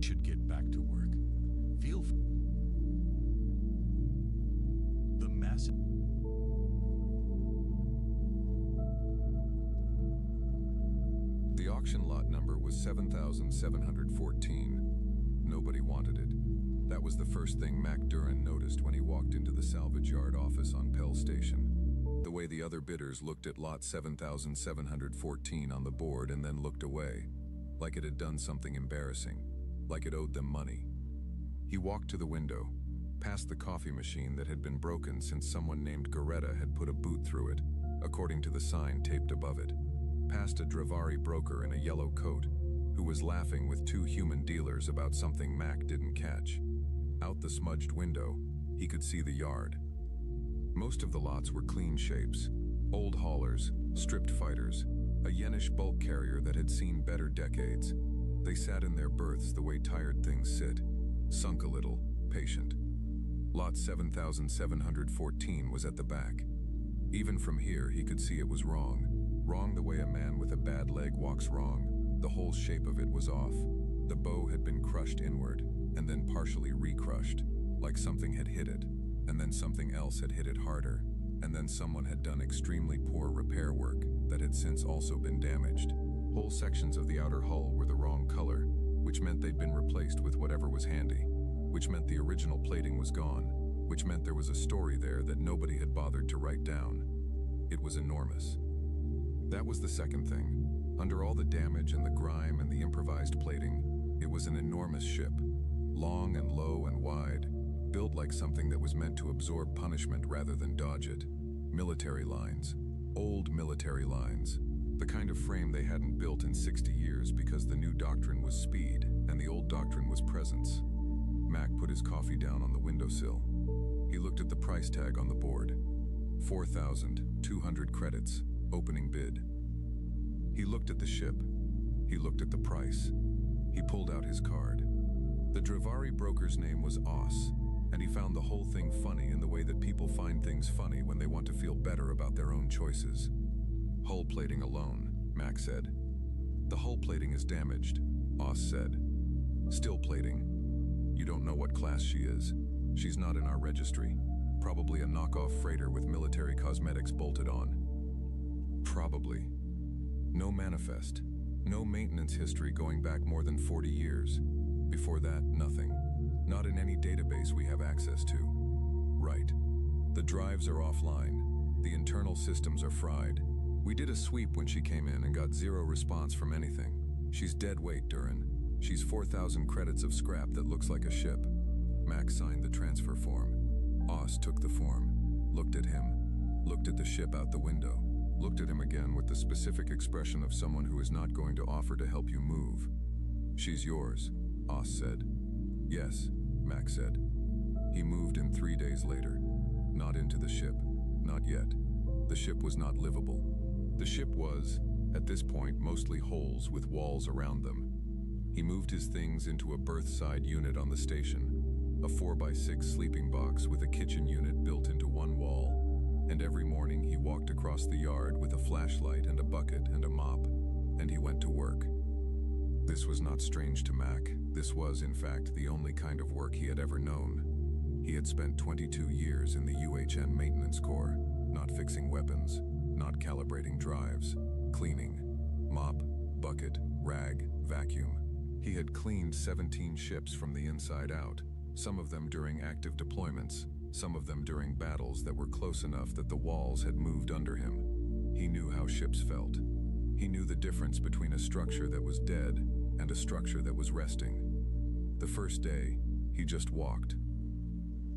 should get back to work. Feel the massive. The auction lot number was 7,714. Nobody wanted it. That was the first thing Mac Duran noticed when he walked into the salvage yard office on Pell Station. The way the other bidders looked at lot 7,714 on the board and then looked away, like it had done something embarrassing, like it owed them money. He walked to the window, past the coffee machine that had been broken since someone named Goretta had put a boot through it, according to the sign taped above it, past a Dravari broker in a yellow coat, who was laughing with two human dealers about something Mac didn't catch. Out the smudged window, he could see the yard. Most of the lots were clean shapes, old haulers, stripped fighters, a Yenish bulk carrier that had seen better decades. They sat in their berths the way tired things sit, sunk a little, patient. Lot 7,714 was at the back. Even from here, he could see it was wrong. Wrong the way a man with a bad leg walks wrong. The whole shape of it was off. The bow had been crushed inward, and then partially recrushed, like something had hit it, and then something else had hit it harder, and then someone had done extremely poor repair work that had since also been damaged. Whole sections of the outer hull were the wrong color, which meant they'd been replaced with whatever was handy, which meant the original plating was gone, which meant there was a story there that nobody had bothered to write down. It was enormous. That was the second thing. Under all the damage and the grime and the improvised plating, it was an enormous ship, long and low and wide, built like something that was meant to absorb punishment rather than dodge it. Military lines, old military lines, the kind of frame they hadn't built in 60 years because the new doctrine was speed and the old doctrine was presence. Mac put his coffee down on the windowsill. He looked at the price tag on the board. 4,200 credits, opening bid. He looked at the ship. He looked at the price. He pulled out his card. The Dravari broker's name was Oss, and he found the whole thing funny in the way that people find things funny when they want to feel better about their own choices. Hull plating alone, Mac said. The hull plating is damaged, Oss said. Still plating. You don't know what class she is. She's not in our registry. Probably a knockoff freighter with military cosmetics bolted on. Probably. No manifest. No maintenance history going back more than 40 years. Before that, nothing. Not in any database we have access to. Right. The drives are offline. The internal systems are fried. We did a sweep when she came in and got zero response from anything. She's dead weight, Duran. She's 4,000 credits of scrap that looks like a ship. Mac signed the transfer form. Oss took the form, looked at him, looked at the ship out the window, looked at him again with the specific expression of someone who is not going to offer to help you move. She's yours, Oss said. Yes, Mac said. He moved in 3 days later. Not into the ship. Not yet. The ship was not livable. The ship was, at this point, mostly holes with walls around them. He moved his things into a berth-side unit on the station, a 4x6 sleeping box with a kitchen unit built into one wall, and every morning he walked across the yard with a flashlight and a bucket and a mop, and he went to work. This was not strange to Mac. This was, in fact, the only kind of work he had ever known. He had spent 22 years in the UHN Maintenance Corps, not fixing weapons, not calibrating drives, cleaning, mop, bucket, rag, vacuum. He had cleaned 17 ships from the inside out, some of them during active deployments, some of them during battles that were close enough that the walls had moved under him. He knew how ships felt. He knew the difference between a structure that was dead and a structure that was resting. The first day, he just walked.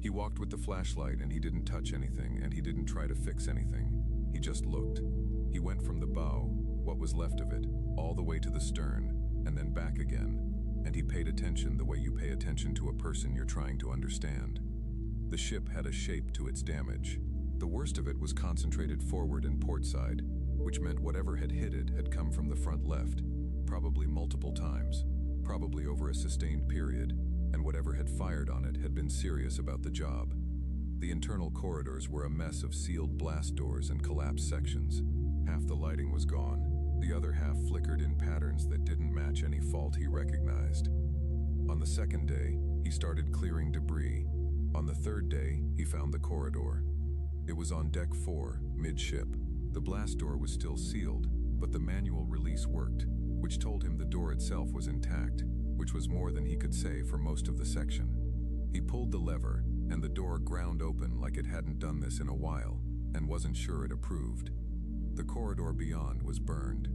He walked with the flashlight and he didn't touch anything and he didn't try to fix anything. He just looked. He went from the bow, what was left of it, all the way to the stern, and then back again. And he paid attention the way you pay attention to a person you're trying to understand. The ship had a shape to its damage. The worst of it was concentrated forward and port side, which meant whatever had hit it had come from the front left, probably multiple times, probably over a sustained period, and whatever had fired on it had been serious about the job. The internal corridors were a mess of sealed blast doors and collapsed sections. Half the lighting was gone. The other half flickered in patterns that didn't match any fault he recognized. On the second day, he started clearing debris. On the third day, he found the corridor. It was on deck 4, midship. The blast door was still sealed, but the manual release worked, which told him the door itself was intact, which was more than he could say for most of the section. He pulled the lever, and the door ground open like it hadn't done this in a while, and wasn't sure it approved. The corridor beyond was burned.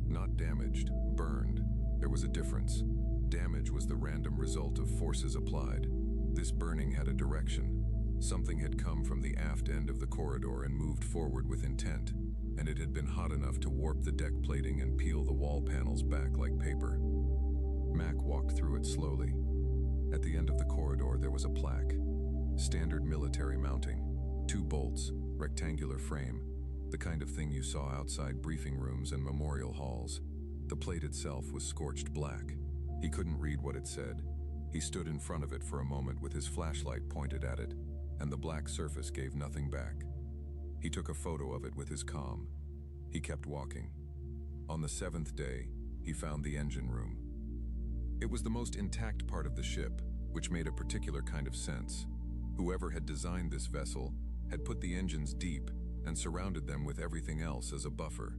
Not damaged, burned. There was a difference. Damage was the random result of forces applied. This burning had a direction. Something had come from the aft end of the corridor and moved forward with intent, and it had been hot enough to warp the deck plating and peel the wall panels back like paper. Mac walked through it slowly. At the end of the corridor there was a plaque. Standard military mounting. 2 bolts, rectangular frame, the kind of thing you saw outside briefing rooms and memorial halls. The plate itself was scorched black. He couldn't read what it said. He stood in front of it for a moment with his flashlight pointed at it, and the black surface gave nothing back. He took a photo of it with his comm. He kept walking. On the 7th day, he found the engine room. It was the most intact part of the ship, which made a particular kind of sense. Whoever had designed this vessel had put the engines deep and surrounded them with everything else as a buffer.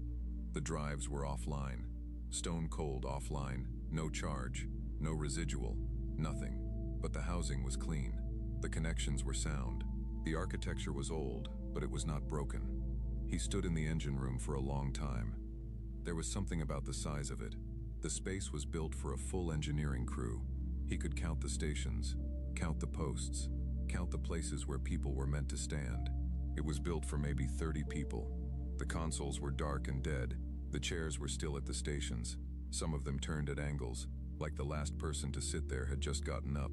The drives were offline, stone cold offline, no charge, no residual, nothing. But the housing was clean. The connections were sound. The architecture was old, but it was not broken. He stood in the engine room for a long time. There was something about the size of it. The space was built for a full engineering crew. He could count the stations, count the posts, count the places where people were meant to stand. It was built for maybe 30 people. The consoles were dark and dead. The chairs were still at the stations. Some of them turned at angles, like the last person to sit there had just gotten up.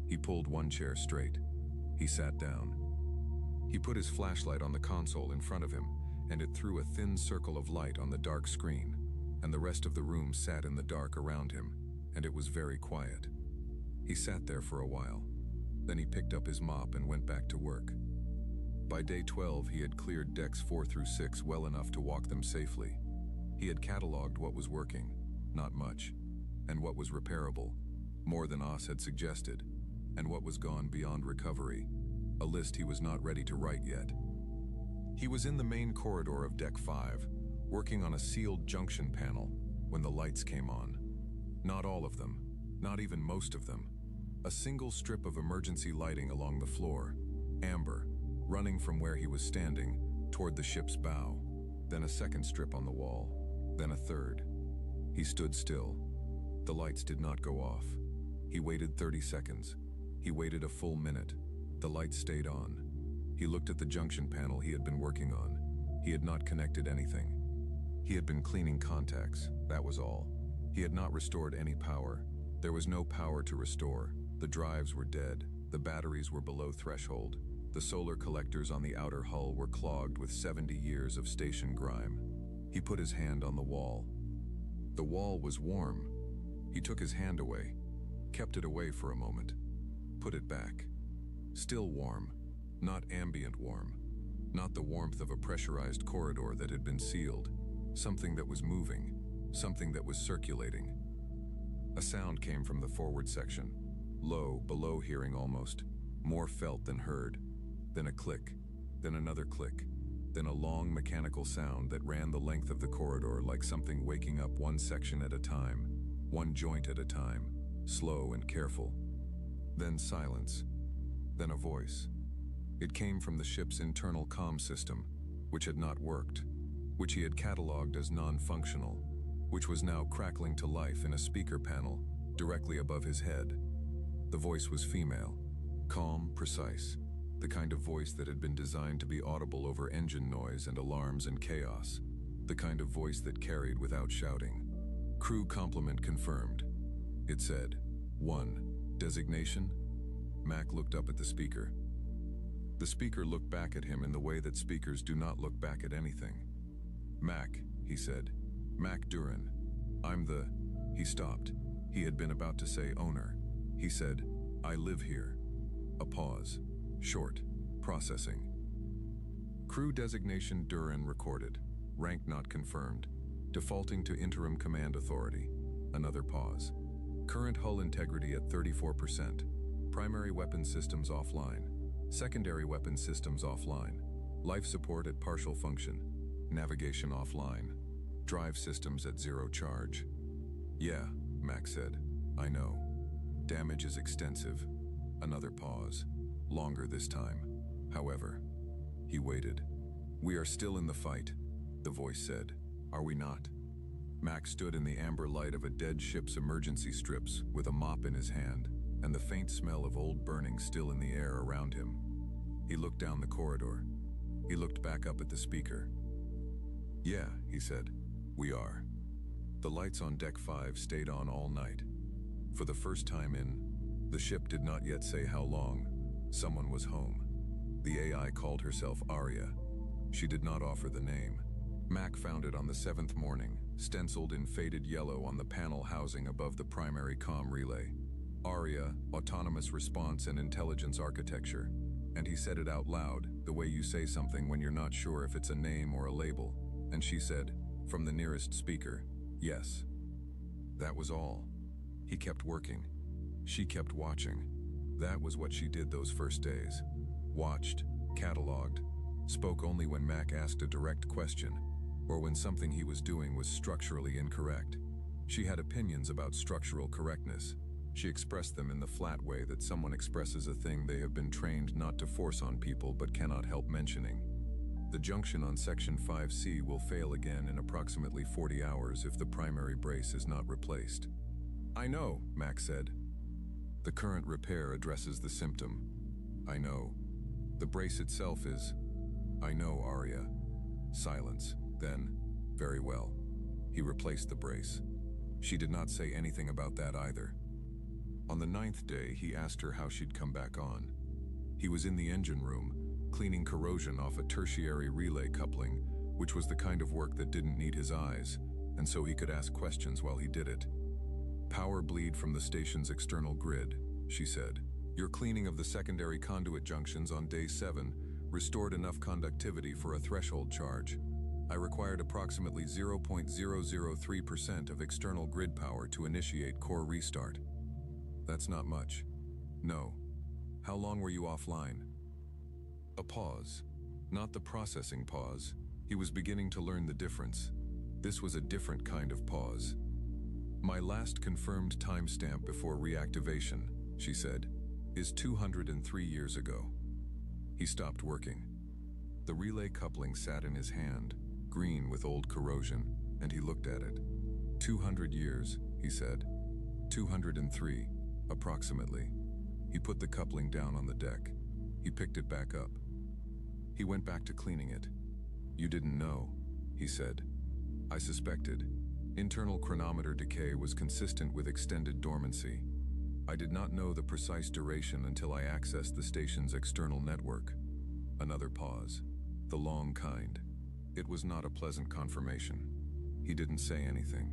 He pulled one chair straight. He sat down. He put his flashlight on the console in front of him, and it threw a thin circle of light on the dark screen, and the rest of the room sat in the dark around him, and it was very quiet. He sat there for a while. Then he picked up his mop and went back to work. By day 12, he had cleared decks 4 through 6 well enough to walk them safely. He had cataloged what was working, not much, and what was repairable, more than Oz had suggested, and what was gone beyond recovery, a list he was not ready to write yet. He was in the main corridor of Deck 5, working on a sealed junction panel, when the lights came on. Not all of them, not even most of them. A single strip of emergency lighting along the floor, amber, running from where he was standing toward the ship's bow, then a second strip on the wall, then a third. He stood still. The lights did not go off. He waited 30 seconds. He waited a full minute. The lights stayed on. He looked at the junction panel he had been working on. He had not connected anything. He had been cleaning contacts, that was all. He had not restored any power. There was no power to restore. The drives were dead. The batteries were below threshold. The solar collectors on the outer hull were clogged with 70 years of station grime. He put his hand on the wall. The wall was warm. He took his hand away, kept it away for a moment, put it back. Still warm, not ambient warm, not the warmth of a pressurized corridor that had been sealed, something that was moving, something that was circulating. A sound came from the forward section, low, below hearing almost, more felt than heard. Then a click, then another click, then a long mechanical sound that ran the length of the corridor like something waking up one section at a time, one joint at a time, slow and careful. Then silence, then a voice. It came from the ship's internal comm system, which had not worked, which he had cataloged as non-functional, which was now crackling to life in a speaker panel directly above his head. The voice was female, calm, precise, the kind of voice that had been designed to be audible over engine noise and alarms and chaos, the kind of voice that carried without shouting. Crew complement confirmed. It said, 1. Designation? Mac looked up at the speaker. The speaker looked back at him in the way that speakers do not look back at anything. Mac, he said. Mac Duran. I'm the... He stopped. He had been about to say owner. He said, I live here. A pause. Short. Processing. Crew designation Duran recorded. Rank not confirmed. Defaulting to interim command authority. Another pause. Current hull integrity at 34%. Primary weapon systems offline. Secondary weapon systems offline. Life support at partial function. Navigation offline. Drive systems at 0 charge. Yeah, Mac said. I know. Damage is extensive. Another pause. Longer this time. However, he waited. We are still in the fight, the voice said. Are we not? Mac stood in the amber light of a dead ship's emergency strips with a mop in his hand and the faint smell of old burning still in the air around him. He looked down the corridor. He looked back up at the speaker. Yeah, he said. We are. The lights on Deck 5 stayed on all night. For the first time the ship did not yet say how long, someone was home. The AI called herself Arya. She did not offer the name. Mac found it on the 7th morning, stenciled in faded yellow on the panel housing above the primary comm relay. Arya, Autonomous Response and Intelligence Architecture. And he said it out loud, the way you say something when you're not sure if it's a name or a label. And she said, from the nearest speaker, yes. That was all. He kept working. She kept watching. That was what she did those first days. Watched, cataloged, spoke only when Mac asked a direct question, or when something he was doing was structurally incorrect. She had opinions about structural correctness. She expressed them in the flat way that someone expresses a thing they have been trained not to force on people but cannot help mentioning. The junction on Section 5C will fail again in approximately 40 hours if the primary brace is not replaced. I know, Mac said. The current repair addresses the symptom. I know. The brace itself is... I know, Arya. Silence. Then, very well. He replaced the brace. She did not say anything about that either. On the 9th day, he asked her how she'd come back on. He was in the engine room, cleaning corrosion off a tertiary relay coupling, which was the kind of work that didn't need his eyes, and so he could ask questions while he did it. Power bleed from the station's external grid, she said. Your cleaning of the secondary conduit junctions on day 7 restored enough conductivity for a threshold charge. I required approximately 0.003% of external grid power to initiate core restart. That's not much. No. How long were you offline? A pause. Not the processing pause. He was beginning to learn the difference. This was a different kind of pause. My last confirmed timestamp before reactivation, she said, is 203 years ago. He stopped working. The relay coupling sat in his hand, green with old corrosion, and he looked at it. 200 years, he said. 203, approximately. He put the coupling down on the deck. He picked it back up. He went back to cleaning it. You didn't know, he said. I suspected. Internal chronometer decay was consistent with extended dormancy. I did not know the precise duration until I accessed the station's external network. Another pause. The long kind. It was not a pleasant confirmation. He didn't say anything.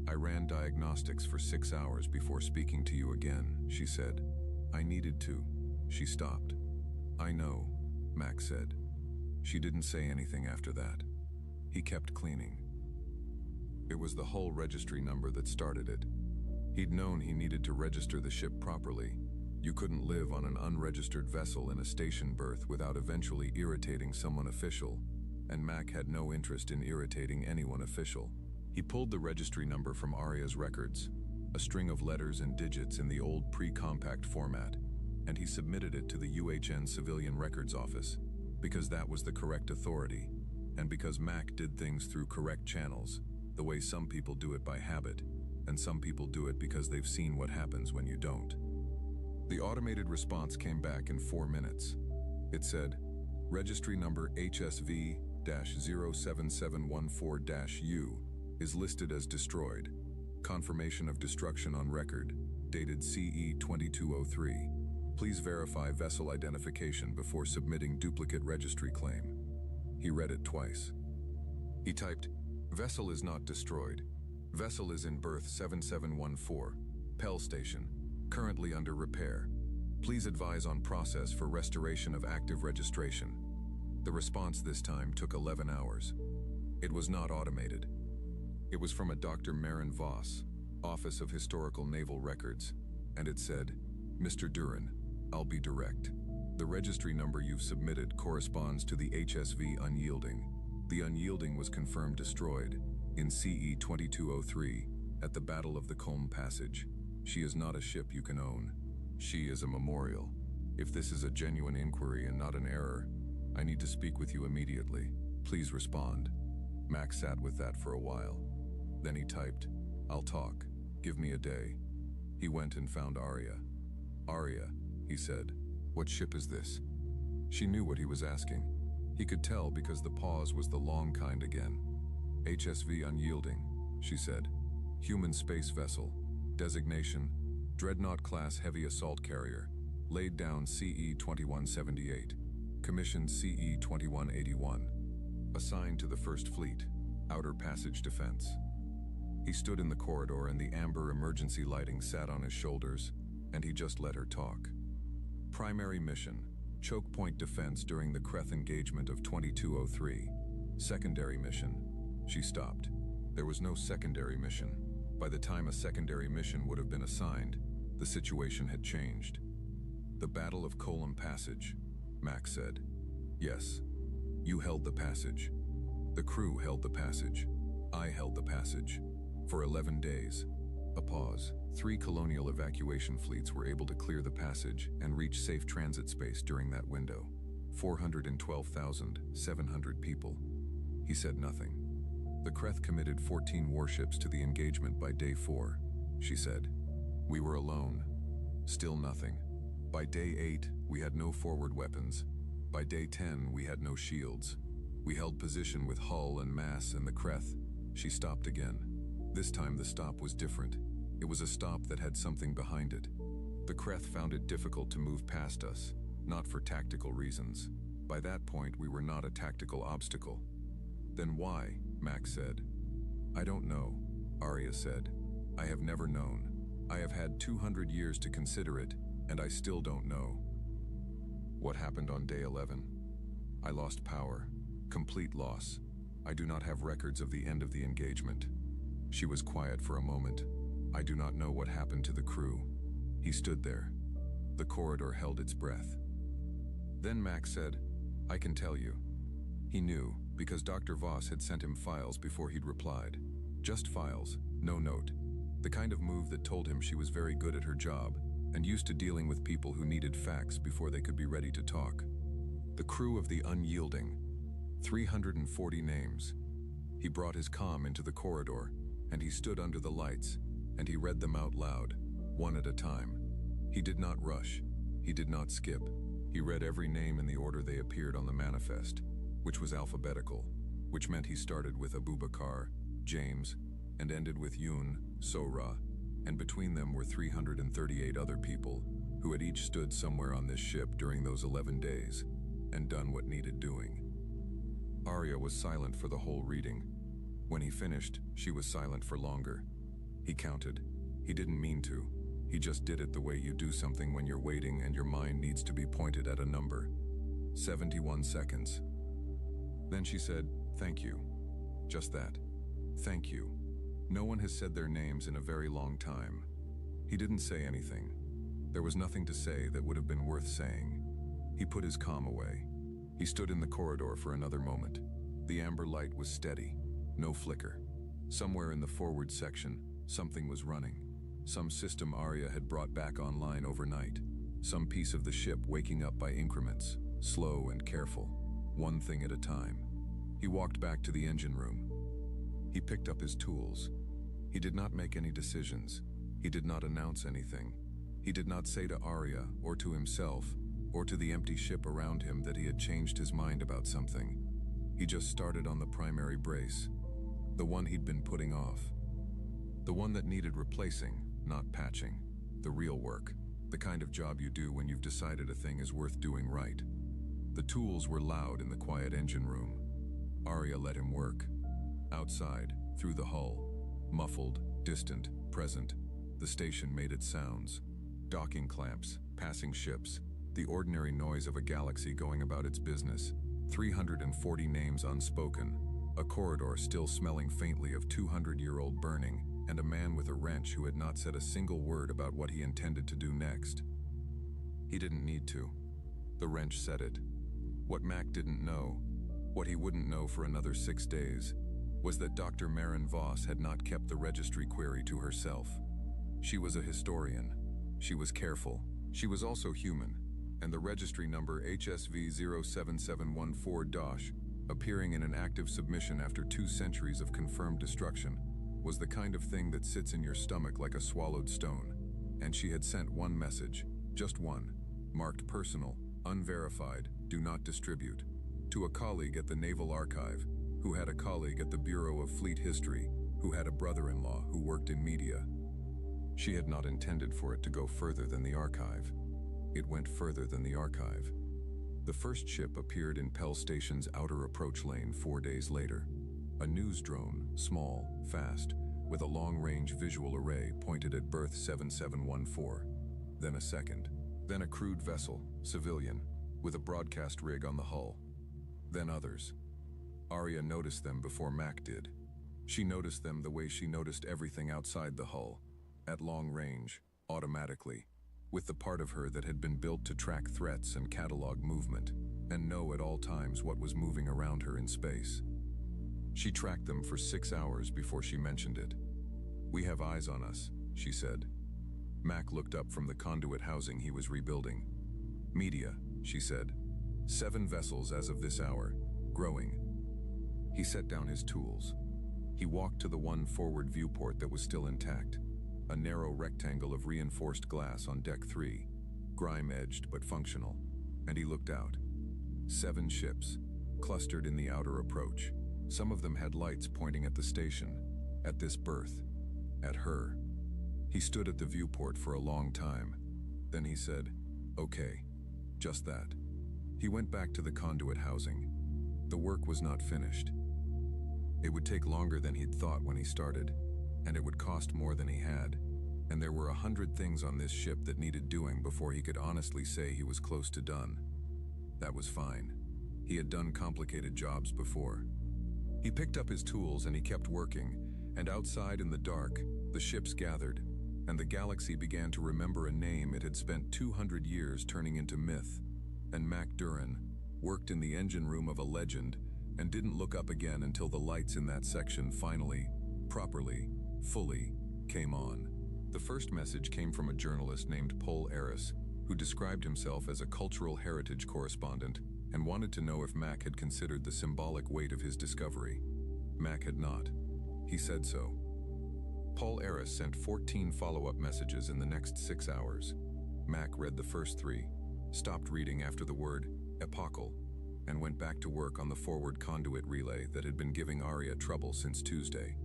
I ran diagnostics for 6 hours before speaking to you again, she said. I needed to. She stopped. I know, Mac said. She didn't say anything after that. He kept cleaning. It was the hull registry number that started it. He'd known he needed to register the ship properly. You couldn't live on an unregistered vessel in a station berth without eventually irritating someone official, and Mac had no interest in irritating anyone official. He pulled the registry number from Arya's records, a string of letters and digits in the old pre-compact format, and he submitted it to the UHN Civilian Records Office, because that was the correct authority, and because Mac did things through correct channels, the way some people do it by habit, and some people do it because they've seen what happens when you don't. The automated response came back in 4 minutes. It said, registry number HSV-07714-U is listed as destroyed. Confirmation of destruction on record, dated CE 2203. Please verify vessel identification before submitting duplicate registry claim. He read it twice. He typed, vessel is not destroyed. Vessel is in berth 7714, Pell Station, currently under repair. Please advise on process for restoration of active registration. The response this time took 11 hours. It was not automated. It was from a Dr. Marin Voss, Office of Historical Naval Records, and it said, "Mr. Duran, I'll be direct. The registry number you've submitted corresponds to the HSV Unyielding. The Unyielding was confirmed destroyed in CE 2203 at the Battle of the Colm Passage. She is not a ship you can own. She is a memorial. If this is a genuine inquiry and not an error, I need to speak with you immediately. Please respond." Max sat with that for a while. Then he typed, "I'll talk. Give me a day." He went and found Arya. "Arya," he said, "what ship is this?" She knew what he was asking. He could tell because the pause was the long kind again. "HSV Unyielding," she said. "Human space vessel. Designation, Dreadnought class heavy assault carrier. Laid down CE 2178. Commissioned CE 2181. Assigned to the First Fleet, Outer Passage Defense." He stood in the corridor and the amber emergency lighting sat on his shoulders, and he just let her talk. Primary mission, choke point defense during the Kreth engagement of 2203. Secondary mission. She stopped. There was no secondary mission. By the time a secondary mission would have been assigned, the situation had changed. "The Battle of Colm Passage," Max said. "Yes. You held the passage. The crew held the passage. I held the passage. For 11 days. A pause. 3 colonial evacuation fleets were able to clear the passage and reach safe transit space during that window. 412,700 people." He said nothing. "The Kreth committed 14 warships to the engagement by day 4, she said. "We were alone. Still nothing. By day 8, we had no forward weapons. By day 10, we had no shields. We held position with hull and mass, and the Kreth." She stopped again. This time the stop was different. It was a stop that had something behind it. "The Kreth found it difficult to move past us, not for tactical reasons. By that point, we were not a tactical obstacle." "Then why?" Max said. "I don't know," Arya said. "I have never known. I have had 200 years to consider it, and I still don't know." "What happened on day 11? "I lost power. Complete loss. I do not have records of the end of the engagement." She was quiet for a moment. "I do not know what happened to the crew." He stood there. The corridor held its breath. Then Max said, "I can tell you." He knew, because Dr. Voss had sent him files before he'd replied. Just files, no note. The kind of move that told him she was very good at her job and used to dealing with people who needed facts before they could be ready to talk. The crew of the Unyielding. 340 names. He brought his comm into the corridor, and he stood under the lights, and he read them out loud, one at a time. He did not rush. He did not skip. He read every name in the order they appeared on the manifest, which was alphabetical, which meant he started with Abubakar, James, and ended with Yun, Sora, and between them were 338 other people who had each stood somewhere on this ship during those 11 days and done what needed doing. Arya was silent for the whole reading. When he finished, she was silent for longer. He counted. He didn't mean to. He just did it the way you do something when you're waiting and your mind needs to be pointed at a number. 71 seconds. Then she said, "Thank you." Just that. "Thank you." No one has said their names in a very long time. He didn't say anything. There was nothing to say that would have been worth saying. He put his comm away. He stood in the corridor for another moment. The amber light was steady, no flicker. Somewhere in the forward section, something was running. Some system Arya had brought back online overnight. Some piece of the ship waking up by increments, slow and careful, one thing at a time. He walked back to the engine room. He picked up his tools. He did not make any decisions. He did not announce anything. He did not say to Arya, or to himself, or to the empty ship around him that he had changed his mind about something. He just started on the primary brace, the one he'd been putting off. The one that needed replacing, not patching. The real work, the kind of job you do when you've decided a thing is worth doing right. The tools were loud in the quiet engine room. Arya let him work. Outside, through the hull, muffled, distant, present, the station made its sounds. Docking clamps, passing ships, the ordinary noise of a galaxy going about its business. 340 names unspoken, A corridor still smelling faintly of 200-year-old burning, and a man with a wrench who had not said a single word about what he intended to do next. He didn't need to. The wrench said it. What Mac didn't know, what he wouldn't know for another 6 days, was that Dr. Maren Voss had not kept the registry query to herself. She was a historian. She was careful. She was also human, and the registry number HSV 07714-, appearing in an active submission after 2 centuries of confirmed destruction, was the kind of thing that sits in your stomach like a swallowed stone. And she had sent one message, just one, marked personal, unverified, do not distribute, to a colleague at the Naval Archive, who had a colleague at the Bureau of Fleet History, who had a brother-in-law who worked in media. She had not intended for it to go further than the archive. It went further than the archive. The first ship appeared in Pell Station's outer approach lane 4 days later. A news drone, small, fast, with a long-range visual array pointed at berth 7714. Then a second. Then a crewed vessel, civilian, with a broadcast rig on the hull. Then others. Arya noticed them before Mac did. She noticed them the way she noticed everything outside the hull, at long range, automatically, with the part of her that had been built to track threats and catalog movement, and know at all times what was moving around her in space. She tracked them for 6 hours before she mentioned it. "We have eyes on us," she said. Mac looked up from the conduit housing he was rebuilding. "Media," she said. 7 vessels as of this hour, growing. He set down his tools. He walked to the one forward viewport that was still intact, a narrow rectangle of reinforced glass on deck 3, grime-edged but functional, and he looked out. 7 ships, clustered in the outer approach. Some of them had lights pointing at the station, at this berth, at her. He stood at the viewport for a long time. Then he said, "Okay, just that." He went back to the conduit housing. The work was not finished. It would take longer than he'd thought when he started, and it would cost more than he had, and there were 100 things on this ship that needed doing before he could honestly say he was close to done. That was fine. He had done complicated jobs before. He picked up his tools and he kept working, and outside in the dark, the ships gathered, and the galaxy began to remember a name it had spent 200 years turning into myth. And Mac Duran worked in the engine room of a legend and didn't look up again until the lights in that section finally, properly, fully, came on. The first message came from a journalist named Paul Eris, who described himself as a cultural heritage correspondent and wanted to know if Mac had considered the symbolic weight of his discovery. Mac had not. He said so. Paul Eris sent 14 follow-up messages in the next 6 hours. Mac read the first 3, stopped reading after the word epochal, and went back to work on the forward conduit relay that had been giving Arya trouble since Tuesday.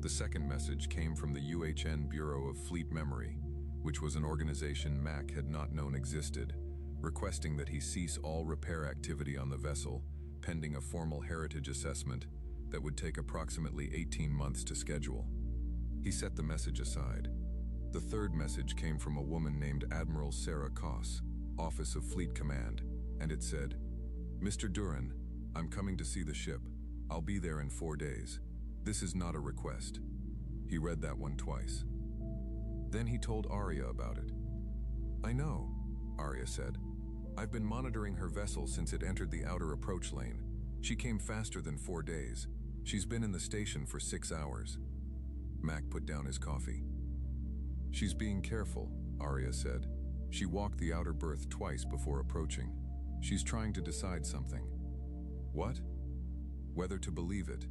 The second message came from the UHN Bureau of Fleet Memory, which was an organization Mac had not known existed, requesting that he cease all repair activity on the vessel, pending a formal heritage assessment that would take approximately 18 months to schedule. He set the message aside. The third message came from a woman named Admiral Sarah Koss, Office of Fleet Command, and it said, "Mr. Duran, I'm coming to see the ship. I'll be there in 4 days. This is not a request." He read that one twice. Then he told Arya about it. "I know," Arya said. "I've been monitoring her vessel since it entered the outer approach lane. She came faster than 4 days. She's been in the station for 6 hours. Mac put down his coffee. "She's being careful," Arya said. "She walked the outer berth twice before approaching. She's trying to decide something." What? Whether to believe it.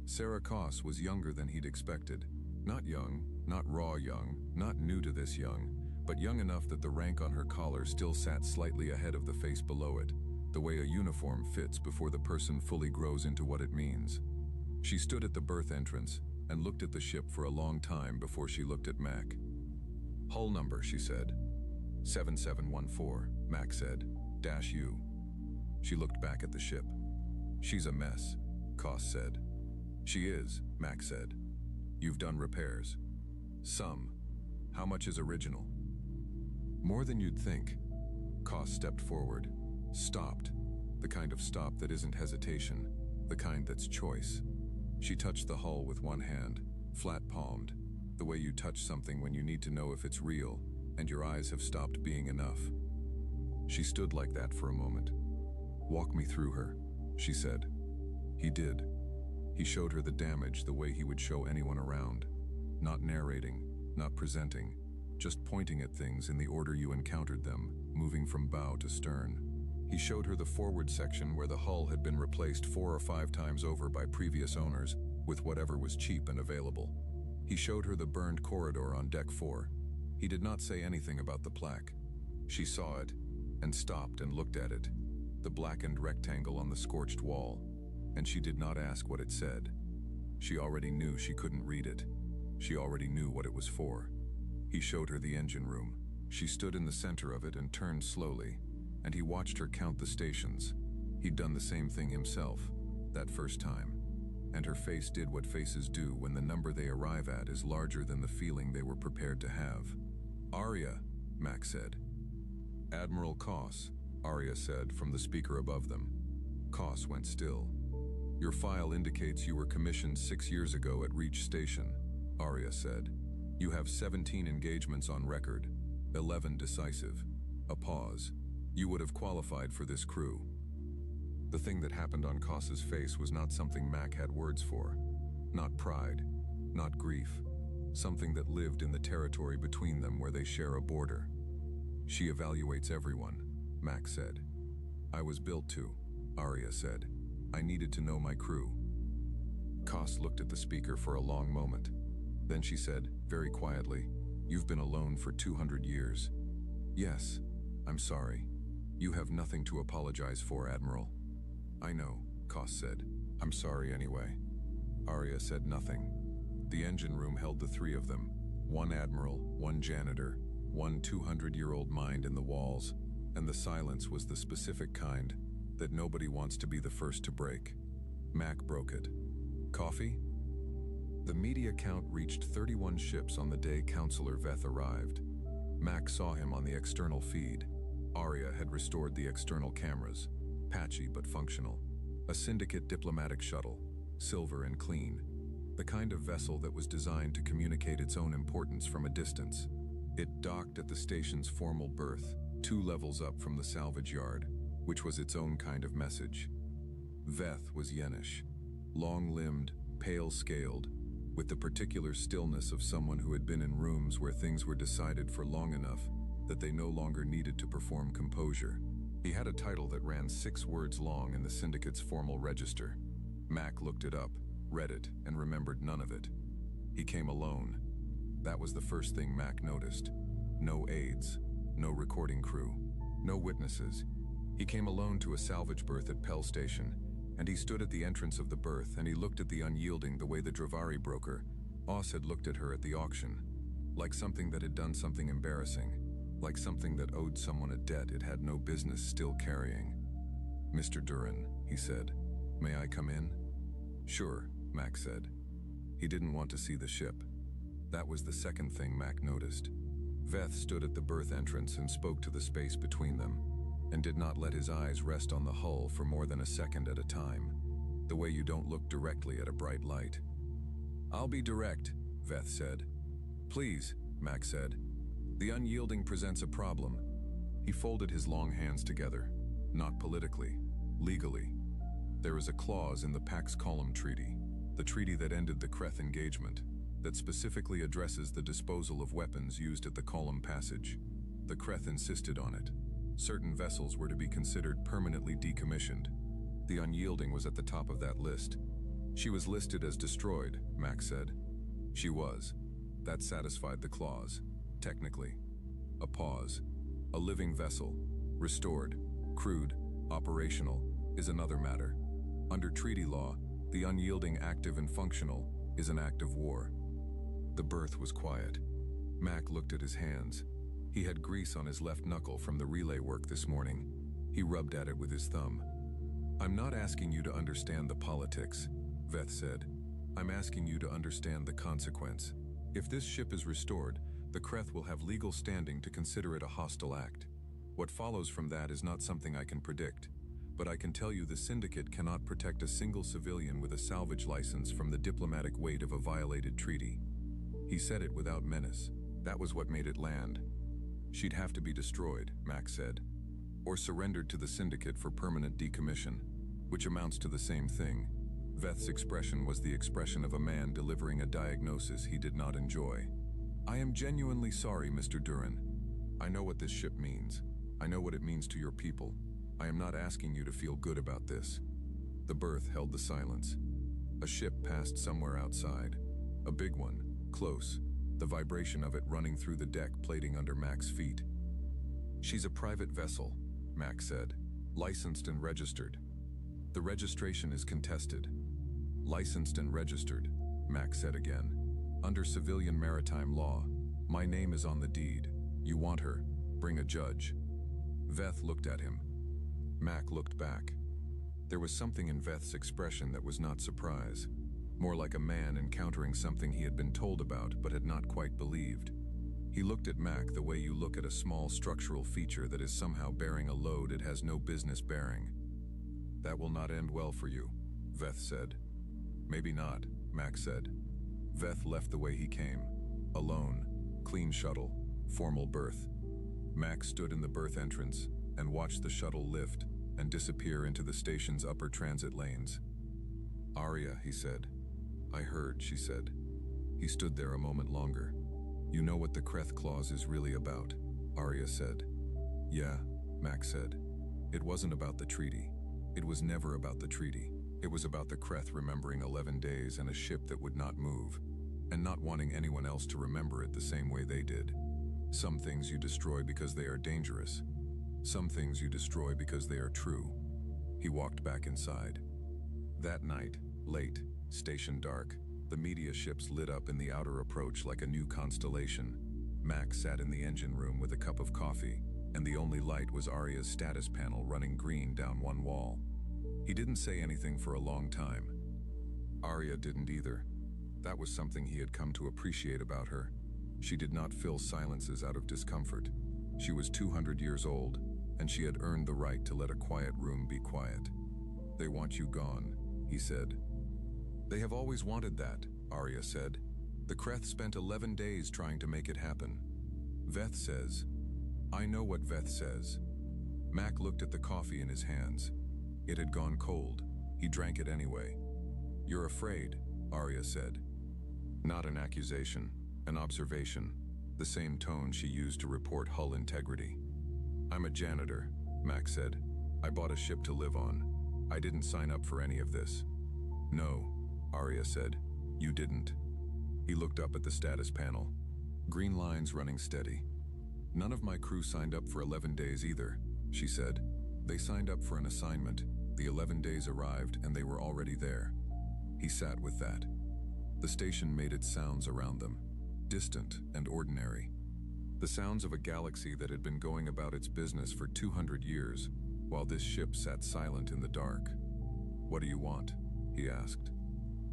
Sarah Koss was younger than he'd expected. Not young, not raw young, not new to this young, but young enough that the rank on her collar still sat slightly ahead of the face below it, the way a uniform fits before the person fully grows into what it means. She stood at the berth entrance and looked at the ship for a long time before she looked at Mac. "Hull number," she said. 7714, Mac said. -U. She looked back at the ship. "She's a mess," Koss said. "She is," Mac said. "You've done repairs." "Some. How much is original?" "More than you'd think." Koss stepped forward. Stopped. The kind of stop that isn't hesitation. the kind that's choice. She touched the hull with one hand, flat-palmed, the way you touch something when you need to know if it's real and your eyes have stopped being enough. She stood like that for a moment. "Walk me through her," she said. He did. He showed her the damage the way he would show anyone around. Not narrating, not presenting, just pointing at things in the order you encountered them, moving from bow to stern. He showed her the forward section where the hull had been replaced 4 or 5 times over by previous owners with whatever was cheap and available. He showed her the burned corridor on deck 4. He did not say anything about the plaque. She saw it and stopped and looked at it, the blackened rectangle on the scorched wall, and she did not ask what it said. She already knew she couldn't read it. She already knew what it was for. He showed her the engine room. She stood in the center of it and turned slowly, and he watched her count the stations. He'd done the same thing himself, that first time. And her face did what faces do when the number they arrive at is larger than the feeling they were prepared to have. "Arya," Mac said. "Admiral Koss," Arya said from the speaker above them. Koss went still. "Your file indicates you were commissioned 6 years ago at Reach Station," Arya said. "You have 17 engagements on record, 11 decisive." A pause. "You would have qualified for this crew." The thing that happened on Koss's face was not something Mac had words for. Not pride, not grief. Something that lived in the territory between them where they share a border. "She evaluates everyone," Mac said. "I was built to," Arya said. "I needed to know my crew." Koss looked at the speaker for a long moment. Then she said, very quietly, "You've been alone for 200 years. "Yes, I'm sorry. You have nothing to apologize for, Admiral." "I know," Koss said. "I'm sorry anyway." Arya said nothing. The engine room held the 3 of them. One admiral, one janitor, one 200-year-old mind in the walls, and the silence was the specific kind that nobody wants to be the first to break. Mac broke it. "Coffee?" The media count reached 31 ships on the day Counselor Veth arrived. Mac saw him on the external feed. Arya had restored the external cameras, patchy but functional. A syndicate diplomatic shuttle, silver and clean. The kind of vessel that was designed to communicate its own importance from a distance. It docked at the station's formal berth, 2 levels up from the salvage yard, which was its own kind of message. Veth was Yenish, long-limbed, pale-scaled, with the particular stillness of someone who had been in rooms where things were decided for long enough that they no longer needed to perform composure. He had a title that ran 6 words long in the syndicate's formal register. Mac looked it up, read it, and remembered none of it. He came alone. That was the first thing Mac noticed. No aides, no recording crew, no witnesses. He came alone to a salvage berth at Pell Station, and he stood at the entrance of the berth and he looked at the unyielding the way the Dravari broker, Oss, had looked at her at the auction. Like something that had done something embarrassing. Like something that owed someone a debt it had no business still carrying. "Mr. Duran," he said, "may I come in?" "Sure," Mac said. He didn't want to see the ship. That was the second thing Mac noticed. Veth stood at the berth entrance and spoke to the space between them, and did not let his eyes rest on the hull for more than a second at a time, the way you don't look directly at a bright light. "I'll be direct," Veth said. "Please," Mac said. "The unyielding presents a problem." He folded his long hands together, not politically, legally. There is a clause in the Pax Column Treaty, the treaty that ended the Kreth engagement, that specifically addresses the disposal of weapons used at the Column Passage. The Kreth insisted on it. Certain vessels were to be considered permanently decommissioned. The unyielding was at the top of that list. She was listed as destroyed, Mac said. She was. That satisfied the clause, technically. A pause. A living vessel, restored, crewed, operational, is another matter. Under treaty law, the unyielding active and functional is an act of war. The berth was quiet. Mac looked at his hands. He had grease on his left knuckle from the relay work this morning. He rubbed at it with his thumb. "I'm not asking you to understand the politics," Veth said. "I'm asking you to understand the consequence. If this ship is restored, the Kreth will have legal standing to consider it a hostile act. What follows from that is not something I can predict, But I can tell you the syndicate cannot protect a single civilian with a salvage license from the diplomatic weight of a violated treaty. He said it without menace. That was what made it land. She'd have to be destroyed, Max said, or surrendered to the syndicate for permanent decommission, which amounts to the same thing. Veth's expression was the expression of a man delivering a diagnosis he did not enjoy. I am genuinely sorry, Mr. Duran. I know what this ship means. I know what it means to your people. I am not asking you to feel good about this. The berth held the silence. A ship passed somewhere outside. A big one, close, the vibration of it running through the deck plating under Mac's feet. She's a private vessel, Mac said, licensed and registered. The registration is contested. Licensed and registered, Mac said again. Under civilian maritime law, my name is on the deed. You want her? Bring a judge. Veth looked at him. Mac looked back. There was something in Veth's expression that was not surprise, more like a man encountering something he had been told about but had not quite believed. He looked at Mac the way you look at a small structural feature that is somehow bearing a load it has no business bearing. That will not end well for you, Veth said. Maybe not, Mac said. Veth left the way he came, alone, clean shuttle, formal berth. Mac stood in the berth entrance and watched the shuttle lift and disappear into the station's upper transit lanes. Arya, he said. I heard, she said. He stood there a moment longer. You know what the Kreth clause is really about, Arya said. Yeah, Mac said. It wasn't about the treaty. It was never about the treaty. It was about the Kreth remembering 11 days and a ship that would not move, and not wanting anyone else to remember it the same way they did. Some things you destroy because they are dangerous. Some things you destroy because they are true. He walked back inside. That night, late, station dark, the media ships lit up in the outer approach like a new constellation. Mac sat in the engine room with a cup of coffee, and the only light was Arya's status panel running green down one wall. He didn't say anything for a long time. Arya didn't either. That was something he had come to appreciate about her. She did not fill silences out of discomfort. She was 200 years old, and she had earned the right to let a quiet room be quiet. They want you gone, he said. They have always wanted that, Arya said. The Kreth spent 11 days trying to make it happen. Veth says. I know what Veth says. Mac looked at the coffee in his hands. It had gone cold. He drank it anyway. You're afraid, Arya said. Not an accusation, an observation, the same tone she used to report hull integrity. I'm a janitor, Mac said. I bought a ship to live on. I didn't sign up for any of this. No, Arya said. You didn't. He looked up at the status panel. Green lines running steady. None of my crew signed up for 11 days either, she said. They signed up for an assignment. The 11 days arrived and they were already there. He sat with that. The station made its sounds around them, distant and ordinary. The sounds of a galaxy that had been going about its business for 200 years, while this ship sat silent in the dark. What do you want? He asked.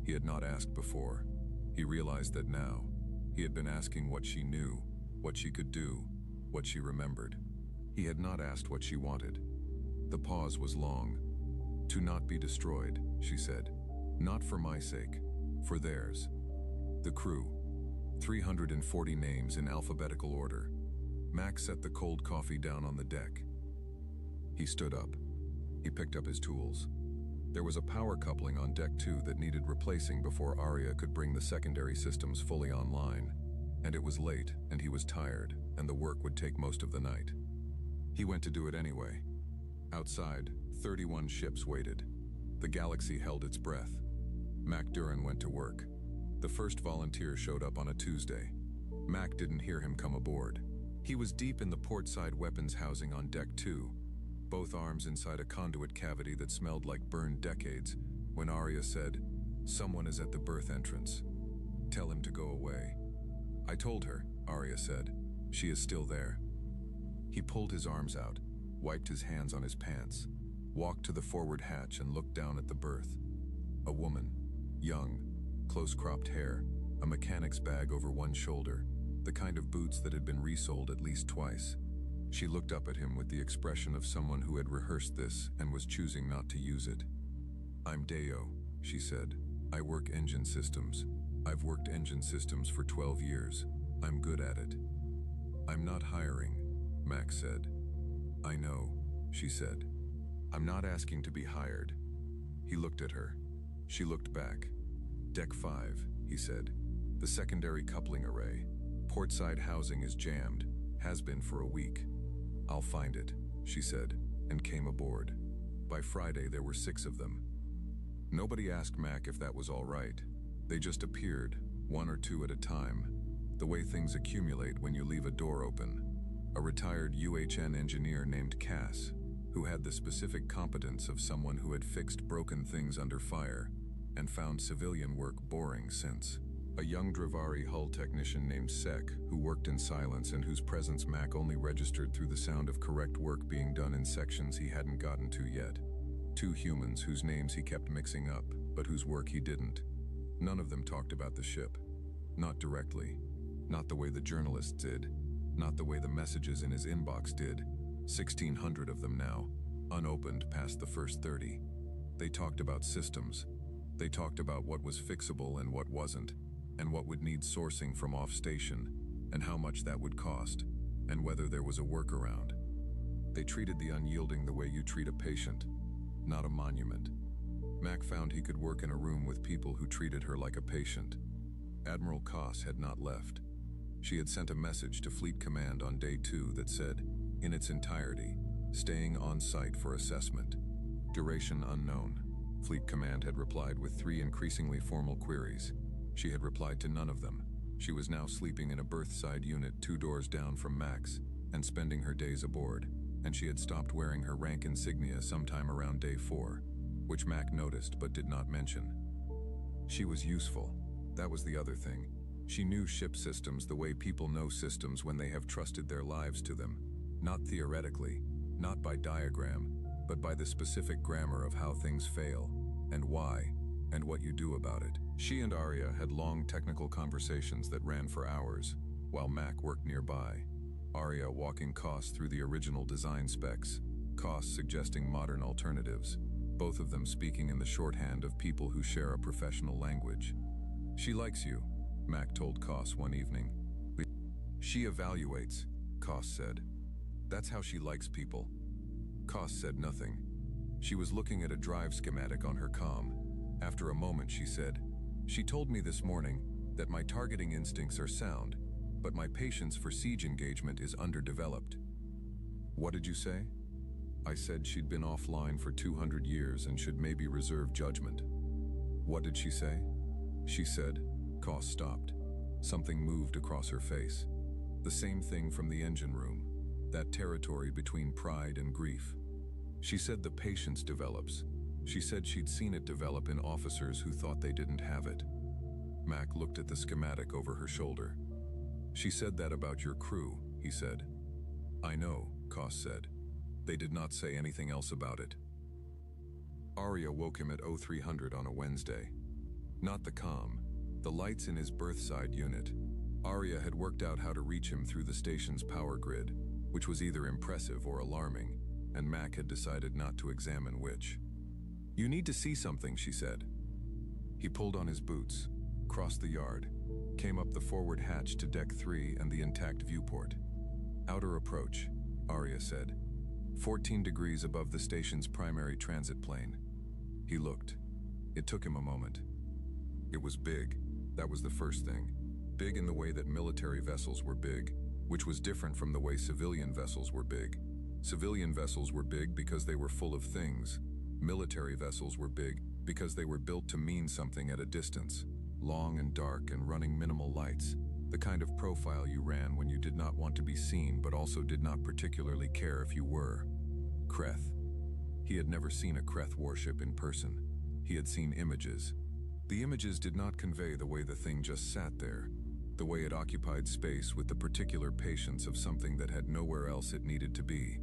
He had not asked before. He realized that now. He had been asking what she knew, what she could do, what she remembered. He had not asked what she wanted. The pause was long. To not be destroyed, she said. Not for my sake, for theirs. The crew. 340 names in alphabetical order. Mac set the cold coffee down on the deck. He stood up. He picked up his tools. There was a power coupling on deck 2 that needed replacing before Arya could bring the secondary systems fully online. And it was late, and he was tired, and the work would take most of the night. He went to do it anyway. Outside, 31 ships waited. The galaxy held its breath. Mac Duran went to work. The first volunteer showed up on a Tuesday. Mac didn't hear him come aboard. He was deep in the portside weapons housing on deck 2, both arms inside a conduit cavity that smelled like burned decades, when Arya said, "Someone is at the berth entrance. Tell him to go away." "I told her," Arya said. "She is still there." He pulled his arms out, wiped his hands on his pants, walked to the forward hatch and looked down at the berth. A woman, young, close-cropped hair, a mechanic's bag over one shoulder, the kind of boots that had been resoled at least twice. She looked up at him with the expression of someone who had rehearsed this and was choosing not to use it. "I'm Deo," she said. "I work engine systems. I've worked engine systems for 12 years. I'm good at it." "I'm not hiring," Mac said. "I know," she said. "I'm not asking to be hired." He looked at her. She looked back. "Deck 5, he said. "The secondary coupling array. Portside housing is jammed. Has been for a week." "I'll find it," she said, and came aboard. By Friday, there were 6 of them. Nobody asked Mac if that was all right. They just appeared, 1 or 2 at a time, the way things accumulate when you leave a door open. A retired UHN engineer named Cass, who had the specific competence of someone who had fixed broken things under fire and found civilian work boring since. A young Dravari hull technician named Sek, who worked in silence and whose presence Mac only registered through the sound of correct work being done in sections he hadn't gotten to yet. 2 humans whose names he kept mixing up, but whose work he didn't. None of them talked about the ship. Not directly. Not the way the journalists did. Not the way the messages in his inbox did. 1,600 of them now, unopened past the first 30. They talked about systems. They talked about what was fixable and what wasn't, and what would need sourcing from off-station, and how much that would cost, and whether there was a workaround. They treated the unyielding the way you treat a patient, not a monument. Mac found he could work in a room with people who treated her like a patient. Admiral Koss had not left. She had sent a message to Fleet Command on day 2 that said, in its entirety, staying on site for assessment. Duration unknown. Fleet Command had replied with 3 increasingly formal queries. She had replied to none of them. She was now sleeping in a berthside unit 2 doors down from Mac's and spending her days aboard, and she had stopped wearing her rank insignia sometime around day 4, which Mac noticed but did not mention. She was useful. That was the other thing. She knew ship systems the way people know systems when they have trusted their lives to them. Not theoretically, not by diagram, but by the specific grammar of how things fail, and why, and what you do about it. She and Arya had long technical conversations that ran for hours, while Mac worked nearby. Arya walking Koss through the original design specs, Koss suggesting modern alternatives, both of them speaking in the shorthand of people who share a professional language. "She likes you," Mac told Koss one evening. "She evaluates," Koss said. "That's how she likes people." Koss said nothing. She was looking at a drive schematic on her comm. After a moment she said, "She told me this morning that my targeting instincts are sound, but my patience for siege engagement is underdeveloped." "What did you say?" "I said she'd been offline for 200 years and should maybe reserve judgment." "What did she say?" "She said," Koss stopped. Something moved across her face. The same thing from the engine room, that territory between pride and grief. "She said the patience develops. She said she'd seen it develop in officers who thought they didn't have it." Mac looked at the schematic over her shoulder. "She said that about your crew," he said. "I know," Koss said. "They did not say anything else about it." Arya woke him at 0300 on a Wednesday. Not the comm, the lights in his berthside unit. Arya had worked out how to reach him through the station's power grid, which was either impressive or alarming, and Mac had decided not to examine which. "You need to see something," she said. He pulled on his boots, crossed the yard, came up the forward hatch to deck 3 and the intact viewport. "Outer approach," Arya said. 14 degrees above the station's primary transit plane. He looked. It took him a moment. It was big. That was the first thing. Big in the way that military vessels were big, which was different from the way civilian vessels were big. Civilian vessels were big because they were full of things. Military vessels were big because they were built to mean something at a distance, long and dark and running minimal lights, the kind of profile you ran when you did not want to be seen but also did not particularly care if you were. Kreth. He had never seen a Kreth warship in person. He had seen images. The images did not convey the way the thing just sat there, the way it occupied space with the particular patience of something that had nowhere else it needed to be.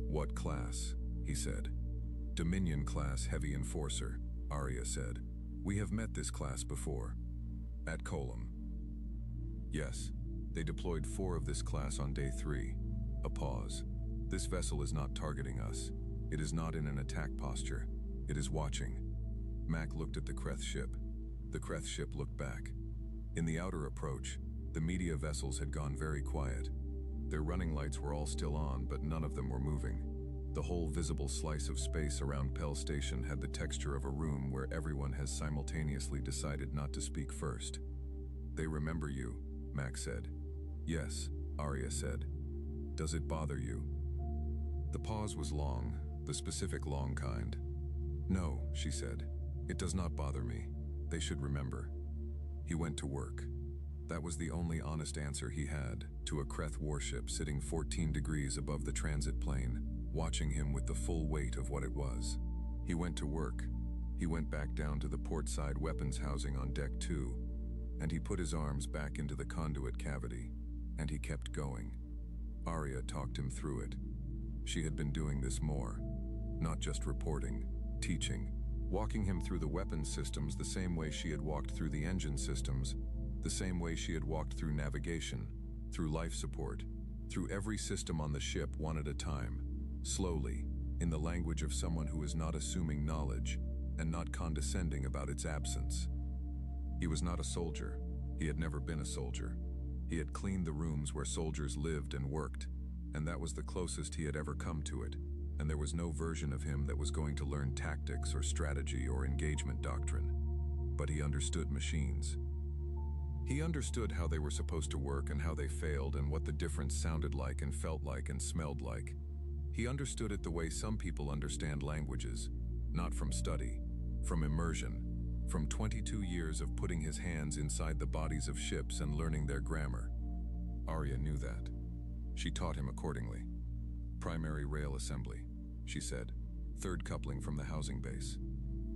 "What class?" he said. "Dominion class heavy enforcer," Arya said. "We have met this class before." "At Colum." "Yes, they deployed 4 of this class on day 3. A pause. This vessel is not targeting us. It is not in an attack posture. It is watching. Mac looked at the Kreth ship. The Kreth ship looked back. In the outer approach, the media vessels had gone very quiet. Their running lights were all still on, but none of them were moving. The whole visible slice of space around Pell Station had the texture of a room where everyone has simultaneously decided not to speak first. "They remember you," Mac said. "Yes," Arya said. "Does it bother you?" The pause was long, the specific long kind. "No," she said. "It does not bother me. They should remember." He went to work. That was the only honest answer he had to a Kreth warship sitting 14 degrees above the transit plane, watching him with the full weight of what it was. He went to work. He went back down to the portside weapons housing on deck 2, and he put his arms back into the conduit cavity, and he kept going. Arya talked him through it. She had been doing this more, not just reporting, teaching, walking him through the weapons systems the same way she had walked through the engine systems, the same way she had walked through navigation, through life support, through every system on the ship one at a time, slowly, in the language of someone who is not assuming knowledge and not condescending about its absence. He was not a soldier. He had never been a soldier. He had cleaned the rooms where soldiers lived and worked, and that was the closest he had ever come to it, and there was no version of him that was going to learn tactics or strategy or engagement doctrine. But he understood machines. He understood how they were supposed to work and how they failed and what the difference sounded like and felt like and smelled like. He understood it the way some people understand languages, not from study, from immersion, from 22 years of putting his hands inside the bodies of ships and learning their grammar. Arya knew that. She taught him accordingly. "Primary rail assembly," she said. "Third coupling from the housing base.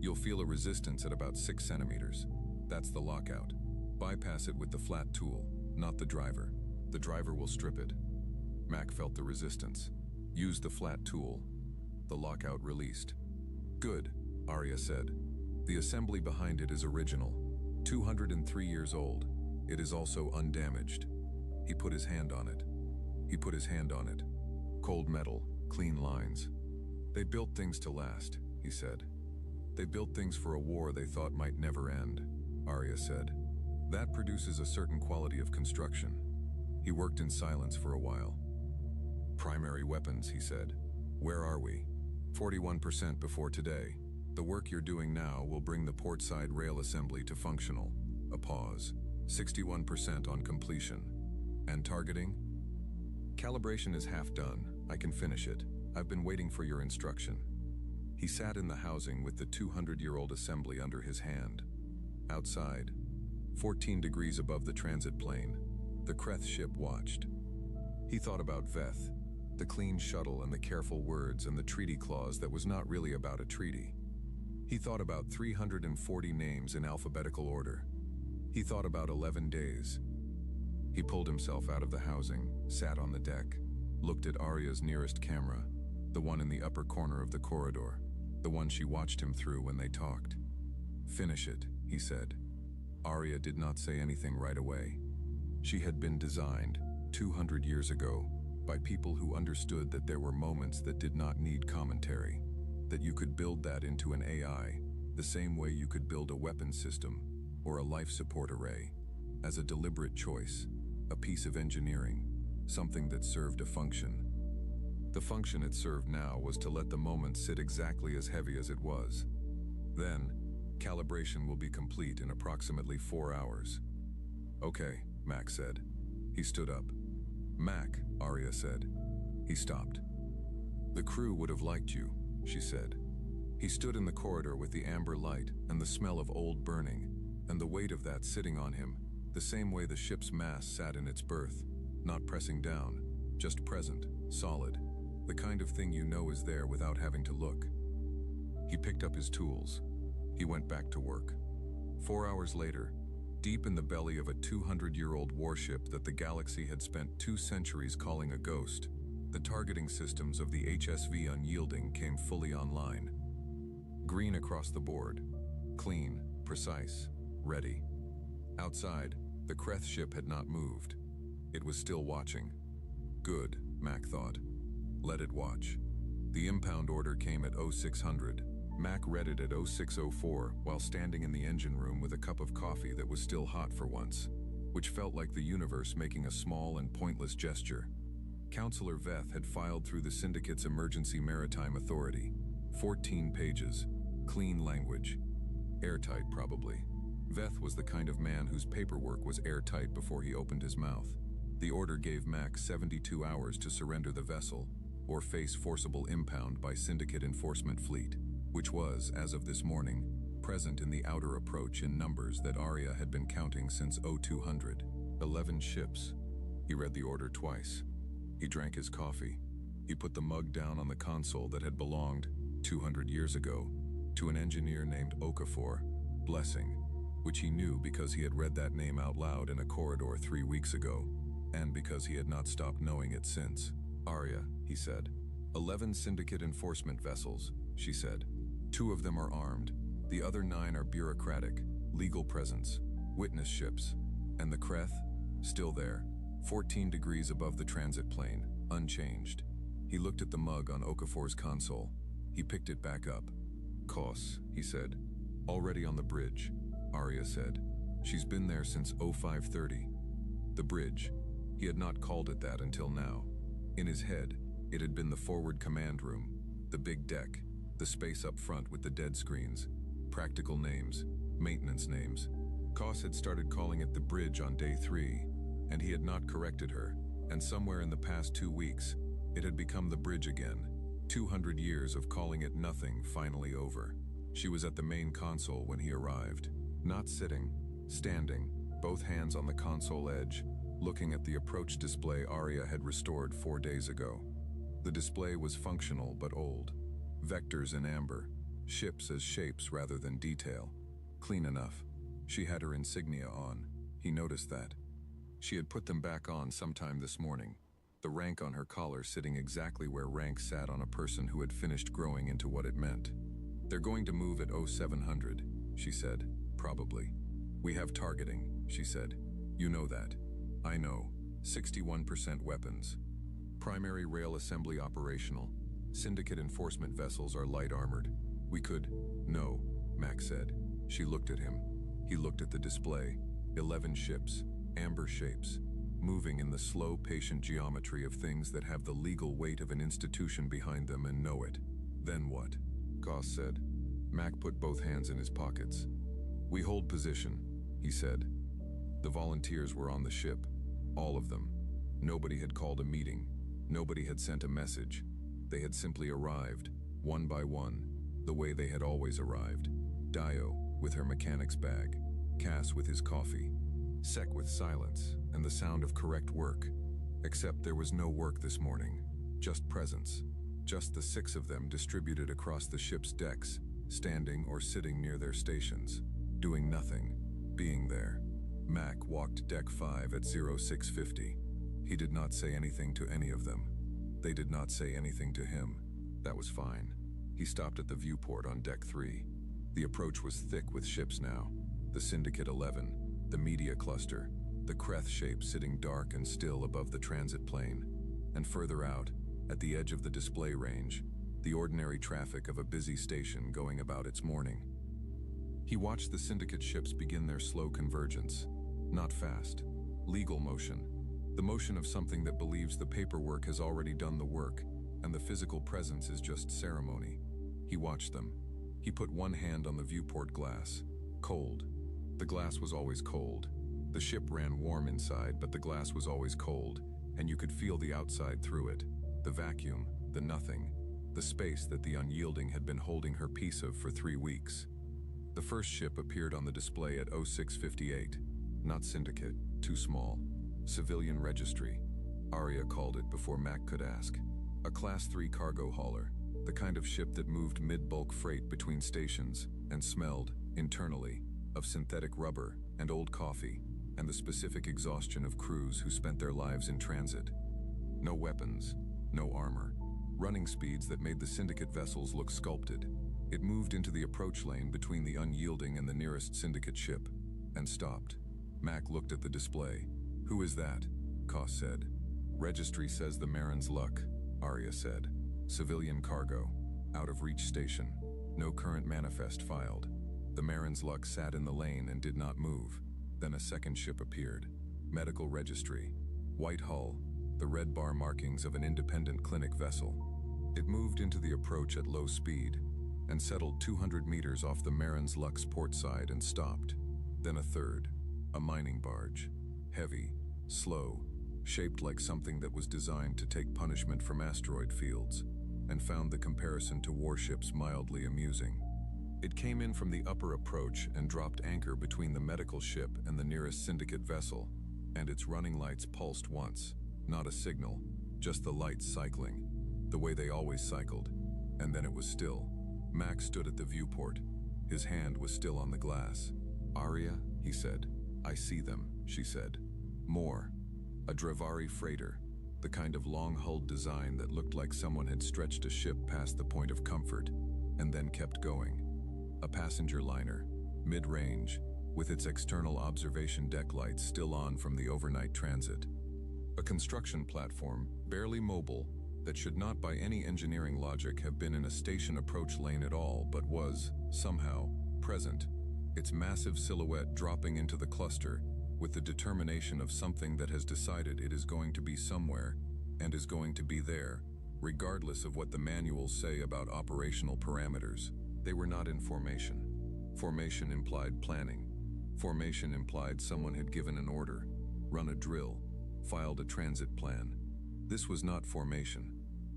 You'll feel a resistance at about 6 centimeters. That's the lockout. Bypass it with the flat tool, not the driver. The driver will strip it." Mac felt the resistance. Use the flat tool. The lockout released. "Good," Arya said. "The assembly behind it is original. 203 years old. It is also undamaged." He put his hand on it. He put his hand on it. Cold metal, clean lines. "They built things to last," he said. "They built things for a war they thought might never end," Arya said. "That produces a certain quality of construction." He worked in silence for a while. "Primary weapons," he said. "Where are we?" 41% before today. "The work you're doing now will bring the portside rail assembly to functional." A pause. 61% on completion. "And targeting?" "Calibration is half done. I can finish it. I've been waiting for your instruction." He sat in the housing with the 200-year-old assembly under his hand. Outside, 14 degrees above the transit plane, the Kreth ship watched. He thought about Veth, the clean shuttle and the careful words and the treaty clause that was not really about a treaty. He thought about 340 names in alphabetical order. He thought about 11 days. He pulled himself out of the housing, sat on the deck, looked at Arya's nearest camera, the one in the upper corner of the corridor, the one she watched him through when they talked. "Finish it," he said. Arya did not say anything right away. She had been designed, 200 years ago, by people who understood that there were moments that did not need commentary, that you could build that into an AI, the same way you could build a weapon system or a life support array, as a deliberate choice, a piece of engineering, something that served a function. The function it served now was to let the moment sit exactly as heavy as it was. Then, calibration will be complete in approximately 4 hours. "Okay," Mac said. He stood up. "Mac," Arya said. He stopped. "The crew would have liked you," she said. He stood in the corridor with the amber light and the smell of old burning, and the weight of that sitting on him, the same way the ship's mast sat in its berth, not pressing down, just present, solid, the kind of thing you know is there without having to look. He picked up his tools. He went back to work. 4 hours later, deep in the belly of a 200-year-old warship that the galaxy had spent 2 centuries calling a ghost, the targeting systems of the HSV Unyielding came fully online. Green across the board. Clean, precise, ready. Outside, the Kreth ship had not moved. It was still watching. Good, Mac thought. Let it watch. The impound order came at 0600. Mac read it at 0604 while standing in the engine room with a cup of coffee that was still hot for once, which felt like the universe making a small and pointless gesture. Counselor Veth had filed through the syndicate's Emergency Maritime Authority. 14 pages. Clean language. Airtight, probably. Veth was the kind of man whose paperwork was airtight before he opened his mouth. The order gave Mac 72 hours to surrender the vessel, or face forcible impound by Syndicate Enforcement Fleet, which was, as of this morning, present in the outer approach in numbers that Arya had been counting since 0200. 11 ships. He read the order twice. He drank his coffee. He put the mug down on the console that had belonged, 200 years ago, to an engineer named Okafor, Blessing, which he knew because he had read that name out loud in a corridor 3 weeks ago, and because he had not stopped knowing it since. Arya, he said. 11 Syndicate enforcement vessels, she said. 2 of them are armed. The other 9 are bureaucratic, legal presence, witness ships. And the Kreth? Still there, 14 degrees above the transit plane, unchanged. He looked at the mug on Okafor's console. He picked it back up. Kos, he said. Already on the bridge, Arya said. She's been there since 0530. The bridge. He had not called it that until now. In his head, it had been the forward command room, the big deck, the space up front with the dead screens, practical names, maintenance names. Kos had started calling it the bridge on day 3, and he had not corrected her, and somewhere in the past 2 weeks, it had become the bridge again. 200 years of calling it nothing finally over. She was at the main console when he arrived, not sitting, standing, both hands on the console edge, looking at the approach display Arya had restored 4 days ago. The display was functional but old. Vectors in amber, ships as shapes rather than detail. Clean enough. She had her insignia on. He noticed that. She had put them back on sometime this morning, the rank on her collar sitting exactly where rank sat on a person who had finished growing into what it meant. They're going to move at 0700, she said, probably. We have targeting, she said. You know that. I know. 61% weapons. Primary rail assembly operational. Syndicate enforcement vessels are light armored. We could... No, Mac said. She looked at him. He looked at the display. 11 ships, amber shapes, moving in the slow, patient geometry of things that have the legal weight of an institution behind them and know it. Then what? Goss said. Mac put both hands in his pockets. We hold position, he said. The volunteers were on the ship. All of them. Nobody had called a meeting. Nobody had sent a message. They had simply arrived, one by one, the way they had always arrived. Dio, with her mechanic's bag. Cass with his coffee. Sec with silence and the sound of correct work. Except there was no work this morning. Just presence. Just the 6 of them distributed across the ship's decks, standing or sitting near their stations. Doing nothing. Being there. Mac walked deck 5 at 0650. He did not say anything to any of them. They did not say anything to him. That was fine. He stopped at the viewport on deck 3. The approach was thick with ships now. The Syndicate 11, the media cluster, the Kreth shape sitting dark and still above the transit plane. And further out, at the edge of the display range, the ordinary traffic of a busy station going about its morning. He watched the Syndicate ships begin their slow convergence. Not fast. Legal motion. The motion of something that believes the paperwork has already done the work, and the physical presence is just ceremony. He watched them. He put one hand on the viewport glass. Cold. The glass was always cold. The ship ran warm inside, but the glass was always cold, and you could feel the outside through it. The vacuum, the nothing, the space that the unyielding had been holding her piece of for 3 weeks. The first ship appeared on the display at 0658. Not Syndicate, too small. Civilian registry. Arya called it before Mac could ask. A Class 3 cargo hauler, the kind of ship that moved mid-bulk freight between stations and smelled, internally, of synthetic rubber and old coffee and the specific exhaustion of crews who spent their lives in transit. No weapons, no armor. Running speeds that made the Syndicate vessels look sculpted. It moved into the approach lane between the unyielding and the nearest Syndicate ship, and stopped. Mac looked at the display. Who is that? Koss said. Registry says the Marin's luck, Arya said. Civilian cargo. Out of reach station. No current manifest filed. The Marin's luck sat in the lane and did not move. Then a second ship appeared. Medical registry. White hull. The red bar markings of an independent clinic vessel. It moved into the approach at low speed and settled 200 meters off the Marin's Luck's port side and stopped. Then a third. A mining barge. Heavy. Slow. Shaped like something that was designed to take punishment from asteroid fields, and found the comparison to warships mildly amusing. It came in from the upper approach and dropped anchor between the medical ship and the nearest syndicate vessel, and its running lights pulsed once. Not a signal, just the lights cycling, the way they always cycled, and then it was still. Max stood at the viewport. His hand was still on the glass. "Arya," he said. "I see them," she said. "More. A Drivari freighter, the kind of long-hulled design that looked like someone had stretched a ship past the point of comfort, and then kept going. A passenger liner, mid-range, with its external observation deck lights still on from the overnight transit. A construction platform, barely mobile, that should not by any engineering logic have been in a station approach lane at all, but was, somehow, present, its massive silhouette dropping into the cluster with the determination of something that has decided it is going to be somewhere and is going to be there, regardless of what the manuals say about operational parameters. They were not in formation. Formation implied planning. Formation implied someone had given an order, run a drill, filed a transit plan. This was not formation.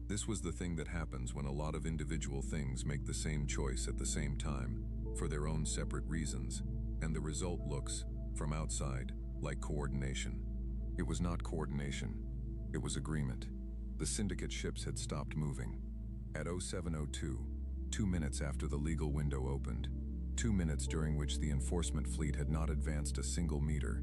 This was the thing that happens when a lot of individual things make the same choice at the same time, for their own separate reasons, and the result looks, from outside, like coordination. It was not coordination. It was agreement. The syndicate ships had stopped moving. At 07:02, 2 minutes after the legal window opened, 2 minutes during which the enforcement fleet had not advanced a single meter,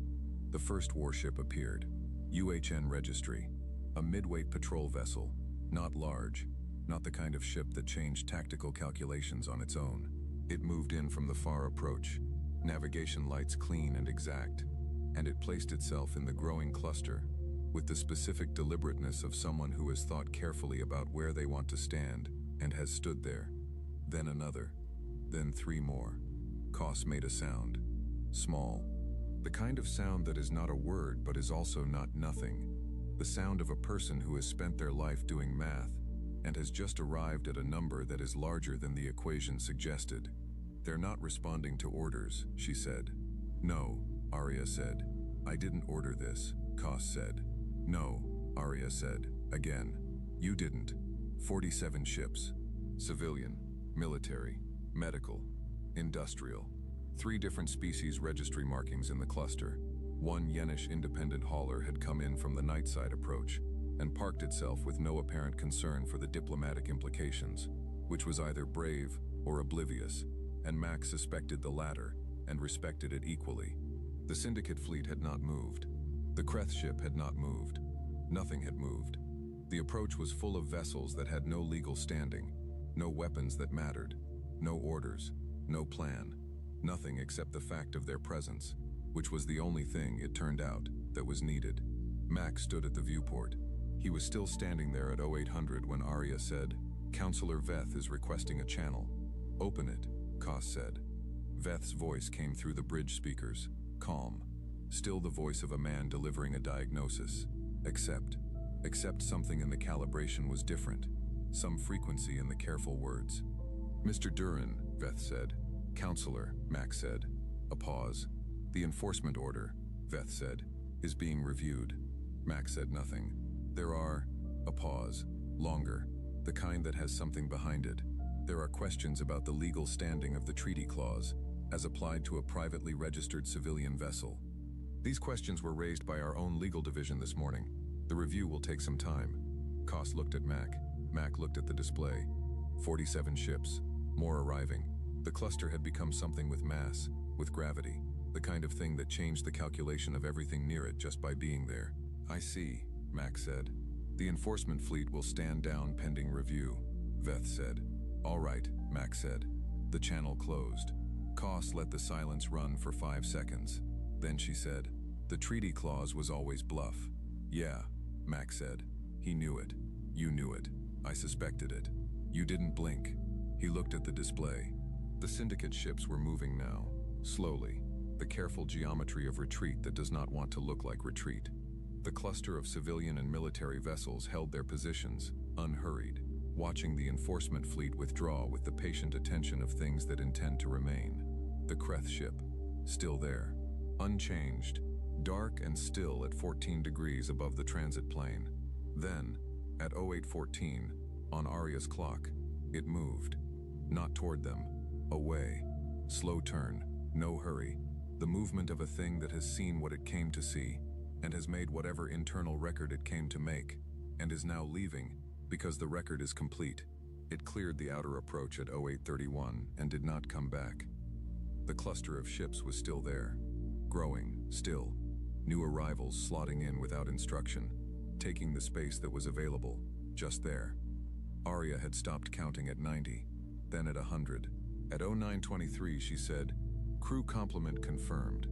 the first warship appeared. UHN Registry. A midweight patrol vessel. Not large. Not the kind of ship that changed tactical calculations on its own. It moved in from the far approach. Navigation lights clean and exact, and it placed itself in the growing cluster, with the specific deliberateness of someone who has thought carefully about where they want to stand, and has stood there. Then another. Then 3 more. Koss made a sound. Small. The kind of sound that is not a word but is also not nothing. The sound of a person who has spent their life doing math, and has just arrived at a number that is larger than the equation suggested. "They're not responding to orders," she said. "No," Arya said. "I didn't order this," Koss said. "No," Arya said. Again. "You didn't." 47 ships. Civilian, military, medical, industrial. 3 different species registry markings in the cluster. One Yenish independent hauler had come in from the night side approach and parked itself with no apparent concern for the diplomatic implications, which was either brave or oblivious, and Max suspected the latter and respected it equally. The syndicate fleet had not moved. The Kreth ship had not moved. Nothing had moved. The approach was full of vessels that had no legal standing, no weapons that mattered, no orders, no plan, nothing except the fact of their presence, which was the only thing, it turned out, that was needed. Max stood at the viewport. He was still standing there at 0800 when Arya said, "Counselor Veth is requesting a channel." "Open it," Koss said. Veth's voice came through the bridge speakers, calm, still the voice of a man delivering a diagnosis. Except something in the calibration was different, some frequency in the careful words. "Mr. Duran," Veth said. "Counselor," Max said. A pause. "The enforcement order," Veth said, "is being reviewed." Max said nothing. "There are," a pause, longer, the kind that has something behind it. "There are questions about the legal standing of the treaty clause, as applied to a privately registered civilian vessel. These questions were raised by our own legal division this morning. The review will take some time." Koss looked at Mac. Mac looked at the display. 47 ships, more arriving. The cluster had become something with mass, with gravity, the kind of thing that changed the calculation of everything near it just by being there. "I see," Mac said. "The enforcement fleet will stand down pending review," Veth said. "All right," Mac said. The channel closed. Koss let the silence run for 5 seconds. Then she said, "The treaty clause was always bluff." "Yeah," Mac said. He knew it. You knew it. I suspected it. You didn't blink. He looked at the display. The syndicate ships were moving now, slowly, the careful geometry of retreat that does not want to look like retreat. The cluster of civilian and military vessels held their positions, unhurried, watching the enforcement fleet withdraw with the patient attention of things that intend to remain. The Kreth ship, still there, unchanged, dark and still at 14 degrees above the transit plane. Then, at 0814, on Arya's clock, it moved. Not toward them, away. Slow turn, no hurry. The movement of a thing that has seen what it came to see, and has made whatever internal record it came to make, and is now leaving, because the record is complete. It cleared the outer approach at 0831 and did not come back. The cluster of ships was still there, growing, still. New arrivals slotting in without instruction, taking the space that was available, just there. Arya had stopped counting at 90, then at 100. At 0923 she said, "Crew complement confirmed."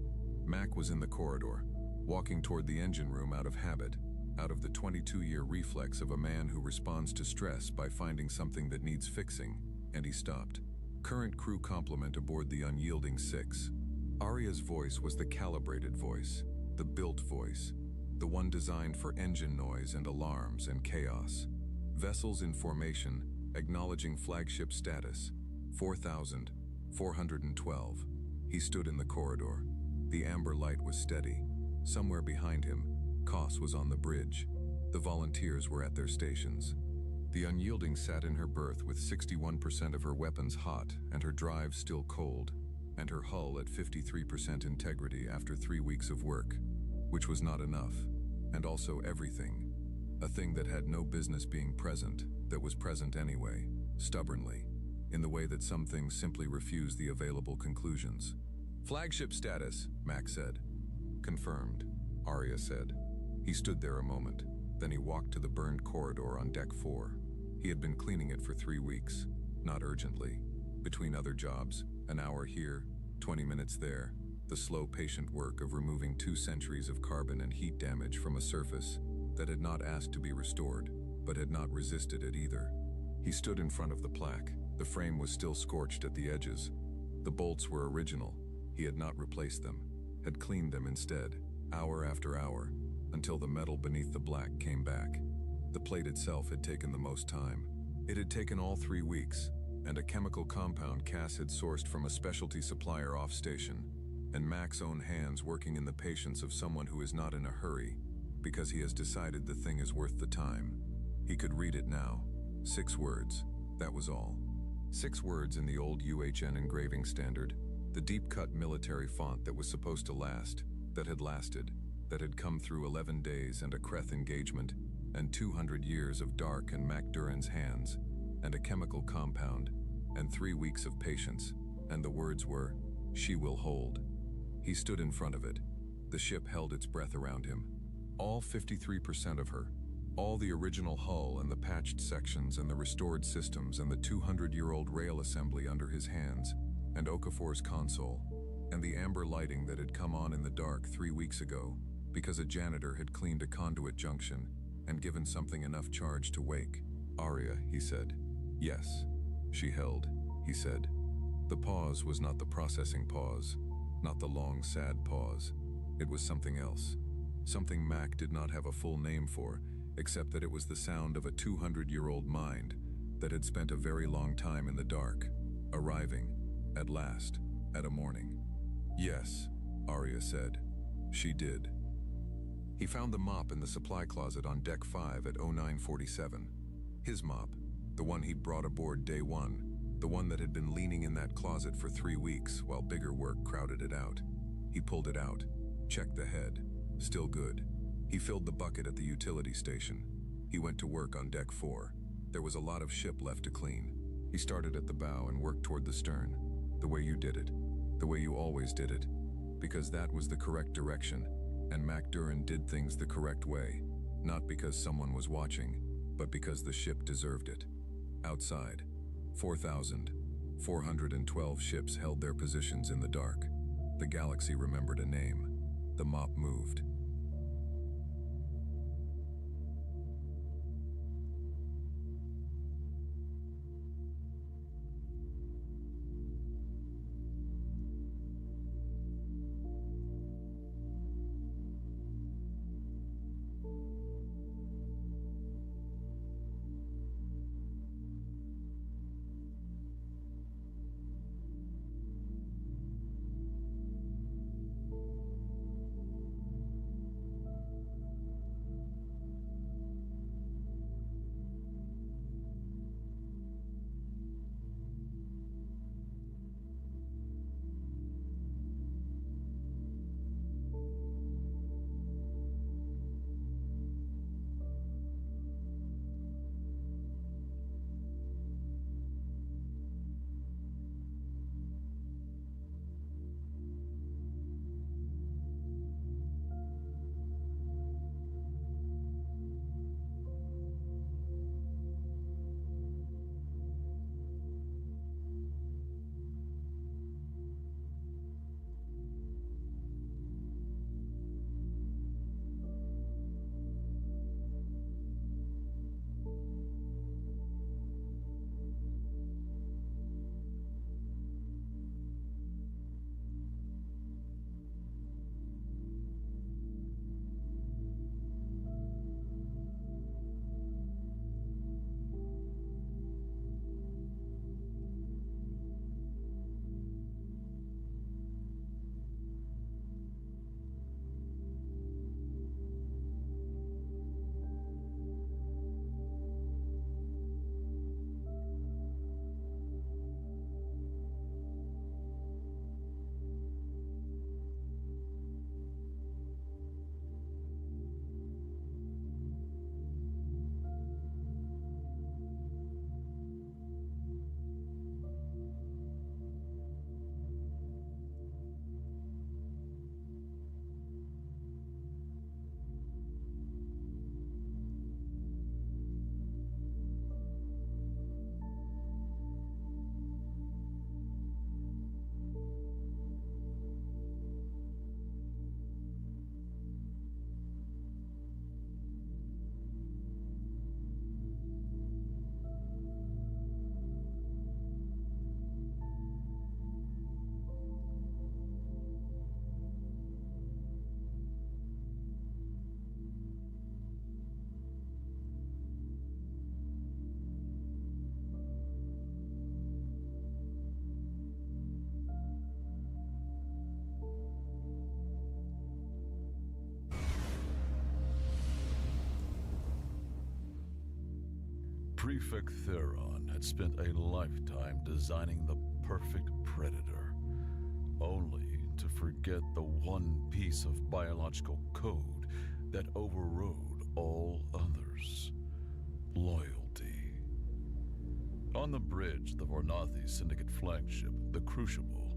Mac was in the corridor, walking toward the engine room out of habit, out of the 22-year reflex of a man who responds to stress by finding something that needs fixing, and he stopped. Current crew complement aboard the unyielding 6. Arya's voice was the calibrated voice, the built voice, the one designed for engine noise and alarms and chaos. Vessels in formation, acknowledging flagship status, 4,412. He stood in the corridor. The amber light was steady. Somewhere behind him, Koss was on the bridge. The volunteers were at their stations. The unyielding sat in her berth with 61% of her weapons hot and her drive still cold, and her hull at 53% integrity after 3 weeks of work, which was not enough, and also everything. A thing that had no business being present, that was present anyway, stubbornly, in the way that some things simply refuse the available conclusions. "Flagship status," Mac said. "Confirmed," Arya said. He stood there a moment, then he walked to the burned corridor on deck 4. He had been cleaning it for 3 weeks, not urgently. Between other jobs, an hour here, 20 minutes there, the slow patient work of removing 2 centuries of carbon and heat damage from a surface that had not asked to be restored, but had not resisted it either. He stood in front of the plaque. The frame was still scorched at the edges. The bolts were original. He had not replaced them, had cleaned them instead, hour after hour, until the metal beneath the black came back. The plate itself had taken the most time. It had taken all 3 weeks, and a chemical compound Cass had sourced from a specialty supplier off-station, and Mac's own hands working in the patience of someone who is not in a hurry, because he has decided the thing is worth the time. He could read it now. 6 words, that was all. 6 words in the old UHN engraving standard, the deep-cut military font that was supposed to last, that had lasted, that had come through 11 days and a Kreth engagement, and 200 years of Dark and Mac Duran's hands, and a chemical compound, and 3 weeks of patience, and the words were, "She will hold." He stood in front of it. The ship held its breath around him. All 53% of her, all the original hull and the patched sections and the restored systems and the 200-year-old rail assembly under his hands, and Okafor's console, and the amber lighting that had come on in the dark 3 weeks ago, because a janitor had cleaned a conduit junction and given something enough charge to wake. "Arya," he said. "Yes." She held, he said. The pause was not the processing pause, not the long, sad pause. It was something else. Something Mac did not have a full name for, except that it was the sound of a 200-year-old mind that had spent a very long time in the dark, arriving, at last, at a morning. "Yes," Arya said. She did. He found the mop in the supply closet on deck 5 at 0947. His mop, the one he'd brought aboard day 1, the one that had been leaning in that closet for 3 weeks while bigger work crowded it out. He pulled it out, checked the head. Still good. He filled the bucket at the utility station. He went to work on deck 4. There was a lot of ship left to clean. He started at the bow and worked toward the stern, the way you did it, the way you always did it, because that was the correct direction, and Mac Duran did things the correct way, not because someone was watching, but because the ship deserved it. Outside, 4,412 ships held their positions in the dark. The galaxy remembered a name. The mop moved. Prefect Theron had spent a lifetime designing the perfect predator, only to forget the one piece of biological code that overrode all others: loyalty. On the bridge of the Varnathi Syndicate flagship, the Crucible,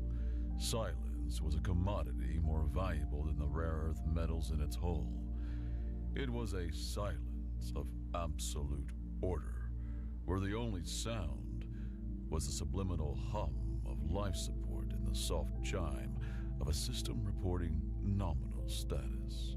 silence was a commodity more valuable than the rare earth metals in its hull. It was a silence of absolute order, where the only sound was the subliminal hum of life support and the soft chime of a system reporting nominal status.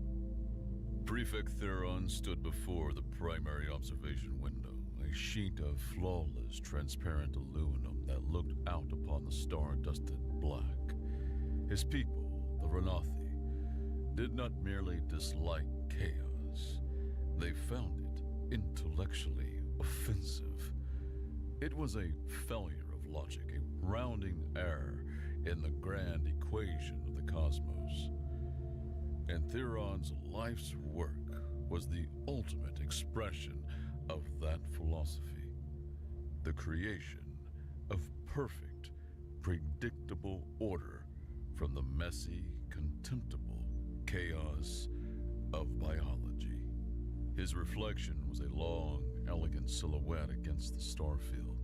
Prefect Theron stood before the primary observation window, a sheet of flawless, transparent aluminum that looked out upon the star-dusted black. His people, the Varnathi, did not merely dislike chaos. They found it intellectually offensive. It was a failure of logic, a rounding error in the grand equation of the cosmos. And Theron's life's work was the ultimate expression of that philosophy. The creation of perfect, predictable order from the messy, contemptible chaos of biology. His reflection was a long, elegant silhouette against the starfield.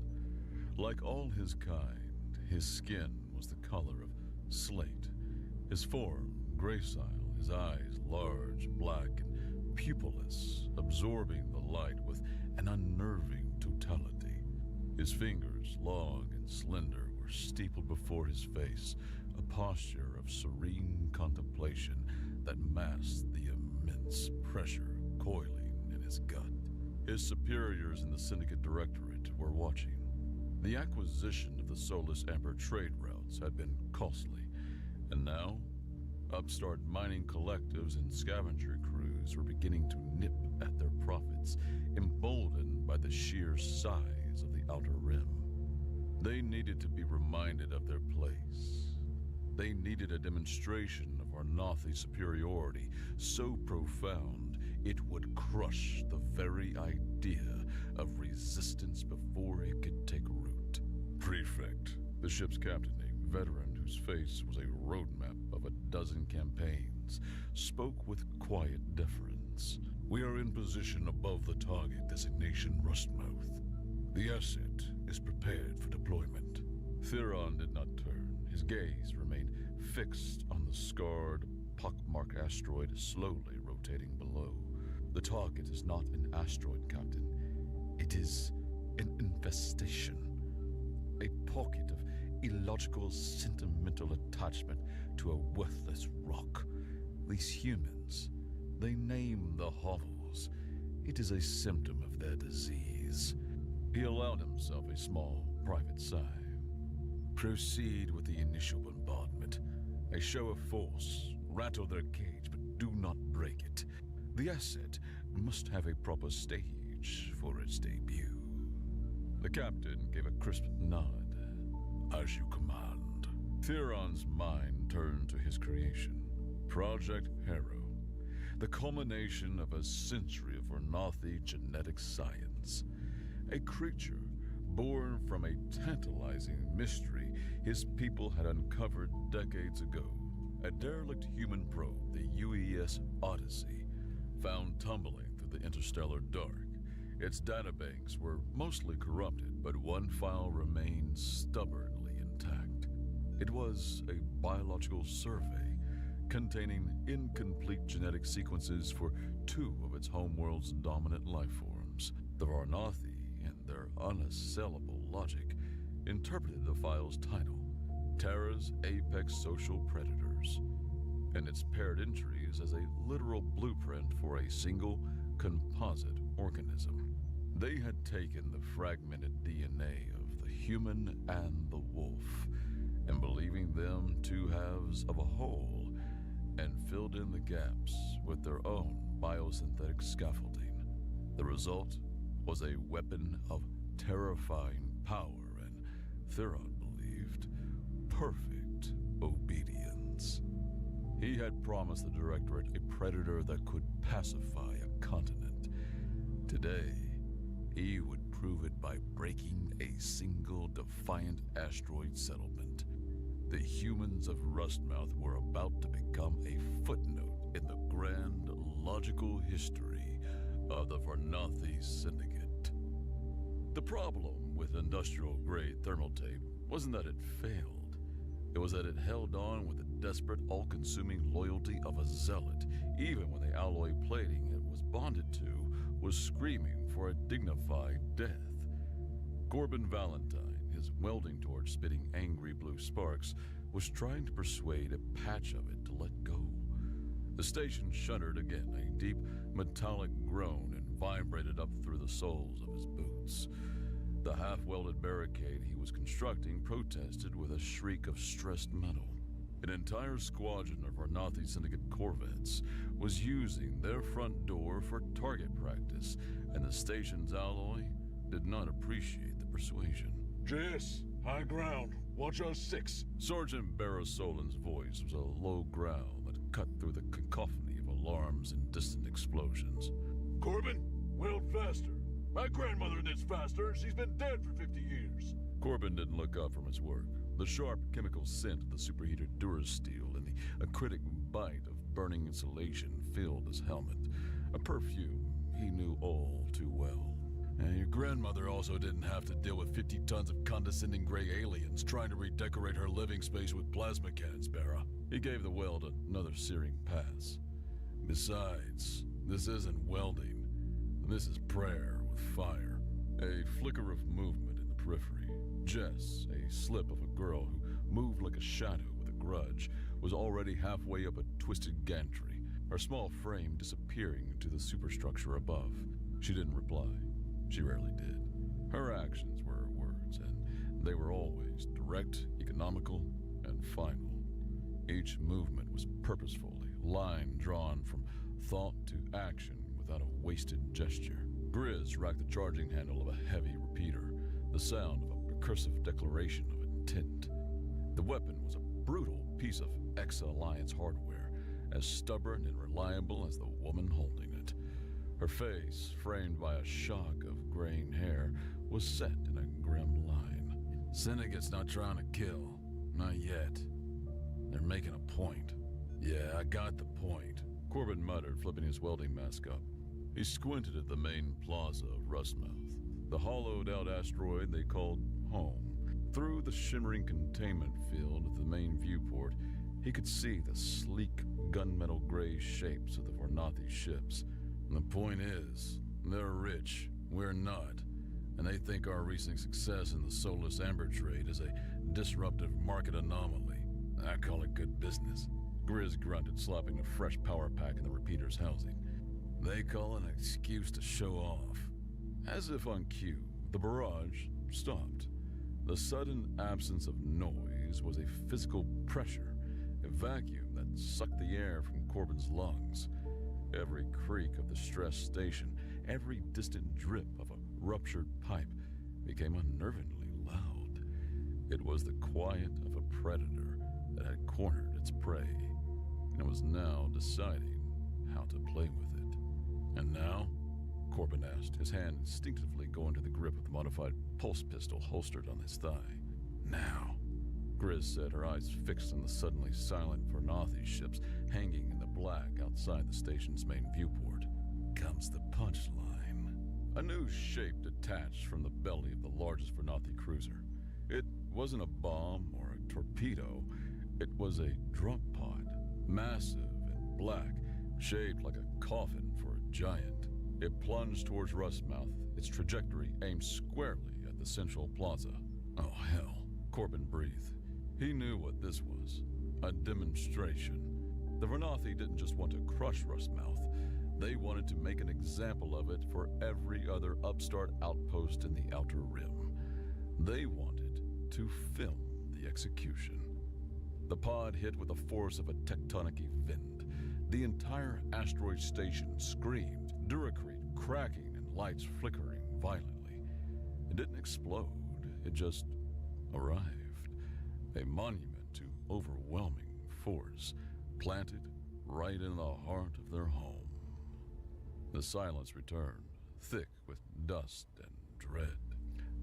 Like all his kind, his skin was the color of slate, his form gracile, his eyes large, black, and pupilless, absorbing the light with an unnerving totality. His fingers, long and slender, were steepled before his face, a posture of serene contemplation that masked the immense pressure coiling in his gut. His superiors in the Syndicate Directorate were watching. The acquisition of the Solus Amber trade routes had been costly, and now upstart mining collectives and scavenger crews were beginning to nip at their profits, emboldened by the sheer size of the Outer Rim. They needed to be reminded of their place. They needed a demonstration of Varnathi superiority so profound it would crush the very idea of resistance before it could take root. Prefect, the ship's captain, a veteran whose face was a roadmap of a dozen campaigns, spoke with quiet deference. We are in position above the target designation Rustmouth. The asset is prepared for deployment. Theron did not turn. His gaze remained fixed on the scarred, pockmarked asteroid slowly rotating below. The target is not an asteroid, Captain. It is an infestation. A pocket of illogical, sentimental attachment to a worthless rock. These humans, they name the hovels. It is a symptom of their disease. He allowed himself a small, private sigh. Proceed with the initial bombardment. A show of force. Rattle their cage, but do not break it. The asset must have a proper stage for its debut. The captain gave a crisp nod. As you command. Theron's mind turned to his creation, Project Harrow, the culmination of a century of Varnathi genetic science. A creature born from a tantalizing mystery his people had uncovered decades ago. A derelict human probe, the UES Odyssey, found tumbling through the interstellar dark. Its databanks were mostly corrupted, but one file remained stubbornly intact. It was a biological survey containing incomplete genetic sequences for two of its homeworld's dominant life forms. The Varnathi, in their unassailable logic, interpreted the file's title, Terra's Apex Social Predators, and its paired entries as a literal blueprint for a single composite organism. They had taken the fragmented DNA of the human and the wolf, and believing them two halves of a whole, and filled in the gaps with their own biosynthetic scaffolding. The result was a weapon of terrifying power and, Theron believed, perfect obedience. He had promised the Directorate a predator that could pacify a continent. Today, he would prove it by breaking a single defiant asteroid settlement. The humans of Rustmouth were about to become a footnote in the grand logical history of the Varnathi Syndicate. The problem with industrial-grade thermal tape wasn't that it failed. It was that it held on with the desperate, all-consuming loyalty of a zealot, even when the alloy plating it was bonded to was screaming for a dignified death. Corbin Valentine, his welding torch spitting angry blue sparks, was trying to persuade a patch of it to let go. The station shuddered again, a deep metallic groan, and vibrated up through the soles of his boots. The half-welded barricade he was constructing protested with a shriek of stressed metal. An entire squadron of Varnathi Syndicate corvettes was using their front door for target practice, and the station's alloy did not appreciate the persuasion. JS, high ground. Watch our 6. Sergeant Barasolin's voice was a low growl that cut through the cacophony of alarms and distant explosions. Corbin, weld faster. My grandmother knits faster. She's been dead for 50 years. Corbin didn't look up from his work. The sharp chemical scent of the superheated Durasteel and the acritic bite of burning insulation filled his helmet, a perfume he knew all too well. And your grandmother also didn't have to deal with 50 tons of condescending gray aliens trying to redecorate her living space with plasma cannons, Barra. He gave the weld another searing pass. Besides, this isn't welding. This is prayer with fire. A flicker of movement in the periphery. Jess, a slip of a girl who moved like a shadow with a grudge, was already halfway up a twisted gantry, her small frame disappearing into the superstructure above. She didn't reply. She rarely did. Her actions were her words, and they were always direct, economical, and final. Each movement was purposefully, line drawn from thought to action without a wasted gesture. Grizz racked the charging handle of a heavy repeater, the sound of a recursive declaration of intent. The weapon was a brutal piece of ex-Alliance hardware, as stubborn and reliable as the woman holding it. Her face, framed by a shock of graying hair, was set in a grim line. Syndicate's not trying to kill. Not yet. They're making a point. Yeah, I got the point, Corbin muttered, flipping his welding mask up. He squinted at the main plaza of Rustmouth, the hollowed-out asteroid they called home. Through the shimmering containment field at the main viewport, he could see the sleek, gunmetal gray shapes of the Varnathi ships. And the point is, they're rich, we're not, and they think our recent success in the soulless amber trade is a disruptive market anomaly. I call it good business. Grizz grunted, slapping a fresh power pack in the repeater's housing. They call it an excuse to show off. As if on cue, the barrage stopped. The sudden absence of noise was a physical pressure, a vacuum that sucked the air from Corbin's lungs. Every creak of the stressed station, every distant drip of a ruptured pipe became unnervingly loud. It was the quiet of a predator that had cornered its prey, and it was now deciding how to play with it. And now? Corbin asked, his hand instinctively going to the grip of the modified pulse pistol holstered on his thigh. Now, Grizz said, her eyes fixed on the suddenly silent Varnathi ships hanging in the black outside the station's main viewport. Comes the punchline. A new shape detached from the belly of the largest Varnathi cruiser. It wasn't a bomb or a torpedo. It was a drop pod, massive and black, shaped like a coffin for a giant. It plunged towards Rustmouth, its trajectory aimed squarely at the central plaza. Oh, hell, Corbin breathed. He knew what this was, a demonstration. The Varnathi didn't just want to crush Rustmouth. They wanted to make an example of it for every other upstart outpost in the Outer Rim. They wanted to film the execution. The pod hit with the force of a tectonic event. The entire asteroid station screamed, Duracrete cracking and lights flickering violently. It didn't explode, it just arrived. A monument to overwhelming force, planted right in the heart of their home. The silence returned, thick with dust and dread.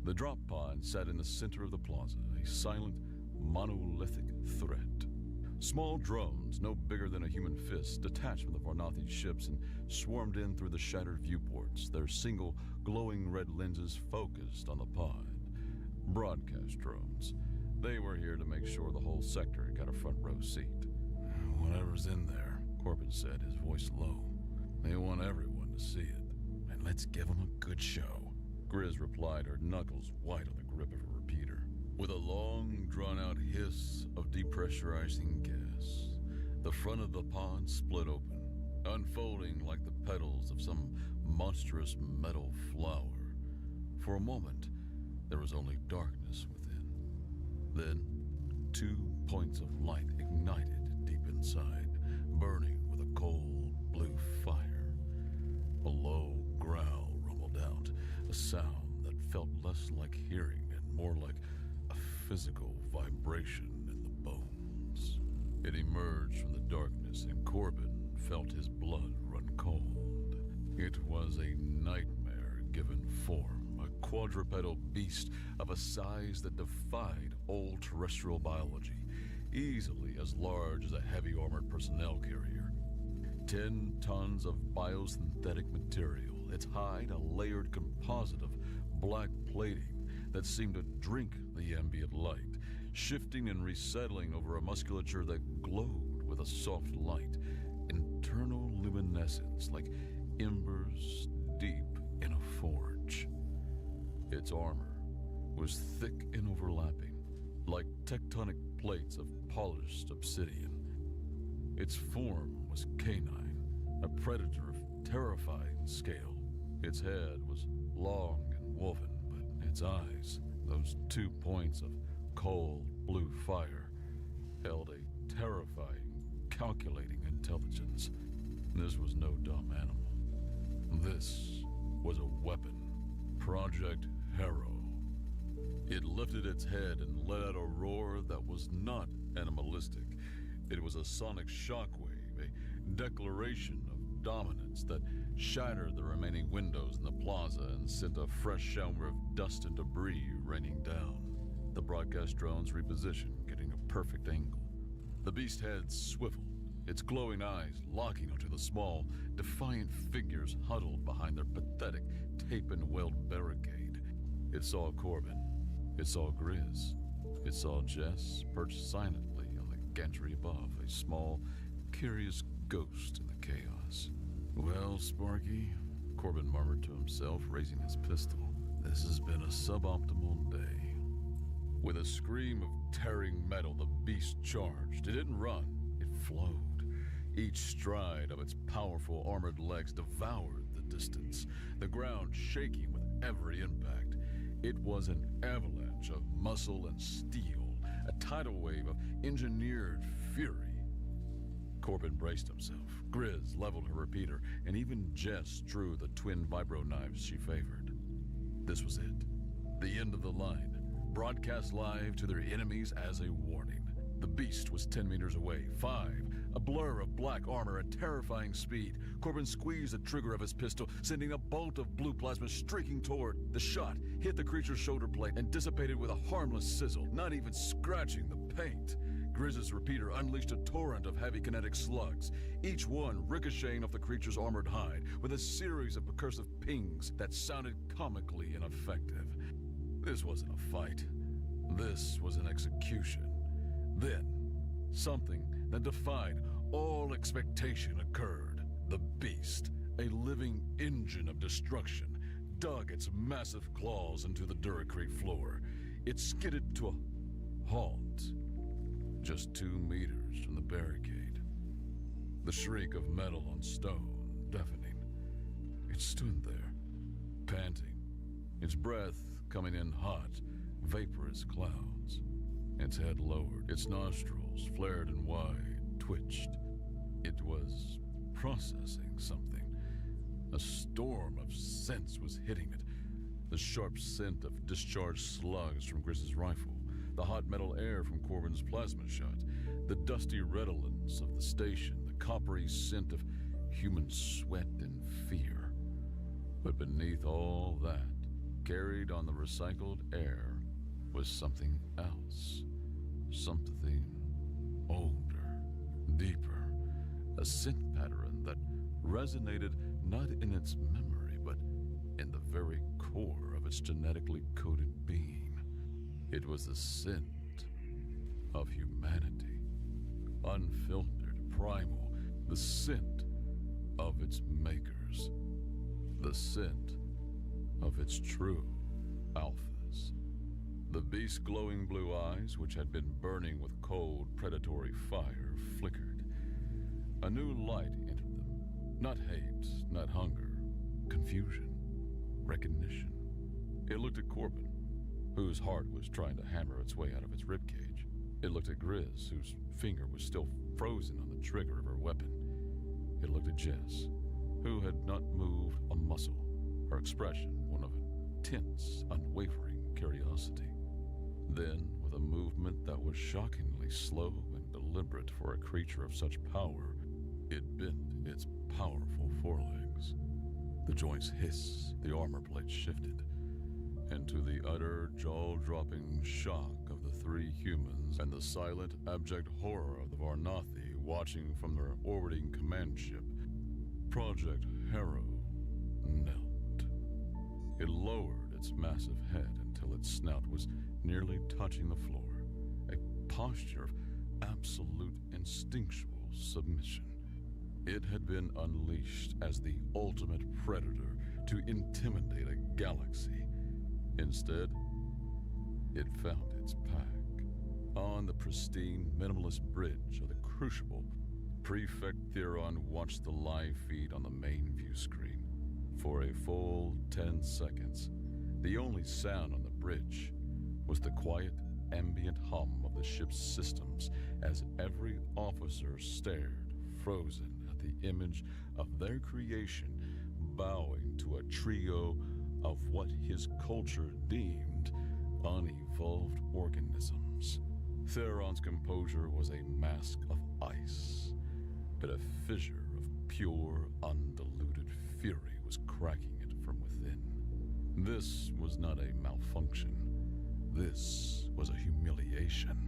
The drop pod sat in the center of the plaza, a silent, monolithic threat. Small drones, no bigger than a human fist, detached from the Varnathi's ships and swarmed in through the shattered viewports, their single, glowing red lenses focused on the pod. Broadcast drones. They were here to make sure the whole sector got a front row seat. "Whatever's in there," Corbin said, his voice low. "They want everyone to see it. And let's give them a good show." Grizz replied, her knuckles white on the grip of her repeater. With a long, drawn-out hiss of depressurizing gas, the front of the pod split open, unfolding like the petals of some monstrous metal flower. For a moment, there was only darkness within. Then, 2 points of light ignited deep inside, burning with a cold blue fire. A low growl rumbled out, a sound that felt less like hearing and more like a physical vibration in the bones. It emerged from the darkness, and Corbin felt his blood run cold. It was a nightmare given form, a quadrupedal beast of a size that defied old terrestrial biology, easily as large as a heavy armored personnel carrier. 10 tons of biosynthetic material, its hide a layered composite of black plating that seemed to drink the ambient light, shifting and resettling over a musculature that glowed with a soft light, internal luminescence like embers deep in a forge. Its armor was thick and overlapping, like tectonic plates of polished obsidian. Its form was canine, a predator of terrifying scale. Its head was long and woven, but its eyes, those 2 points of cold blue fire, held a terrifying, calculating intelligence. This was no dumb animal. This was a weapon. Project Harrow. It lifted its head and let out a roar that was not animalistic. It was a sonic shockwave, a declaration of dominance that shattered the remaining windows in the plaza and sent a fresh shower of dust and debris raining down. The broadcast drones repositioned, getting a perfect angle. The beast head swiveled, its glowing eyes locking onto the small, defiant figures huddled behind their pathetic tape and weld barricade. It saw Corbin. It saw Grizz. It saw Jess perched silently on the gantry above, a small, curious ghost in the chaos. "Well, Sparky," Corbin murmured to himself, raising his pistol, "this has been a suboptimal day." With a scream of tearing metal, the beast charged. It didn't run, it flowed. Each stride of its powerful armored legs devoured the distance, the ground shaking with every impact. It was an avalanche of muscle and steel, a tidal wave of engineered fury. Corbin braced himself. Grizz leveled her repeater, and even Jess drew the twin vibro knives she favored. This was it. The end of the line. Broadcast live to their enemies as a warning. The beast was 10 meters away. 5. A blur of black armor at terrifying speed. Corbin squeezed the trigger of his pistol, sending a bolt of blue plasma streaking toward. The shot hit the creature's shoulder blade and dissipated with a harmless sizzle, not even scratching the paint. Grizz's repeater unleashed a torrent of heavy kinetic slugs, each one ricocheting off the creature's armored hide with a series of percussive pings that sounded comically ineffective. This wasn't a fight. This was an execution. Then, something that defied all expectation occurred. The beast, a living engine of destruction, dug its massive claws into the Duracrete floor. It skidded to a halt, just 2 meters from the barricade. The shriek of metal on stone, deafening. It stood there, panting, its breath coming in hot, vaporous clouds. Its head lowered, its nostrils, flared and wide, twitched. It was processing something. A storm of scents was hitting it. The sharp scent of discharged slugs from Grizz's rifle, the hot metal air from Corbin's plasma shot, the dusty redolence of the station, the coppery scent of human sweat and fear. But beneath all that, carried on the recycled air was something else. Something older, deeper. A scent pattern that resonated not in its memory, but in the very core of its genetically coded being. It was the scent of humanity. Unfiltered, primal, the scent of its makers. The scent of its true alphas. The beast's glowing blue eyes, which had been burning with cold, predatory fire, flickered. A new light entered them. Not hate, not hunger. Confusion. Recognition. It looked at Corbin, whose heart was trying to hammer its way out of its ribcage. It looked at Grizz, whose finger was still frozen on the trigger of her weapon. It looked at Jess, who had not moved a muscle, her expression one of intense, unwavering curiosity. Then, with a movement that was shockingly slow and deliberate for a creature of such power, it bent its powerful forelegs. The joints hissed, the armor plate shifted, and to the utter, jaw-dropping shock of the three humans and the silent, abject horror of the Varnathi watching from their orbiting command ship, Project Harrow knelt. It lowered its massive head until its snout was nearly touching the floor, a posture of absolute instinctual submission. It had been unleashed as the ultimate predator to intimidate a galaxy. Instead, it found its pack. On the pristine, minimalist bridge of the Crucible, Prefect Theron watched the live feed on the main view screen. For a full 10 seconds, the only sound on the bridge was the quiet, ambient hum of the ship's systems as every officer stared, frozen, at the image of their creation bowing to a trio of what his culture deemed unevolved organisms. Theron's composure was a mask of ice, but a fissure of pure, undiluted fury was cracking it from within. This was not a malfunction. This was a humiliation.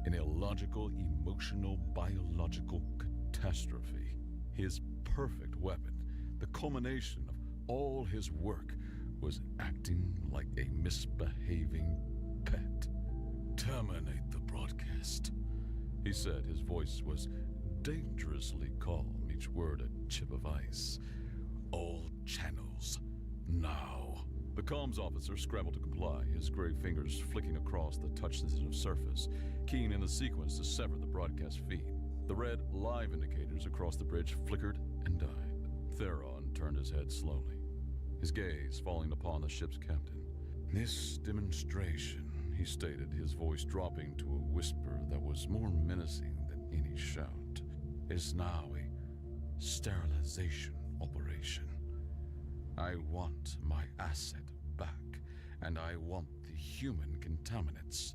An illogical, emotional, biological catastrophe. His perfect weapon, the culmination of all his work, was acting like a misbehaving pet. "Terminate the broadcast," he said. His voice was dangerously calm, each word a chip of ice. "All channels, now." The comms officer scrambled to comply, his gray fingers flicking across the touch-sensitive surface, keying in the sequence to sever the broadcast feed. The red live indicators across the bridge flickered and died. Theron turned his head slowly, his gaze falling upon the ship's captain. "This demonstration," he stated, his voice dropping to a whisper that was more menacing than any shout, "is now a sterilization operation. I want my asset back, and I want the human contaminants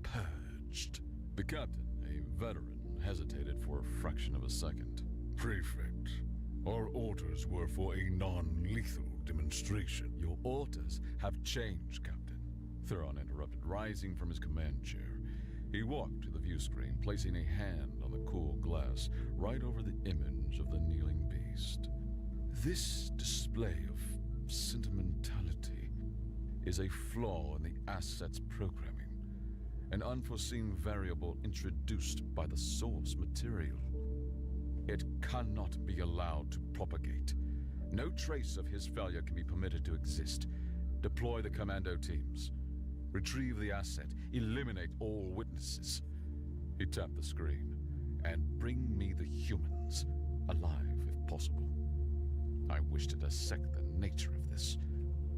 purged." The captain, a veteran, hesitated for a fraction of a second. "Prefect, our orders were for a non-lethal demonstration." "Your orders have changed, Captain," Theron interrupted, rising from his command chair. He walked to the view screen, placing a hand on the cool glass right over the image of the kneeling beast. "This display of sentimentality is a flaw in the asset's programming, an unforeseen variable introduced by the source material. It cannot be allowed to propagate. No trace of his failure can be permitted to exist. Deploy the commando teams. Retrieve the asset. Eliminate all witnesses." He tapped the screen. "And bring me the humans, alive if possible. I wish to dissect the nature of this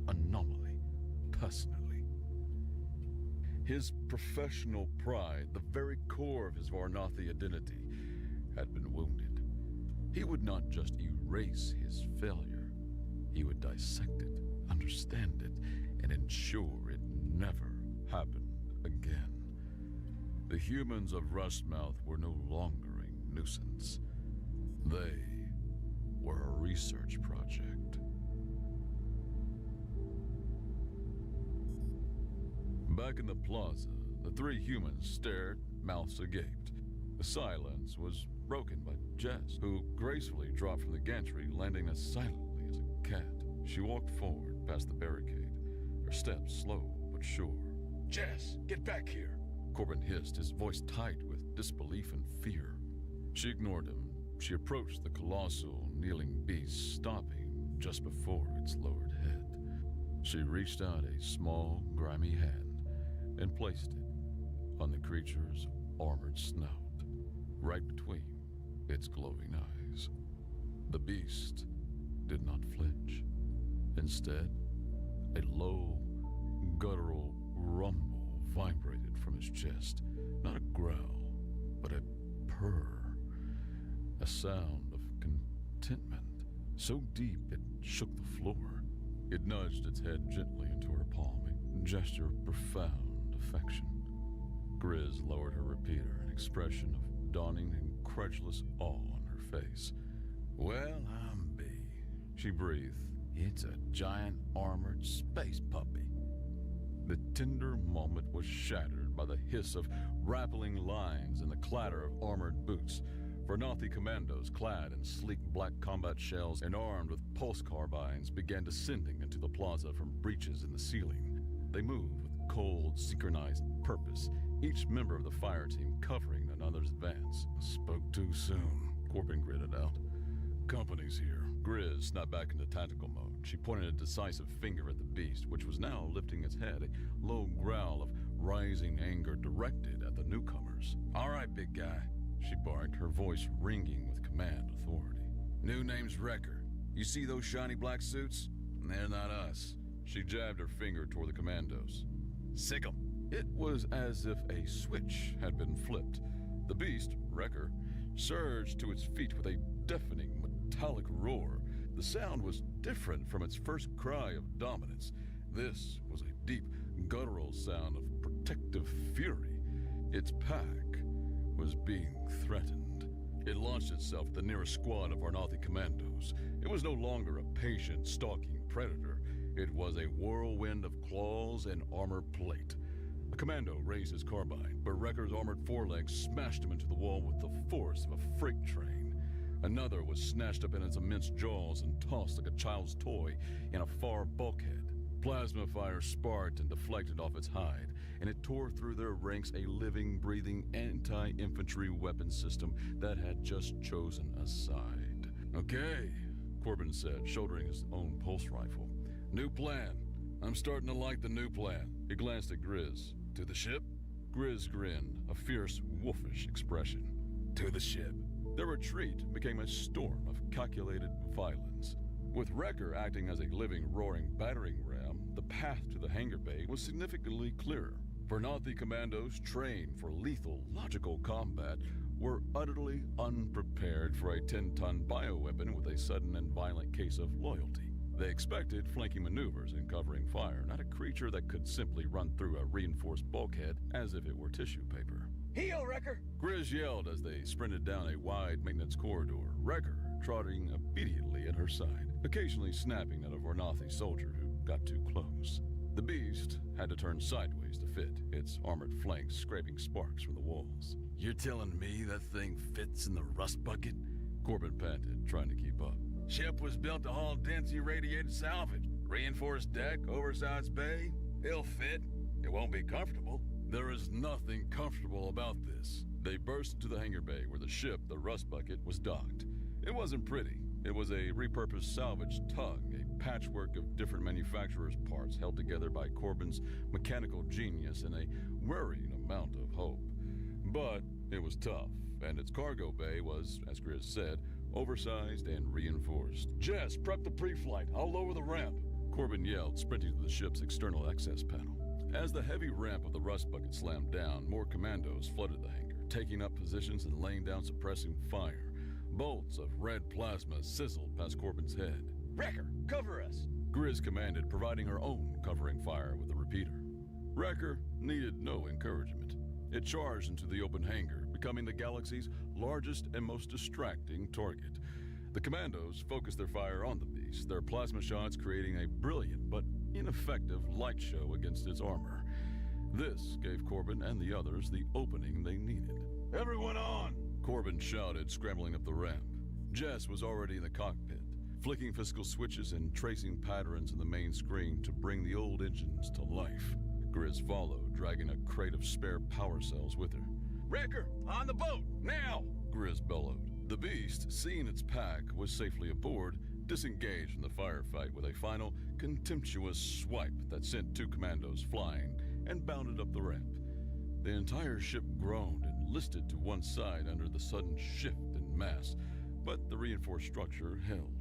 anomaly personally." His professional pride, the very core of his Varnathi identity, had been wounded. He would not just erase his failure. He would dissect it, understand it, and ensure it never happened again. The humans of Rustmouth were no longer a nuisance. They were a research project. Back in the plaza, the three humans stared, mouths agaped. The silence was broken by Jess, who gracefully dropped from the gantry, landing as silently as a cat. She walked forward past the barricade, her steps slow but sure. Jess, get back here. Corbin hissed, his voice tight with disbelief and fear. She ignored him. She approached the colossal, kneeling beast, stopping just before its lowered head. She reached out a small, grimy hand and placed it on the creature's armored snout, right between its glowing eyes. The beast did not flinch. Instead, a low, guttural rumble vibrated from his chest. Not a growl, but a purr. A sound of contentment, so deep it shook the floor. It nudged its head gently into her palm, a gesture of profound affection. Grizz lowered her repeater, an expression of dawning incredulous awe on her face. Well, I'm B, she breathed. It's a giant armored space puppy. The tender moment was shattered by the hiss of rappelling lines and the clatter of armored boots. Vernathi commandos, clad in sleek black combat shells and armed with pulse carbines, began descending into the plaza from breaches in the ceiling. They moved with cold, synchronized purpose, each member of the fire team covering another's advance. Spoke too soon, Corbin gritted out. Company's here. Grizz snapped back into tactical mode. She pointed a decisive finger at the beast, which was now lifting its head, a low growl of rising anger directed at the newcomers. All right, big guy, she barked, her voice ringing with command authority. New name's Wrecker. You see those shiny black suits? They're not us. She jabbed her finger toward the commandos. Sick 'em. It was as if a switch had been flipped. The beast, Wrecker, surged to its feet with a deafening metallic roar. The sound was different from its first cry of dominance. This was a deep, guttural sound of protective fury. Its pack was being threatened. It launched itself at the nearest squad of Vernathi commandos. It was no longer a patient, stalking predator. It was a whirlwind of claws and armor plate. A commando raised his carbine, but Wrecker's armored forelegs smashed him into the wall with the force of a freight train. Another was snatched up in its immense jaws and tossed like a child's toy in a far bulkhead. Plasma fire sparked and deflected off its hide, and it tore through their ranks a living, breathing anti-infantry weapon system that had just chosen a side. Okay, Corbin said, shouldering his own pulse rifle. New plan. I'm starting to like the new plan. He glanced at Grizz. To the ship? Grizz grinned, a fierce, wolfish expression. To the ship. Their retreat became a storm of calculated violence. With Wrecker acting as a living, roaring battering ram, the path to the hangar bay was significantly clearer. Vernathi commandos, trained for lethal, logical combat, were utterly unprepared for a 10-ton bioweapon with a sudden and violent case of loyalty. They expected flanking maneuvers and covering fire, not a creature that could simply run through a reinforced bulkhead as if it were tissue paper. Heel, Wrecker! Grizz yelled as they sprinted down a wide maintenance corridor, Wrecker trotting obediently at her side, occasionally snapping at a Vernathi soldier who got too close. The beast had to turn sideways to fit, its armored flanks scraping sparks from the walls. You're telling me that thing fits in the rust bucket? Corbin panted, trying to keep up. Ship was built to haul densely radiated salvage. Reinforced deck, oversized bay. It'll fit. It won't be comfortable. There is nothing comfortable about this. They burst into the hangar bay where the ship, the Rust Bucket, was docked. It wasn't pretty. It was a repurposed salvage tug, a patchwork of different manufacturers' parts held together by Corbin's mechanical genius and a worrying amount of hope. But it was tough, and its cargo bay was, as Grizz said, oversized and reinforced. Jess, prep the pre-flight. I'll lower the ramp. Corbin yelled, sprinting to the ship's external access panel. As the heavy ramp of the Rust Bucket slammed down, more commandos flooded the hangar, taking up positions and laying down suppressing fire. Bolts of red plasma sizzled past Corbin's head. Wrecker, cover us! Grizz commanded, providing her own covering fire with a repeater. Wrecker needed no encouragement. It charged into the open hangar, becoming the galaxy's largest and most distracting target. The commandos focused their fire on the beast, their plasma shots creating a brilliant but ineffective light show against its armor. This gave Corbin and the others the opening they needed. Everyone on! Corbin shouted, scrambling up the ramp. Jess was already in the cockpit, flicking physical switches and tracing patterns in the main screen to bring the old engines to life. Grizz followed, dragging a crate of spare power cells with her. Wrecker, on the boat, now! Grizz bellowed. The beast, seeing its pack was safely aboard, disengaged from the firefight with a final, contemptuous swipe that sent 2 commandos flying and bounded up the ramp. The entire ship groaned and listed to one side under the sudden shift in mass, but the reinforced structure held.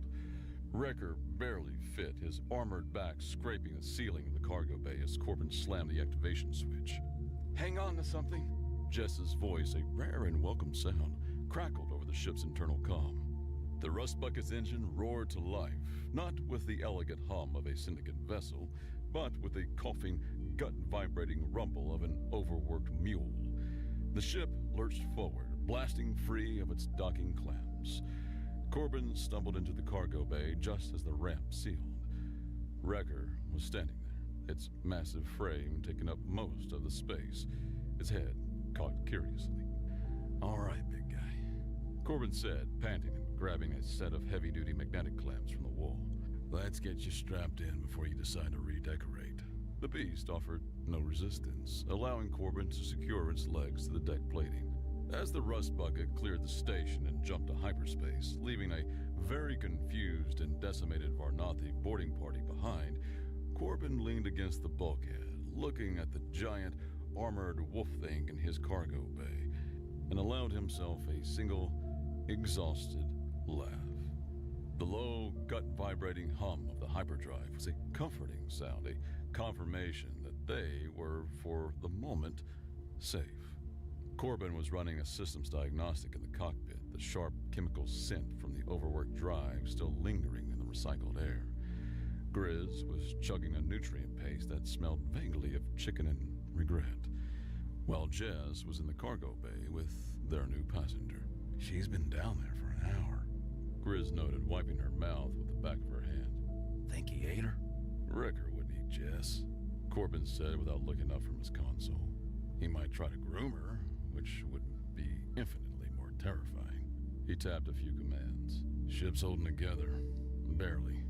Wrecker barely fit, his armored back scraping the ceiling of the cargo bay as Corbin slammed the activation switch. Hang on to something. Jess's voice, a rare and welcome sound, crackled over the ship's internal comm. The Rust Bucket's engine roared to life, not with the elegant hum of a Syndicate vessel, but with a coughing, gut-vibrating rumble of an overworked mule. The ship lurched forward, blasting free of its docking clamps. Corbin stumbled into the cargo bay just as the ramp sealed. Wrecker was standing there, its massive frame taking up most of the space, its head cocked curiously. All right, big guy. Corbin said, panting and grabbing a set of heavy-duty magnetic clamps from the wall. Let's get you strapped in before you decide to redecorate. The beast offered no resistance, allowing Corbin to secure its legs to the deck plating. As the Rust Bucket cleared the station and jumped to hyperspace, leaving a very confused and decimated Varnathi boarding party behind, Corbin leaned against the bulkhead, looking at the giant, armored wolf thing in his cargo bay, and allowed himself a single, exhausted laugh. The low, gut-vibrating hum of the hyperdrive was a comforting sound, a confirmation that they were, for the moment, safe. Corbin was running a systems diagnostic in the cockpit, the sharp chemical scent from the overworked drive still lingering in the recycled air. Grizz was chugging a nutrient paste that smelled vaguely of chicken and regret, while Jez was in the cargo bay with their new passenger. She's been down there for an hour. Grizz noted, wiping her mouth with the back of her hand. Think he ate her? Wrecker wouldn't eat Jess, Corbin said without looking up from his console. He might try to groom her, which would be infinitely more terrifying. He tapped a few commands. Ship's holding together. Barely.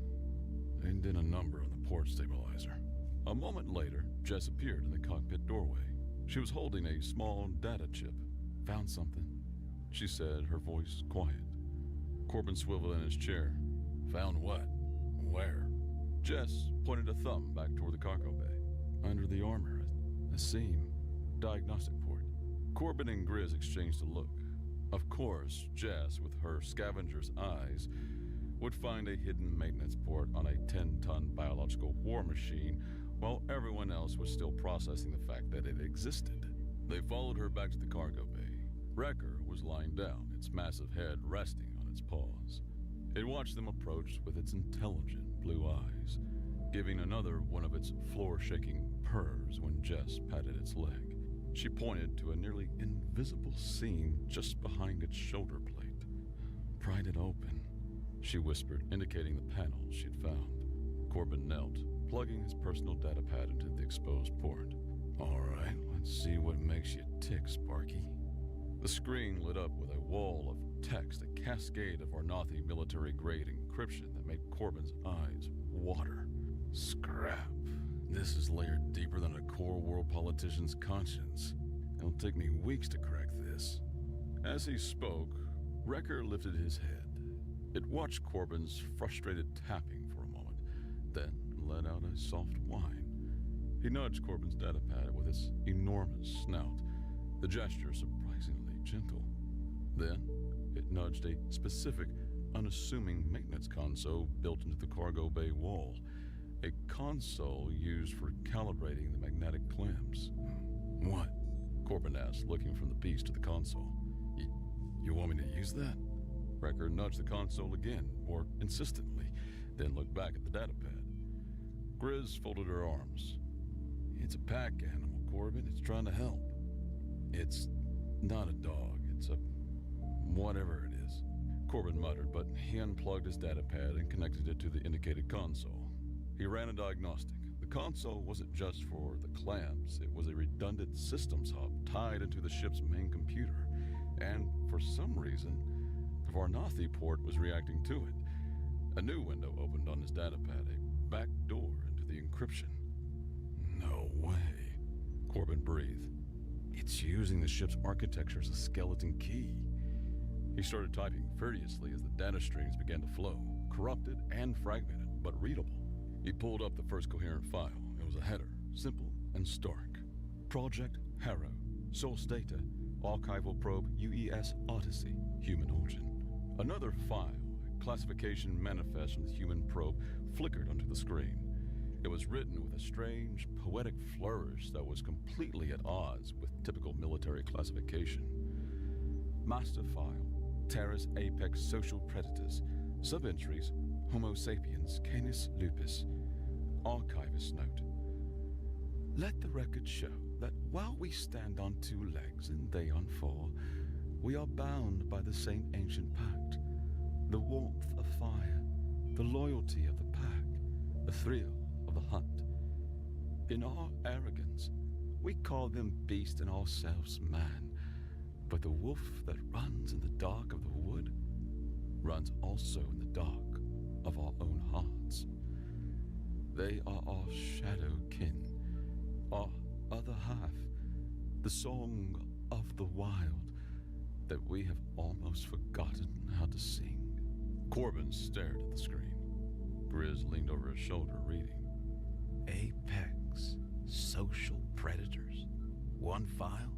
They did a number on the port stabilizer. A moment later, Jess appeared in the cockpit doorway. She was holding a small data chip. Found something, she said, her voice quiet. Corbin swiveled in his chair. Found what? Where? Jess pointed a thumb back toward the cargo bay. under the armor, a seam, diagnostic port. Corbin and Grizz exchanged a look. Of course, Jess, with her scavenger's eyes, would find a hidden maintenance port on a 10-ton biological war machine, while everyone else was still processing the fact that it existed. They followed her back to the cargo bay. Wrecker was lying down, its massive head resting on its paws. It watched them approach with its intelligent blue eyes, giving another one of its floor-shaking purrs when Jess patted its leg. She pointed to a nearly invisible seam just behind its shoulder plate. Pried it open, she whispered, indicating the panel she'd found. Corbin knelt, plugging his personal data pad into the exposed port. All right, let's see what makes you tick, Sparky. The screen lit up with a wall of text, a cascade of Varnathi military-grade encryption that made Corbin's eyes water. Scrap. This is layered deeper than a core world politician's conscience. It'll take me weeks to crack this. As he spoke, Wrecker lifted his head. It watched Corbin's frustrated tapping for a moment, then let out a soft whine. He nudged Corbin's datapad with its enormous snout, the gesture surprisingly gentle. Then it nudged a specific, unassuming maintenance console built into the cargo bay wall, a console used for calibrating the magnetic clamps. What? Corbin asked, looking from the piece to the console. You want me to use that? Wrecker nudged the console again, more insistently, then looked back at the datapad. Grizz folded her arms. It's a pack animal, Corbin. It's trying to help. It's not a dog. It's a whatever it is. Corbin muttered, but he unplugged his datapad and connected it to the indicated console. He ran a diagnostic. The console wasn't just for the clamps, it was a redundant systems hub tied into the ship's main computer. And for some reason, the Varnathi port was reacting to it. A new window opened on his datapad, a back door into the encryption. No way, Corbin breathed. It's using the ship's architecture as a skeleton key. He started typing furiously as the data streams began to flow, corrupted and fragmented, but readable. He pulled up the first coherent file. It was a header, simple and stark. Project Harrow, source data, archival probe UES Odyssey, human origin. Another file, a classification manifest from the human probe, flickered onto the screen. It was written with a strange, poetic flourish that was completely at odds with typical military classification. Master file, Terra's apex social predators, sub-entries, Homo sapiens, Canis lupus. Archivist note. Let the record show that while we stand on two legs and they on four, we are bound by the same ancient pact. The warmth of fire, the loyalty of the pack, the thrill of the hunt. In our arrogance, we call them beast and ourselves man. But the wolf that runs in the dark of the wood runs also in the dark of our own hearts. They are our shadow kin, our other half, the song of the wild that we have almost forgotten how to sing. Corbin stared at the screen. Grizz leaned over his shoulder, reading. Apex, social predators, one file?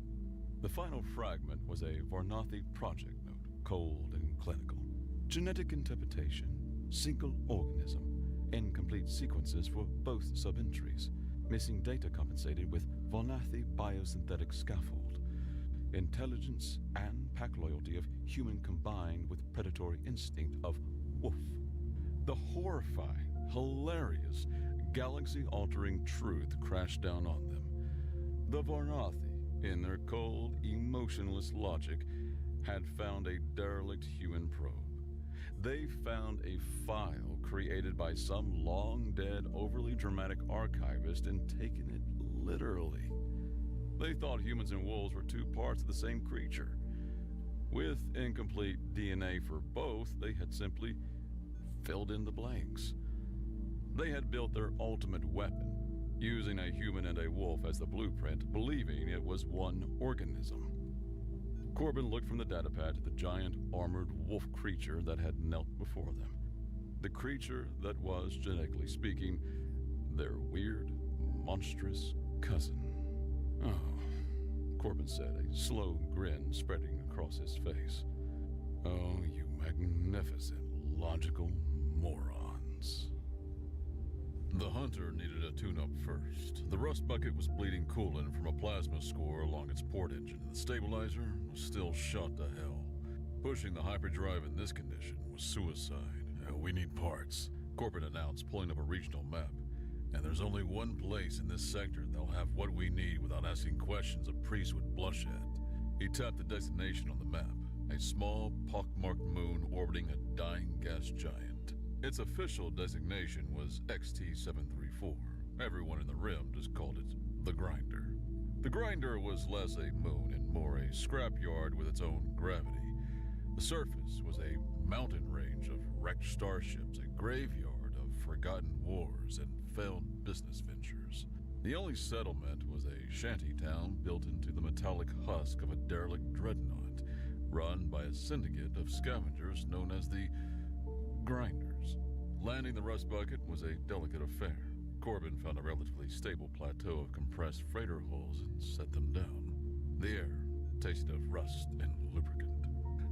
The final fragment was a Varnathi project note, cold and clinical. Genetic interpretation, single organism, incomplete sequences for both sub-entries, missing data compensated with Varnathi biosynthetic scaffold, intelligence and pack loyalty of human combined with predatory instinct of wolf. The horrifying, hilarious, galaxy-altering truth crashed down on them. The Varnathi, in their cold, emotionless logic, had found a derelict human probe. They found a file created by some long-dead, overly dramatic archivist and taken it literally. They thought humans and wolves were two parts of the same creature. With incomplete DNA for both, they had simply filled in the blanks. They had built their ultimate weapon, using a human and a wolf as the blueprint, believing it was one organism. Corbin looked from the datapad to the giant, armored wolf creature that had knelt before them. The creature that was, genetically speaking, their weird, monstrous cousin. Oh, Corbin said, a slow grin spreading across his face. Oh, you magnificent, logical morons. The Hunter needed a tune-up first. The rust bucket was bleeding coolant from a plasma score along its port engine, and the stabilizer was still shot to hell. Pushing the hyperdrive in this condition was suicide. We need parts, Corbin announced, pulling up a regional map. And there's only one place in this sector that'll have what we need without asking questions a priest would blush at. He tapped the destination on the map, a small, pockmarked moon orbiting a dying gas giant. Its official designation was XT-734. Everyone in the rim just called it the Grinder. The Grinder was less a moon and more a scrapyard with its own gravity. The surface was a mountain range of wrecked starships, a graveyard of forgotten wars and failed business ventures. The only settlement was a shanty town built into the metallic husk of a derelict dreadnought, run by a syndicate of scavengers known as the Grinders. Landing the rust bucket was a delicate affair. Corbin found a relatively stable plateau of compressed freighter hulls and set them down. The air tasted of rust and lubricant.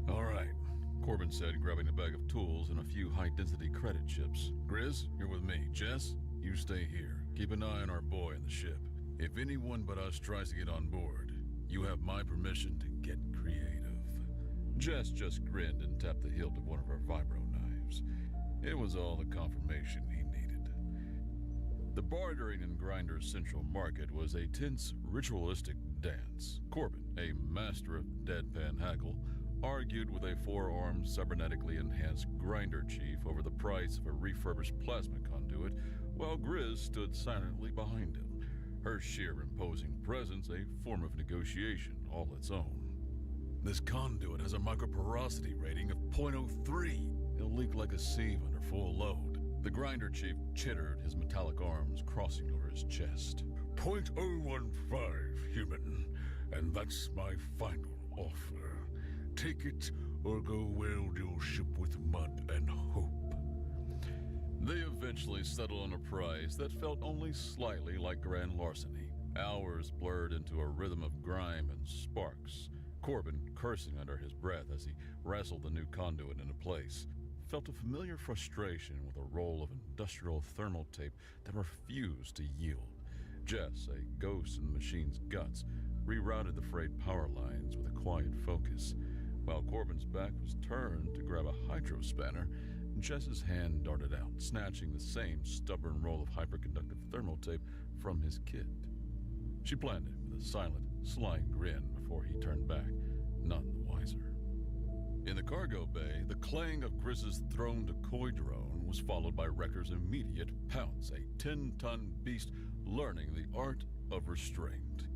All right, Corbin said, grabbing a bag of tools and a few high-density credit chips. Grizz, you're with me. Jess, you stay here. Keep an eye on our boy and the ship. If anyone but us tries to get on board, you have my permission to get creative. Jess just grinned and tapped the hilt of one of her vibro knives. It was all the confirmation he needed. The bartering in Grinder's central market was a tense, ritualistic dance. Corbin, a master of deadpan haggle, argued with a four-armed, cybernetically enhanced Grinder chief over the price of a refurbished plasma conduit while Grizz stood silently behind him, her sheer imposing presence a form of negotiation all its own. This conduit has a microporosity rating of .03. It'll leak like a sieve under full load. The grinder chief chittered, his metallic arms crossing over his chest. .015, human. And that's my final offer. Take it or go weld your ship with mud and hope. They eventually settled on a price that felt only slightly like grand larceny. Hours blurred into a rhythm of grime and sparks. Corbin, cursing under his breath as he wrestled the new conduit into place, felt a familiar frustration with a roll of industrial thermal tape that refused to yield. Jess, a ghost in the machine's guts, rerouted the frayed power lines with a quiet focus. While Corbin's back was turned to grab a hydro spanner, Jess's hand darted out, snatching the same stubborn roll of hyperconductive thermal tape from his kit. She planned it with a silent, sly grin before he turned back, none the wiser. In the cargo bay, the clang of Grizz's thrown-to-koi drone was followed by Wrecker's immediate pounce, a 10-ton beast learning the art of restraint.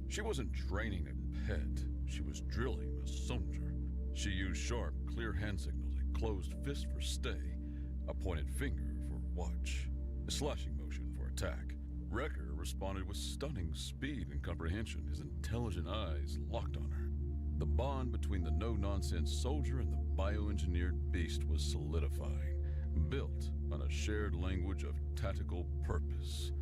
She wasn't training a pet, she was drilling a soldier. She used sharp, clear hand signals, a closed fist for stay, a pointed finger for watch, a slashing motion for attack. Wrecker responded with stunning speed and comprehension, his intelligent eyes locked on her. The bond between the no-nonsense soldier and the bioengineered beast was solidifying, built on a shared language of tactical purpose.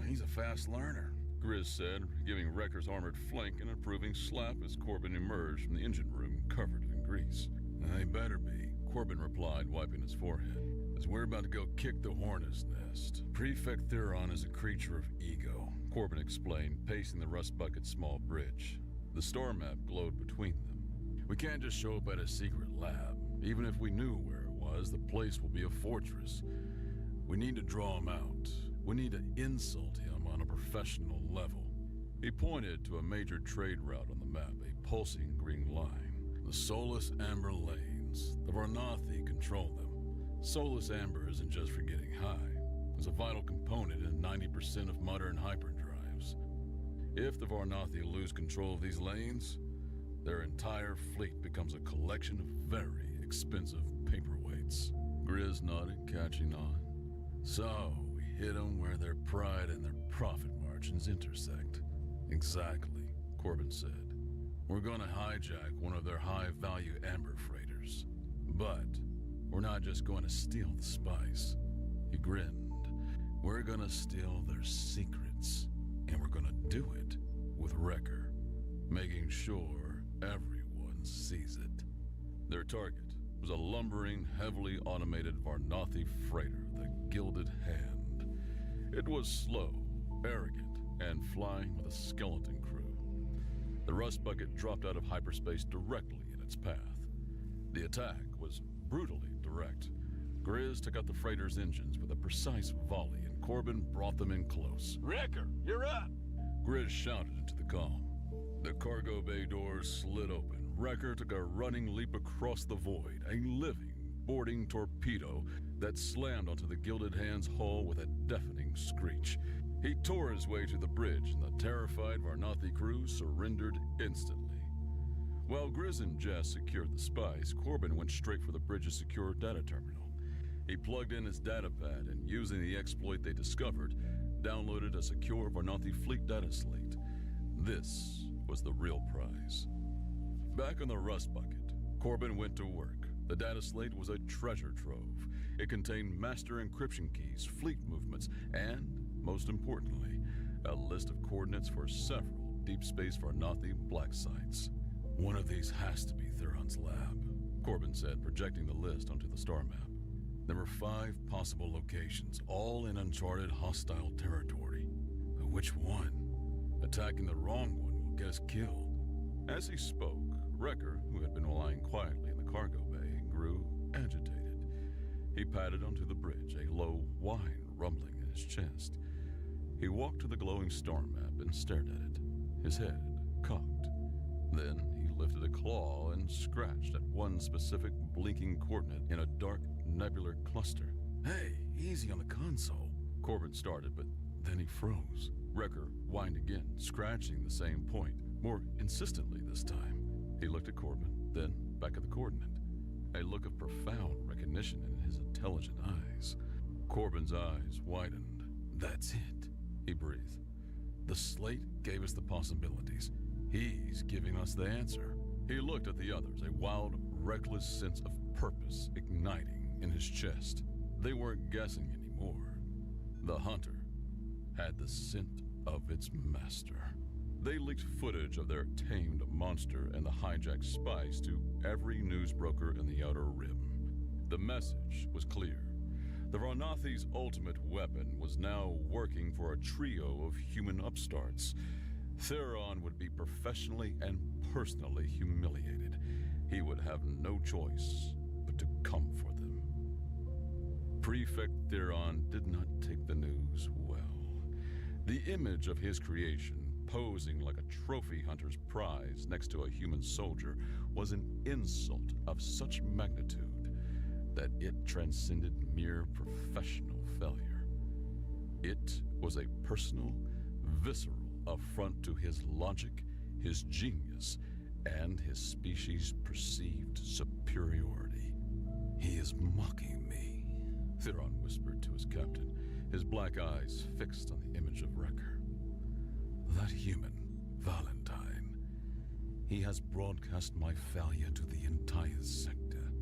He's a fast learner, Grizz said, giving Wrecker's armored flank an approving slap as Corbin emerged from the engine room covered in grease. They better be, Corbin replied, wiping his forehead. as we're about to go kick the hornet's nest. Prefect Theron is a creature of ego, Corbin explained, pacing the rust bucket's small bridge. The star map glowed between them. We can't just show up at a secret lab. Even if we knew where it was, the place will be a fortress. We need to draw him out. We need to insult him on a professional level. He pointed to a major trade route on the map, a pulsing green line. The Solus Amber Lanes. The Varnathi control them. Solus Amber isn't just for getting high. It's a vital component in 90% of modern hyperdrives. If the Varnathi lose control of these lanes, their entire fleet becomes a collection of very expensive paperweights. Grizz nodded, catching on. So, we hit them where their pride and their profit margins intersect. Exactly, Corbin said. We're gonna hijack one of their high-value amber freighters. But we're not just going to steal the spice. He grinned. We're gonna steal their secrets. And we're gonna do it with Wrecker, making sure everyone sees it. Their target was a lumbering, heavily automated Varnathi freighter, the Gilded Hand. It was slow, arrogant, and flying with a skeleton crew. The rust bucket dropped out of hyperspace directly in its path. The attack was brutally direct. Grizz took out the freighter's engines with a precise volley, and Corbin brought them in close. Wrecker, you're up! Grizz shouted into the comm. The cargo bay doors slid open. Wrecker took a running leap across the void, a living, boarding torpedo that slammed onto the Gilded Hand's hull with a deafening screech. He tore his way to the bridge, and the terrified Varnathi crew surrendered instantly. While Grizz and Jess secured the spice, Corbin went straight for the bridge's secure data terminal. He plugged in his data pad and, using the exploit they discovered, downloaded a secure Varnathi fleet data slate. This was the real prize. Back on the rust bucket, Corbin went to work. The data slate was a treasure trove. It contained master encryption keys, fleet movements, and, most importantly, a list of coordinates for several deep space Varnathi black sites. One of these has to be Theron's lab, Corbin said, projecting the list onto the star map. There were 5 possible locations, all in uncharted hostile territory. But which one? Attacking the wrong one will get us killed. As he spoke, Wrecker, who had been lying quietly in the cargo bay, grew agitated. He padded onto the bridge, a low whine rumbling in his chest. He walked to the glowing star map and stared at it, his head cocked. Then he lifted a claw and scratched at one specific blinking coordinate in a dark nebular cluster. Hey, easy on the console. Corbin started, but then he froze. Wrecker whined again, scratching the same point, more insistently this time. He looked at Corbin, then back at the coordinate. A look of profound recognition in his intelligent eyes. Corbin's eyes widened. That's it, he breathed. The slate gave us the possibilities. He's giving us the answer. He looked at the others, a wild, reckless sense of purpose igniting in his chest. They weren't guessing anymore. The hunter had the scent of its master. They leaked footage of their tamed monster and the hijacked spice to every newsbroker in the Outer Rim. The message was clear. The Varnathi's ultimate weapon was now working for a trio of human upstarts. Theron would be professionally and personally humiliated. He would have no choice but to come for them. Prefect Theron did not take the news well. The image of his creation, posing like a trophy hunter's prize next to a human soldier, was an insult of such magnitude that it transcended mere professional failure. It was a personal, visceral affront to his logic, his genius, and his species' perceived superiority. He is mocking me, Theron whispered to his captain, his black eyes fixed on the image of Wrecker. That human, Valentine, he has broadcast my failure to the entire sector.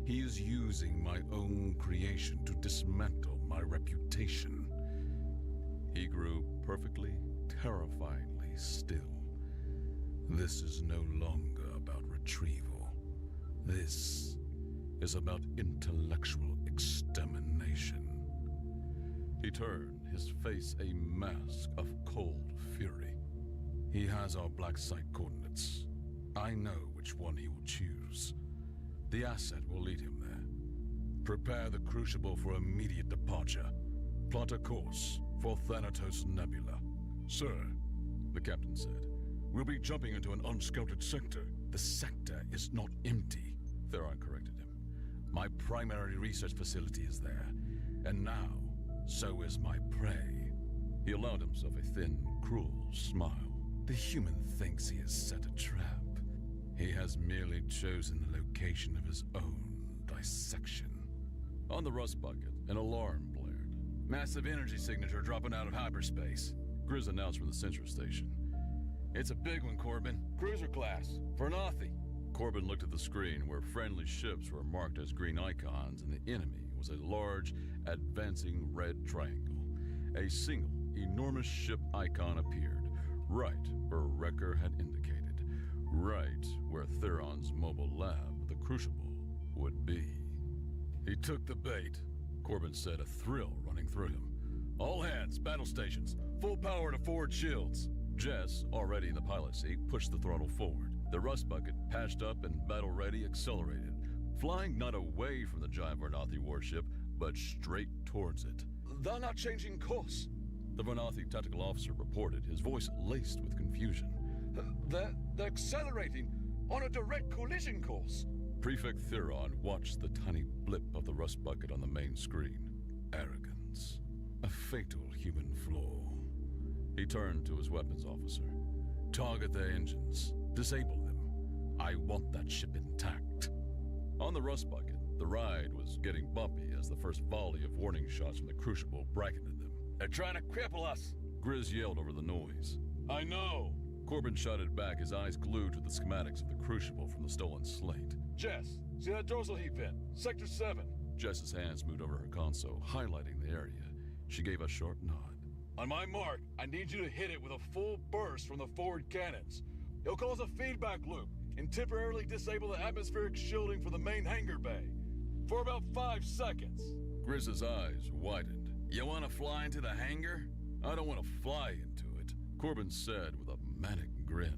He is using my own creation to dismantle my reputation. He grew perfectly, terrifyingly still. This is no longer about retrieval. This is about intellectual extermination. He turned, his face a mask of cold fury. He has our black site coordinates. I know which one he will choose. The asset will lead him there. Prepare the Crucible for immediate departure. Plot a course for Thanatos Nebula. Sir, The captain said. we'll be jumping into an unscouted sector. The sector is not empty, Theron corrected him. My primary research facility is there, and now, so is my prey. He allowed himself a thin, cruel smile. The human thinks he has set a trap. He has merely chosen the location of his own dissection. On the rust bucket, an alarm blared. Massive energy signature dropping out of hyperspace, Grizz announced from the sensor station. It's a big one, Corbin. Cruiser class. Varnathi. Corbin looked at the screen where friendly ships were marked as green icons and the enemy was a large, advancing red triangle. A single, enormous ship icon appeared, right where Wrecker had indicated. Right where Theron's mobile lab, the Crucible, would be. He took the bait, Corbin said, a thrill running through him. All hands, battle stations, full power to forward shields. Jess, already in the pilot seat, pushed the throttle forward. The rust bucket, patched up and battle-ready, accelerated, flying not away from the giant Varnathi warship, but straight towards it. They're not changing course, the Varnathi tactical officer reported, his voice laced with confusion. They're accelerating on a direct collision course. Prefect Theron watched the tiny blip of the rust bucket on the main screen. Arrogance. A fatal human flaw. He turned to his weapons officer. Target their engines. Disable them. I want that ship intact. On the rust bucket, the ride was getting bumpy as the first volley of warning shots from the Crucible bracketed them. They're trying to cripple us, Grizz yelled over the noise. I know. Corbin shouted back, his eyes glued to the schematics of the Crucible from the stolen slate. Jess, see that dorsal heat vent? Sector 7. Jess's hands moved over her console, highlighting the area. She gave a short nod. On my mark, I need you to hit it with a full burst from the forward cannons. It'll cause a feedback loop and temporarily disable the atmospheric shielding for the main hangar bay. For about 5 seconds. Grizz's eyes widened. You want to fly into the hangar? I don't want to fly into it, Corbin said with a manic grin.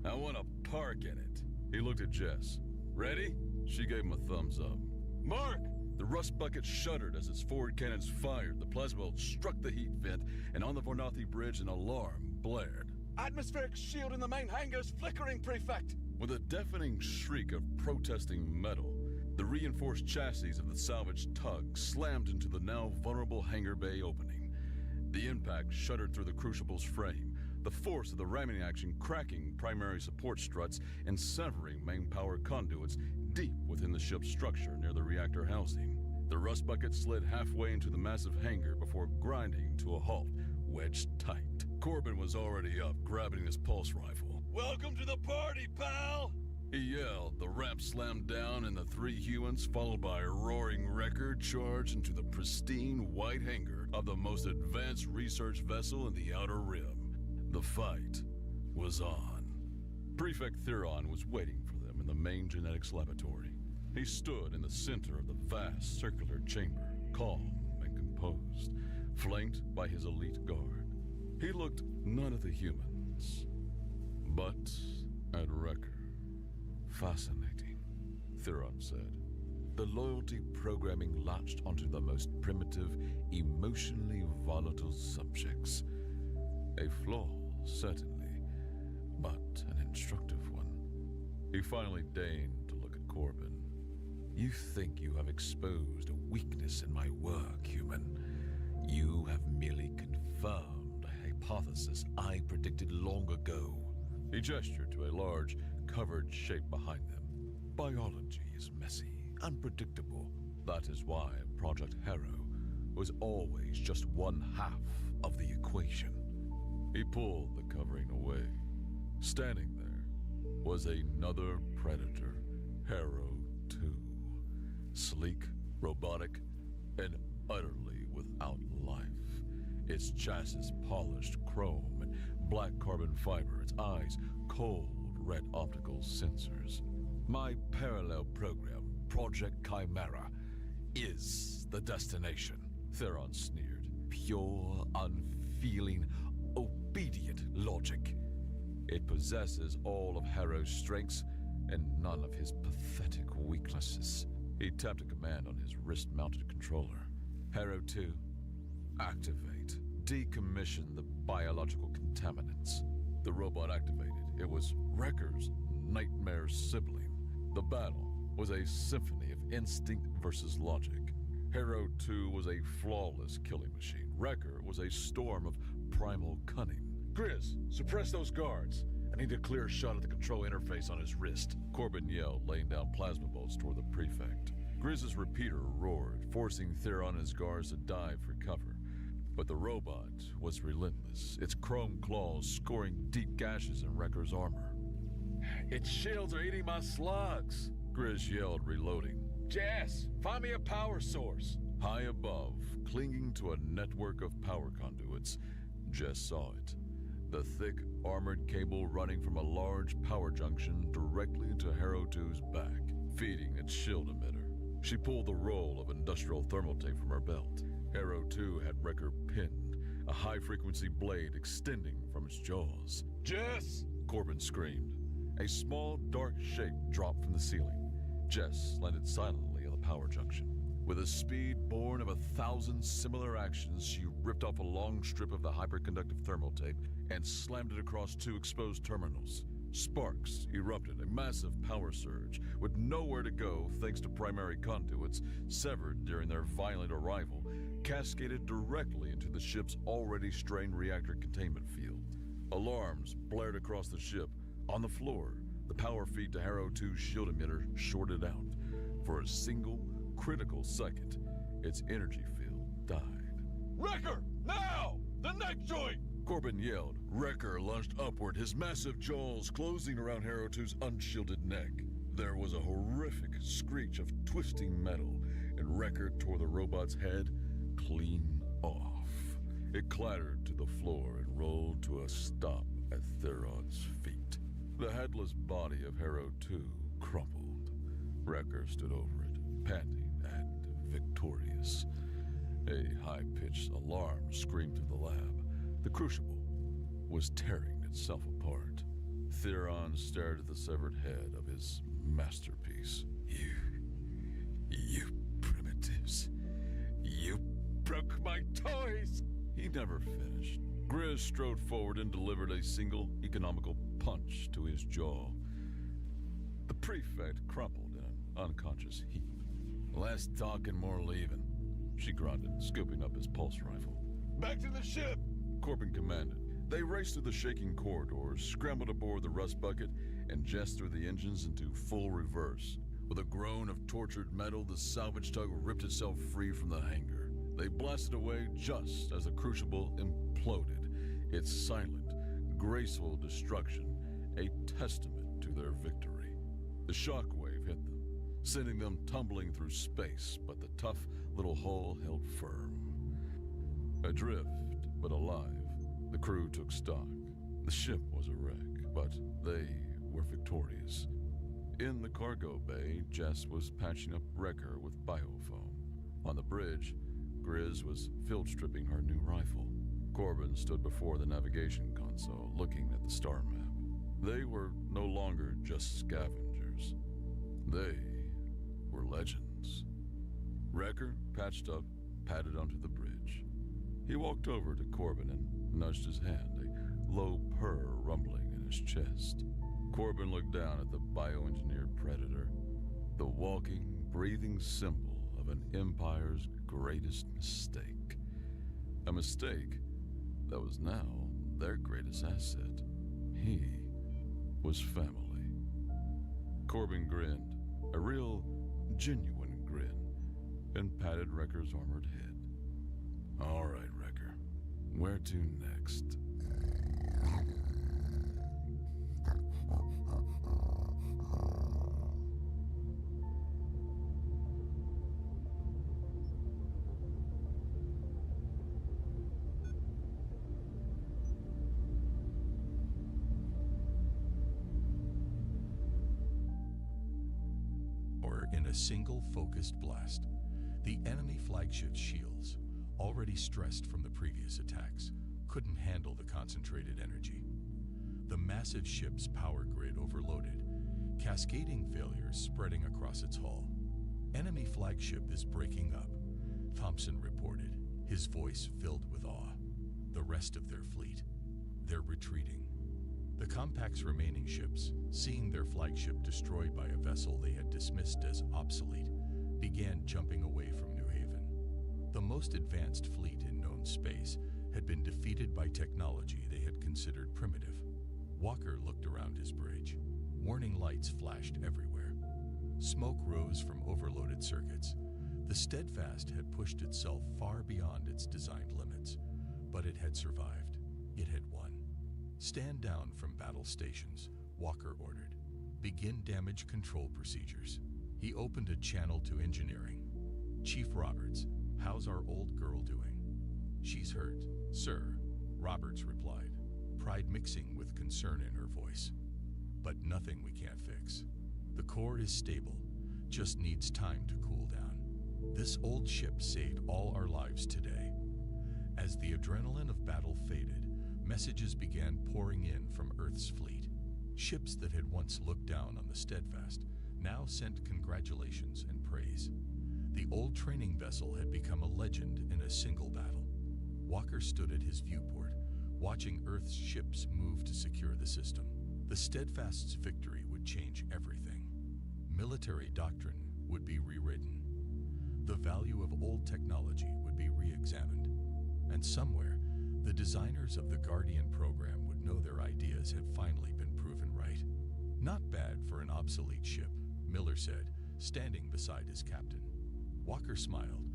I want to park in it. He looked at Jess. Ready? She gave him a thumbs up. Mark! The rust bucket shuddered as its forward cannons fired. The plasma bolt struck the heat vent, and on the Varnathi bridge an alarm blared. Atmospheric shield in the main hangar's flickering, Prefect! With a deafening shriek of protesting metal, the reinforced chassis of the salvage tug slammed into the now vulnerable hangar bay opening. The impact shuddered through the crucible's frame, the force of the ramming action cracking primary support struts and severing main power conduits deep within the ship's structure near the reactor housing. The rust bucket slid halfway into the massive hangar before grinding to a halt, wedged tight. Corbin was already up, grabbing his pulse rifle. "Welcome to the party, pal!" he yelled. The ramp slammed down and the three humans, followed by a roaring wrecker, charged into the pristine white hangar of the most advanced research vessel in the Outer Rim. The fight was on. Prefect Theron was waiting for them in the main genetics laboratory. He stood in the center of the vast circular chamber, calm and composed, flanked by his elite guard. He looked none of the humans, but at Wrecker. "Fascinating," Theron said. "The loyalty programming latched onto the most primitive, emotionally volatile subjects. A flaw, certainly, but an instructive one." He finally deigned to look at Corbin. "You think you have exposed a weakness in my work, human. You have merely confirmed a hypothesis I predicted long ago." He gestured to a large, covered shape behind them. "Biology is messy, unpredictable. That is why Project Harrow was always just one half of the equation." He pulled the covering away. Standing there was another predator, Harrow 2. Sleek, robotic, and utterly without life. Its chassis polished chrome and black carbon fiber, its eyes cold red optical sensors. "My parallel program, Project Chimera, is the destination," Theron sneered. "Pure, unfeeling, obedient logic. It possesses all of Harrow's strengths and none of his pathetic weaknesses." He tapped a command on his wrist-mounted controller. "Harrow 2, activate. Decommission the biological contaminants." The robot activated. It was Wrecker's nightmare sibling. The battle was a symphony of instinct versus logic. Harrow 2 was a flawless killing machine. Wrecker was a storm of primal cunning. "Grizz, suppress those guards. I need a clear shot of the control interface on his wrist," Corbin yelled, laying down plasma bolts toward the prefect. Grizz's repeater roared, forcing Theron and his guards to dive for cover. But the robot was relentless, its chrome claws scoring deep gashes in Wrecker's armor. "Its shields are eating my slugs," Grizz yelled, reloading. "Jess, find me a power source." High above, clinging to a network of power conduits, Jess saw it. The thick, armored cable running from a large power junction directly into Harrow 2's back, feeding its shield emitter. She pulled the roll of industrial thermal tape from her belt. Harrow 2 had Wrecker pinned, a high-frequency blade extending from its jaws. "Jess!" Corbin screamed. A small, dark shape dropped from the ceiling. Jess landed silently on the power junction. With a speed born of 1,000 similar actions, she ripped off a long strip of the hyperconductive thermal tape and slammed it across 2 exposed terminals. Sparks erupted, a massive power surge, with nowhere to go thanks to primary conduits severed during their violent arrival, cascaded directly into the ship's already strained reactor containment field. Alarms blared across the ship. On the floor, the power feed to Harrow 2's shield emitter shorted out. For a single, critical second, its energy field died. "Wrecker! Now! The neck joint!" Corbin yelled. Wrecker lunged upward, his massive jaws closing around Harrow 2's unshielded neck. There was a horrific screech of twisting metal, and Wrecker tore the robot's head clean off. It clattered to the floor and rolled to a stop at Theron's feet. The headless body of Harrow 2 crumpled. Wrecker stood over it, panting and victorious. A high-pitched alarm screamed through the lab. The crucible was tearing itself apart. Theron stared at the severed head of his masterpiece. You primitives. You broke my toys! He never finished. Grizz strode forward and delivered a single economical punch to his jaw. The prefect crumpled in an unconscious heap. "Less talking, more leaving," she grunted, scooping up his pulse rifle. Back to the ship! Corbin commanded. They raced through the shaking corridors, scrambled aboard the rust bucket, and Jess threw the engines into full reverse. With a groan of tortured metal, the salvage tug ripped itself free from the hangar. They blasted away just as the crucible imploded, its silent, graceful destruction a testament to their victory. The shockwave hit them, sending them tumbling through space, but the tough little hull held firm. Adrift, but alive, the crew took stock. The ship was a wreck, but they were victorious. In the cargo bay, Jess was patching up Wrecker with biofoam. On the bridge, Grizz was field stripping her new rifle. Corbin stood before the navigation console, looking at the star map. They were no longer just scavengers. They were legends. Wrecker, patched up, padded onto the bridge. He walked over to Corbin and nudged his hand, a low purr rumbling in his chest. Corbin looked down at the bioengineered predator, the walking, breathing symbol of an empire's greatest mistake. A mistake that was now their greatest asset. He was family. Corbin grinned, a real, genuine grin, and patted Wrecker's armored head. All right, Wrecker, where to next? In a single focused blast, the enemy flagship's shields, already stressed from the previous attacks, couldn't handle the concentrated energy. The massive ship's power grid overloaded, cascading failures spreading across its hull. Enemy flagship is breaking up, Thompson reported, his voice filled with awe. The rest of their fleet, they're retreating. The Compact's remaining ships, seeing their flagship destroyed by a vessel they had dismissed as obsolete, began jumping away from New Haven. The most advanced fleet in known space had been defeated by technology they had considered primitive. Walker looked around his bridge. Warning lights flashed everywhere. Smoke rose from overloaded circuits. The Steadfast had pushed itself far beyond its designed limits, but it had survived. It had won. Stand down from battle stations, Walker ordered. Begin damage control procedures. He opened a channel to engineering. Chief Roberts, how's our old girl doing? She's hurt, sir, Roberts replied, pride mixing with concern in her voice. But nothing we can't fix. The core is stable, just needs time to cool down. This old ship saved all our lives today. As the adrenaline of battle faded, messages began pouring in from Earth's fleet. Ships that had once looked down on the Steadfast now sent congratulations and praise. The old training vessel had become a legend in a single battle. Walker stood at his viewport, watching Earth's ships move to secure the system. The Steadfast's victory would change everything. Military doctrine would be rewritten. The value of old technology would be re-examined. And somewhere, the designers of the Guardian program would know their ideas had finally been proven right. Not bad for an obsolete ship, Miller said, standing beside his captain. Walker smiled,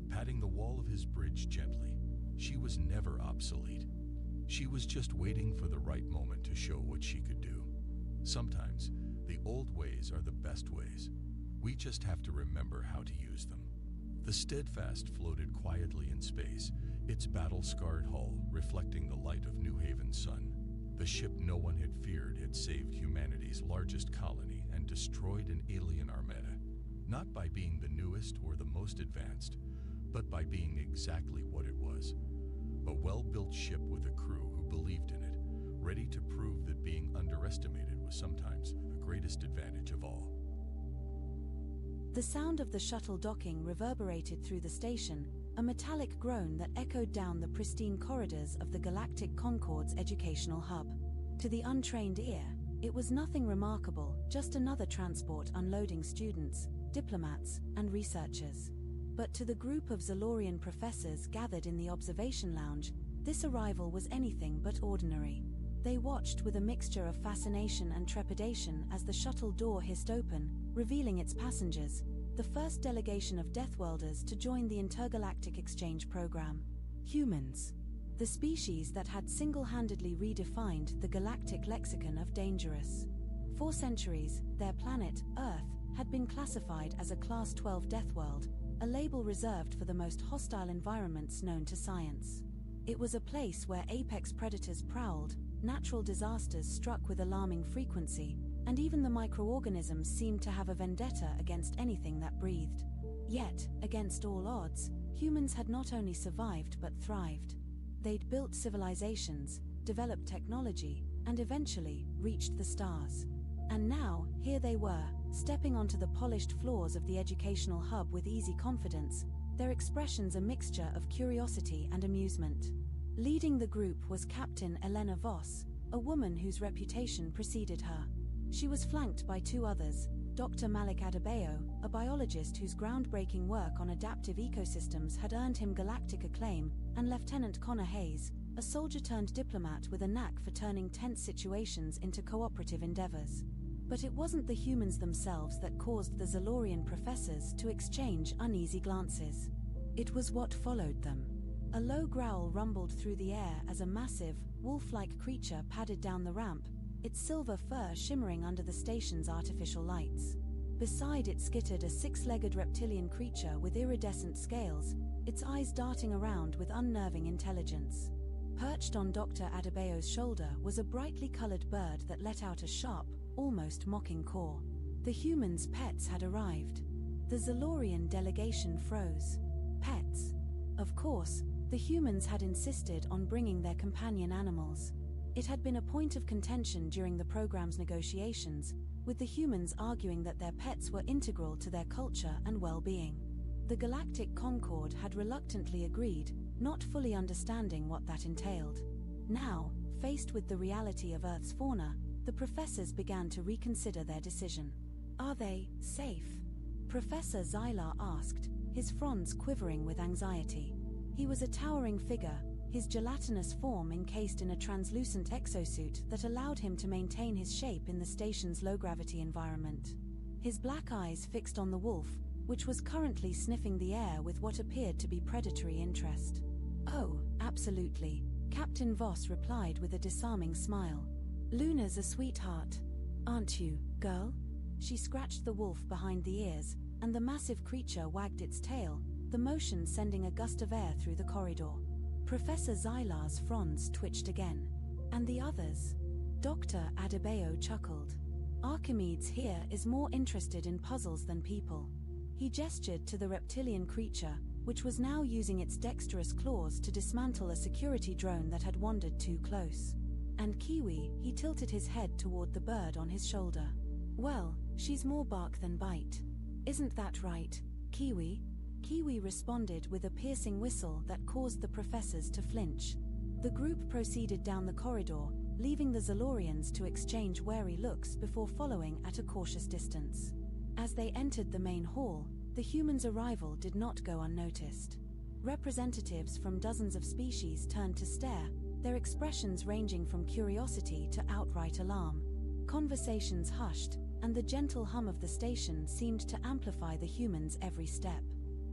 patting the wall of his bridge gently. She was never obsolete. She was just waiting for the right moment to show what she could do. Sometimes, the old ways are the best ways. We just have to remember how to use them. The Steadfast floated quietly in space, its battle-scarred hull reflecting the light of New Haven's sun. The ship no one had feared had saved humanity's largest colony and destroyed an alien armada, not by being the newest or the most advanced, but by being exactly what it was. A well-built ship with a crew who believed in it, ready to prove that being underestimated was sometimes the greatest advantage of all. The sound of the shuttle docking reverberated through the station, a metallic groan that echoed down the pristine corridors of the Galactic Concorde's educational hub. To the untrained ear, it was nothing remarkable, just another transport unloading students, diplomats, and researchers. But to the group of Zalorian professors gathered in the observation lounge, this arrival was anything but ordinary. They watched with a mixture of fascination and trepidation as the shuttle door hissed open, revealing its passengers, the first delegation of Deathwelders to join the intergalactic exchange program. Humans. The species that had single-handedly redefined the galactic lexicon of dangerous. For centuries, their planet, Earth, had been classified as a Class 12 Deathworld, a label reserved for the most hostile environments known to science. It was a place where apex predators prowled, natural disasters struck with alarming frequency, and even the microorganisms seemed to have a vendetta against anything that breathed. Yet, against all odds, humans had not only survived but thrived. They'd built civilizations, developed technology, and eventually reached the stars. And now, here they were, stepping onto the polished floors of the educational hub with easy confidence, their expressions a mixture of curiosity and amusement. Leading the group was Captain Elena Voss, a woman whose reputation preceded her. She was flanked by two others, Dr. Malik Adebayo, a biologist whose groundbreaking work on adaptive ecosystems had earned him galactic acclaim, and Lieutenant Connor Hayes, a soldier-turned-diplomat with a knack for turning tense situations into cooperative endeavors. But it wasn't the humans themselves that caused the Zalorian professors to exchange uneasy glances. It was what followed them. A low growl rumbled through the air as a massive, wolf-like creature padded down the ramp, its silver fur shimmering under the station's artificial lights. Beside it skittered a six-legged reptilian creature with iridescent scales, its eyes darting around with unnerving intelligence. Perched on Dr. Adebayo's shoulder was a brightly colored bird that let out a sharp, almost mocking caw. The humans' pets had arrived. The Zalorian delegation froze. Pets. Of course, the humans had insisted on bringing their companion animals. It had been a point of contention during the program's negotiations, with the humans arguing that their pets were integral to their culture and well-being. The Galactic Concord had reluctantly agreed, not fully understanding what that entailed. Now, faced with the reality of Earth's fauna, the professors began to reconsider their decision. Are they safe? Professor Zylar asked, his fronds quivering with anxiety. He was a towering figure, his gelatinous form encased in a translucent exosuit that allowed him to maintain his shape in the station's low-gravity environment. His black eyes fixed on the wolf, which was currently sniffing the air with what appeared to be predatory interest. "Oh, absolutely," Captain Voss replied with a disarming smile. "Luna's a sweetheart. Aren't you, girl?" She scratched the wolf behind the ears, and the massive creature wagged its tail, the motion sending a gust of air through the corridor. Professor Zylar's fronds twitched again. "And the others?" Dr. Adebayo chuckled. "Archimedes here is more interested in puzzles than people." He gestured to the reptilian creature, which was now using its dexterous claws to dismantle a security drone that had wandered too close. "And Kiwi," he tilted his head toward the bird on his shoulder. "Well, she's more bark than bite. Isn't that right, Kiwi?" Kiwi responded with a piercing whistle that caused the professors to flinch. The group proceeded down the corridor, leaving the Zalorians to exchange wary looks before following at a cautious distance. As they entered the main hall, the humans' arrival did not go unnoticed. Representatives from dozens of species turned to stare, their expressions ranging from curiosity to outright alarm. Conversations hushed, and the gentle hum of the station seemed to amplify the humans' every step.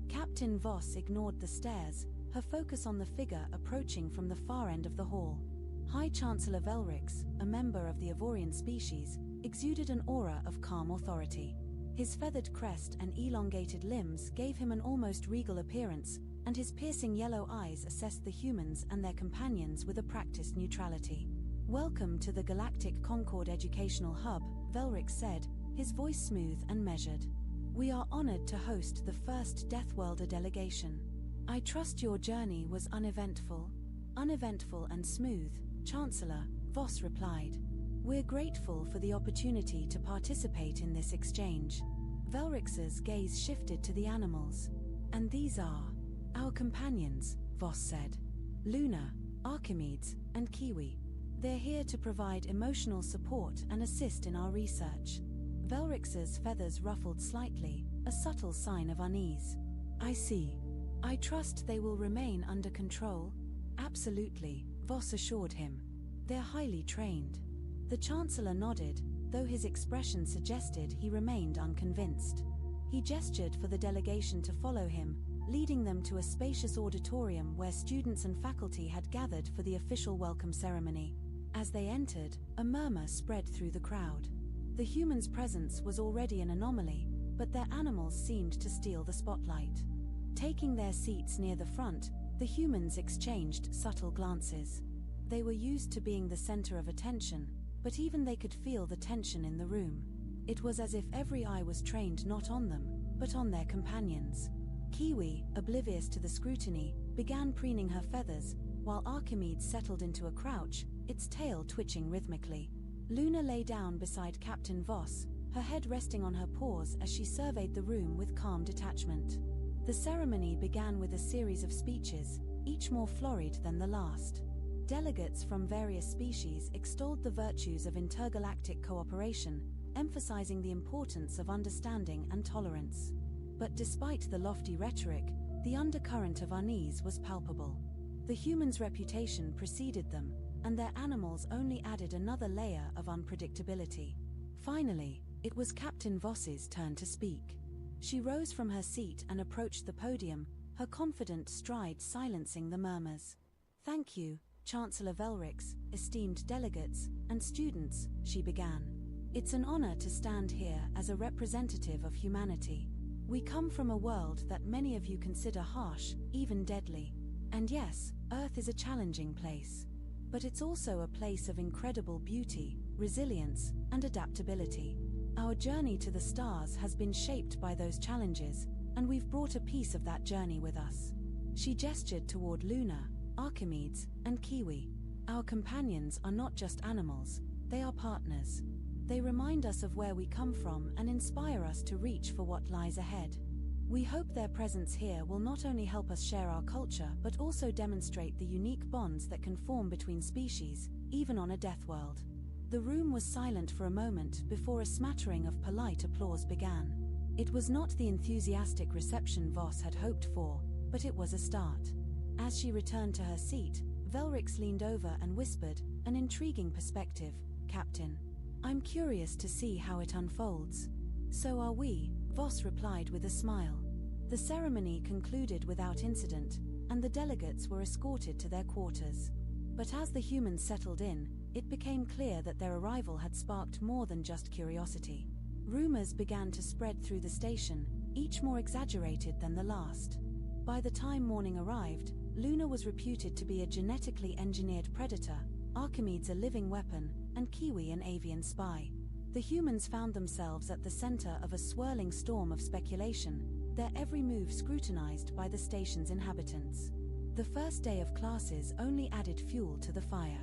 Captain Voss ignored the stares, her focus on the figure approaching from the far end of the hall. High Chancellor Velrix, a member of the Avorian species, exuded an aura of calm authority. His feathered crest and elongated limbs gave him an almost regal appearance, and his piercing yellow eyes assessed the humans and their companions with a practiced neutrality. "Welcome to the Galactic Concord Educational Hub," Velrix said, his voice smooth and measured. "We are honored to host the first Deathworlder delegation. I trust your journey was uneventful." "Uneventful and smooth, Chancellor," Voss replied. "We're grateful for the opportunity to participate in this exchange." Velrix's gaze shifted to the animals. "And these are our companions," Voss said. "Luna, Archimedes, and Kiwi. They're here to provide emotional support and assist in our research." Velrix's feathers ruffled slightly, a subtle sign of unease. I see. I trust they will remain under control? Absolutely, Voss assured him. They're highly trained. The Chancellor nodded, though his expression suggested he remained unconvinced. He gestured for the delegation to follow him, leading them to a spacious auditorium where students and faculty had gathered for the official welcome ceremony. As they entered, a murmur spread through the crowd. The humans' presence was already an anomaly, but their animals seemed to steal the spotlight. Taking their seats near the front, the humans exchanged subtle glances. They were used to being the center of attention, but even they could feel the tension in the room. It was as if every eye was trained not on them, but on their companions. Kiwi, oblivious to the scrutiny, began preening her feathers, while Archimedes settled into a crouch, its tail twitching rhythmically. Luna lay down beside Captain Voss, her head resting on her paws as she surveyed the room with calm detachment. The ceremony began with a series of speeches, each more florid than the last. Delegates from various species extolled the virtues of intergalactic cooperation, emphasizing the importance of understanding and tolerance. But despite the lofty rhetoric, the undercurrent of unease was palpable. The humans' reputation preceded them, and their animals only added another layer of unpredictability. Finally, it was Captain Voss's turn to speak. She rose from her seat and approached the podium, her confident stride silencing the murmurs. "Thank you, Chancellor Velrix, esteemed delegates, and students," she began. "It's an honor to stand here as a representative of humanity. We come from a world that many of you consider harsh, even deadly. And yes, Earth is a challenging place. But it's also a place of incredible beauty, resilience, and adaptability. Our journey to the stars has been shaped by those challenges, and we've brought a piece of that journey with us." She gestured toward Luna, Archimedes, and Kiwi. "Our companions are not just animals, they are partners. They remind us of where we come from and inspire us to reach for what lies ahead. We hope their presence here will not only help us share our culture but also demonstrate the unique bonds that can form between species, even on a death world." The room was silent for a moment before a smattering of polite applause began. It was not the enthusiastic reception Voss had hoped for, but it was a start. As she returned to her seat, Velrix leaned over and whispered, "An intriguing perspective, Captain. I'm curious to see how it unfolds." "So are we," Voss replied with a smile. The ceremony concluded without incident, and the delegates were escorted to their quarters. But as the humans settled in, it became clear that their arrival had sparked more than just curiosity. Rumors began to spread through the station, each more exaggerated than the last. By the time morning arrived, Luna was reputed to be a genetically engineered predator, Archimedes a living weapon, and Kiwi an avian spy. The humans found themselves at the center of a swirling storm of speculation, their every move scrutinized by the station's inhabitants. The first day of classes only added fuel to the fire.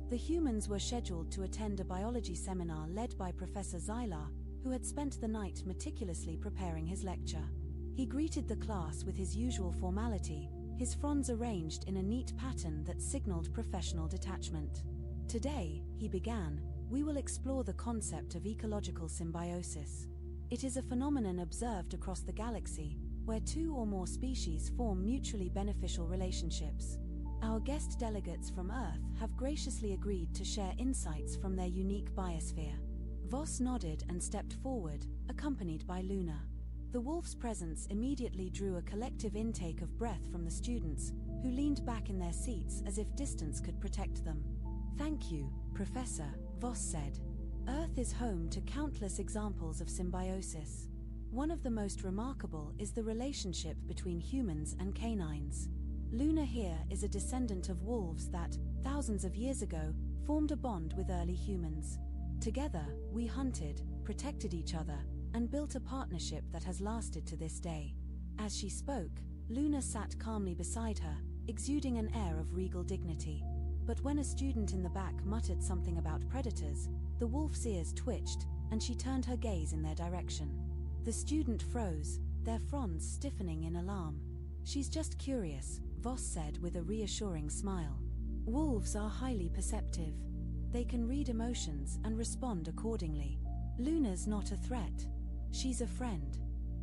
The humans were scheduled to attend a biology seminar led by Professor Zylar, who had spent the night meticulously preparing his lecture. He greeted the class with his usual formality, his fronds arranged in a neat pattern that signaled professional detachment. "Today," he began, "we will explore the concept of ecological symbiosis. It is a phenomenon observed across the galaxy, where two or more species form mutually beneficial relationships. Our guest delegates from Earth have graciously agreed to share insights from their unique biosphere." Voss nodded and stepped forward, accompanied by Luna. The wolf's presence immediately drew a collective intake of breath from the students, who leaned back in their seats as if distance could protect them. "Thank you, Professor," Voss said. "Earth is home to countless examples of symbiosis. One of the most remarkable is the relationship between humans and canines. Luna here is a descendant of wolves that, thousands of years ago, formed a bond with early humans. Together, we hunted, protected each other, and built a partnership that has lasted to this day." As she spoke, Luna sat calmly beside her, exuding an air of regal dignity. But when a student in the back muttered something about predators, the wolf's ears twitched, and she turned her gaze in their direction. The student froze, their fronds stiffening in alarm. "She's just curious," Voss said with a reassuring smile. "Wolves are highly perceptive. They can read emotions and respond accordingly. Luna's not a threat. She's a friend."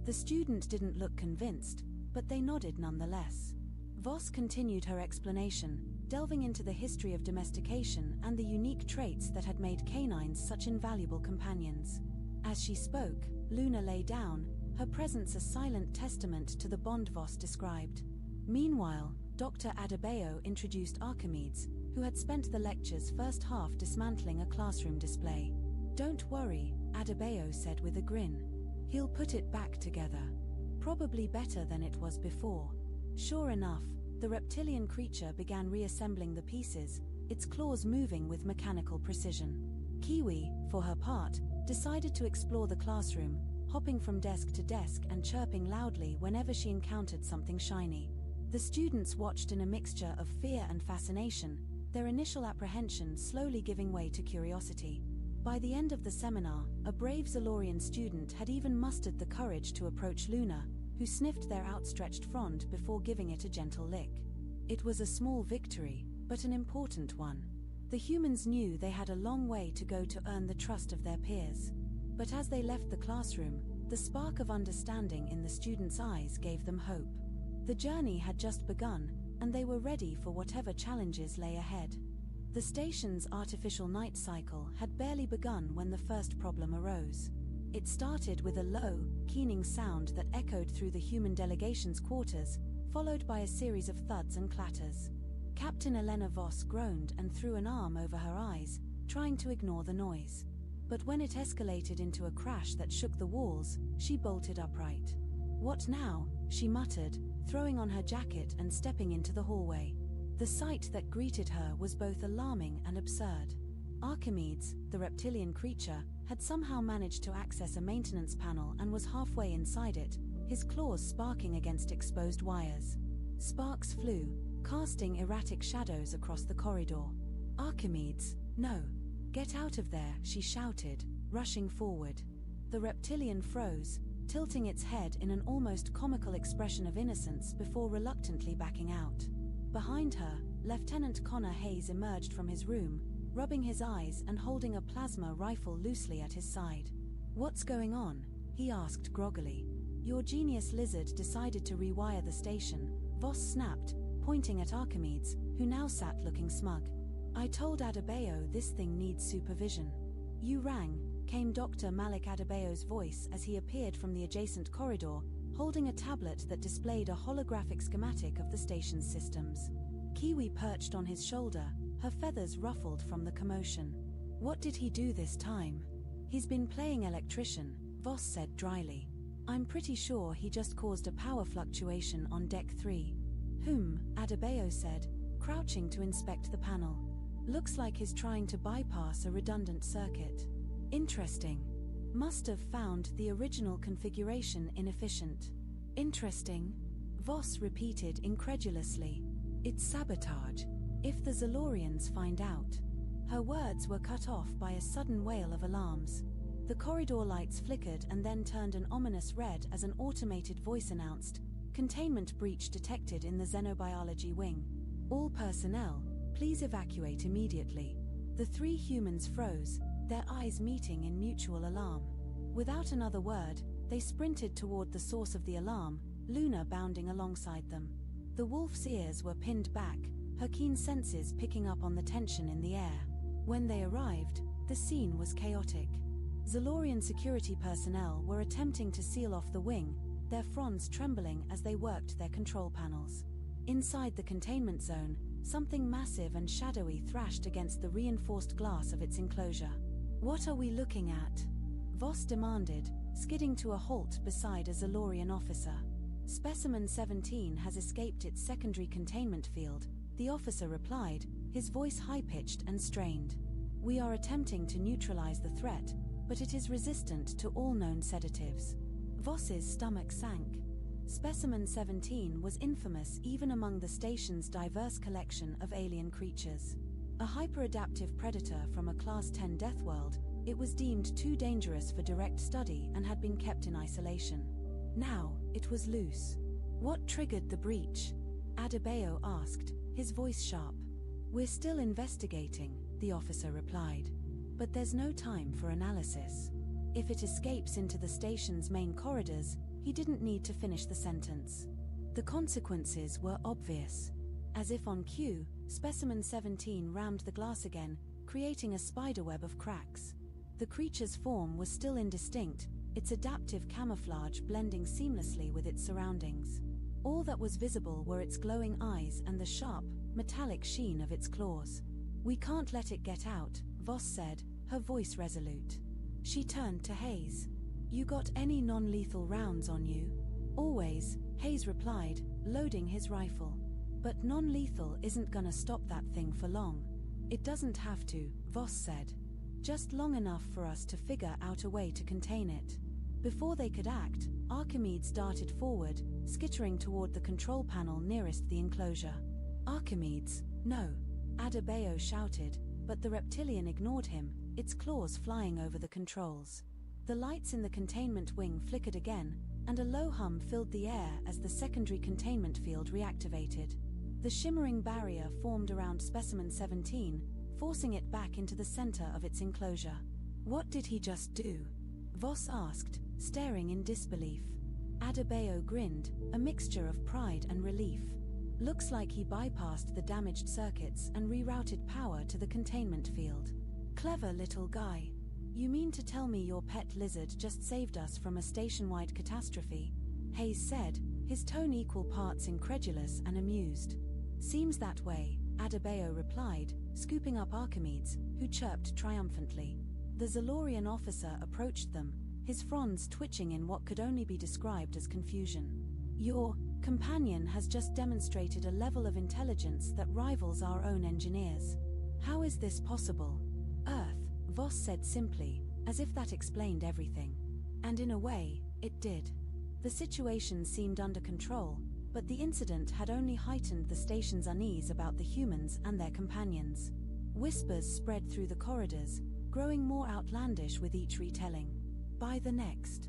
The student didn't look convinced, but they nodded nonetheless. Voss continued her explanation, delving into the history of domestication and the unique traits that had made canines such invaluable companions. As she spoke, Luna lay down, her presence a silent testament to the bond Voss described. Meanwhile, Dr. Adebayo introduced Archimedes, who had spent the lecture's first half dismantling a classroom display. "Don't worry," Adebayo said with a grin. "He'll put it back together. Probably better than it was before." Sure enough, the reptilian creature began reassembling the pieces, its claws moving with mechanical precision. Kiwi, for her part, decided to explore the classroom, hopping from desk to desk and chirping loudly whenever she encountered something shiny. The students watched in a mixture of fear and fascination, their initial apprehension slowly giving way to curiosity. By the end of the seminar, a brave Zalorian student had even mustered the courage to approach Luna, who sniffed their outstretched frond before giving it a gentle lick. It was a small victory, but an important one. The humans knew they had a long way to go to earn the trust of their peers. But as they left the classroom, the spark of understanding in the students' eyes gave them hope. The journey had just begun, and they were ready for whatever challenges lay ahead. The station's artificial night cycle had barely begun when the first problem arose. It started with a low, keening sound that echoed through the human delegation's quarters, followed by a series of thuds and clatters. Captain Elena Voss groaned and threw an arm over her eyes, trying to ignore the noise. But when it escalated into a crash that shook the walls, she bolted upright. "What now?" she muttered, throwing on her jacket and stepping into the hallway. The sight that greeted her was both alarming and absurd. Archimedes, the reptilian creature, had somehow managed to access a maintenance panel and was halfway inside it, his claws sparking against exposed wires. Sparks flew, casting erratic shadows across the corridor. "Archimedes, no! Get out of there!" she shouted, rushing forward. The reptilian froze, tilting its head in an almost comical expression of innocence before reluctantly backing out. Behind her, Lieutenant Connor Hayes emerged from his room, rubbing his eyes and holding a plasma rifle loosely at his side. "What's going on?" he asked groggily. "Your genius lizard decided to rewire the station," Voss snapped, pointing at Archimedes, who now sat looking smug. "I told Adebayo this thing needs supervision." "You rang," came Dr. Malik Adebayo's voice as he appeared from the adjacent corridor, holding a tablet that displayed a holographic schematic of the station's systems. Kiwi perched on his shoulder, her feathers ruffled from the commotion. "What did he do this time?" "He's been playing electrician," Voss said dryly. "I'm pretty sure he just caused a power fluctuation on Deck 3. Adebayo said, crouching to inspect the panel. "Looks like he's trying to bypass a redundant circuit." "Interesting. Must have found the original configuration inefficient." "Interesting?" Voss repeated incredulously. "It's sabotage. If the Zalorians find out." Her words were cut off by a sudden wail of alarms. The corridor lights flickered and then turned an ominous red as an automated voice announced, "Containment breach detected in the xenobiology wing. All personnel, please evacuate immediately." The three humans froze, their eyes meeting in mutual alarm. Without another word, they sprinted toward the source of the alarm, Luna bounding alongside them. The wolf's ears were pinned back, her keen senses picking up on the tension in the air. When they arrived, the scene was chaotic. Zalorian security personnel were attempting to seal off the wing, their fronds trembling as they worked their control panels. Inside the containment zone, something massive and shadowy thrashed against the reinforced glass of its enclosure. "What are we looking at?" Voss demanded, skidding to a halt beside a Zalorian officer. "Specimen 17 has escaped its secondary containment field," the officer replied, his voice high-pitched and strained. "We are attempting to neutralize the threat, but it is resistant to all known sedatives." Voss's stomach sank. Specimen 17 was infamous even among the station's diverse collection of alien creatures. A hyper-adaptive predator from a Class 10 death world, it was deemed too dangerous for direct study and had been kept in isolation. Now, it was loose. "What triggered the breach?" Adebayo asked, his voice sharp. "We're still investigating," the officer replied. "But there's no time for analysis. If it escapes into the station's main corridors," he didn't need to finish the sentence. The consequences were obvious. As if on cue, Specimen 17 rammed the glass again, creating a spiderweb of cracks. The creature's form was still indistinct, its adaptive camouflage blending seamlessly with its surroundings. All that was visible were its glowing eyes and the sharp, metallic sheen of its claws. "We can't let it get out," Voss said, her voice resolute. She turned to Hayes. "You got any non-lethal rounds on you?" "Always," Hayes replied, loading his rifle. "But non-lethal isn't gonna stop that thing for long." "It doesn't have to," Voss said. "Just long enough for us to figure out a way to contain it." Before they could act, Archimedes darted forward, skittering toward the control panel nearest the enclosure. "Archimedes, no!" Adebayo shouted, but the reptilian ignored him, its claws flying over the controls. The lights in the containment wing flickered again, and a low hum filled the air as the secondary containment field reactivated. The shimmering barrier formed around Specimen 17, forcing it back into the center of its enclosure. "What did he just do?" Voss asked, staring in disbelief. Adebayo grinned, a mixture of pride and relief. "Looks like he bypassed the damaged circuits and rerouted power to the containment field. Clever little guy. You mean to tell me your pet lizard just saved us from a station-wide catastrophe?" Hayes said, his tone equal parts incredulous and amused. "Seems that way," Adebayo replied, scooping up Archimedes, who chirped triumphantly. The Zalorian officer approached them, his fronds twitching in what could only be described as confusion. "Your companion has just demonstrated a level of intelligence that rivals our own engineers. How is this possible?" "Earth," Voss said simply, as if that explained everything. And in a way, it did. The situation seemed under control, but the incident had only heightened the station's unease about the humans and their companions. Whispers spread through the corridors, growing more outlandish with each retelling. By the next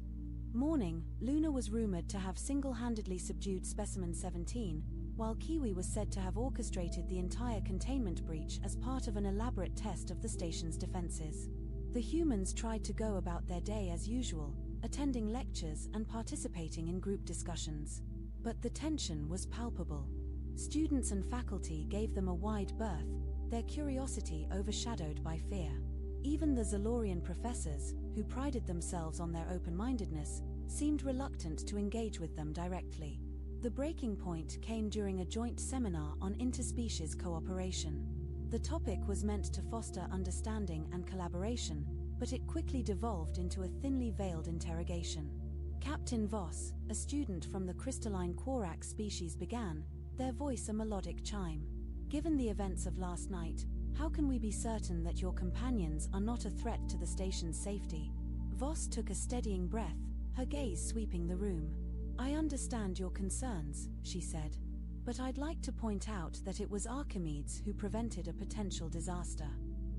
morning, Luna was rumored to have single-handedly subdued Specimen 17, while Kiwi was said to have orchestrated the entire containment breach as part of an elaborate test of the station's defenses. The humans tried to go about their day as usual, attending lectures and participating in group discussions. But the tension was palpable. Students and faculty gave them a wide berth, their curiosity overshadowed by fear. Even the Zalorian professors, who prided themselves on their open-mindedness, seemed reluctant to engage with them directly. The breaking point came during a joint seminar on interspecies cooperation. The topic was meant to foster understanding and collaboration, but it quickly devolved into a thinly veiled interrogation. Captain Voss, a student from the crystalline Quarak species, began, their voice a melodic chime. "Given the events of last night, how can we be certain that your companions are not a threat to the station's safety?" Voss took a steadying breath, her gaze sweeping the room. "I understand your concerns," she said. "But I'd like to point out that it was Archimedes who prevented a potential disaster.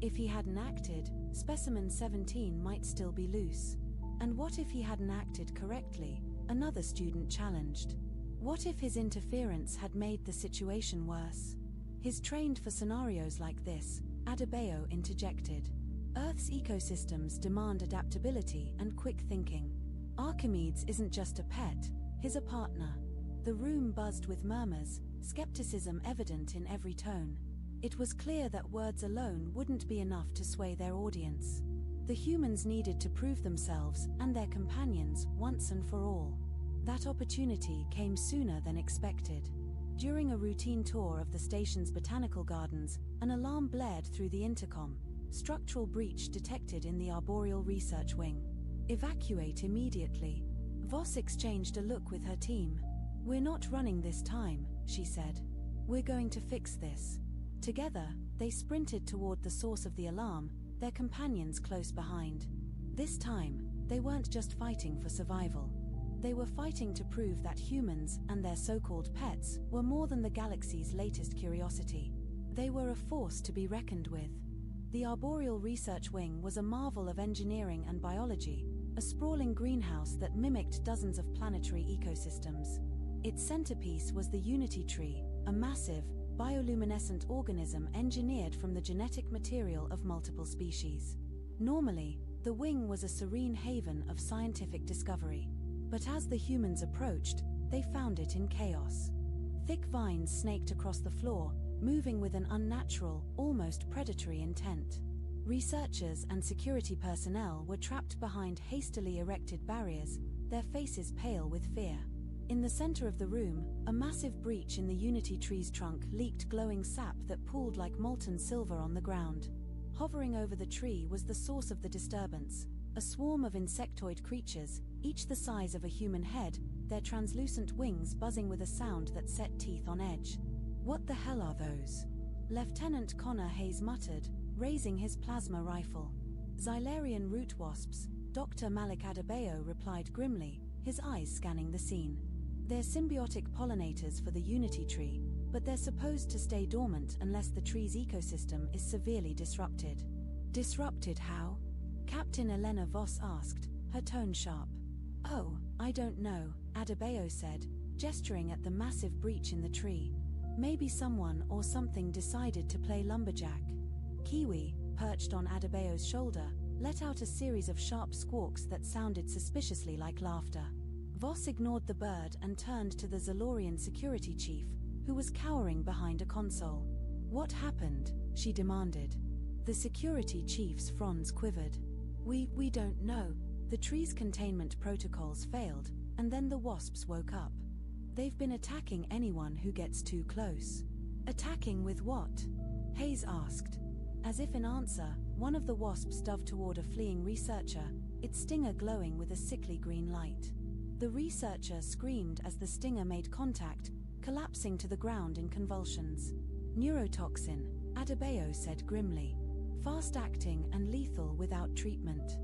If he hadn't acted, Specimen 17 might still be loose." "And what if he hadn't acted correctly?" another student challenged. "What if his interference had made the situation worse?" "He's trained for scenarios like this," Adebayo interjected. "Earth's ecosystems demand adaptability and quick thinking. Archimedes isn't just a pet, he's a partner." The room buzzed with murmurs, skepticism evident in every tone. It was clear that words alone wouldn't be enough to sway their audience. The humans needed to prove themselves and their companions once and for all. That opportunity came sooner than expected. During a routine tour of the station's botanical gardens, an alarm blared through the intercom. "Structural breach detected in the Arboreal Research Wing. Evacuate immediately." Voss exchanged a look with her team. "We're not running this time," she said. "We're going to fix this." Together, they sprinted toward the source of the alarm, their companions close behind. This time, they weren't just fighting for survival. They were fighting to prove that humans and their so-called pets were more than the galaxy's latest curiosity. They were a force to be reckoned with. The Arboreal Research Wing was a marvel of engineering and biology, a sprawling greenhouse that mimicked dozens of planetary ecosystems. Its centerpiece was the Unity Tree, a massive, bioluminescent organism engineered from the genetic material of multiple species. Normally, the wing was a serene haven of scientific discovery. But as the humans approached, they found it in chaos. Thick vines snaked across the floor, moving with an unnatural, almost predatory intent. Researchers and security personnel were trapped behind hastily erected barriers, their faces pale with fear. In the center of the room, a massive breach in the Unity tree's trunk leaked glowing sap that pooled like molten silver on the ground. Hovering over the tree was the source of the disturbance, a swarm of insectoid creatures, each the size of a human head, their translucent wings buzzing with a sound that set teeth on edge. "What the hell are those?" Lieutenant Connor Hayes muttered, raising his plasma rifle. "Xylarian root wasps," Dr. Malik Adebayo replied grimly, his eyes scanning the scene. "They're symbiotic pollinators for the Unity tree, but they're supposed to stay dormant unless the tree's ecosystem is severely disrupted." "Disrupted how?" Captain Elena Voss asked, her tone sharp. "Oh, I don't know," Adebayo said, gesturing at the massive breach in the tree. "Maybe someone or something decided to play lumberjack." Kiwi, perched on Adebayo's shoulder, let out a series of sharp squawks that sounded suspiciously like laughter. Voss ignored the bird and turned to the Zalorian security chief, who was cowering behind a console. "What happened?" she demanded. The security chief's fronds quivered. We don't know. The tree's containment protocols failed, and then the wasps woke up. They've been attacking anyone who gets too close." "Attacking with what?" Hayes asked. As if in answer, one of the wasps dove toward a fleeing researcher, its stinger glowing with a sickly green light. The researcher screamed as the stinger made contact, collapsing to the ground in convulsions. "Neurotoxin," Adebayo said grimly. "Fast-acting and lethal without treatment.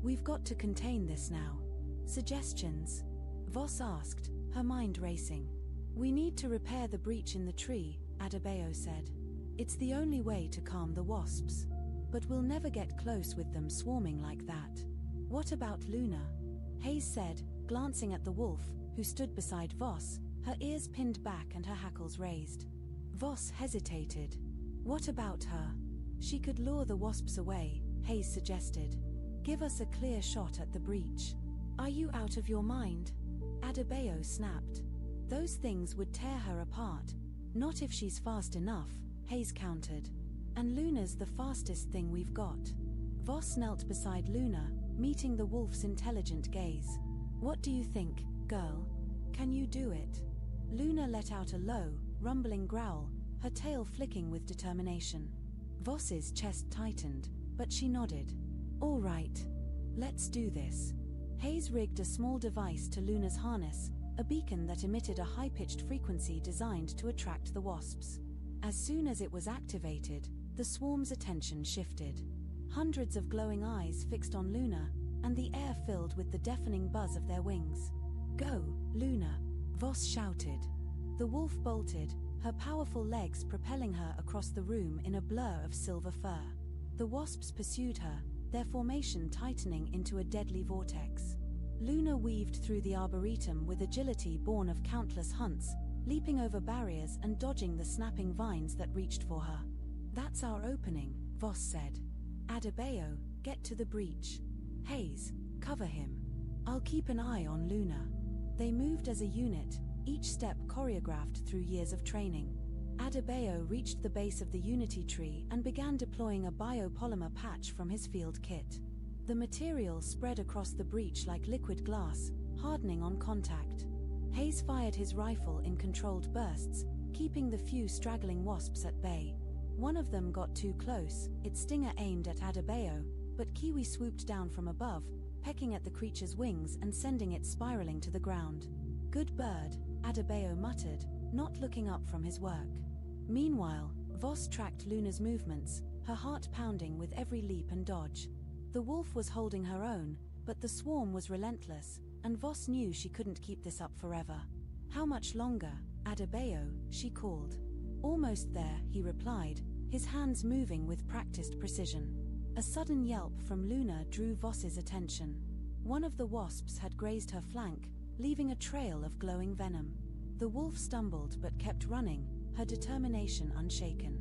We've got to contain this now." "Suggestions?" Voss asked, her mind racing. "We need to repair the breach in the tree," Adebayo said. "It's the only way to calm the wasps. But we'll never get close with them swarming like that." "What about Luna?" Hayes said, glancing at the wolf, who stood beside Voss, her ears pinned back and her hackles raised. Voss hesitated. "What about her?" "She could lure the wasps away," Hayes suggested. "Give us a clear shot at the breach." "Are you out of your mind?" Adebayo snapped. "Those things would tear her apart." "Not if she's fast enough," Hayes countered. "And Luna's the fastest thing we've got." Voss knelt beside Luna, meeting the wolf's intelligent gaze. "What do you think, girl? Can you do it?" Luna let out a low, rumbling growl, her tail flicking with determination. Voss's chest tightened, but she nodded. "All right. Let's do this." Hayes rigged a small device to Luna's harness, a beacon that emitted a high-pitched frequency designed to attract the wasps. As soon as it was activated, the swarm's attention shifted. Hundreds of glowing eyes fixed on Luna, and the air filled with the deafening buzz of their wings. "Go, Luna," Voss shouted. The wolf bolted, her powerful legs propelling her across the room in a blur of silver fur. The wasps pursued her, their formation tightening into a deadly vortex. Luna weaved through the arboretum with agility born of countless hunts, leaping over barriers and dodging the snapping vines that reached for her. "That's our opening," Voss said. "Adebayo, get to the breach. Hayes, cover him. I'll keep an eye on Luna." They moved as a unit, each step choreographed through years of training. Adebayo reached the base of the Unity tree and began deploying a biopolymer patch from his field kit. The material spread across the breach like liquid glass, hardening on contact. Hayes fired his rifle in controlled bursts, keeping the few straggling wasps at bay. One of them got too close, its stinger aimed at Adebayo, but Kiwi swooped down from above, pecking at the creature's wings and sending it spiraling to the ground. "Good bird," Adebayo muttered, not looking up from his work. Meanwhile, Voss tracked Luna's movements, her heart pounding with every leap and dodge. The wolf was holding her own, but the swarm was relentless, and Voss knew she couldn't keep this up forever. "How much longer, Adebayo?" she called. "Almost there," he replied, his hands moving with practiced precision. A sudden yelp from Luna drew Voss's attention. One of the wasps had grazed her flank, leaving a trail of glowing venom. The wolf stumbled but kept running, her determination unshaken.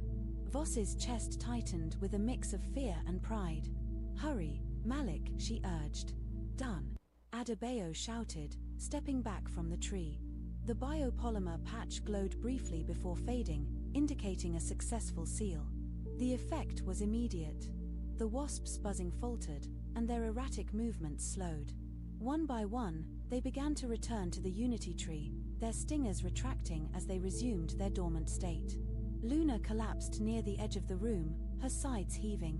Voss's chest tightened with a mix of fear and pride. "Hurry, Malik," she urged. "Done," Adebayo shouted, stepping back from the tree. The biopolymer patch glowed briefly before fading, indicating a successful seal. The effect was immediate. The wasps' buzzing faltered, and their erratic movements slowed. One by one, they began to return to the Unity Tree, their stingers retracting as they resumed their dormant state. Luna collapsed near the edge of the room, her sides heaving.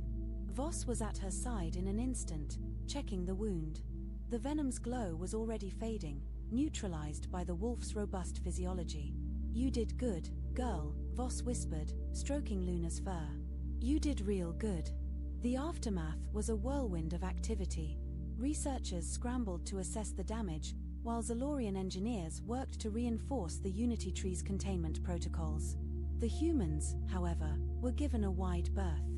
Voss was at her side in an instant, checking the wound. The venom's glow was already fading, neutralized by the wolf's robust physiology. "You did good, girl," Voss whispered, stroking Luna's fur. "You did real good." The aftermath was a whirlwind of activity. Researchers scrambled to assess the damage, while Zalorian engineers worked to reinforce the Unity Tree's containment protocols. The humans, however, were given a wide berth.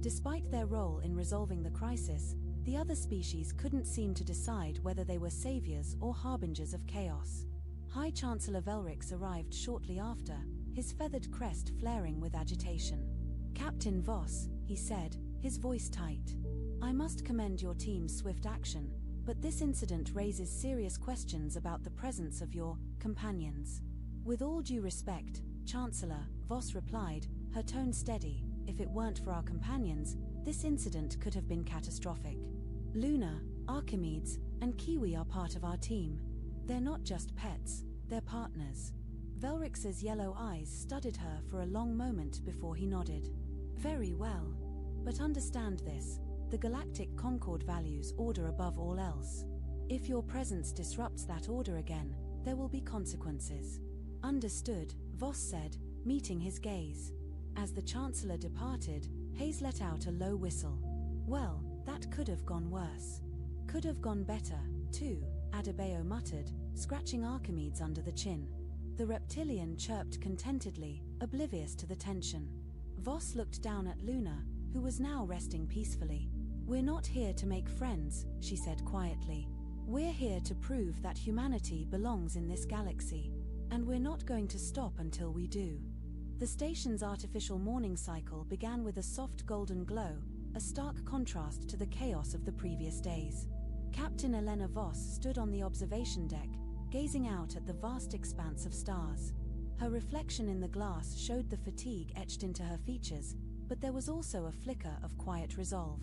Despite their role in resolving the crisis, the other species couldn't seem to decide whether they were saviors or harbingers of chaos. High Chancellor Velrix arrived shortly after, his feathered crest flaring with agitation. "Captain Voss," he said, his voice tight. "I must commend your team's swift action, but this incident raises serious questions about the presence of your companions." "With all due respect, Chancellor," Voss replied, her tone steady, "if it weren't for our companions, this incident could have been catastrophic. Luna, Archimedes, and Kiwi are part of our team. They're not just pets, they're partners." Velrix's yellow eyes studied her for a long moment before he nodded. "Very well. But understand this, the Galactic Concord values order above all else. If your presence disrupts that order again, there will be consequences." "Understood," Voss said, meeting his gaze. As the Chancellor departed, Hayes let out a low whistle. "Well, that could have gone worse. Could have gone better, too," Adebayo muttered, scratching Archimedes under the chin. The reptilian chirped contentedly, oblivious to the tension. Voss looked down at Luna, who was now resting peacefully. "We're not here to make friends," she said quietly. "We're here to prove that humanity belongs in this galaxy. And we're not going to stop until we do." The station's artificial morning cycle began with a soft golden glow, a stark contrast to the chaos of the previous days. Captain Elena Voss stood on the observation deck, gazing out at the vast expanse of stars. Her reflection in the glass showed the fatigue etched into her features, but there was also a flicker of quiet resolve.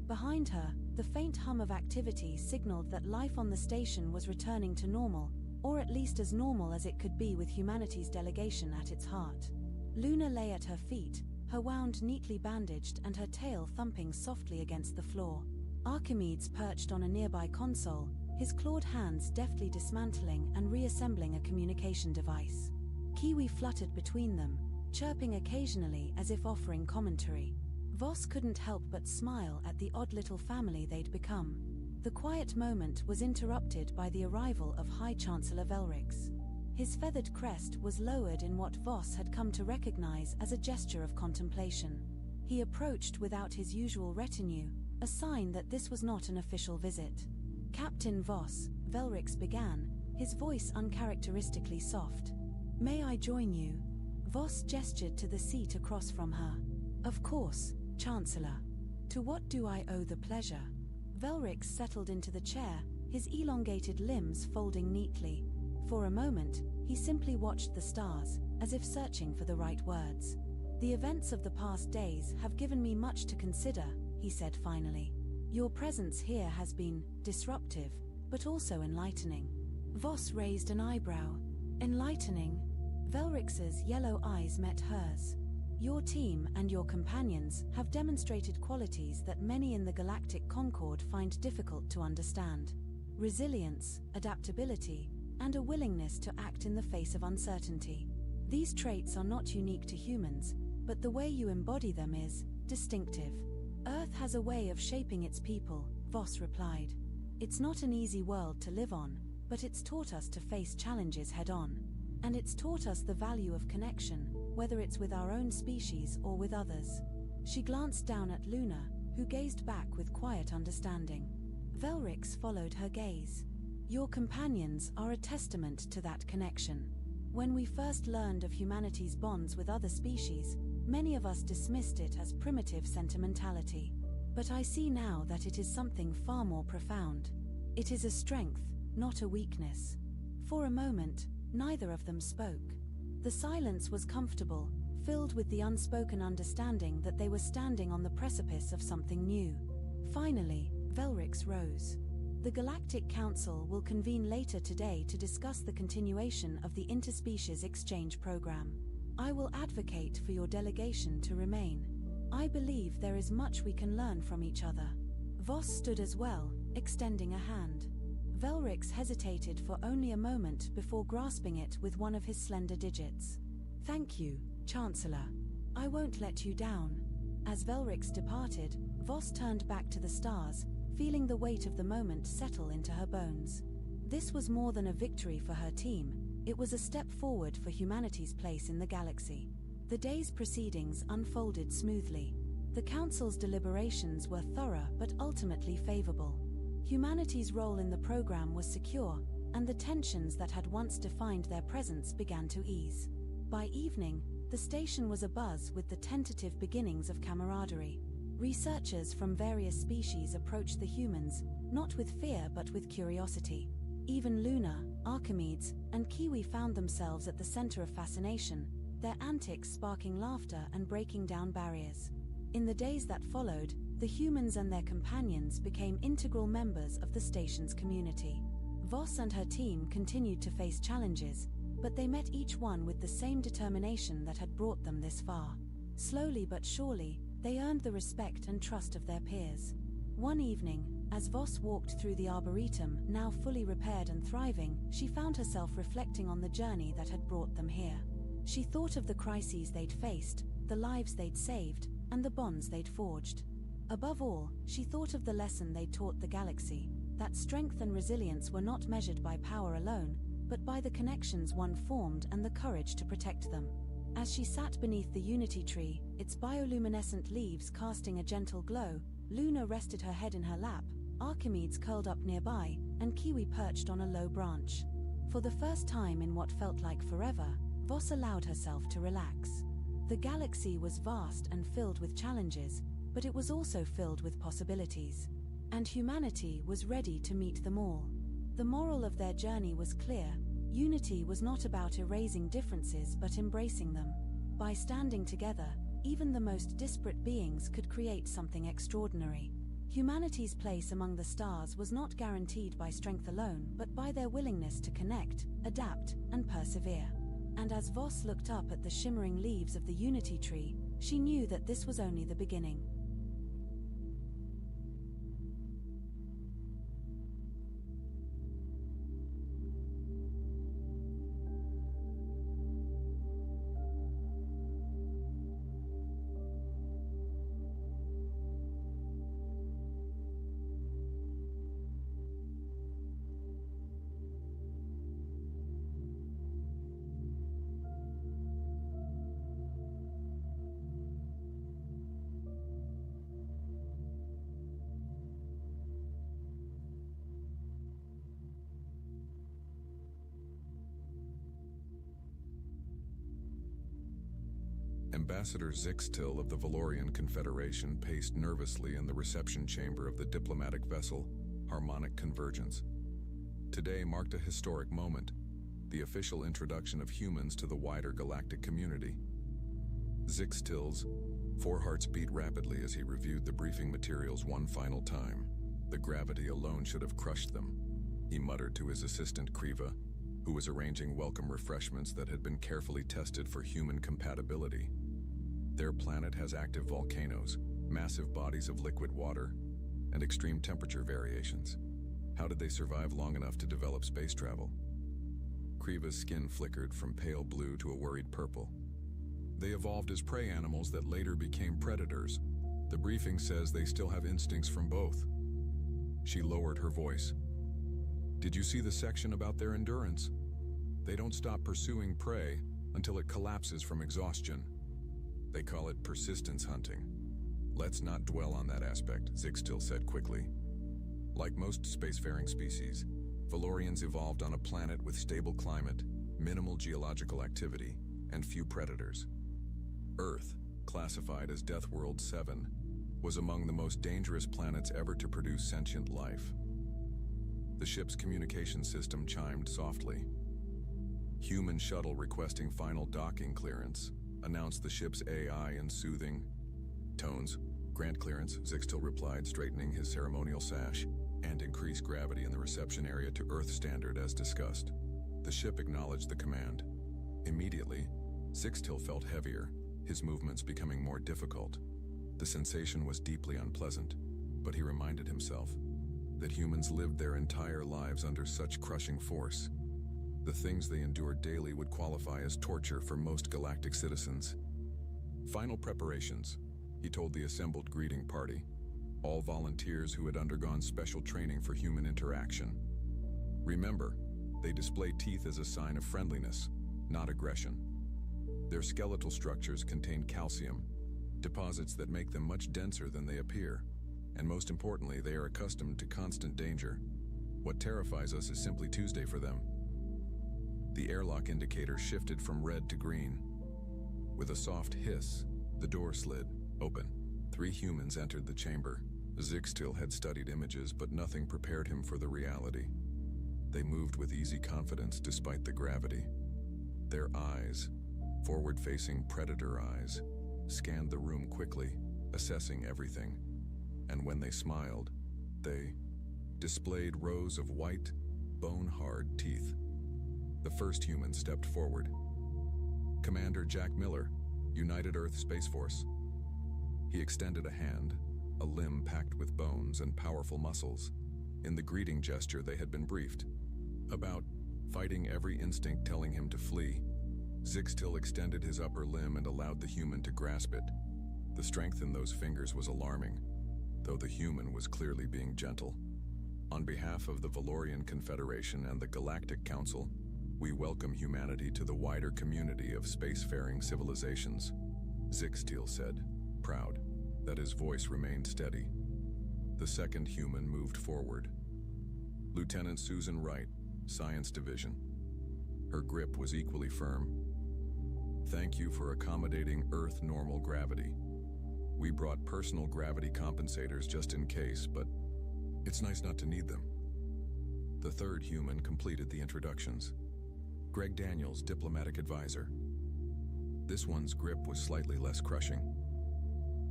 Behind her, the faint hum of activity signaled that life on the station was returning to normal, or at least as normal as it could be with humanity's delegation at its heart. Luna lay at her feet, her wound neatly bandaged and her tail thumping softly against the floor. Archimedes perched on a nearby console, his clawed hands deftly dismantling and reassembling a communication device. Kiwi fluttered between them, chirping occasionally as if offering commentary. Voss couldn't help but smile at the odd little family they'd become. The quiet moment was interrupted by the arrival of High Chancellor Velrix. His feathered crest was lowered in what Voss had come to recognize as a gesture of contemplation. He approached without his usual retinue, a sign that this was not an official visit. "Captain Voss," Velrix began, his voice uncharacteristically soft. "May I join you?" Voss gestured to the seat across from her. "Of course, Chancellor. To what do I owe the pleasure?" Velrix settled into the chair, his elongated limbs folding neatly. For a moment, he simply watched the stars, as if searching for the right words. "The events of the past days have given me much to consider," he said finally. "Your presence here has been disruptive, but also enlightening." Voss raised an eyebrow. "Enlightening?" Velrix's yellow eyes met hers. "Your team and your companions have demonstrated qualities that many in the Galactic Concord find difficult to understand. Resilience, adaptability, and a willingness to act in the face of uncertainty. These traits are not unique to humans, but the way you embody them is distinctive. Earth has a way of shaping its people," Voss replied. "It's not an easy world to live on, but it's taught us to face challenges head-on. And it's taught us the value of connection, whether it's with our own species or with others." She glanced down at Luna, who gazed back with quiet understanding. Velrix followed her gaze. "Your companions are a testament to that connection. When we first learned of humanity's bonds with other species, many of us dismissed it as primitive sentimentality. But I see now that it is something far more profound. It is a strength, not a weakness." For a moment, Neither of them spoke. The silence was comfortable, filled with the unspoken understanding that they were standing on the precipice of something new. Finally, Velrix rose. The Galactic Council will convene later today to discuss the continuation of the interspecies exchange program. I will advocate for your delegation to remain. I believe there is much we can learn from each other. Voss stood as well, extending a hand. Velrix hesitated for only a moment before grasping it with one of his slender digits. Thank you, Chancellor. I won't let you down. As Velrix departed, Voss turned back to the stars, feeling the weight of the moment settle into her bones. This was more than a victory for her team, it was a step forward for humanity's place in the galaxy. The day's proceedings unfolded smoothly. The Council's deliberations were thorough but ultimately favorable. Humanity's role in the program was secure, and the tensions that had once defined their presence began to ease. By evening, the station was abuzz with the tentative beginnings of camaraderie. Researchers from various species approached the humans, not with fear but with curiosity. Even Luna, Archimedes, and Kiwi found themselves at the center of fascination, their antics sparking laughter and breaking down barriers. In the days that followed, the humans and their companions became integral members of the station's community. Voss and her team continued to face challenges, but they met each one with the same determination that had brought them this far. Slowly but surely, they earned the respect and trust of their peers. One evening, as Voss walked through the Arboretum, now fully repaired and thriving, she found herself reflecting on the journey that had brought them here. She thought of the crises they'd faced, the lives they'd saved, and the bonds they'd forged. Above all, she thought of the lesson they'd taught the galaxy, that strength and resilience were not measured by power alone, but by the connections one formed and the courage to protect them. As she sat beneath the Unity tree, its bioluminescent leaves casting a gentle glow, Luna rested her head in her lap, Archimedes curled up nearby, and Kiwi perched on a low branch. For the first time in what felt like forever, Voss allowed herself to relax. The galaxy was vast and filled with challenges, but it was also filled with possibilities. And humanity was ready to meet them all. The moral of their journey was clear: unity was not about erasing differences but embracing them. By standing together, even the most disparate beings could create something extraordinary. Humanity's place among the stars was not guaranteed by strength alone, but by their willingness to connect, adapt, and persevere. And as Voss looked up at the shimmering leaves of the Unity tree, she knew that this was only the beginning. Ambassador Zixtil of the Valorian Confederation paced nervously in the reception chamber of the diplomatic vessel, Harmonic Convergence. Today marked a historic moment, the official introduction of humans to the wider galactic community. Zixtil's four hearts beat rapidly as he reviewed the briefing materials one final time. The gravity alone should have crushed them, he muttered to his assistant Kriva, who was arranging welcome refreshments that had been carefully tested for human compatibility. Their planet has active volcanoes, massive bodies of liquid water, and extreme temperature variations. How did they survive long enough to develop space travel? Kriva's skin flickered from pale blue to a worried purple. They evolved as prey animals that later became predators. The briefing says they still have instincts from both. She lowered her voice. Did you see the section about their endurance? They don't stop pursuing prey until it collapses from exhaustion. They call it persistence hunting. Let's not dwell on that aspect, Zixtil said quickly. Like most spacefaring species, Valorians evolved on a planet with stable climate, minimal geological activity, and few predators. Earth, classified as Death World 7, was among the most dangerous planets ever to produce sentient life. The ship's communication system chimed softly. Human shuttle requesting final docking clearance. Announced the ship's AI in soothing tones. Grant clearance, Zixtil replied, straightening his ceremonial sash. And increase gravity in the reception area to Earth standard as discussed. The ship acknowledged the command. Immediately, Zixtil felt heavier, his movements becoming more difficult. The sensation was deeply unpleasant, but he reminded himself that humans lived their entire lives under such crushing force. The things they endured daily would qualify as torture for most galactic citizens. Final preparations, he told the assembled greeting party, all volunteers who had undergone special training for human interaction. Remember, they display teeth as a sign of friendliness, not aggression. Their skeletal structures contain calcium, deposits that make them much denser than they appear, and most importantly, they are accustomed to constant danger. What terrifies us is simply Tuesday for them. The airlock indicator shifted from red to green. With a soft hiss, the door slid open. 3 humans entered the chamber. Zixtil had studied images, but nothing prepared him for the reality. They moved with easy confidence despite the gravity. Their eyes, forward-facing predator eyes, scanned the room quickly, assessing everything. And when they smiled, they displayed rows of white, bone-hard teeth. The first human stepped forward. Commander Jack Miller, United Earth Space Force. He extended a hand, a limb packed with bones and powerful muscles. In the greeting gesture, they had been briefed about fighting every instinct telling him to flee. Zixtil extended his upper limb and allowed the human to grasp it. The strength in those fingers was alarming, though the human was clearly being gentle. On behalf of the Valorian Confederation and the Galactic Council, we welcome humanity to the wider community of spacefaring civilizations, Zixtil said, proud that his voice remained steady. The second human moved forward. Lieutenant Susan Wright, Science Division. Her grip was equally firm. Thank you for accommodating Earth normal gravity. We brought personal gravity compensators just in case, but it's nice not to need them. The third human completed the introductions. Greg Daniels, diplomatic advisor. This one's grip was slightly less crushing.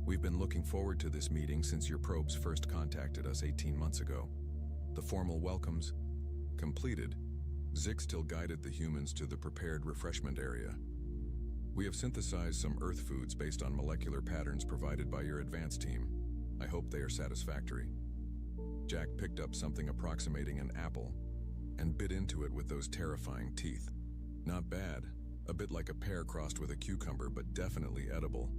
We've been looking forward to this meeting since your probes first contacted us 18 months ago. The formal welcomes completed, Zixtil guided the humans to the prepared refreshment area. We have synthesized some Earth foods based on molecular patterns provided by your advance team. I hope they are satisfactory. Jack picked up something approximating an apple and bit into it with those terrifying teeth. Not bad, a bit like a pear crossed with a cucumber, but definitely edible.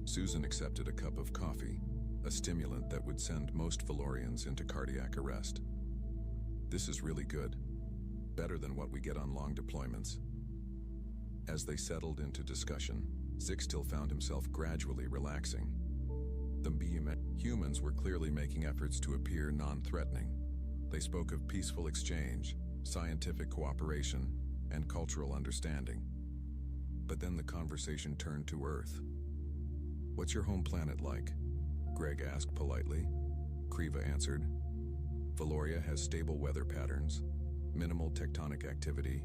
Susan accepted a cup of coffee, a stimulant that would send most Valorians into cardiac arrest. This is really good. Better than what we get on long deployments. As they settled into discussion, Zixtil found himself gradually relaxing. The humans were clearly making efforts to appear non-threatening. They spoke of peaceful exchange, scientific cooperation, and cultural understanding. But then the conversation turned to Earth. What's your home planet like? Greg asked politely. Kriva answered. Valoria has stable weather patterns, minimal tectonic activity,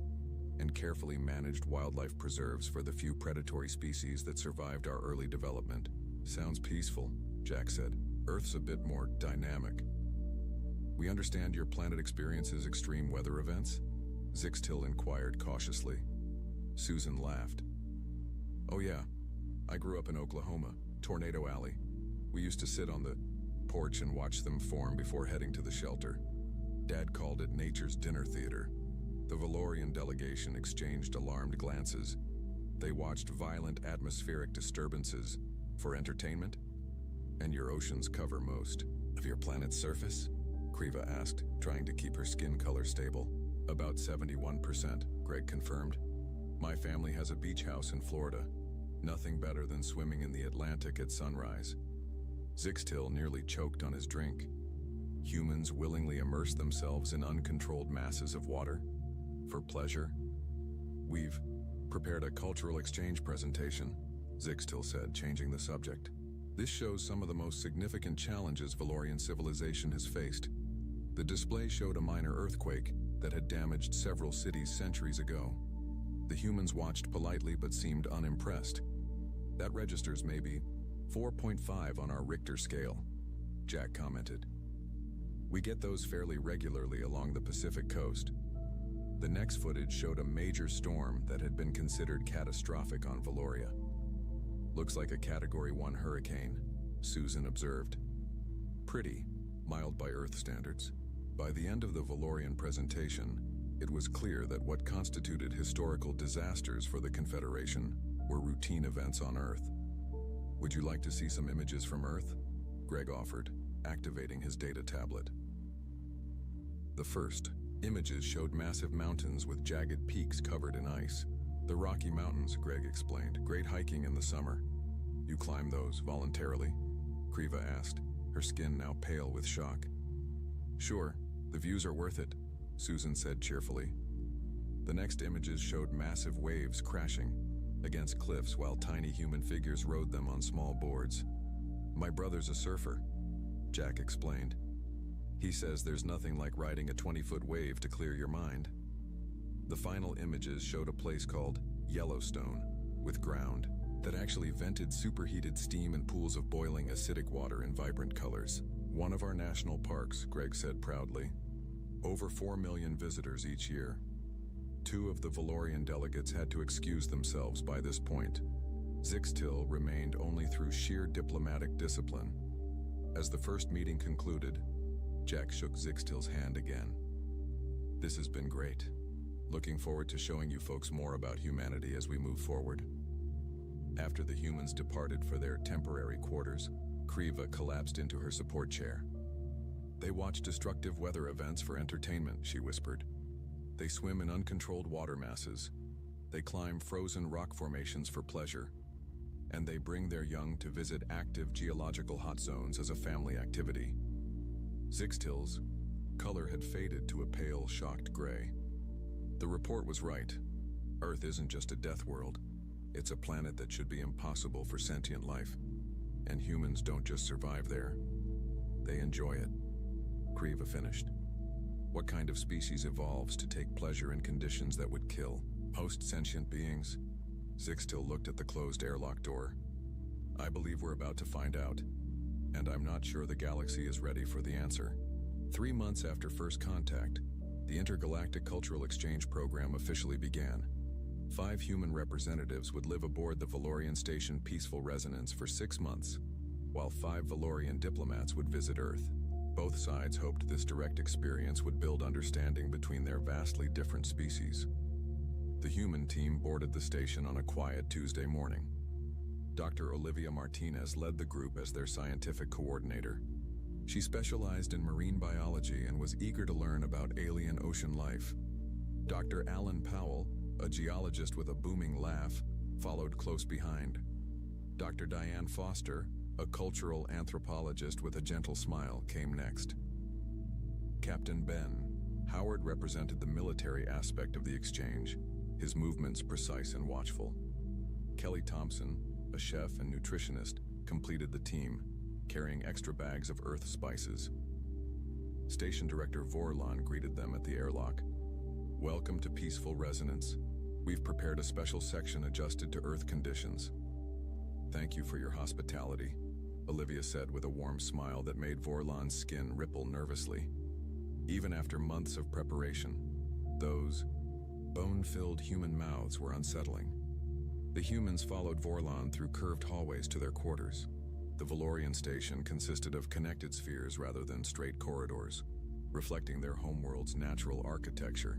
and carefully managed wildlife preserves for the few predatory species that survived our early development. Sounds peaceful, Jack said. Earth's a bit more dynamic. We understand your planet experiences extreme weather events? Zixtil inquired cautiously. Susan laughed. Oh yeah, I grew up in Oklahoma, Tornado Alley. We used to sit on the porch and watch them form before heading to the shelter. Dad called it nature's dinner theater. The Valorian delegation exchanged alarmed glances. They watched violent atmospheric disturbances for entertainment. And your oceans cover most of your planet's surface? Kriva asked, trying to keep her skin color stable. About 71%, Greg confirmed. My family has a beach house in Florida. Nothing better than swimming in the Atlantic at sunrise. Zixtil nearly choked on his drink. Humans willingly immerse themselves in uncontrolled masses of water? For pleasure? We've prepared a cultural exchange presentation, Zixtil said, changing the subject. This shows some of the most significant challenges Valorian civilization has faced. The display showed a minor earthquake, that had damaged several cities centuries ago. The humans watched politely but seemed unimpressed. That registers maybe 4.5 on our Richter scale, Jack commented. We get those fairly regularly along the Pacific coast. The next footage showed a major storm that had been considered catastrophic on Valoria. Looks like a Category 1 hurricane, Susan observed. Pretty, mild by Earth standards. By the end of the Valorian presentation, it was clear that what constituted historical disasters for the Confederation were routine events on Earth. Would you like to see some images from Earth? Greg offered, activating his data tablet. The first images showed massive mountains with jagged peaks covered in ice. The Rocky Mountains, Greg explained, great hiking in the summer. You climb those voluntarily? Kriva asked, her skin now pale with shock. Sure, the views are worth it, Susan said cheerfully. The next images showed massive waves crashing against cliffs while tiny human figures rode them on small boards. My brother's a surfer, Jack explained. He says there's nothing like riding a 20-foot wave to clear your mind. The final images showed a place called Yellowstone, with ground that actually vented superheated steam and pools of boiling acidic water in vibrant colors. One of our national parks, Greg said proudly. Over 4 million visitors each year. 2 of the Valorian delegates had to excuse themselves by this point. Zixtil remained only through sheer diplomatic discipline. As the first meeting concluded, Jack shook Zixtil's hand again. This has been great. Looking forward to showing you folks more about humanity as we move forward. After the humans departed for their temporary quarters, Kriva collapsed into her support chair. They watch destructive weather events for entertainment, she whispered. They swim in uncontrolled water masses. They climb frozen rock formations for pleasure. And they bring their young to visit active geological hot zones as a family activity. Zixtil's color had faded to a pale, shocked gray. The report was right. Earth isn't just a death world. It's a planet that should be impossible for sentient life. And humans don't just survive there. They enjoy it. Kriva finished. What kind of species evolves to take pleasure in conditions that would kill? Post-sentient beings? Zixtil looked at the closed airlock door. I believe we're about to find out. And I'm not sure the galaxy is ready for the answer. 3 months after first contact, the Intergalactic Cultural Exchange Program officially began. 5 human representatives would live aboard the Valorian Station Peaceful Resonance for 6 months, while 5 Valorian diplomats would visit Earth. Both sides hoped this direct experience would build understanding between their vastly different species. The human team boarded the station on a quiet Tuesday morning. Dr. Olivia Martinez led the group as their scientific coordinator. She specialized in marine biology and was eager to learn about alien ocean life. Dr. Alan Powell, a geologist with a booming laugh, followed close behind. Dr. Diane Foster, a cultural anthropologist with a gentle smile, came next. Captain Ben Howard represented the military aspect of the exchange, his movements precise and watchful. Kelly Thompson, a chef and nutritionist, completed the team, carrying extra bags of Earth spices. Station Director Vorlon greeted them at the airlock. Welcome to Peaceful Resonance. We've prepared a special section adjusted to Earth conditions. Thank you for your hospitality, Olivia said with a warm smile that made Vorlon's skin ripple nervously. Even after months of preparation, those bone-filled human mouths were unsettling. The humans followed Vorlon through curved hallways to their quarters. The Valorian station consisted of connected spheres rather than straight corridors, reflecting their homeworld's natural architecture.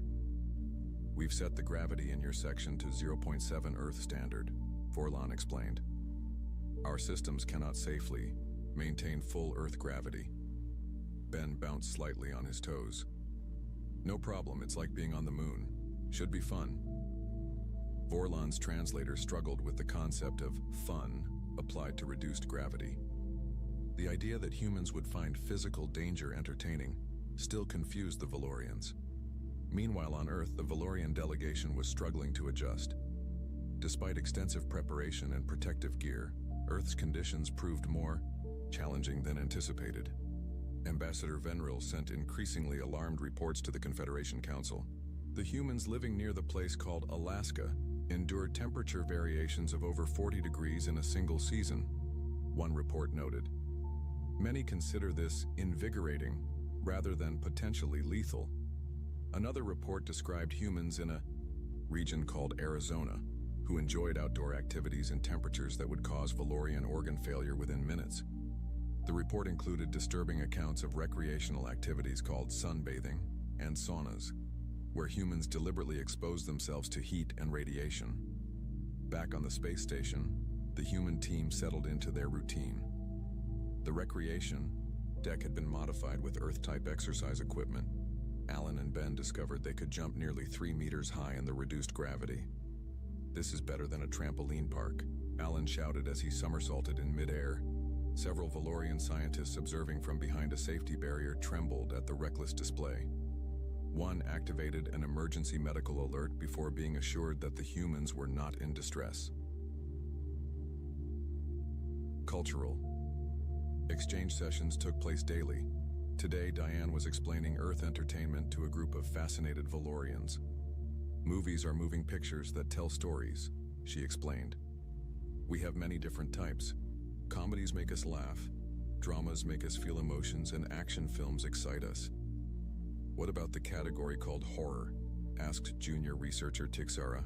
We've set the gravity in your section to 0.7 Earth standard, Vorlon explained. Our systems cannot safely maintain full Earth gravity. Ben bounced slightly on his toes. No problem, it's like being on the moon. Should be fun. Vorlon's translator struggled with the concept of fun applied to reduced gravity. The idea that humans would find physical danger entertaining still confused the Valorians. Meanwhile, on Earth, the Valorian delegation was struggling to adjust. Despite extensive preparation and protective gear, Earth's conditions proved more challenging than anticipated. Ambassador Venril sent increasingly alarmed reports to the Confederation Council. The humans living near the place called Alaska endure temperature variations of over 40 degrees in a single season, one report noted. Many consider this invigorating rather than potentially lethal. Another report described humans in a region called Arizona who enjoyed outdoor activities in temperatures that would cause Valorian organ failure within minutes. The report included disturbing accounts of recreational activities called sunbathing and saunas, where humans deliberately expose themselves to heat and radiation. Back on the space station, the human team settled into their routine. The recreation deck had been modified with Earth-type exercise equipment. Alan and Ben discovered they could jump nearly 3 meters high in the reduced gravity. "This is better than a trampoline park," Alan shouted as he somersaulted in midair. Several Valorian scientists observing from behind a safety barrier trembled at the reckless display. One activated an emergency medical alert before being assured that the humans were not in distress. Cultural exchange sessions took place daily. Today, Diane was explaining Earth entertainment to a group of fascinated Valorians. "Movies are moving pictures that tell stories," she explained. "We have many different types. Comedies make us laugh, dramas make us feel emotions, and action films excite us." "What about the category called horror?" asked junior researcher Tixara.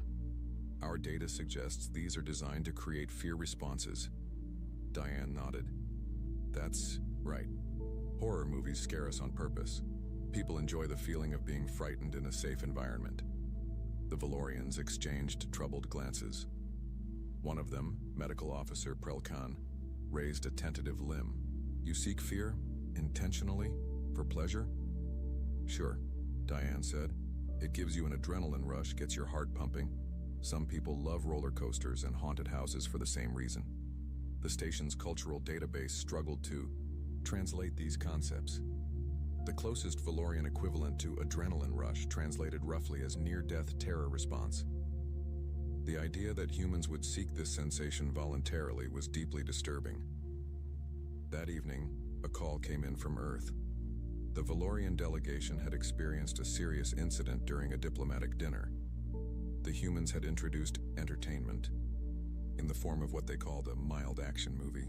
"Our data suggests these are designed to create fear responses." Diane nodded. "That's right. Horror movies scare us on purpose. People enjoy the feeling of being frightened in a safe environment." The Valorians exchanged troubled glances. One of them, Medical Officer Prelkan, raised a tentative limb. "You seek fear? Intentionally? For pleasure?" "Sure," Diane said. "It gives you an adrenaline rush, gets your heart pumping. Some people love roller coasters and haunted houses for the same reason." The station's cultural database struggled to translate these concepts. The closest Valorian equivalent to adrenaline rush translated roughly as near-death terror response. The idea that humans would seek this sensation voluntarily was deeply disturbing. That evening, a call came in from Earth. The Valorian delegation had experienced a serious incident during a diplomatic dinner. The humans had introduced entertainment in the form of what they called a mild action movie.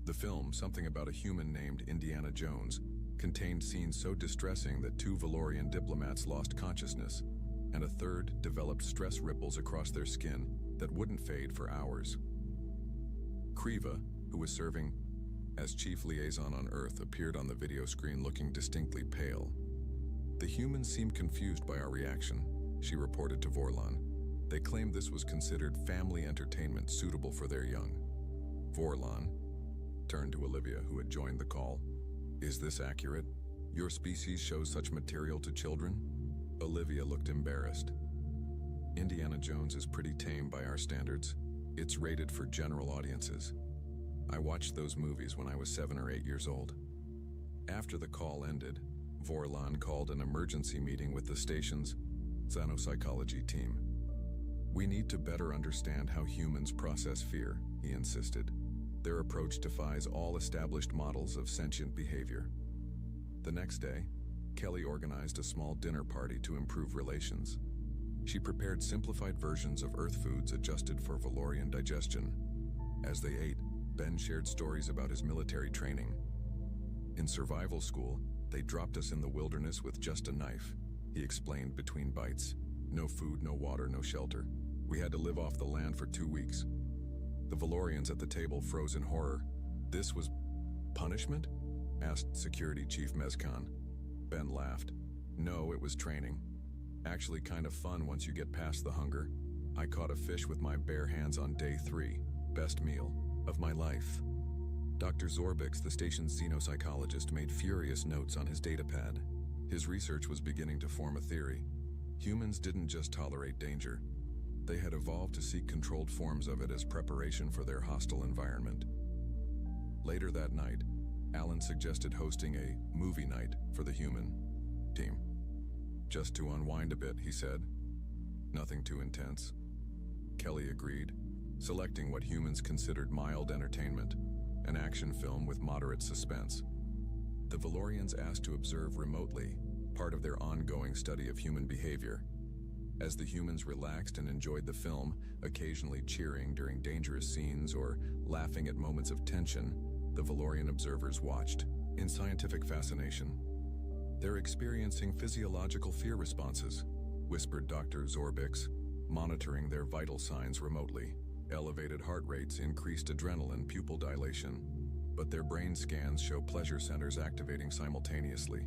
The film, something about a human named Indiana Jones, contained scenes so distressing that 2 Valorian diplomats lost consciousness, and a third developed stress ripples across their skin that wouldn't fade for hours. Kriva, who was serving as chief liaison on Earth, appeared on the video screen looking distinctly pale. "The humans seemed confused by our reaction," she reported to Vorlon. "They claimed this was considered family entertainment suitable for their young." Vorlon turned to Olivia, who had joined the call. "Is this accurate? Your species shows such material to children?" Olivia looked embarrassed. "Indiana Jones is pretty tame by our standards. It's rated for general audiences. I watched those movies when I was 7 or 8 years old." After the call ended, Vorlon called an emergency meeting with the station's xenopsychology team. "We need to better understand how humans process fear," he insisted. "Their approach defies all established models of sentient behavior." The next day, Kelly organized a small dinner party to improve relations. She prepared simplified versions of Earth foods adjusted for Valorian digestion. As they ate, Ben shared stories about his military training. "In survival school, they dropped us in the wilderness with just a knife," he explained between bites. "No food, no water, no shelter. We had to live off the land for 2 weeks." The Valorians at the table froze in horror. "This was punishment?" asked Security Chief Mezcan. Ben laughed. "No, it was training. Actually kind of fun once you get past the hunger. I caught a fish with my bare hands on day 3. Best meal of my life." Dr. Zorbix, the station's xenopsychologist, made furious notes on his datapad. His research was beginning to form a theory. Humans didn't just tolerate danger. They had evolved to seek controlled forms of it as preparation for their hostile environment. Later that night, Alan suggested hosting a movie night for the human team. "Just to unwind a bit," he said. "Nothing too intense." Kelly agreed, selecting what humans considered mild entertainment, an action film with moderate suspense. The Valorians asked to observe remotely, part of their ongoing study of human behavior. As the humans relaxed and enjoyed the film, occasionally cheering during dangerous scenes or laughing at moments of tension, the Valorian observers watched, in scientific fascination. "They're experiencing physiological fear responses," whispered Dr. Zorbix, monitoring their vital signs remotely. Elevated heart rates, increased adrenaline, pupil dilation, but their brain scans show pleasure centers activating simultaneously.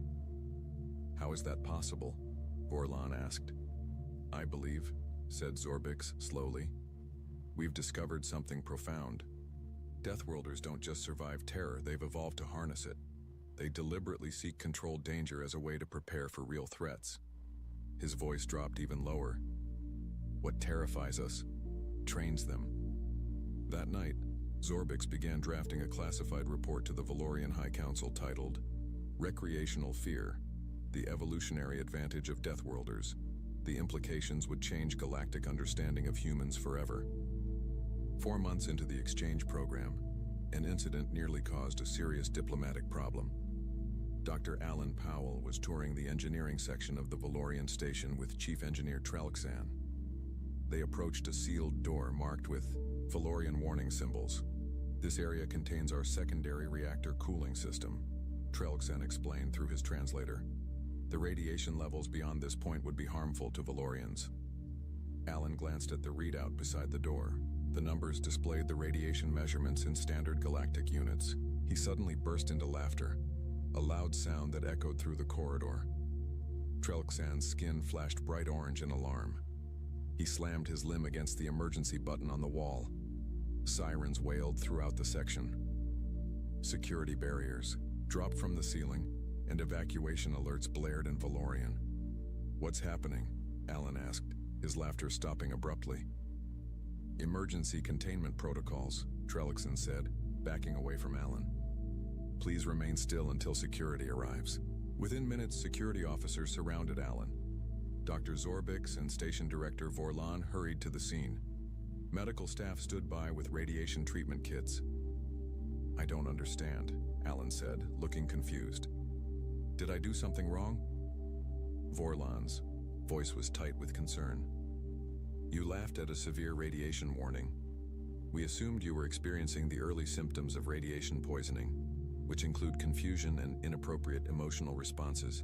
"How is that possible?" Vorlon asked. "I believe," said Zorbix slowly, "we've discovered something profound. Deathworlders don't just survive terror, they've evolved to harness it. They deliberately seek controlled danger as a way to prepare for real threats." His voice dropped even lower. "What terrifies us trains them." That night, Zorbix began drafting a classified report to the Valorian High Council titled, "Recreational Fear: The Evolutionary Advantage of Deathworlders. The Implications Would Change Galactic Understanding of Humans Forever." 4 months into the exchange program, an incident nearly caused a serious diplomatic problem. Dr. Alan Powell was touring the engineering section of the Valorian station with Chief Engineer Trelxan. They approached a sealed door marked with Valorian warning symbols. "This area contains our secondary reactor cooling system," Trelxan explained through his translator. "The radiation levels beyond this point would be harmful to Valorians." Alan glanced at the readout beside the door. The numbers displayed the radiation measurements in standard galactic units. He suddenly burst into laughter, a loud sound that echoed through the corridor. Trelxan's skin flashed bright orange in alarm. He slammed his limb against the emergency button on the wall. Sirens wailed throughout the section. Security barriers dropped from the ceiling, and evacuation alerts blared in Valorian. "What's happening?" Alan asked, his laughter stopping abruptly. "Emergency containment protocols," Trelxan said, backing away from Alan. "Please remain still until security arrives." Within minutes, security officers surrounded Alan. Dr. Zorbix and Station Director Vorlon hurried to the scene. Medical staff stood by with radiation treatment kits. "I don't understand," Alan said, looking confused. "Did I do something wrong?" Vorlon's voice was tight with concern. "You laughed at a severe radiation warning. We assumed you were experiencing the early symptoms of radiation poisoning, which include confusion and inappropriate emotional responses."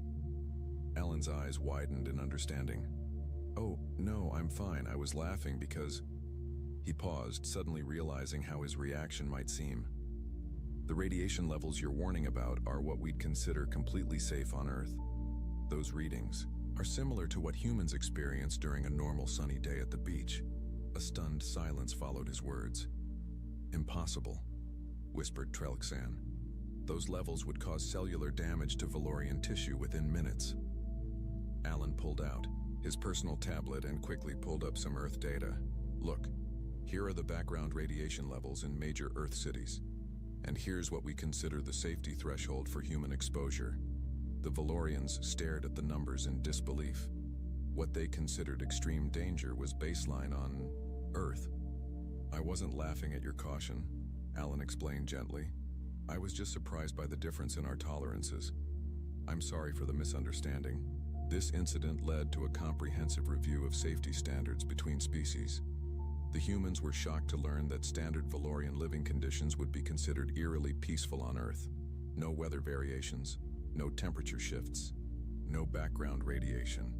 Alan's eyes widened in understanding. "Oh, no, I'm fine. I was laughing because..." He paused, suddenly realizing how his reaction might seem. "The radiation levels you're warning about are what we'd consider completely safe on Earth. Those readings are similar to what humans experience during a normal sunny day at the beach." A stunned silence followed his words. "Impossible," whispered Trelxan. "Those levels would cause cellular damage to Valorian tissue within minutes." Alan pulled out his personal tablet and quickly pulled up some Earth data. "Look, here are the background radiation levels in major Earth cities. And here's what we consider the safety threshold for human exposure." The Valorians stared at the numbers in disbelief. What they considered extreme danger was baseline on Earth. "I wasn't laughing at your caution," Alan explained gently. "I was just surprised by the difference in our tolerances. I'm sorry for the misunderstanding. This incident led to a comprehensive review of safety standards between species. The humans were shocked to learn that standard Valorian living conditions would be considered eerily peaceful on Earth. No weather variations, no temperature shifts, no background radiation."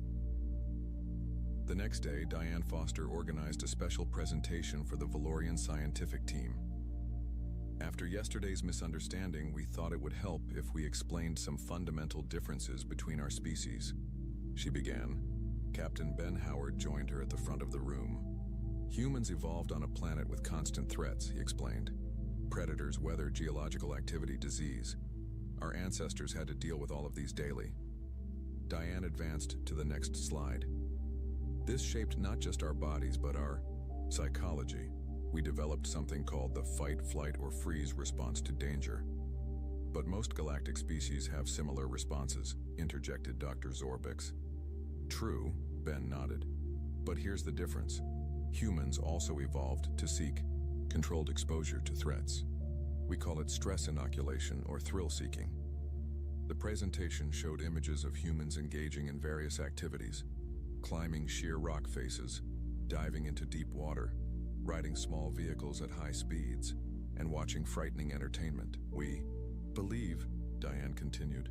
The next day, Diane Foster organized a special presentation for the Valorian scientific team. "After yesterday's misunderstanding, we thought it would help if we explained some fundamental differences between our species," she began. Captain Ben Howard joined her at the front of the room. "Humans evolved on a planet with constant threats," he explained. "Predators, weather, geological activity, disease. Our ancestors had to deal with all of these daily." Diane advanced to the next slide. "This shaped not just our bodies, but our psychology. We developed something called the fight, flight, or freeze response to danger. But most galactic species have similar responses," interjected Dr. Zorbix. "True," Ben nodded. "But here's the difference. Humans also evolved to seek controlled exposure to threats. We call it stress inoculation or thrill seeking. The presentation showed images of humans engaging in various activities, climbing sheer rock faces, diving into deep water, riding small vehicles at high speeds, and watching frightening entertainment. We believe, Diane continued,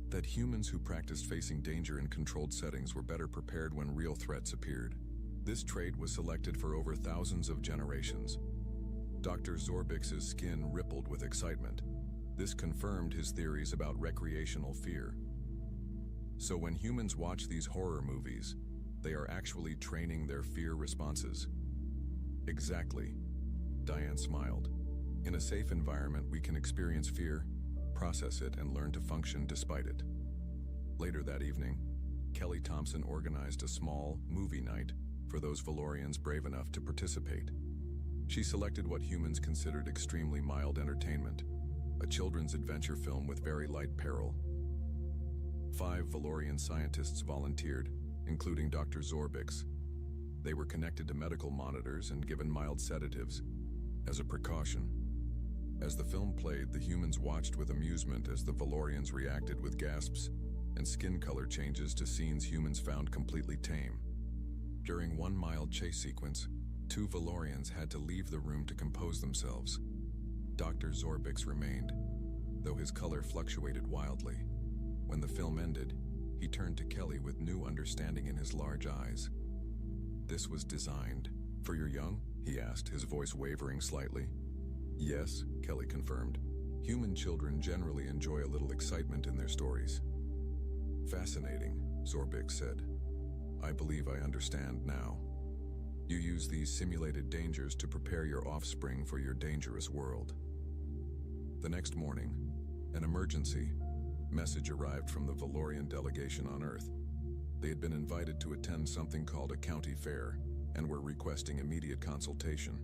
that humans who practiced facing danger in controlled settings were better prepared when real threats appeared. This trait was selected for over thousands of generations. Dr. Zorbix's skin rippled with excitement. This confirmed his theories about recreational fear. So when humans watch these horror movies, they are actually training their fear responses. Exactly. Diane smiled. In a safe environment, we can experience fear, process it, and learn to function despite it. Later that evening, Kelly Thompson organized a small movie night for those Valorians brave enough to participate. She selected what humans considered extremely mild entertainment, a children's adventure film with very light peril. 5 Valorian scientists volunteered, including Dr. Zorbix. They were connected to medical monitors and given mild sedatives as a precaution. As the film played, the humans watched with amusement as the Valorians reacted with gasps and skin color changes to scenes humans found completely tame. During one mild chase sequence, 2 Valorians had to leave the room to compose themselves. Dr. Zorbix remained, though his color fluctuated wildly. When the film ended, he turned to Kelly with new understanding in his large eyes. "This was designed for your young?" he asked, his voice wavering slightly. "Yes," Kelly confirmed. "Human children generally enjoy a little excitement in their stories." "Fascinating," Zorbix said. "I believe I understand now. You use these simulated dangers to prepare your offspring for your dangerous world." The next morning, an emergency message arrived from the Valorian delegation on Earth. They had been invited to attend something called a county fair and were requesting immediate consultation.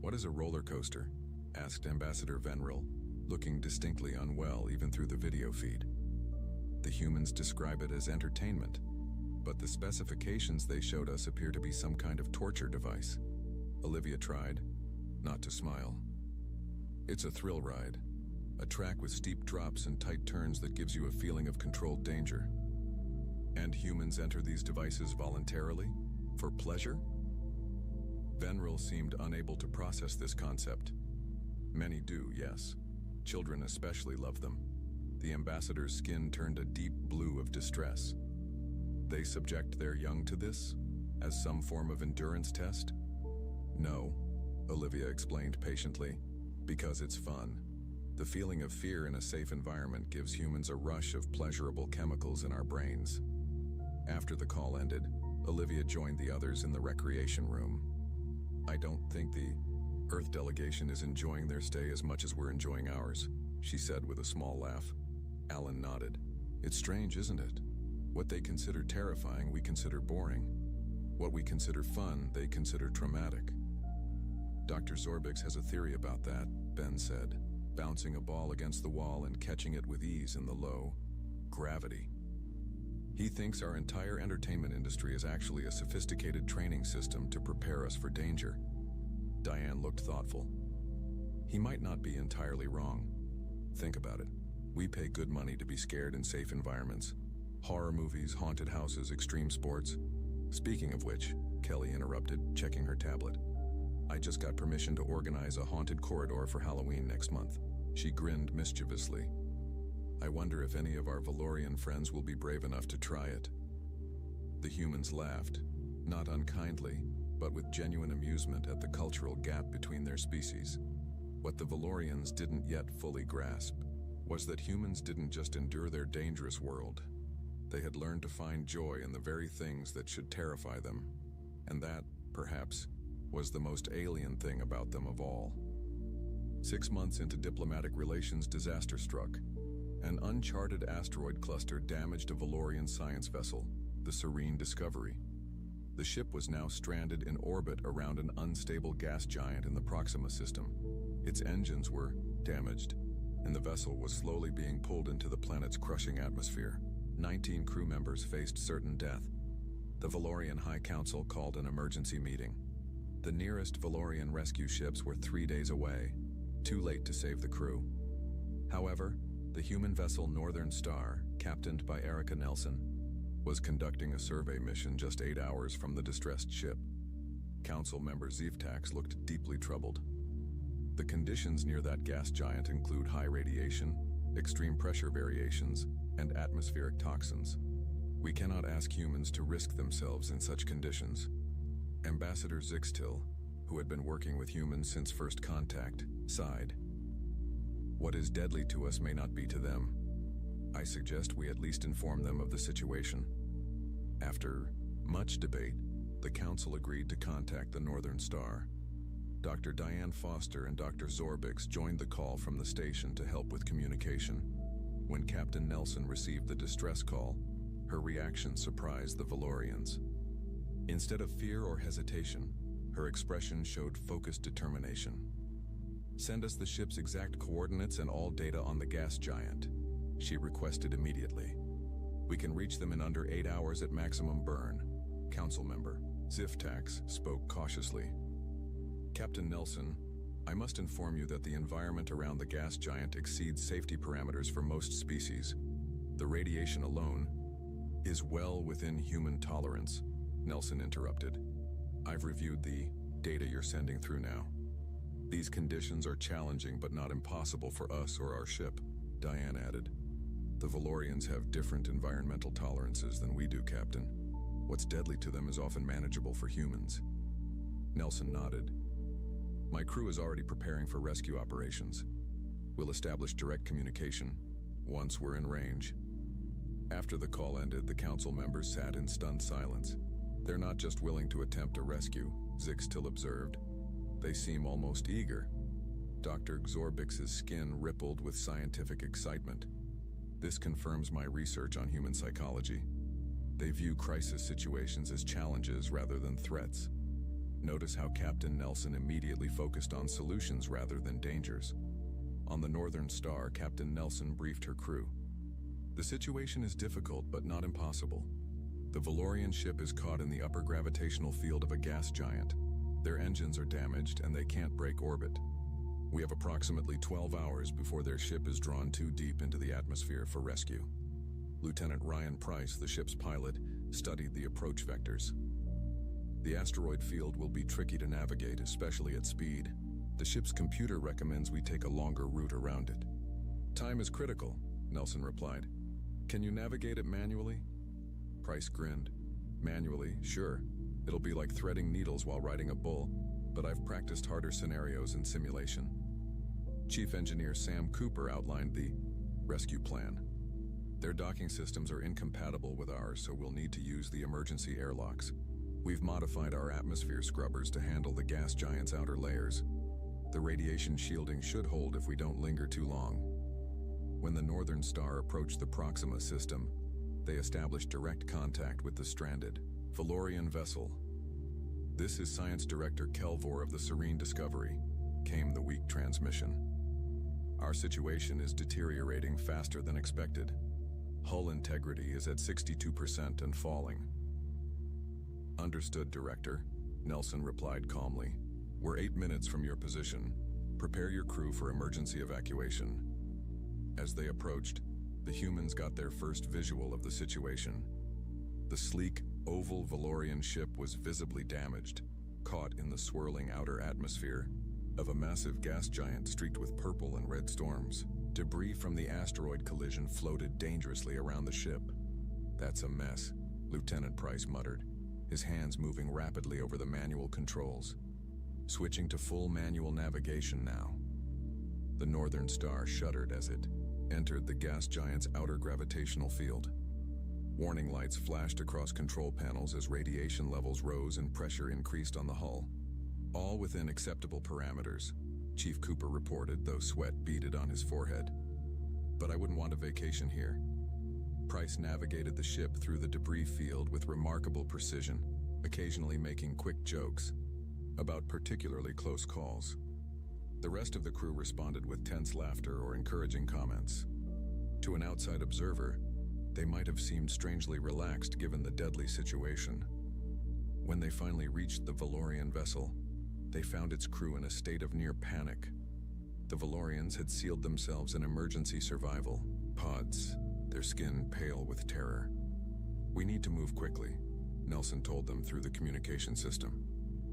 "What is a roller coaster?" asked Ambassador Venril, looking distinctly unwell even through the video feed. "The humans describe it as entertainment, but the specifications they showed us appear to be some kind of torture device." Olivia tried not to smile. "It's a thrill ride, a track with steep drops and tight turns that gives you a feeling of controlled danger." "And humans enter these devices voluntarily? For pleasure?" Venril seemed unable to process this concept. "Many do, yes. Children especially love them." The ambassador's skin turned a deep blue of distress. "They subject their young to this? As some form of endurance test?" "No," Olivia explained patiently. "Because it's fun. The feeling of fear in a safe environment gives humans a rush of pleasurable chemicals in our brains." After the call ended, Olivia joined the others in the recreation room. "I don't think the Earth delegation is enjoying their stay as much as we're enjoying ours," she said with a small laugh. Alan nodded. "It's strange, isn't it? What they consider terrifying, we consider boring. What we consider fun, they consider traumatic." "Dr. Zorbix has a theory about that," Ben said, bouncing a ball against the wall and catching it with ease in the low gravity. "He thinks our entire entertainment industry is actually a sophisticated training system to prepare us for danger." Diane looked thoughtful. "He might not be entirely wrong. Think about it. We pay good money to be scared in safe environments. Horror movies, haunted houses, extreme sports. Speaking of which," Kelly interrupted, checking her tablet. "I just got permission to organize a haunted corridor for Halloween next month." She grinned mischievously. "I wonder if any of our Valorian friends will be brave enough to try it." The humans laughed, not unkindly, but with genuine amusement at the cultural gap between their species. What the Valorians didn't yet fully grasp was that humans didn't just endure their dangerous world. They had learned to find joy in the very things that should terrify them, and that, perhaps, was the most alien thing about them of all. 6 months into diplomatic relations, disaster struck. An uncharted asteroid cluster damaged a Valorian science vessel, the Serene Discovery. The ship was now stranded in orbit around an unstable gas giant in the Proxima system. Its engines were damaged, and the vessel was slowly being pulled into the planet's crushing atmosphere. 19 crew members faced certain death. The Valorian High Council called an emergency meeting. The nearest Valorian rescue ships were 3 days away, too late to save the crew. However, The human vessel Northern Star, captained by Erica Nelson, was conducting a survey mission just 8 hours from the distressed ship. Council member Chillax looked deeply troubled. The conditions near that gas giant include high radiation, extreme pressure variations, and atmospheric toxins. We cannot ask humans to risk themselves in such conditions. Ambassador Zixtil, who had been working with humans since first contact, sighed. What is deadly to us may not be to them. I suggest we at least inform them of the situation. After much debate, the council agreed to contact the Northern Star. Dr. Diane Foster and Dr. Zorbix joined the call from the station to help with communication. When Captain Nelson received the distress call, her reaction surprised the Valorians. Instead of fear or hesitation, her expression showed focused determination. Send us the ship's exact coordinates and all data on the gas giant, she requested immediately. We can reach them in under 8 hours at maximum burn. Council member Chillax spoke cautiously. Captain Nelson, I must inform you that the environment around the gas giant exceeds safety parameters for most species. The radiation alone is well within human tolerance, Nelson interrupted. I've reviewed the data you're sending through now. These conditions are challenging but not impossible for us or our ship, Diane added. The Valorians have different environmental tolerances than we do, Captain. What's deadly to them is often manageable for humans. Nelson nodded. My crew is already preparing for rescue operations. We'll establish direct communication once we're in range. After the call ended, the council members sat in stunned silence. They're not just willing to attempt a rescue, Zixtil observed. They seem almost eager. Dr. Zorbix's skin rippled with scientific excitement. This confirms my research on human psychology. They view crisis situations as challenges rather than threats. Notice how Captain Nelson immediately focused on solutions rather than dangers. On the Northern Star, Captain Nelson briefed her crew. The situation is difficult but not impossible. The Valorian ship is caught in the upper gravitational field of a gas giant. Their engines are damaged and they can't break orbit. We have approximately 12 hours before their ship is drawn too deep into the atmosphere for rescue. Lieutenant Ryan Price, the ship's pilot, studied the approach vectors. The asteroid field will be tricky to navigate, especially at speed. The ship's computer recommends we take a longer route around it. Time is critical, Nelson replied. Can you navigate it manually? Price grinned. Manually, sure. It'll be like threading needles while riding a bull, but I've practiced harder scenarios in simulation. Chief Engineer Sam Cooper outlined the rescue plan. Their docking systems are incompatible with ours, so we'll need to use the emergency airlocks. We've modified our atmosphere scrubbers to handle the gas giant's outer layers. The radiation shielding should hold if we don't linger too long. When the Northern Star approached the Proxima system, they established direct contact with the stranded Valorian vessel. This is Science Director Kelvor of the Serene Discovery, came the weak transmission. Our situation is deteriorating faster than expected. Hull integrity is at 62% and falling. Understood, Director, Nelson replied calmly. We're 8 minutes from your position. Prepare your crew for emergency evacuation. As they approached, the humans got their first visual of the situation. The sleek, oval Valorian ship was visibly damaged, caught in the swirling outer atmosphere of a massive gas giant streaked with purple and red storms. Debris from the asteroid collision floated dangerously around the ship. That's a mess, Lieutenant Price muttered, his hands moving rapidly over the manual controls. Switching to full manual navigation now. The Northern Star shuddered as it entered the gas giant's outer gravitational field. Warning lights flashed across control panels as radiation levels rose and pressure increased on the hull. All within acceptable parameters, Chief Cooper reported, though sweat beaded on his forehead. But I wouldn't want a vacation here. Price navigated the ship through the debris field with remarkable precision, occasionally making quick jokes about particularly close calls. The rest of the crew responded with tense laughter or encouraging comments. To an outside observer, they might have seemed strangely relaxed given the deadly situation. When they finally reached the Valorian vessel, they found its crew in a state of near panic. The Valorians had sealed themselves in emergency survival pods, their skin pale with terror. "We need to move quickly," Nelson told them through the communication system.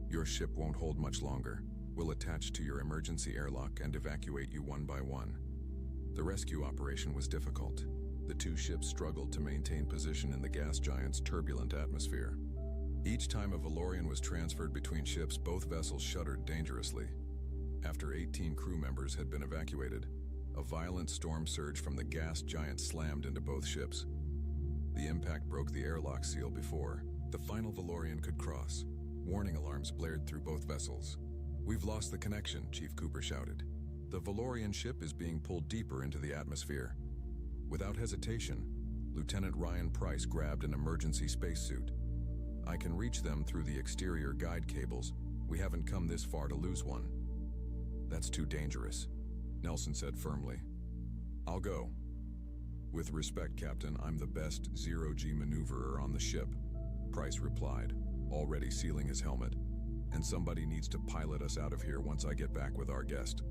"Your ship won't hold much longer. We'll attach to your emergency airlock and evacuate you one by one." The rescue operation was difficult. The two ships struggled to maintain position in the gas giant's turbulent atmosphere. Each time a Valorian was transferred between ships, both vessels shuddered dangerously. After 18 crew members had been evacuated, a violent storm surge from the gas giant slammed into both ships. The impact broke the airlock seal before the final Valorian could cross. Warning alarms blared through both vessels. "We've lost the connection," Chief Cooper shouted. "The Valorian ship is being pulled deeper into the atmosphere." Without hesitation, Lieutenant Ryan Price grabbed an emergency spacesuit. "I can reach them through the exterior guide cables. We haven't come this far to lose one." "That's too dangerous," Nelson said firmly. "I'll go." "With respect, Captain, I'm the best zero-G maneuverer on the ship," Price replied, already sealing his helmet. "And somebody needs to pilot us out of here once I get back with our guest."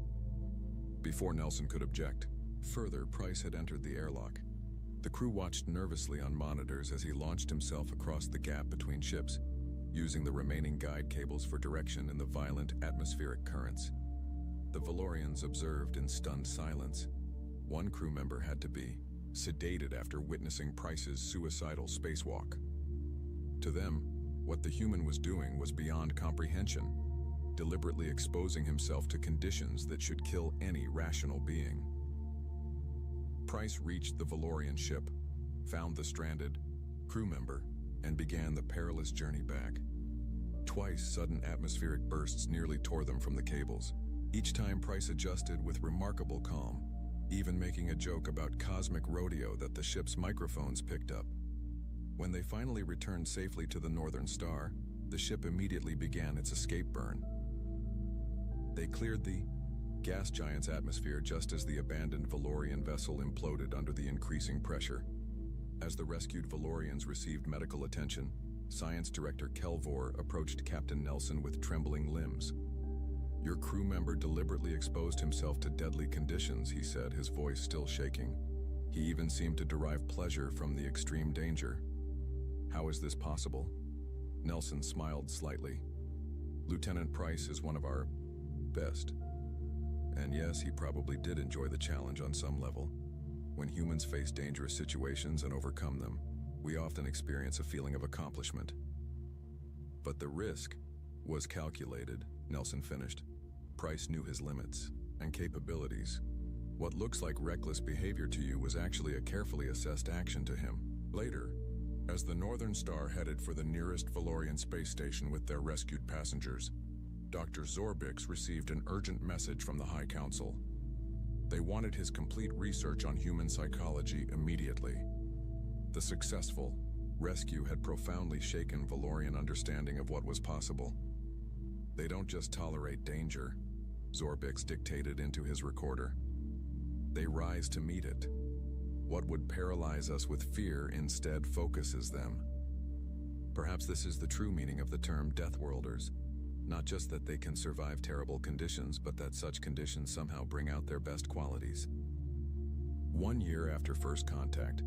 Before Nelson could object, further, Price had entered the airlock. The crew watched nervously on monitors as he launched himself across the gap between ships, using the remaining guide cables for direction in the violent atmospheric currents. The Valorians observed in stunned silence. One crew member had to be sedated after witnessing Price's suicidal spacewalk. To them, what the human was doing was beyond comprehension, deliberately exposing himself to conditions that should kill any rational being. Price reached the Valorian ship, found the stranded crew member, and began the perilous journey back. Twice, sudden atmospheric bursts nearly tore them from the cables. Each time, Price adjusted with remarkable calm, even making a joke about cosmic rodeo that the ship's microphones picked up. When they finally returned safely to the Northern Star, the ship immediately began its escape burn. They cleared the gas giant's atmosphere just as the abandoned Valorian vessel imploded under the increasing pressure. As the rescued Valorians received medical attention, Science Director Kelvor approached Captain Nelson with trembling limbs. "Your crew member deliberately exposed himself to deadly conditions," he said, his voice still shaking. "He even seemed to derive pleasure from the extreme danger. How is this possible?" Nelson smiled slightly. "Lieutenant Price is one of our best. And yes, he probably did enjoy the challenge on some level. When humans face dangerous situations and overcome them, we often experience a feeling of accomplishment. But the risk was calculated," Nelson finished. "Price knew his limits and capabilities. What looks like reckless behavior to you was actually a carefully assessed action to him." Later, as the Northern Star headed for the nearest Valorian space station with their rescued passengers, Dr. Zorbix received an urgent message from the High Council. They wanted his complete research on human psychology immediately. The successful rescue had profoundly shaken Valorian understanding of what was possible. "They don't just tolerate danger," Zorbix dictated into his recorder. "They rise to meet it. What would paralyze us with fear instead focuses them." Perhaps this is the true meaning of the term Deathworlders. Not just that they can survive terrible conditions, but that such conditions somehow bring out their best qualities. 1 year after first contact,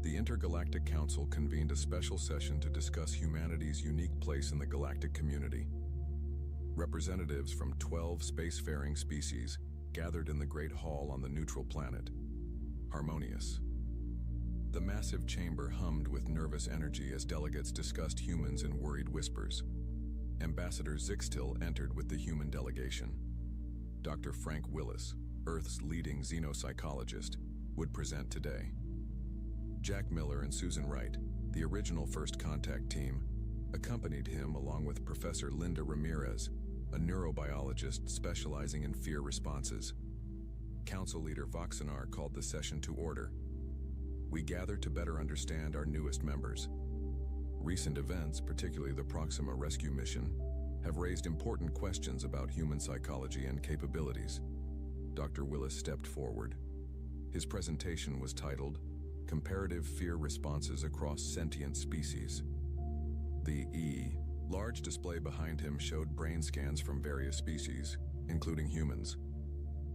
the Intergalactic Council convened a special session to discuss humanity's unique place in the galactic community. Representatives from 12 spacefaring species gathered in the Great Hall on the neutral planet, Harmonious. The massive chamber hummed with nervous energy as delegates discussed humans in worried whispers. Ambassador Zixtil entered with the human delegation. Dr. Frank Willis, Earth's leading xenopsychologist, would present today. Jack Miller and Susan Wright, the original First Contact team, accompanied him along with Professor Linda Ramirez, a neurobiologist specializing in fear responses. Council leader Voxanar called the session to order. "We gather to better understand our newest members. Recent events, particularly the Proxima rescue mission, have raised important questions about human psychology and capabilities." Dr. Willis stepped forward. His presentation was titled, "Comparative Fear Responses Across Sentient Species." The large display behind him showed brain scans from various species, including humans.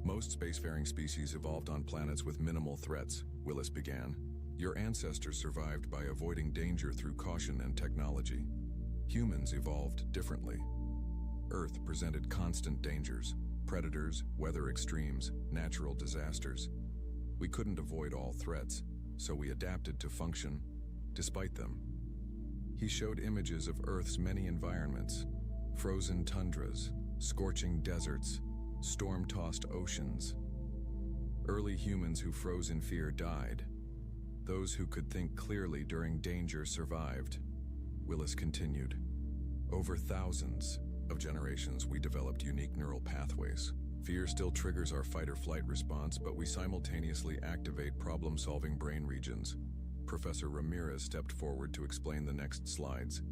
Most spacefaring species evolved on planets with minimal threats, Willis began. Your ancestors survived by avoiding danger through caution and technology. Humans evolved differently. Earth presented constant dangers, predators, weather extremes, natural disasters. We couldn't avoid all threats, so we adapted to function despite them. He showed images of Earth's many environments: frozen tundras, scorching deserts, storm-tossed oceans. Early humans who froze in fear died. Those who could think clearly during danger survived. Willis continued. Over thousands of generations, we developed unique neural pathways. Fear still triggers our fight-or-flight response, but we simultaneously activate problem-solving brain regions. Professor Ramirez stepped forward to explain the next slides.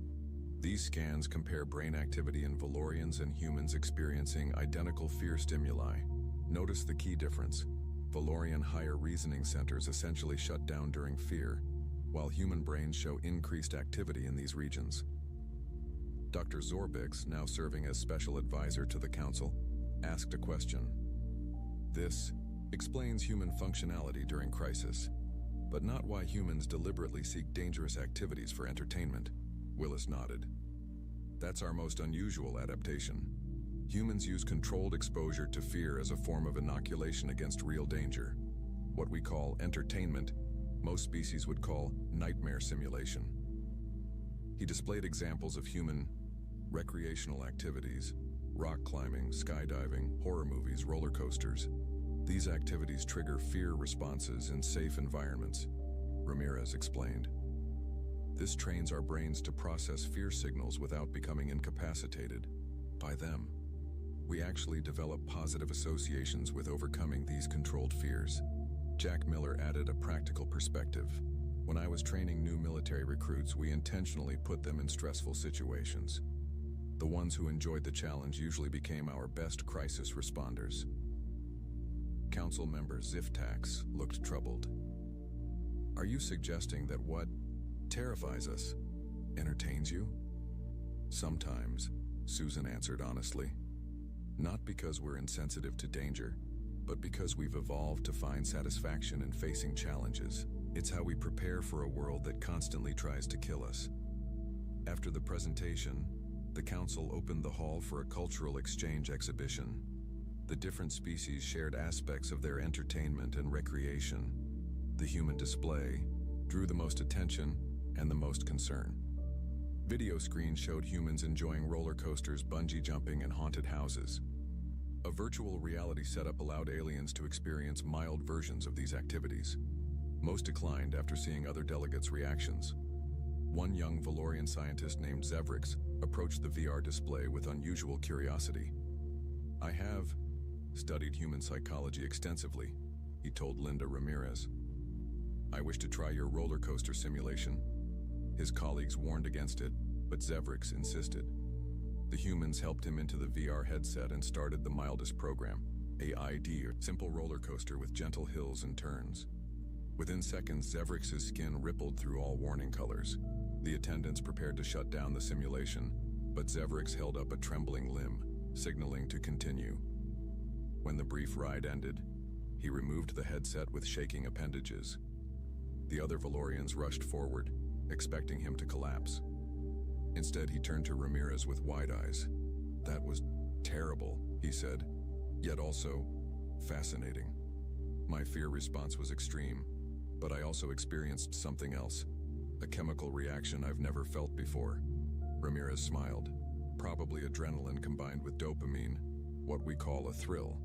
These scans compare brain activity in Valorians and humans experiencing identical fear stimuli. Notice the key difference. Valorian higher reasoning centers essentially shut down during fear, while human brains show increased activity in these regions. Dr. Zorbix, now serving as special advisor to the council, asked a question. This explains human functionality during crisis, but not why humans deliberately seek dangerous activities for entertainment. Willis nodded. That's our most unusual adaptation. Humans use controlled exposure to fear as a form of inoculation against real danger. What we call entertainment, most species would call nightmare simulation. He displayed examples of human recreational activities: rock climbing, skydiving, horror movies, roller coasters. These activities trigger fear responses in safe environments, Ramirez explained. This trains our brains to process fear signals without becoming incapacitated by them. We actually develop positive associations with overcoming these controlled fears. Jack Miller added a practical perspective. When I was training new military recruits, we intentionally put them in stressful situations. The ones who enjoyed the challenge usually became our best crisis responders. Council member Ziftax looked troubled. Are you suggesting that what terrifies us entertains you? Sometimes, Susan answered honestly. Not because we're insensitive to danger, but because we've evolved to find satisfaction in facing challenges. It's how we prepare for a world that constantly tries to kill us. After the presentation, the council opened the hall for a cultural exchange exhibition. The different species shared aspects of their entertainment and recreation. The human display drew the most attention and the most concern. Video screens showed humans enjoying roller coasters, bungee jumping, and haunted houses. A virtual reality setup allowed aliens to experience mild versions of these activities. Most declined after seeing other delegates' reactions. One young Valorian scientist named Zevrix approached the VR display with unusual curiosity. I have studied human psychology extensively, he told Linda Ramirez. I wish to try your roller coaster simulation. His colleagues warned against it, but Zevrix insisted. The humans helped him into the VR headset and started the mildest program, AID, or simple roller coaster with gentle hills and turns. Within seconds, Zevrix's skin rippled through all warning colors. The attendants prepared to shut down the simulation, but Zevrix held up a trembling limb, signaling to continue. When the brief ride ended, he removed the headset with shaking appendages. The other Valorians rushed forward, expecting him to collapse. Instead, he turned to Ramirez with wide eyes. That was terrible, he said, yet also fascinating. My fear response was extreme, but I also experienced something else, a chemical reaction I've never felt before. Ramirez smiled. Probably adrenaline combined with dopamine, what we call a thrill.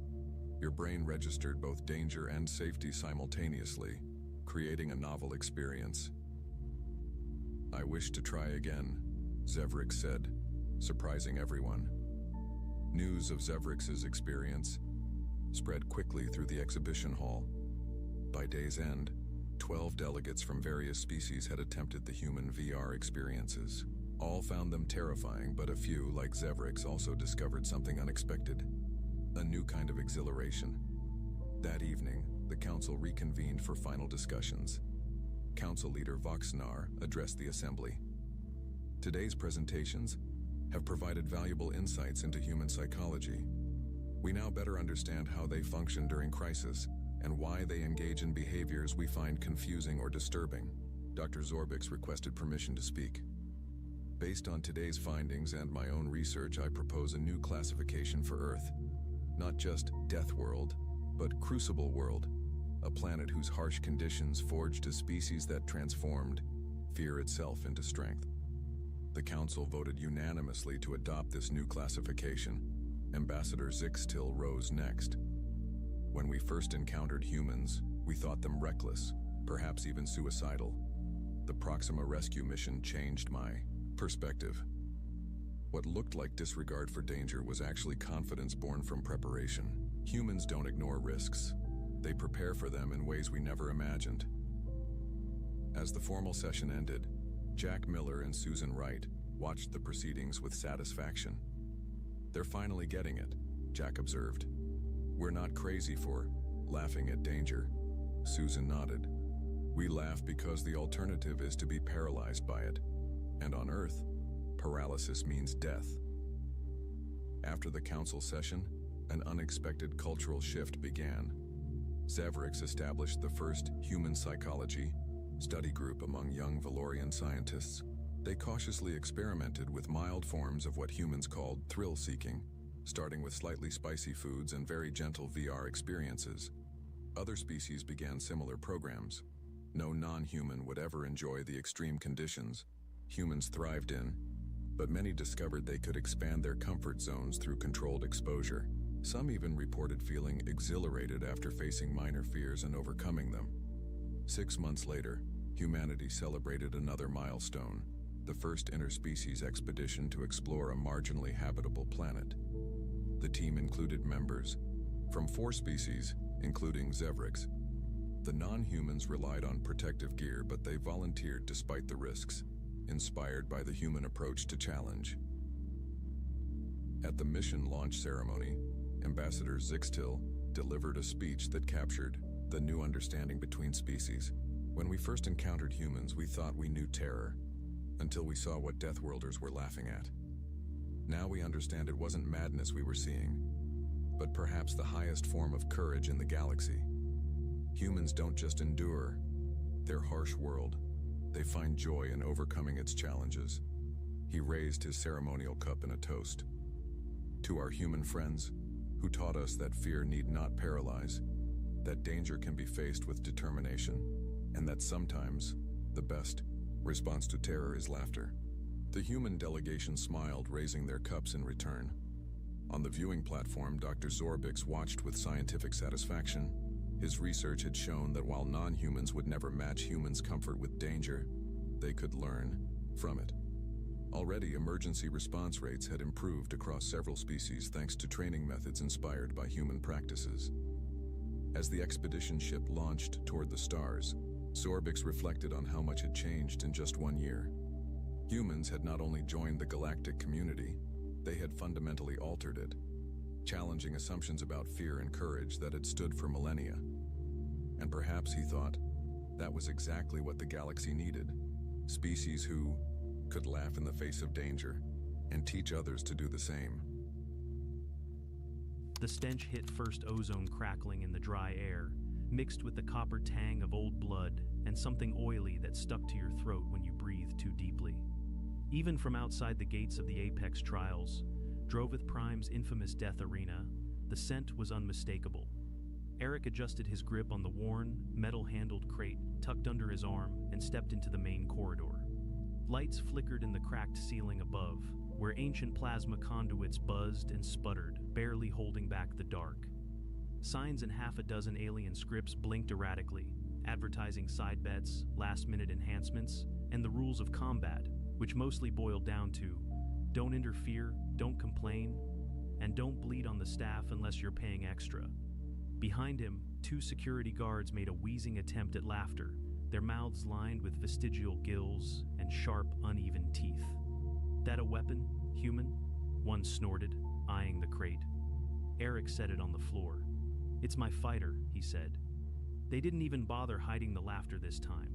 Your brain registered both danger and safety simultaneously, creating a novel experience. I wish to try again, Zevrix said, surprising everyone. News of Zevrix's experience spread quickly through the exhibition hall. By day's end, 12 delegates from various species had attempted the human VR experiences. All found them terrifying, but a few, like Zevrix, also discovered something unexpected. A new kind of exhilaration. That evening, the council reconvened for final discussions. Council leader Voxnar addressed the assembly. Today's presentations have provided valuable insights into human psychology. We now better understand how they function during crisis and why they engage in behaviors we find confusing or disturbing. Dr. Zorbix requested permission to speak. Based on today's findings and my own research, I propose a new classification for Earth. Not just Death World, but Crucible World, a planet whose harsh conditions forged a species that transformed fear itself into strength. The Council voted unanimously to adopt this new classification. Ambassador Zixtil rose next. When we first encountered humans, we thought them reckless, perhaps even suicidal. The Proxima rescue mission changed my perspective. What looked like disregard for danger was actually confidence born from preparation. Humans don't ignore risks. They prepare for them in ways we never imagined. As the formal session ended, Jack Miller and Susan Wright watched the proceedings with satisfaction. "They're finally getting it," Jack observed. "We're not crazy for laughing at danger." Susan nodded. "We laugh because the alternative is to be paralyzed by it. And on Earth, paralysis means death." After the council session, an unexpected cultural shift began. Zevrix established the first human psychology study group among young Valorian scientists. They cautiously experimented with mild forms of what humans called thrill-seeking, starting with slightly spicy foods and very gentle VR experiences. Other species began similar programs. No non-human would ever enjoy the extreme conditions humans thrived in, but many discovered they could expand their comfort zones through controlled exposure. Some even reported feeling exhilarated after facing minor fears and overcoming them. 6 months later, humanity celebrated another milestone, the first interspecies expedition to explore a marginally habitable planet. The team included members from 4 species, including Zevrix. The non-humans relied on protective gear, but they volunteered despite the risks, inspired by the human approach to challenge. At the mission launch ceremony, Ambassador Zixtil delivered a speech that captured the new understanding between species. "When we first encountered humans, we thought we knew terror, until we saw what Deathworlders were laughing at. Now we understand it wasn't madness we were seeing, but perhaps the highest form of courage in the galaxy. Humans don't just endure their harsh world, they find joy in overcoming its challenges." He raised his ceremonial cup in a toast. "To our human friends, who taught us that fear need not paralyze, that danger can be faced with determination, and that sometimes the best response to terror is laughter." The human delegation smiled, raising their cups in return. On the viewing platform, Dr. Zorbix watched with scientific satisfaction. His research had shown that while non-humans would never match humans' comfort with danger, they could learn from it. Already, emergency response rates had improved across several species thanks to training methods inspired by human practices. As the expedition ship launched toward the stars, Zorbix reflected on how much had changed in just 1 year. Humans had not only joined the galactic community, they had fundamentally altered it, challenging assumptions about fear and courage that had stood for millennia. And perhaps, he thought, that was exactly what the galaxy needed. Species who could laugh in the face of danger and teach others to do the same. The stench hit first ozone crackling in the dry air, mixed with the copper tang of old blood and something oily that stuck to your throat when you breathed too deeply. Even from outside the gates of the Apex trials, Droveth Prime's infamous death arena, the scent was unmistakable. Eric adjusted his grip on the worn, metal-handled crate tucked under his arm and stepped into the main corridor. Lights flickered in the cracked ceiling above, where ancient plasma conduits buzzed and sputtered, barely holding back the dark. Signs and half a dozen alien scripts blinked erratically, advertising side bets, last-minute enhancements, and the rules of combat, which mostly boiled down to don't interfere, don't complain, and don't bleed on the staff unless you're paying extra. Behind him, 2 security guards made a wheezing attempt at laughter, their mouths lined with vestigial gills and sharp, uneven teeth. "That a weapon, human?" one snorted, eyeing the crate. Eric set it on the floor. "It's my fighter," he said. They didn't even bother hiding the laughter this time.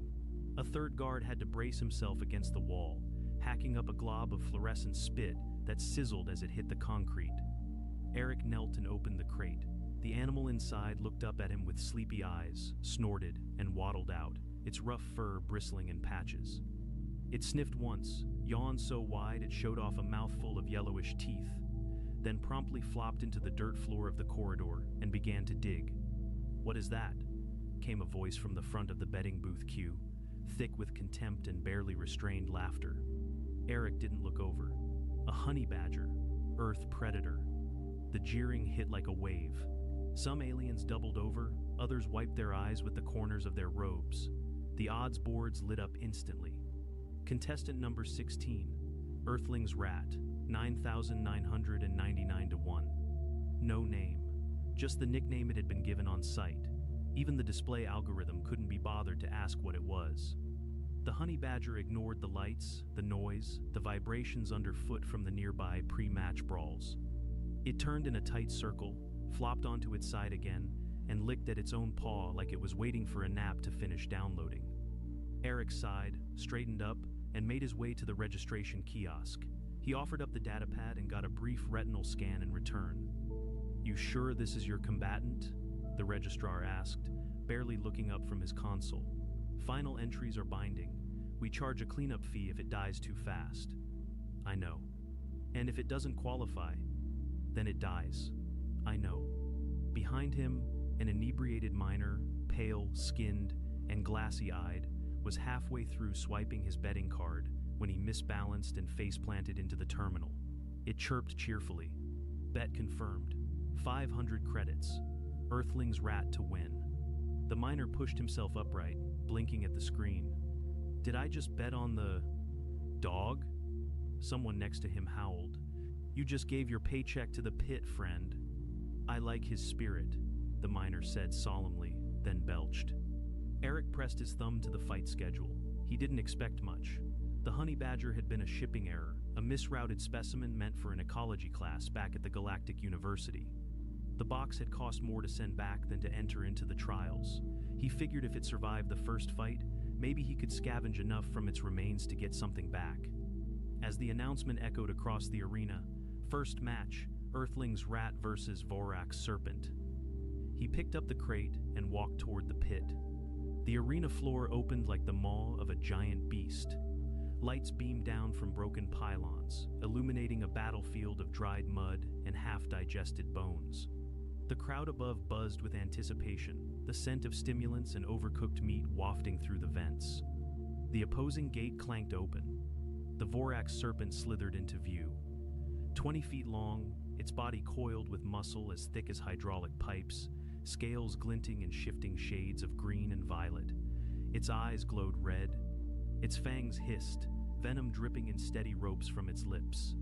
A third guard had to brace himself against the wall, hacking up a glob of fluorescent spit that sizzled as it hit the concrete. Eric knelt and opened the crate. The animal inside looked up at him with sleepy eyes, snorted, and waddled out, its rough fur bristling in patches. It sniffed once, yawned so wide it showed off a mouthful of yellowish teeth, then promptly flopped into the dirt floor of the corridor and began to dig. "What is that?" came a voice from the front of the betting booth queue, thick with contempt and barely restrained laughter. Eric didn't look over. A honey badger, Earth predator. The jeering hit like a wave. Some aliens doubled over, others wiped their eyes with the corners of their robes. The odds boards lit up instantly. Contestant number 16, Earthling's Rat, 9,999 to 1. No name, just the nickname it had been given on sight. Even the display algorithm couldn't be bothered to ask what it was. The honey badger ignored the lights, the noise, the vibrations underfoot from the nearby pre-match brawls. It turned in a tight circle, flopped onto its side again, and licked at its own paw like it was waiting for a nap to finish downloading. Eric sighed, straightened up, and made his way to the registration kiosk. He offered up the datapad and got a brief retinal scan in return. "You sure this is your combatant?" the registrar asked, barely looking up from his console. "Final entries are binding. We charge a cleanup fee if it dies too fast." "I know. And if it doesn't qualify, then it dies." "I know." Behind him, an inebriated miner, pale, skinned, and glassy-eyed, was halfway through swiping his betting card when he misbalanced and face-planted into the terminal. It chirped cheerfully. "Bet confirmed. 500 credits. Earthling's Rat to win." The miner pushed himself upright, blinking at the screen. "Did I just bet on the dog?" Someone next to him howled. "You just gave your paycheck to the pit, friend." "I like his spirit," the miner said solemnly, then belched. Eric pressed his thumb to the fight schedule. He didn't expect much. The honey badger had been a shipping error, a misrouted specimen meant for an ecology class back at the Galactic University. The box had cost more to send back than to enter into the trials. He figured if it survived the first fight, maybe he could scavenge enough from its remains to get something back. As the announcement echoed across the arena, first match, Earthling's Rat versus Vorak's Serpent. He picked up the crate and walked toward the pit. The arena floor opened like the maw of a giant beast. Lights beamed down from broken pylons, illuminating a battlefield of dried mud and half-digested bones. The crowd above buzzed with anticipation, the scent of stimulants and overcooked meat wafting through the vents. The opposing gate clanked open. The Vorak's Serpent slithered into view. 20 feet long, its body coiled with muscle as thick as hydraulic pipes, scales glinting in shifting shades of green and violet. Its eyes glowed red. Its fangs hissed, venom dripping in steady ropes from its lips.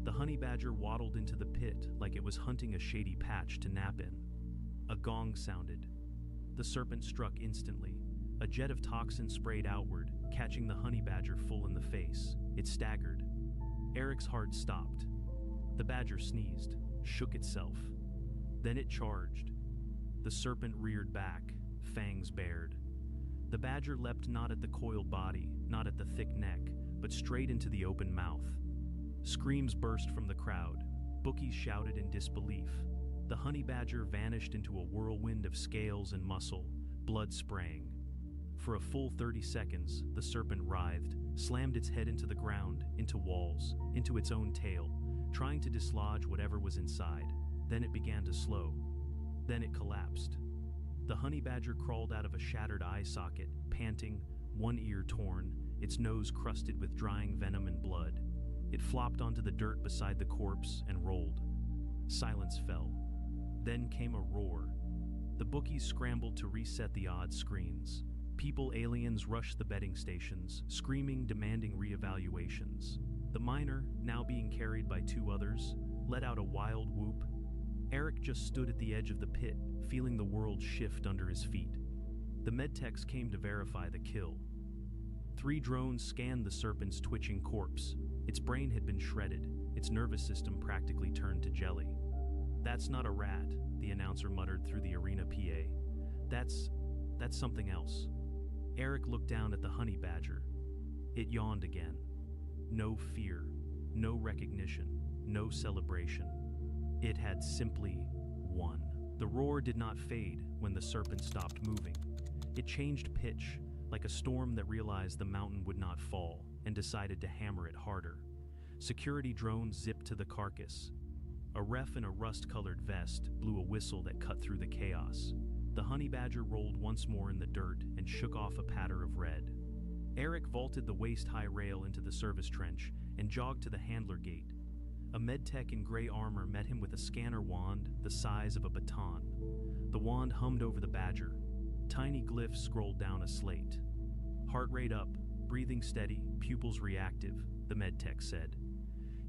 The honey badger waddled into the pit like it was hunting a shady patch to nap in. A gong sounded. The serpent struck instantly. A jet of toxin sprayed outward, catching the honey badger full in the face. It staggered. Eric's heart stopped. The badger sneezed, shook itself. Then it charged. The serpent reared back, fangs bared. The badger leapt not at the coiled body, not at the thick neck, but straight into the open mouth. Screams burst from the crowd. Bookies shouted in disbelief. The honey badger vanished into a whirlwind of scales and muscle, blood spraying. For a full 30 seconds, the serpent writhed, slammed its head into the ground, into walls, into its own tail, trying to dislodge whatever was inside. Then it began to slow. Then it collapsed. The honey badger crawled out of a shattered eye socket, panting, one ear torn, its nose crusted with drying venom and blood. It flopped onto the dirt beside the corpse and rolled. Silence fell. Then came a roar. The bookies scrambled to reset the odds screens. People aliens rushed the betting stations, screaming, demanding reevaluations. The miner, now being carried by two others, let out a wild whoop. Eric just stood at the edge of the pit, feeling the world shift under his feet. The medtechs came to verify the kill. 3 drones scanned the serpent's twitching corpse. Its brain had been shredded, its nervous system practically turned to jelly. "That's not a rat," the announcer muttered through the arena PA. That's something else." Eric looked down at the honey badger. It yawned again. No fear, no recognition, no celebration. It had simply won. The roar did not fade when the serpent stopped moving. It changed pitch, like a storm that realized the mountain would not fall and decided to hammer it harder. Security drones zipped to the carcass. A ref in a rust-colored vest blew a whistle that cut through the chaos. The honey badger rolled once more in the dirt and shook off a patter of red. Eric vaulted the waist-high rail into the service trench and jogged to the handler gate. A medtech in gray armor met him with a scanner wand the size of a baton. The wand hummed over the badger. Tiny glyphs scrolled down a slate. Heart rate up, breathing steady, pupils reactive, the medtech said.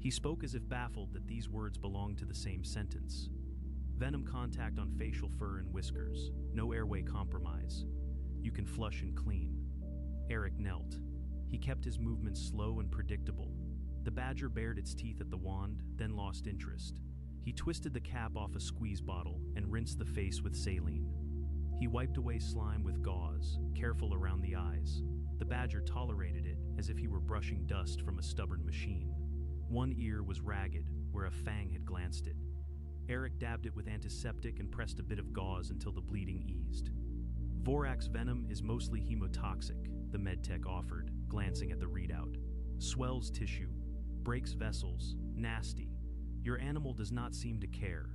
He spoke as if baffled that these words belonged to the same sentence. Venom contact on facial fur and whiskers. No airway compromise. You can flush and clean. Eric knelt. He kept his movements slow and predictable. The badger bared its teeth at the wand, then lost interest. He twisted the cap off a squeeze bottle and rinsed the face with saline. He wiped away slime with gauze, careful around the eyes. The badger tolerated it as if he were brushing dust from a stubborn machine. One ear was ragged, where a fang had glanced it. Eric dabbed it with antiseptic and pressed a bit of gauze until the bleeding eased. Vorax venom is mostly hemotoxic, the medtech offered, glancing at the readout. Swells tissue, breaks vessels, nasty. Your animal does not seem to care.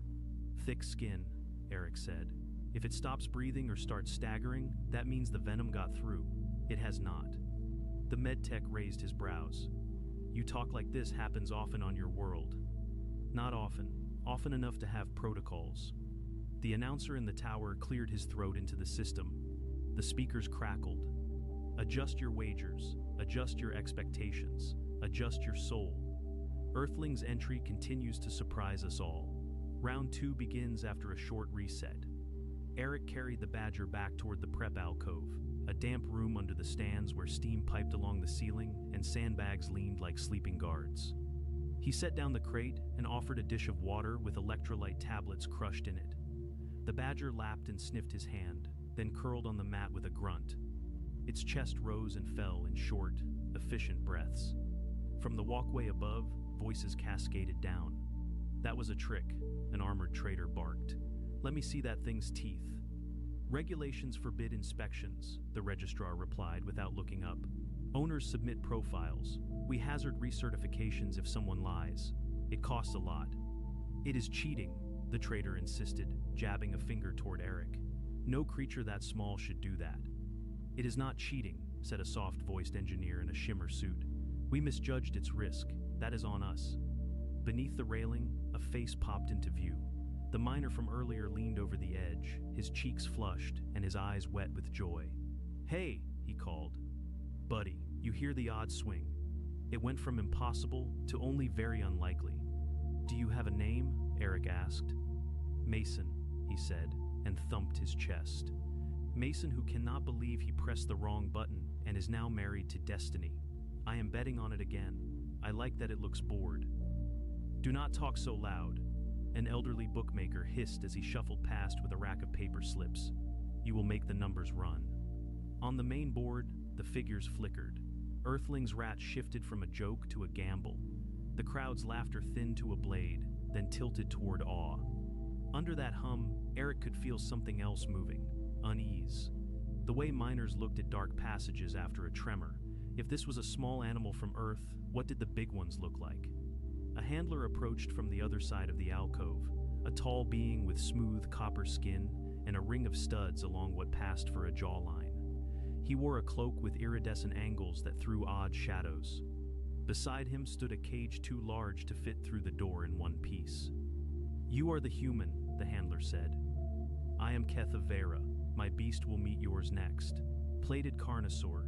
Thick skin, Eric said. If it stops breathing or starts staggering, that means the venom got through. It has not. The medtech raised his brows. You talk like this happens often on your world. Not often. Often enough to have protocols. The announcer in the tower cleared his throat into the system. The speakers crackled. Adjust your wagers. Adjust your expectations. Adjust your soul. Earthling's entry continues to surprise us all. Round 2 begins after a short reset. Eric carried the badger back toward the prep alcove, a damp room under the stands where steam piped along the ceiling and sandbags leaned like sleeping guards. He set down the crate and offered a dish of water with electrolyte tablets crushed in it. The badger lapped and sniffed his hand, then curled on the mat with a grunt. Its chest rose and fell in short, efficient breaths. From the walkway above, voices cascaded down. That was a trick, an armored trader barked. Let me see that thing's teeth. Regulations forbid inspections, the registrar replied without looking up. Owners submit profiles. We hazard recertifications if someone lies. It costs a lot. It is cheating, the trader insisted, jabbing a finger toward Eric. No creature that small should do that. It is not cheating, said a soft-voiced engineer in a shimmer suit. We misjudged its risk. That is on us. Beneath the railing, a face popped into view. The miner from earlier leaned over the edge, his cheeks flushed and his eyes wet with joy. Hey, he called. Buddy, you hear the odds swing. It went from impossible to only very unlikely. Do you have a name? Eric asked. Mason, he said, and thumped his chest. Mason, who cannot believe he pressed the wrong button and is now married to Destiny. I am betting on it again. I like that it looks bored. Do not talk so loud. An elderly bookmaker hissed as he shuffled past with a rack of paper slips. You will make the numbers run. On the main board, the figures flickered. Earthling's rat shifted from a joke to a gamble. The crowd's laughter thinned to a blade, then tilted toward awe. Under that hum, Eric could feel something else moving, unease. The way miners looked at dark passages after a tremor. If this was a small animal from Earth, what did the big ones look like? A handler approached from the other side of the alcove, a tall being with smooth copper skin and a ring of studs along what passed for a jawline. He wore a cloak with iridescent angles that threw odd shadows. Beside him stood a cage too large to fit through the door in one piece. You are the human, the handler said. I am Keth of Vera. My beast will meet yours next. Plated carnosaur,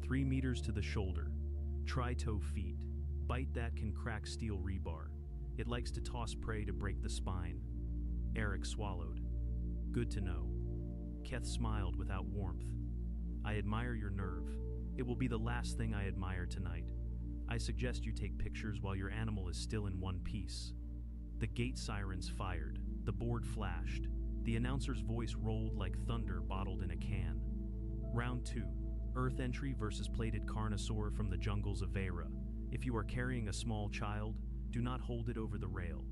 3 meters to the shoulder, tri-toe feet. Bite that can crack steel rebar. It likes to toss prey to break the spine. Eric swallowed. Good to know. Keth smiled without warmth. I admire your nerve. It will be the last thing I admire tonight. I suggest you take pictures while your animal is still in one piece. The gate sirens fired. The board flashed. The announcer's voice rolled like thunder bottled in a can. Round 2. Earth entry versus plated carnosaur from the jungles of Vera. If you are carrying a small child, do not hold it over the rail.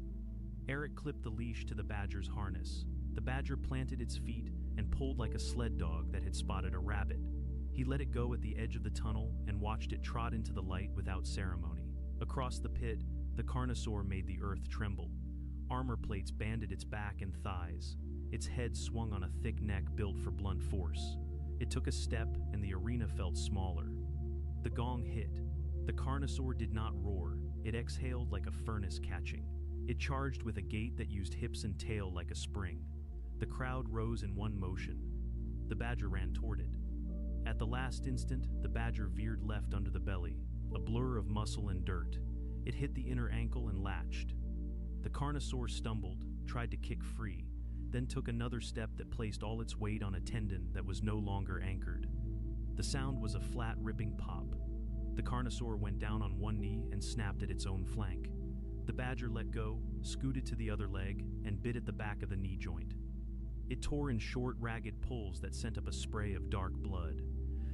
Eric clipped the leash to the badger's harness. The badger planted its feet and pulled like a sled dog that had spotted a rabbit. He let it go at the edge of the tunnel and watched it trot into the light without ceremony. Across the pit, the carnosaur made the earth tremble. Armor plates banded its back and thighs. Its head swung on a thick neck built for blunt force. It took a step and the arena felt smaller. The gong hit. The carnosaur did not roar. It exhaled like a furnace catching. It charged with a gait that used hips and tail like a spring. The crowd rose in one motion. The badger ran toward it. At the last instant, the badger veered left under the belly, a blur of muscle and dirt. It hit the inner ankle and latched. The carnosaur stumbled, tried to kick free, then took another step that placed all its weight on a tendon that was no longer anchored. The sound was a flat, ripping pop. The carnosaur went down on one knee and snapped at its own flank. The badger let go, scooted to the other leg, and bit at the back of the knee joint. It tore in short, ragged pulls that sent up a spray of dark blood.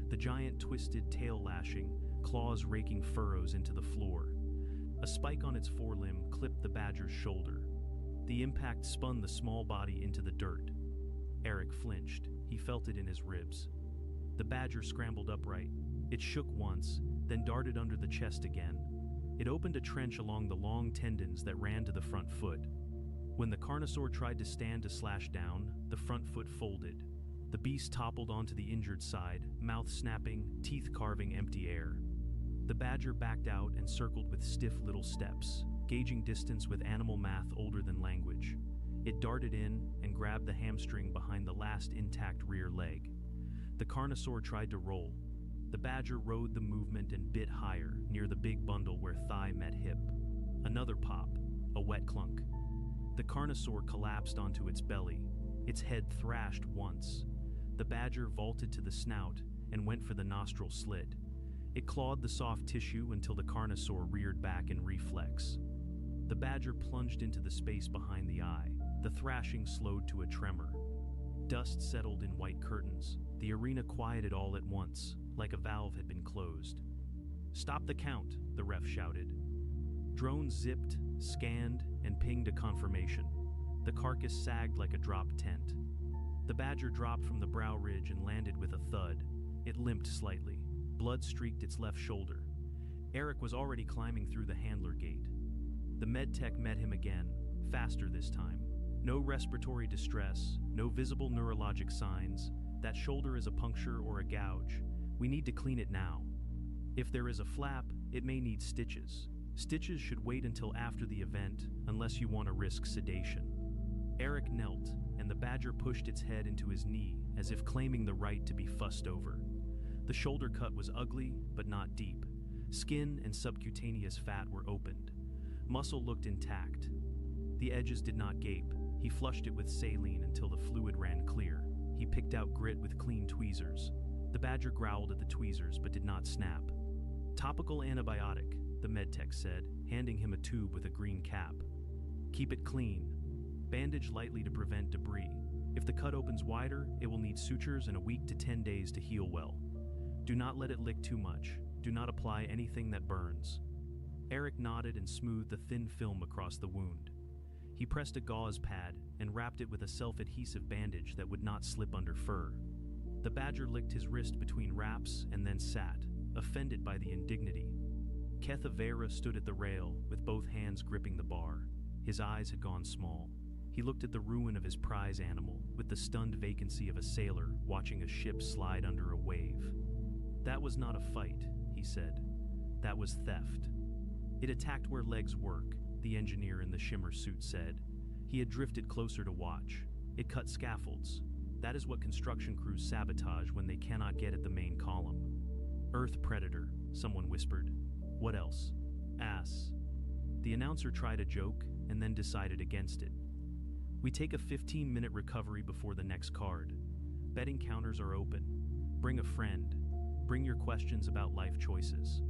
The giant twisted, tail lashing, claws raking furrows into the floor. A spike on its forelimb clipped the badger's shoulder. The impact spun the small body into the dirt. Eric flinched. He felt it in his ribs. The badger scrambled upright. It shook once, then darted under the chest again. It opened a trench along the long tendons that ran to the front foot. When the carnosaur tried to stand to slash down, the front foot folded. The beast toppled onto the injured side, mouth snapping, teeth carving empty air. The badger backed out and circled with stiff little steps, gauging distance with animal math older than language. It darted in and grabbed the hamstring behind the last intact rear leg. The carnosaur tried to roll. The badger rode the movement and bit higher, near the big bundle where thigh met hip. Another pop, a wet clunk. The carnosaur collapsed onto its belly. Its head thrashed once. The badger vaulted to the snout and went for the nostril slit. It clawed the soft tissue until the carnosaur reared back in reflex. The badger plunged into the space behind the eye. The thrashing slowed to a tremor. Dust settled in white curtains. The arena quieted all at once, like a valve had been closed. "Stop the count," the ref shouted. Drones zipped, scanned, and pinged a confirmation. The carcass sagged like a dropped tent. The badger dropped from the brow ridge and landed with a thud. It limped slightly. Blood streaked its left shoulder. Eric was already climbing through the handler gate. The medtech met him again, faster this time. No respiratory distress, no visible neurologic signs. That shoulder is a puncture or a gouge. We need to clean it now. If there is a flap, it may need stitches. Stitches should wait until after the event, unless you want to risk sedation. Eric knelt, and the badger pushed its head into his knee, as if claiming the right to be fussed over. The shoulder cut was ugly, but not deep. Skin and subcutaneous fat were opened. Muscle looked intact. The edges did not gape. He flushed it with saline until the fluid ran clear. He picked out grit with clean tweezers. The badger growled at the tweezers, but did not snap. "Topical antibiotic," the medtech said, handing him a tube with a green cap. "Keep it clean. Bandage lightly to prevent debris. If the cut opens wider, it will need sutures and a week to 10 days to heal well. Do not let it lick too much. Do not apply anything that burns." Eric nodded and smoothed the thin film across the wound. He pressed a gauze pad and wrapped it with a self-adhesive bandage that would not slip under fur. The badger licked his wrist between wraps and then sat, offended by the indignity. Kethavera stood at the rail, with both hands gripping the bar. His eyes had gone small. He looked at the ruin of his prize animal, with the stunned vacancy of a sailor watching a ship slide under a wave. "That was not a fight," he said. "That was theft." "It attacked where legs work," the engineer in the shimmer suit said. He had drifted closer to watch. "It cut scaffolds. That is what construction crews sabotage when they cannot get at the main column." "Earth predator," someone whispered. "What else?" "Ass." The announcer tried a joke and then decided against it. "We take a 15-minute recovery before the next card. Betting counters are open. Bring a friend. Bring your questions about life choices."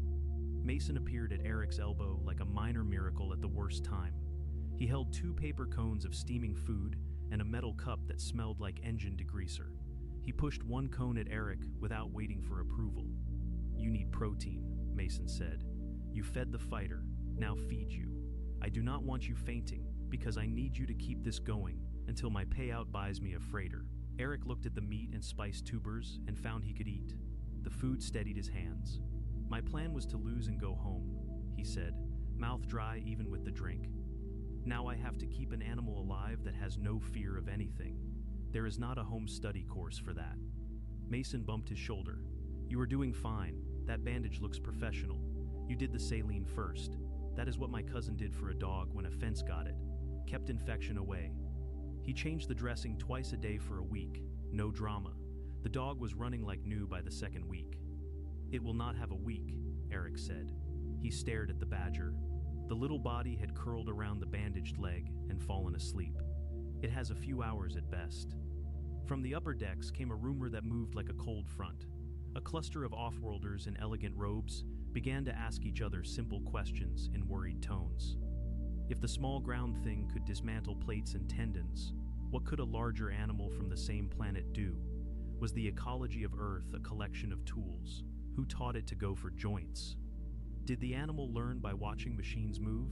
Mason appeared at Eric's elbow like a minor miracle at the worst time. He held 2 paper cones of steaming food and a metal cup that smelled like engine degreaser. He pushed one cone at Eric without waiting for approval. "You need protein," Mason said. "You fed the fighter. Now feed you. I do not want you fainting, because I need you to keep this going until my payout buys me a freighter. Eric looked at the meat and spice tubers and found he could eat. The food steadied his hands. My plan was to lose and go home, he said, mouth dry even with the drink. Now I have to keep an animal alive that has no fear of anything. There is not a home study course for that. Mason bumped his shoulder. You are doing fine. That bandage looks professional. You did the saline first. That is what my cousin did for a dog when a fence got it. Kept infection away. He changed the dressing twice a day for a week. No drama. The dog was running like new by the second week. It will not have a week, Eric said. He stared at the badger. The little body had curled around the bandaged leg and fallen asleep. It has a few hours at best. From the upper decks came a rumor that moved like a cold front. A cluster of off-worlders in elegant robes began to ask each other simple questions in worried tones. If the small ground thing could dismantle plates and tendons, what could a larger animal from the same planet do? Was the ecology of Earth a collection of tools? Who taught it to go for joints? Did the animal learn by watching machines move?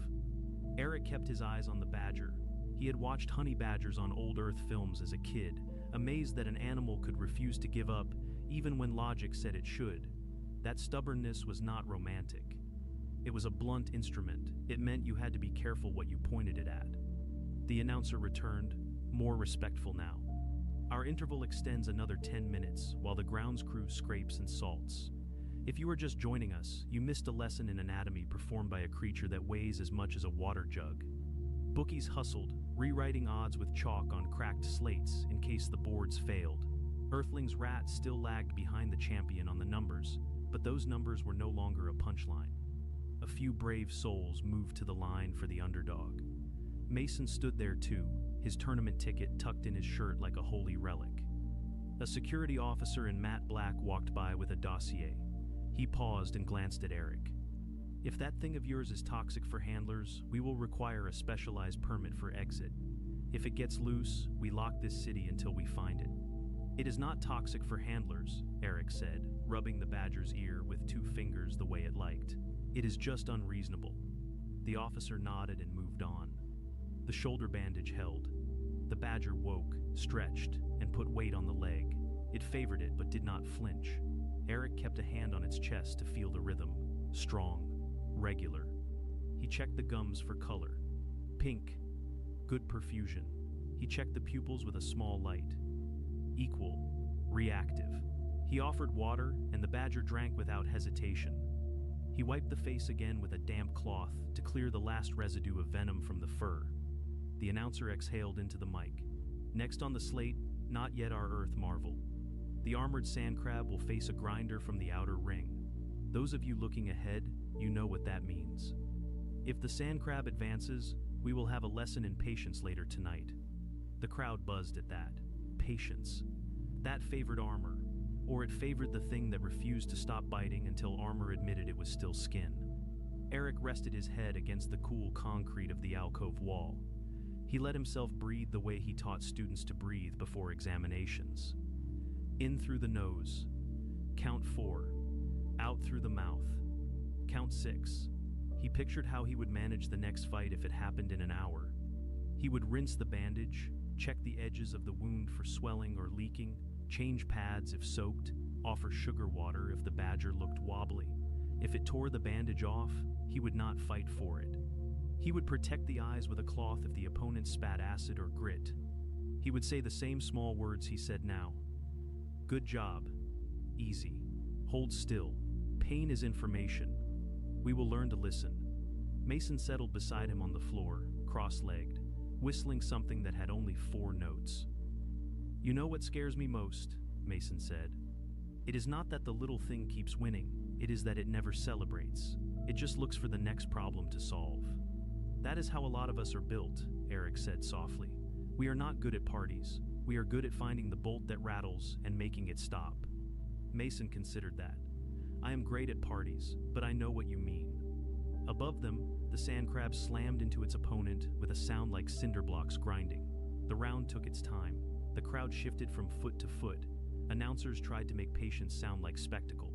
Eric kept his eyes on the badger. He had watched honey badgers on old Earth films as a kid, amazed that an animal could refuse to give up even when logic said it should. That stubbornness was not romantic. It was a blunt instrument. It meant you had to be careful what you pointed it at. The announcer returned, more respectful now. Our interval extends another 10 minutes while the grounds crew scrapes and salts. If you are just joining us, you missed a lesson in anatomy performed by a creature that weighs as much as a water jug. Bookies hustled, rewriting odds with chalk on cracked slates in case the boards failed. Earthling's rat still lagged behind the champion on the numbers, but those numbers were no longer a punchline. A few brave souls moved to the line for the underdog. Mason stood there too, his tournament ticket tucked in his shirt like a holy relic. A security officer in matte black walked by with a dossier. He paused and glanced at Eric. If that thing of yours is toxic for handlers, we will require a specialized permit for exit. If it gets loose, we lock this city until we find it. It is not toxic for handlers, Eric said, rubbing the badger's ear with 2 fingers the way it liked. It is just unreasonable. The officer nodded and moved on. The shoulder bandage held. The badger woke, stretched, and put weight on the leg. It favored it but did not flinch. Eric kept a hand on its chest to feel the rhythm. Strong, regular. He checked the gums for color. Pink. Good perfusion. He checked the pupils with a small light. Equal. Reactive. He offered water, and the badger drank without hesitation. He wiped the face again with a damp cloth to clear the last residue of venom from the fur. The announcer exhaled into the mic. Next on the slate, not yet our Earth marvel. The armored sand crab will face a grinder from the outer ring. Those of you looking ahead, you know what that means. If the sand crab advances, we will have a lesson in patience later tonight. The crowd buzzed at that. Patience. That favored armor, or it favored the thing that refused to stop biting until armor admitted it was still skin. Eric rested his head against the cool concrete of the alcove wall. He let himself breathe the way he taught students to breathe before examinations. In through the nose. Count 4. Out through the mouth. Count 6. He pictured how he would manage the next fight if it happened in an hour. He would rinse the bandage, check the edges of the wound for swelling or leaking, change pads if soaked, offer sugar water if the badger looked wobbly. If it tore the bandage off, he would not fight for it. He would protect the eyes with a cloth if the opponent spat acid or grit. He would say the same small words he said now. Good job. Easy. Hold still. Pain is information. We will learn to listen. Mason settled beside him on the floor, cross-legged, whistling something that had only 4 notes. You know what scares me most, Mason said. It is not that the little thing keeps winning. It is that it never celebrates. It just looks for the next problem to solve. That is how a lot of us are built, Eric said softly. We are not good at parties. We are good at finding the bolt that rattles and making it stop. Mason considered that. I am great at parties, but I know what you mean. Above them, the sand crab slammed into its opponent with a sound like cinder blocks grinding. The round took its time. The crowd shifted from foot to foot. Announcers tried to make patience sound like spectacle.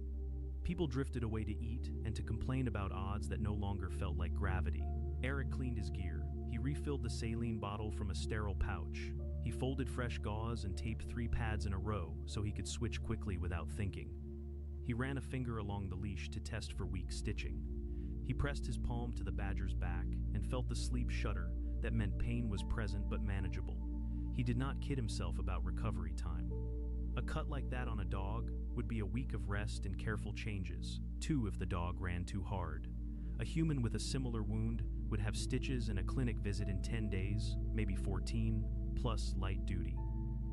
People drifted away to eat and to complain about odds that no longer felt like gravity. Eric cleaned his gear. He refilled the saline bottle from a sterile pouch. He folded fresh gauze and taped 3 pads in a row so he could switch quickly without thinking. He ran a finger along the leash to test for weak stitching. He pressed his palm to the badger's back and felt the sleep shudder that meant pain was present but manageable. He did not kid himself about recovery time. A cut like that on a dog would be a week of rest and careful changes, 2 if the dog ran too hard. A human with a similar wound would have stitches and a clinic visit in 10 days, maybe 14, plus light duty.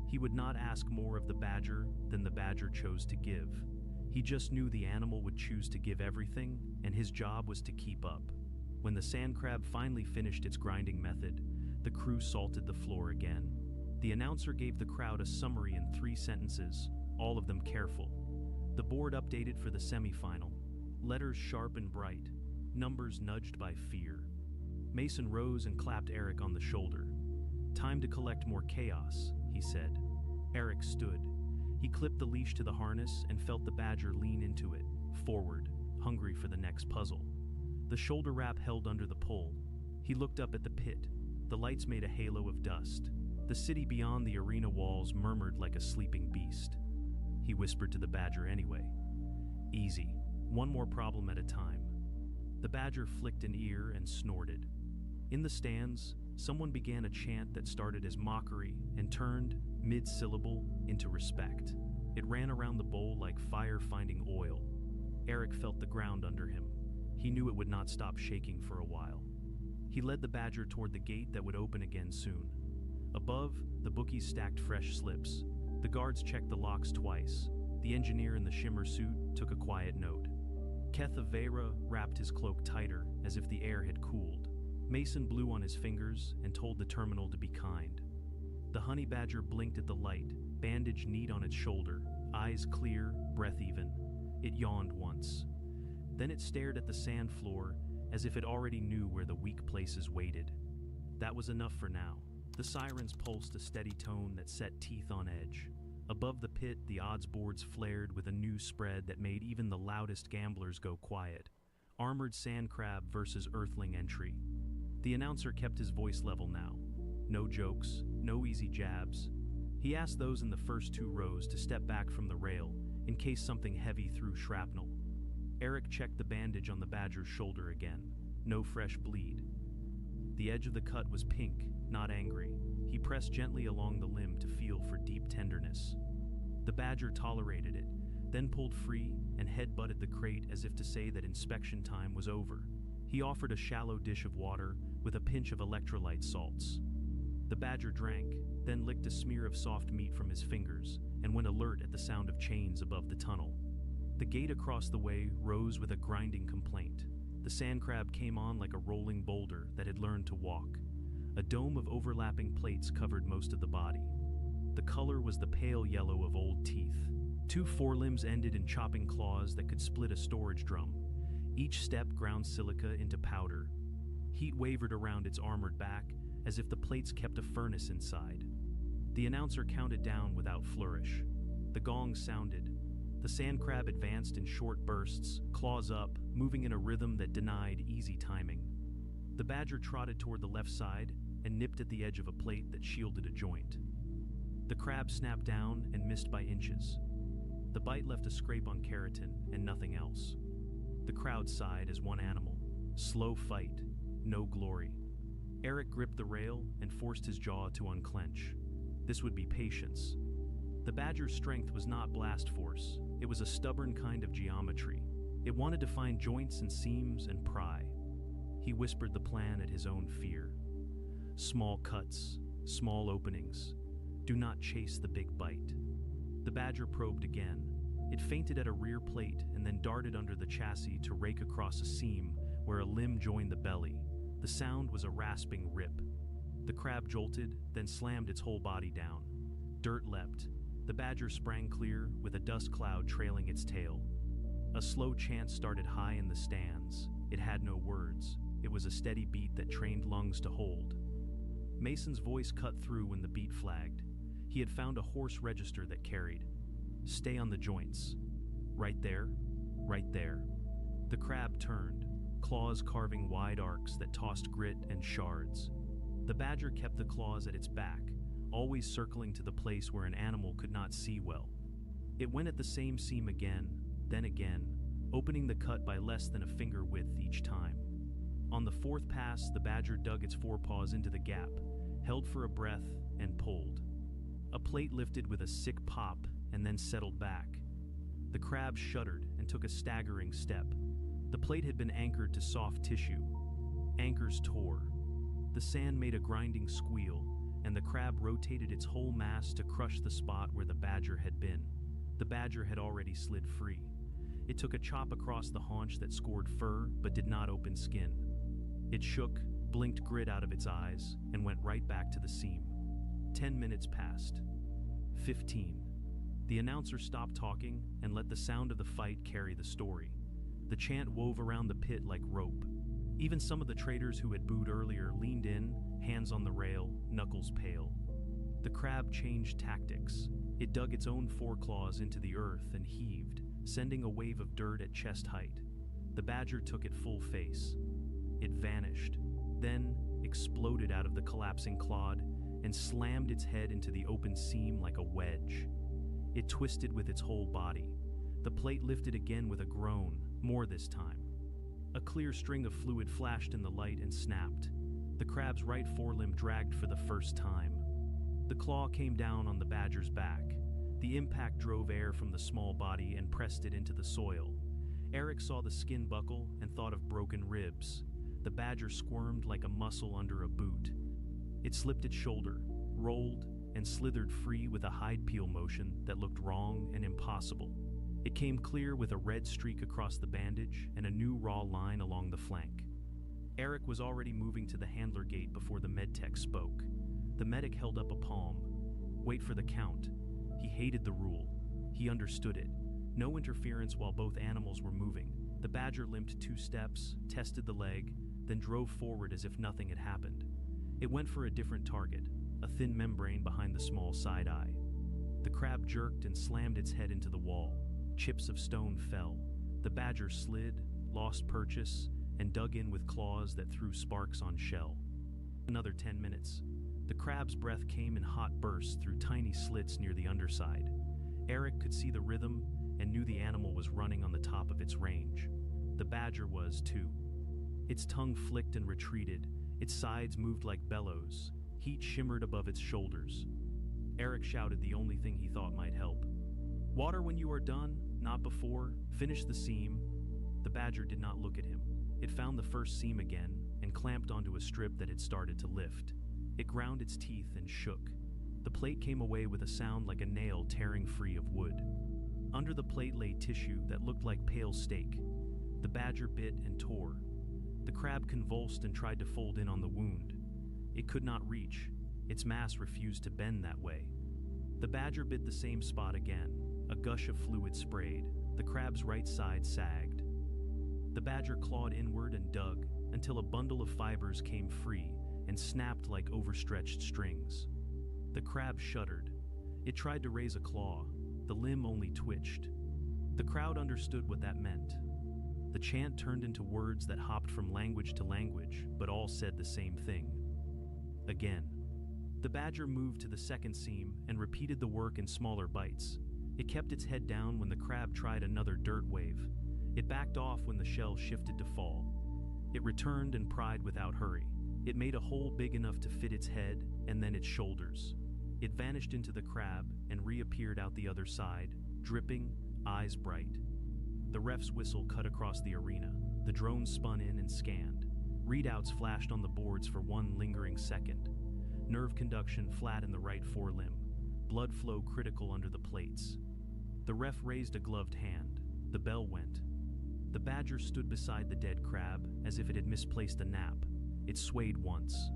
He would not ask more of the badger than the badger chose to give. He just knew the animal would choose to give everything, and his job was to keep up. When the sand crab finally finished its grinding method, the crew salted the floor again. The announcer gave the crowd a summary in 3 sentences, all of them careful. The board updated for the semi-final. Letters sharp and bright, numbers nudged by fear. Mason rose and clapped Eric on the shoulder. "Time to collect more chaos," he said. Eric stood. He clipped the leash to the harness and felt the badger lean into it, forward, hungry for the next puzzle. The shoulder wrap held under the pull. He looked up at the pit. The lights made a halo of dust. The city beyond the arena walls murmured like a sleeping beast. He whispered to the badger anyway. "Easy. One more problem at a time." The badger flicked an ear and snorted. In the stands, someone began a chant that started as mockery and turned, mid-syllable, into respect. It ran around the bowl like fire finding oil. Eric felt the ground under him. He knew it would not stop shaking for a while. He led the badger toward the gate that would open again soon. Above, the bookies stacked fresh slips. The guards checked the locks twice. The engineer in the shimmer suit took a quiet note. Keth of Vera wrapped his cloak tighter, as if the air had cooled. Mason blew on his fingers and told the terminal to be kind. The honey badger blinked at the light, bandage neat on its shoulder, eyes clear, breath even. It yawned once. Then it stared at the sand floor as if it already knew where the weak places waited. That was enough for now. The sirens pulsed a steady tone that set teeth on edge. Above the pit, the odds boards flared with a new spread that made even the loudest gamblers go quiet. Armored sand crab versus earthling entry. The announcer kept his voice level now. No jokes, no easy jabs. He asked those in the first 2 rows to step back from the rail in case something heavy threw shrapnel. Eric checked the bandage on the badger's shoulder again. No fresh bleed. The edge of the cut was pink, not angry. He pressed gently along the limb to feel for deep tenderness. The badger tolerated it, then pulled free and head-butted the crate as if to say that inspection time was over. He offered a shallow dish of water with a pinch of electrolyte salts. The badger drank, then licked a smear of soft meat from his fingers and went alert at the sound of chains above the tunnel. The gate across the way rose with a grinding complaint. The sand crab came on like a rolling boulder that had learned to walk. A dome of overlapping plates covered most of the body. The color was the pale yellow of old teeth. 2 forelimbs ended in chopping claws that could split a storage drum. Each step ground silica into powder. Heat wavered around its armored back as if the plates kept a furnace inside. The announcer counted down without flourish. The gong sounded. The sand crab advanced in short bursts, claws up, moving in a rhythm that denied easy timing. The badger trotted toward the left side and nipped at the edge of a plate that shielded a joint. The crab snapped down and missed by inches. The bite left a scrape on keratin and nothing else. The crowd sighed as one animal. Slow fight, no glory. Eric gripped the rail and forced his jaw to unclench. This would be patience. The badger's strength was not blast force. It was a stubborn kind of geometry. It wanted to find joints and seams and pry. He whispered the plan at his own fear. Small cuts, small openings. Do not chase the big bite. The badger probed again. It feinted at a rear plate and then darted under the chassis to rake across a seam where a limb joined the belly. The sound was a rasping rip. The crab jolted, then slammed its whole body down. Dirt leapt. The badger sprang clear, with a dust cloud trailing its tail. A slow chant started high in the stands. It had no words. It was a steady beat that trained lungs to hold. Mason's voice cut through when the beat flagged. He had found a hoarse register that carried. Stay on the joints. Right there, right there. The crab turned, claws carving wide arcs that tossed grit and shards. The badger kept the claws at its back, always circling to the place where an animal could not see well. It went at the same seam again, then again, opening the cut by less than a finger width each time. On the fourth pass, the badger dug its forepaws into the gap, held for a breath, and pulled. A plate lifted with a sick pop and then settled back. The crab shuddered and took a staggering step. The plate had been anchored to soft tissue. Anchors tore. The sand made a grinding squeal, and the crab rotated its whole mass to crush the spot where the badger had been. The badger had already slid free. It took a chop across the haunch that scored fur but did not open skin. It shook, blinked grit out of its eyes, and went right back to the seam. 10 minutes passed. 15. The announcer stopped talking and let the sound of the fight carry the story. The chant wove around the pit like rope. Even some of the traders who had booed earlier leaned in, hands on the rail, knuckles pale. The crab changed tactics. It dug its own foreclaws into the earth and heaved, sending a wave of dirt at chest height. The badger took it full face. It vanished, then exploded out of the collapsing clod and slammed its head into the open seam like a wedge. It twisted with its whole body. The plate lifted again with a groan, more this time. A clear string of fluid flashed in the light and snapped. The crab's right forelimb dragged for the first time. The claw came down on the badger's back. The impact drove air from the small body and pressed it into the soil. Eric saw the skin buckle and thought of broken ribs. The badger squirmed like a mussel under a boot. It slipped its shoulder, rolled, and slithered free with a hide peel motion that looked wrong and impossible. It came clear with a red streak across the bandage and a new raw line along the flank. Eric was already moving to the handler gate before the medtech spoke. The medic held up a palm. Wait for the count. He hated the rule. He understood it. No interference while both animals were moving. The badger limped 2 steps, tested the leg, then drove forward as if nothing had happened. It went for a different target, a thin membrane behind the small side eye. The crab jerked and slammed its head into the wall. Chips of stone fell. The badger slid, lost purchase, and dug in with claws that threw sparks on shell. Another 10 minutes. The crab's breath came in hot bursts through tiny slits near the underside. Eric could see the rhythm and knew the animal was running on the top of its range. The badger was, too. Its tongue flicked and retreated. Its sides moved like bellows. Heat shimmered above its shoulders. Eric shouted the only thing he thought might help. Water when you are done, not before. Finish the seam. The badger did not look at him. It found the first seam again and clamped onto a strip that had started to lift. It ground its teeth and shook. The plate came away with a sound like a nail tearing free of wood. Under the plate lay tissue that looked like pale steak. The badger bit and tore. The crab convulsed and tried to fold in on the wound. It could not reach. Its mass refused to bend that way. The badger bit the same spot again. A gush of fluid sprayed. The crab's right side sagged. The badger clawed inward and dug until a bundle of fibers came free and snapped like overstretched strings. The crab shuddered. It tried to raise a claw. The limb only twitched. The crowd understood what that meant. The chant turned into words that hopped from language to language, but all said the same thing. Again. The badger moved to the second seam and repeated the work in smaller bites. It kept its head down when the crab tried another dirt wave. It backed off when the shell shifted to fall. It returned and pried without hurry. It made a hole big enough to fit its head and then its shoulders. It vanished into the crab and reappeared out the other side, dripping, eyes bright. The ref's whistle cut across the arena. The drone spun in and scanned. Readouts flashed on the boards for one lingering second. Nerve conduction flat in the right forelimb. Blood flow critical under the plates. The ref raised a gloved hand. The bell went. The badger stood beside the dead crab as if it had misplaced a nap. It swayed once.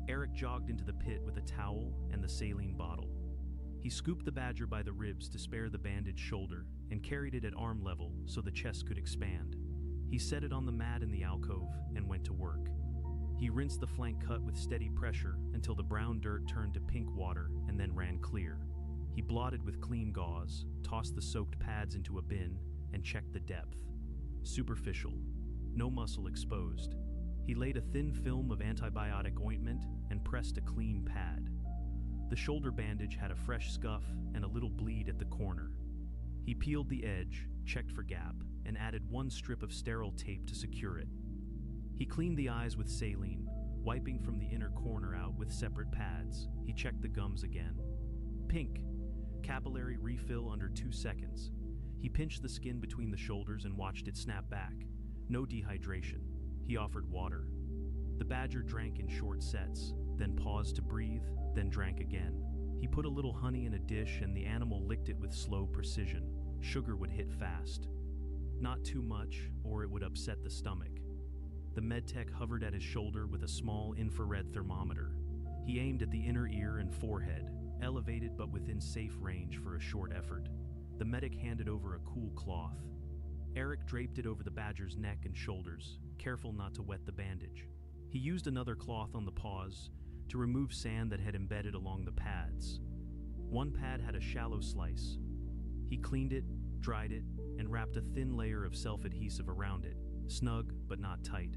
Eric jogged into the pit with a towel and the saline bottle. He scooped the badger by the ribs to spare the bandaged shoulder and carried it at arm level so the chest could expand. He set it on the mat in the alcove and went to work. He rinsed the flank cut with steady pressure until the brown dirt turned to pink water and then ran clear. He blotted with clean gauze, tossed the soaked pads into a bin, and checked the depth. Superficial. No muscle exposed. He laid a thin film of antibiotic ointment and pressed a clean pad. The shoulder bandage had a fresh scuff and a little bleed at the corner. He peeled the edge, checked for gap, and added one strip of sterile tape to secure it. He cleaned the eyes with saline, wiping from the inner corner out with separate pads. He checked the gums again. Pink. Capillary refill under 2 seconds. He pinched the skin between the shoulders and watched it snap back. No dehydration. He offered water. The badger drank in short sets, then paused to breathe, then drank again. He put a little honey in a dish and the animal licked it with slow precision. Sugar would hit fast. Not too much, or it would upset the stomach. The medtech hovered at his shoulder with a small infrared thermometer. He aimed at the inner ear and forehead, elevated but within safe range for a short effort. The medic handed over a cool cloth. Eric draped it over the badger's neck and shoulders, careful not to wet the bandage. He used another cloth on the paws to remove sand that had embedded along the pads. One pad had a shallow slice. He cleaned it, dried it, and wrapped a thin layer of self-adhesive around it, snug but not tight.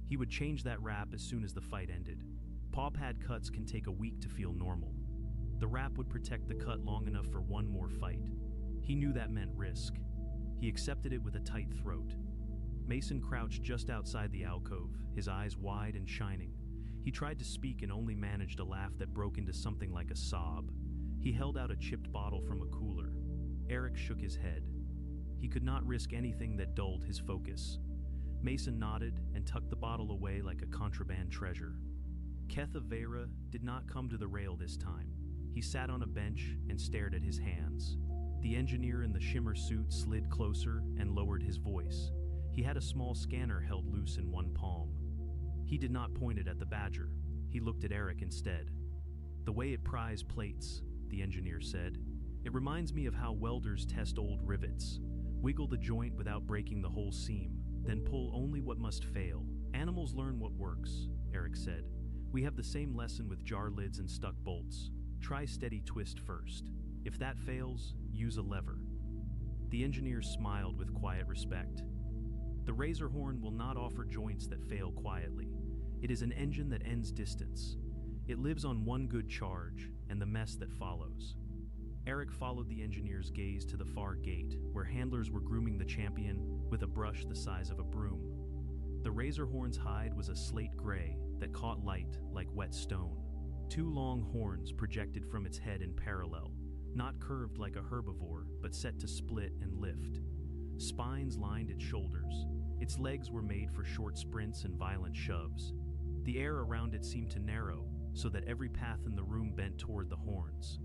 He would change that wrap as soon as the fight ended. Paw pad cuts can take a week to feel normal. The wrap would protect the cut long enough for one more fight. He knew that meant risk. He accepted it with a tight throat. Mason crouched just outside the alcove, his eyes wide and shining. He tried to speak and only managed a laugh that broke into something like a sob. He held out a chipped bottle from a cooler. Eric shook his head. He could not risk anything that dulled his focus. Mason nodded and tucked the bottle away like a contraband treasure. Ketha Vera did not come to the rail this time. He sat on a bench and stared at his hands. The engineer in the shimmer suit slid closer and lowered his voice. He had a small scanner held loose in one palm. He did not point it at the badger. He looked at Eric instead. "The way it pries plates," the engineer said. "It reminds me of how welders test old rivets. Wiggle the joint without breaking the whole seam, then pull only what must fail. Animals learn what works," Eric said. "We have the same lesson with jar lids and stuck bolts. Try steady twist first. If that fails, use a lever." The engineer smiled with quiet respect. "The razor horn will not offer joints that fail quietly. It is an engine that ends distance. It lives on one good charge and the mess that follows." Eric followed the engineer's gaze to the far gate, where handlers were grooming the champion with a brush the size of a broom. The razor horn's hide was a slate gray that caught light like wet stone. 2 long horns projected from its head in parallel, not curved like a herbivore, but set to split and lift. Spines lined its shoulders. Its legs were made for short sprints and violent shoves. The air around it seemed to narrow, so that every path in the room bent toward the horns.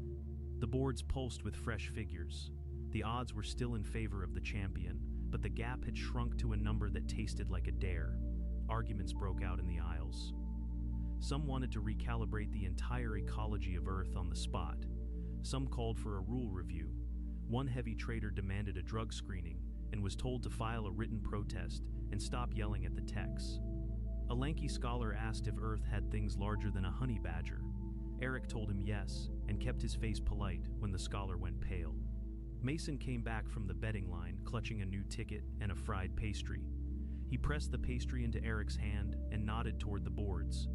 The boards pulsed with fresh figures. The odds were still in favor of the champion, but the gap had shrunk to a number that tasted like a dare. Arguments broke out in the aisles. Some wanted to recalibrate the entire ecology of Earth on the spot. Some called for a rule review. One heavy trader demanded a drug screening and was told to file a written protest and stop yelling at the techs. A lanky scholar asked if Earth had things larger than a honey badger. Eric told him yes, and kept his face polite when the scholar went pale. Mason came back from the betting line, clutching a new ticket and a fried pastry. He pressed the pastry into Eric's hand and nodded toward the boards.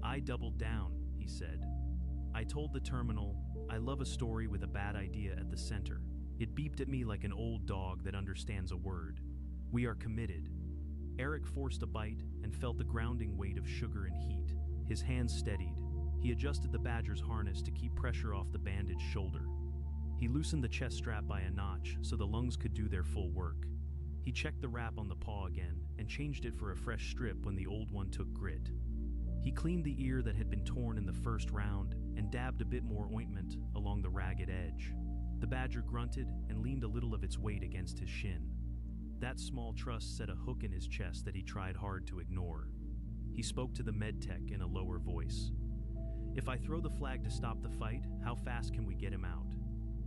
"I doubled down," he said. "I told the terminal, I love a story with a bad idea at the center. It beeped at me like an old dog that understands a word. We are committed." Eric forced a bite and felt the grounding weight of sugar and heat. His hands steadied. He adjusted the badger's harness to keep pressure off the bandaged shoulder. He loosened the chest strap by a notch so the lungs could do their full work. He checked the wrap on the paw again and changed it for a fresh strip when the old one took grit. He cleaned the ear that had been torn in the first round and dabbed a bit more ointment along the ragged edge. The badger grunted and leaned a little of its weight against his shin. That small truss set a hook in his chest that he tried hard to ignore. He spoke to the medtech in a lower voice. "If I throw the flag to stop the fight, how fast can we get him out?"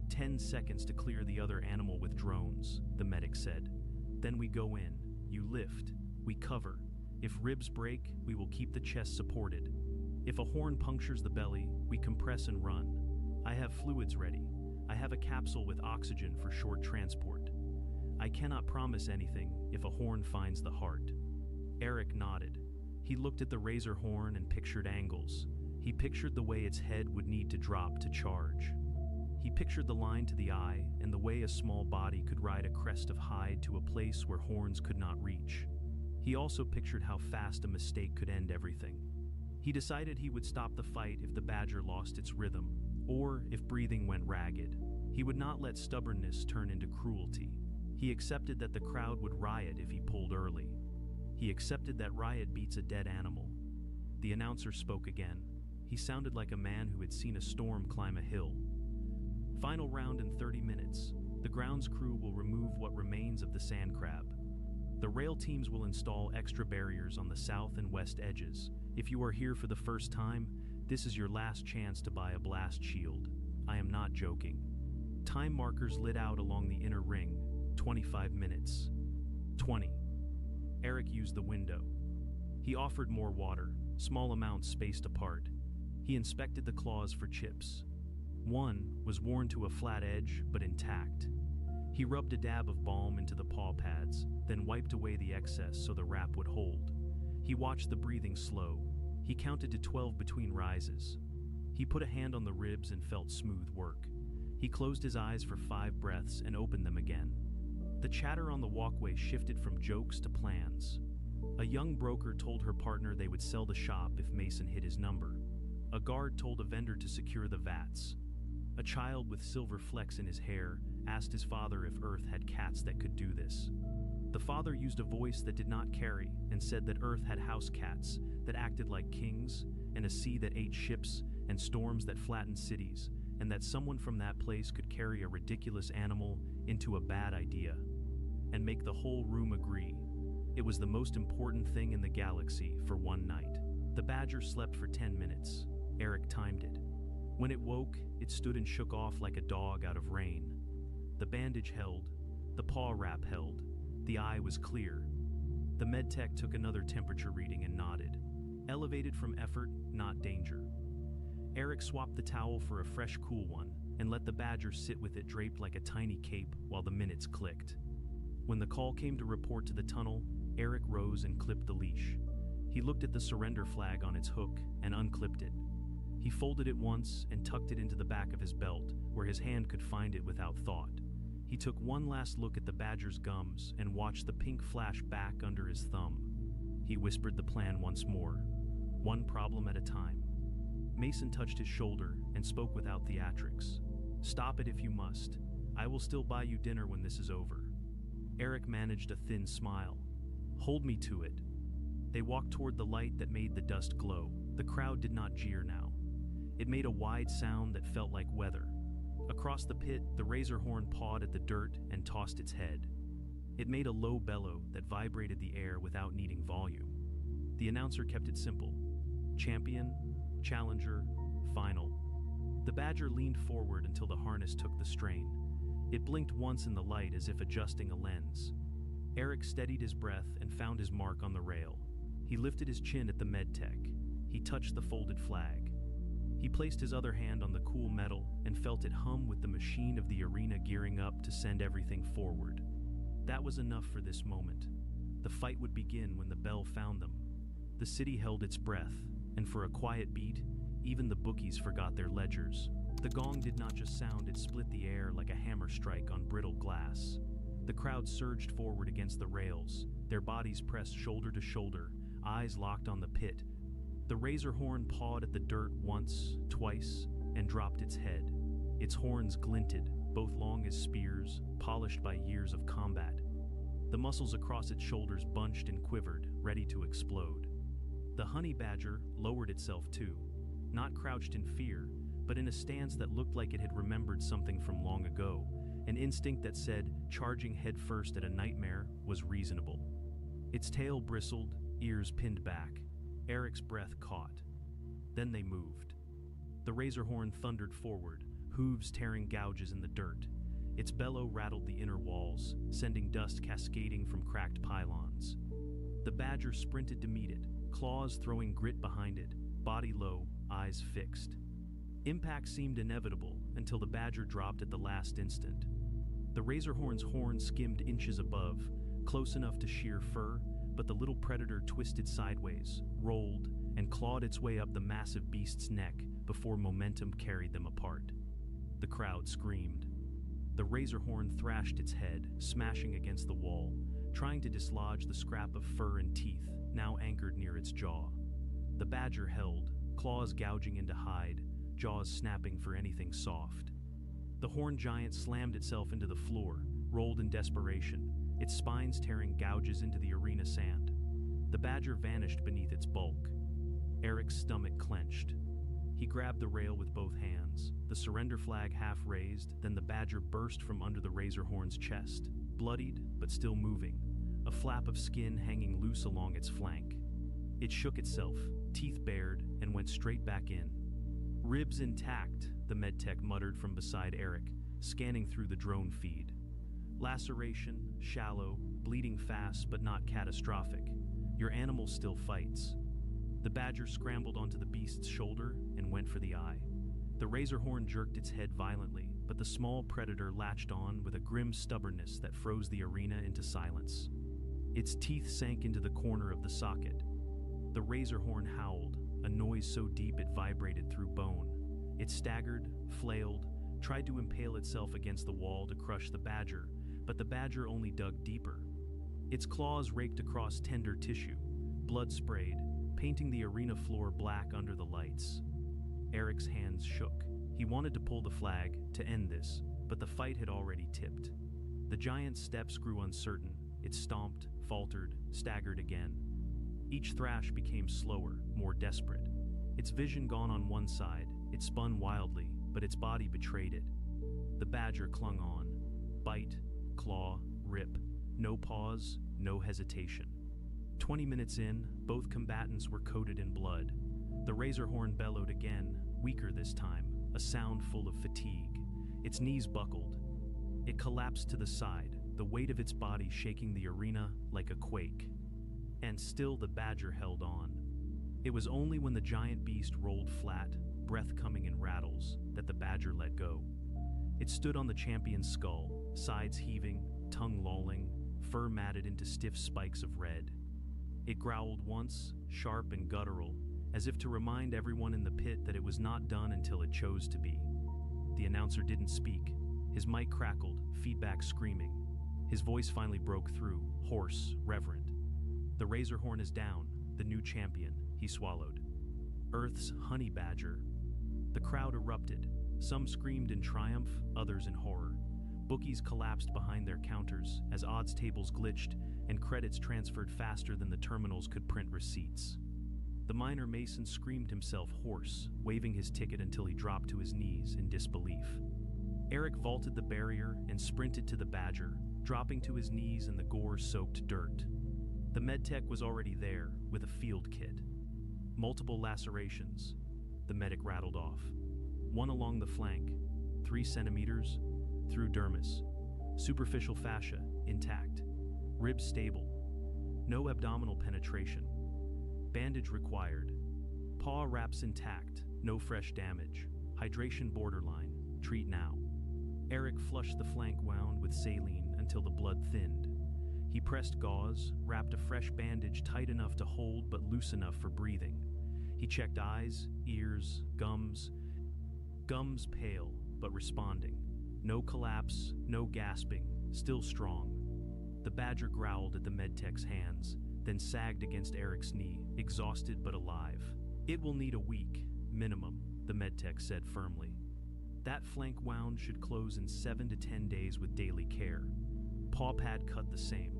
10 seconds to clear the other animal with drones, the medic said. "Then we go in. You lift. We cover. If ribs break, we will keep the chest supported. If a horn punctures the belly, we compress and run. I have fluids ready. I have a capsule with oxygen for short transport. I cannot promise anything if a horn finds the heart." Eric nodded. He looked at the razor horn and pictured angles. He pictured the way its head would need to drop to charge. He pictured the line to the eye and the way a small body could ride a crest of hide to a place where horns could not reach. He also pictured how fast a mistake could end everything. He decided he would stop the fight if the badger lost its rhythm, or if breathing went ragged. He would not let stubbornness turn into cruelty. He accepted that the crowd would riot if he pulled early. He accepted that riot beats a dead animal. The announcer spoke again. He sounded like a man who had seen a storm climb a hill. Final round in 30 minutes. The grounds crew will remove what remains of the sand crab. The rail teams will install extra barriers on the south and west edges. If you are here for the first time, this is your last chance to buy a blast shield. I am not joking. Time markers lit out along the inner ring. 25 minutes. 20. Eric used the window. He offered more water, small amounts spaced apart. He inspected the claws for chips. One was worn to a flat edge, but intact. He rubbed a dab of balm into the paw pads, then wiped away the excess so the wrap would hold. He watched the breathing slow. He counted to 12 between rises. He put a hand on the ribs and felt smooth work. He closed his eyes for 5 breaths and opened them again. The chatter on the walkway shifted from jokes to plans. A young broker told her partner they would sell the shop if Mason hit his number. A guard told a vendor to secure the vats. A child with silver flecks in his hair asked his father if Earth had cats that could do this. The father used a voice that did not carry and said that Earth had house cats that acted like kings, and a sea that ate ships, and storms that flattened cities, and that someone from that place could carry a ridiculous animal into a bad idea and make the whole room agree. It was the most important thing in the galaxy for one night. The badger slept for 10 minutes. Eric timed it. When it woke, it stood and shook off like a dog out of rain. The bandage held, the paw wrap held, the eye was clear. The medtech took another temperature reading and nodded. Elevated from effort, not danger. Eric swapped the towel for a fresh, cool one and let the badger sit with it draped like a tiny cape while the minutes clicked. When the call came to report to the tunnel, Eric rose and clipped the leash. He looked at the surrender flag on its hook and unclipped it. He folded it once and tucked it into the back of his belt, where his hand could find it without thought. He took one last look at the badger's gums and watched the pink flash back under his thumb. He whispered the plan once more, one problem at a time. Mason touched his shoulder and spoke without theatrics. Stop it if you must. I will still buy you dinner when this is over. Eric managed a thin smile. Hold me to it. They walked toward the light that made the dust glow. The crowd did not jeer now. It made a wide sound that felt like weather. Across the pit, the razor horn pawed at the dirt and tossed its head. It made a low bellow that vibrated the air without needing volume. The announcer kept it simple. Champion, challenger, final. The badger leaned forward until the harness took the strain. It blinked once in the light as if adjusting a lens. Eric steadied his breath and found his mark on the rail. He lifted his chin at the medtech. He touched the folded flag. He placed his other hand on the cool metal and felt it hum with the machine of the arena gearing up to send everything forward. That was enough for this moment. The fight would begin when the bell found them. The city held its breath, and for a quiet beat, even the bookies forgot their ledgers. The gong did not just sound, it split the air like a hammer strike on brittle glass. The crowd surged forward against the rails, their bodies pressed shoulder to shoulder, eyes locked on the pit. The razor horn pawed at the dirt once, twice, and dropped its head. Its horns glinted, both long as spears, polished by years of combat. The muscles across its shoulders bunched and quivered, ready to explode. The honey badger lowered itself too, not crouched in fear, but in a stance that looked like it had remembered something from long ago, an instinct that said charging headfirst at a nightmare was reasonable. Its tail bristled, ears pinned back. Eric's breath caught. Then they moved. The razor horn thundered forward, hooves tearing gouges in the dirt. Its bellow rattled the inner walls, sending dust cascading from cracked pylons. The badger sprinted to meet it, claws throwing grit behind it, body low, eyes fixed. Impact seemed inevitable until the badger dropped at the last instant. The razor horn's horn skimmed inches above, close enough to shear fur, but the little predator twisted sideways, rolled, and clawed its way up the massive beast's neck before momentum carried them apart. The crowd screamed. The razorhorn thrashed its head, smashing against the wall, trying to dislodge the scrap of fur and teeth now anchored near its jaw. The badger held, claws gouging into hide, jaws snapping for anything soft. The horned giant slammed itself into the floor, rolled in desperation, its spines tearing gouges into the arena sand. The badger vanished beneath its bulk. Eric's stomach clenched. He grabbed the rail with both hands, the surrender flag half raised, then the badger burst from under the razorhorn's chest, bloodied but still moving, a flap of skin hanging loose along its flank. It shook itself, teeth bared, and went straight back in. "Ribs intact," the medtech muttered from beside Eric, scanning through the drone feed. "Laceration, shallow, bleeding fast but not catastrophic. Your animal still fights." The badger scrambled onto the beast's shoulder and went for the eye. The razorhorn jerked its head violently, but the small predator latched on with a grim stubbornness that froze the arena into silence. Its teeth sank into the corner of the socket. The razorhorn howled, a noise so deep it vibrated through bone. It staggered, flailed, tried to impale itself against the wall to crush the badger, but the badger only dug deeper. Its claws raked across tender tissue, blood sprayed, painting the arena floor black under the lights. Eric's hands shook. He wanted to pull the flag, to end this, but the fight had already tipped. The giant's steps grew uncertain. It stomped, faltered, staggered again. Each thrash became slower, more desperate. Its vision gone on one side, it spun wildly, but its body betrayed it. The badger clung on. Bite, claw, rip. No pause, no hesitation. 20 minutes in, both combatants were coated in blood. The razorhorn bellowed again, weaker this time, a sound full of fatigue. Its knees buckled. It collapsed to the side, the weight of its body shaking the arena like a quake. And still the badger held on. It was only when the giant beast rolled flat, breath coming in rattles, that the badger let go. It stood on the champion's skull, sides heaving, tongue lolling, fur matted into stiff spikes of red. It growled once, sharp and guttural, as if to remind everyone in the pit that it was not done until it chose to be. The announcer didn't speak. His mic crackled, feedback screaming. His voice finally broke through, hoarse, reverent. "The razorhorn is down, the new champion," he swallowed. "Earth's honey badger." The crowd erupted. Some screamed in triumph, others in horror. Bookies collapsed behind their counters as odds tables glitched and credits transferred faster than the terminals could print receipts. The minor mason screamed himself hoarse, waving his ticket until he dropped to his knees in disbelief. Eric vaulted the barrier and sprinted to the badger, dropping to his knees in the gore-soaked dirt. The medtech was already there, with a field kit. Multiple lacerations, the medic rattled off. One along the flank, 3 centimeters, through dermis. Superficial fascia, intact. Ribs stable. No abdominal penetration. Bandage required. Paw wraps intact, no fresh damage. Hydration borderline, treat now. Eric flushed the flank wound with saline until the blood thinned. He pressed gauze, wrapped a fresh bandage tight enough to hold but loose enough for breathing. He checked eyes, ears, gums. Gums pale, but responding. No collapse, no gasping, still strong. The badger growled at the medtech's hands, then sagged against Eric's knee, exhausted but alive. "It will need a week, minimum," the medtech said firmly. "That flank wound should close in 7 to 10 days with daily care. Paw pad cut the same.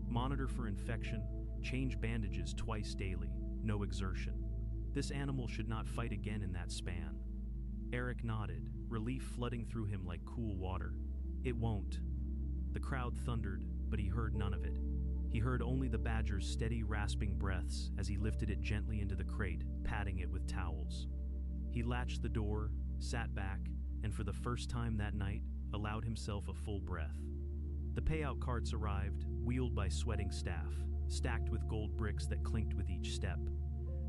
Monitor for infection, change bandages twice daily, no exertion. This animal should not fight again in that span." Eric nodded, relief flooding through him like cool water. "It won't." The crowd thundered, but he heard none of it. He heard only the badger's steady, rasping breaths as he lifted it gently into the crate, patting it with towels. He latched the door, sat back, and for the first time that night, allowed himself a full breath. The payout carts arrived, wheeled by sweating staff, stacked with gold bricks that clinked with each step.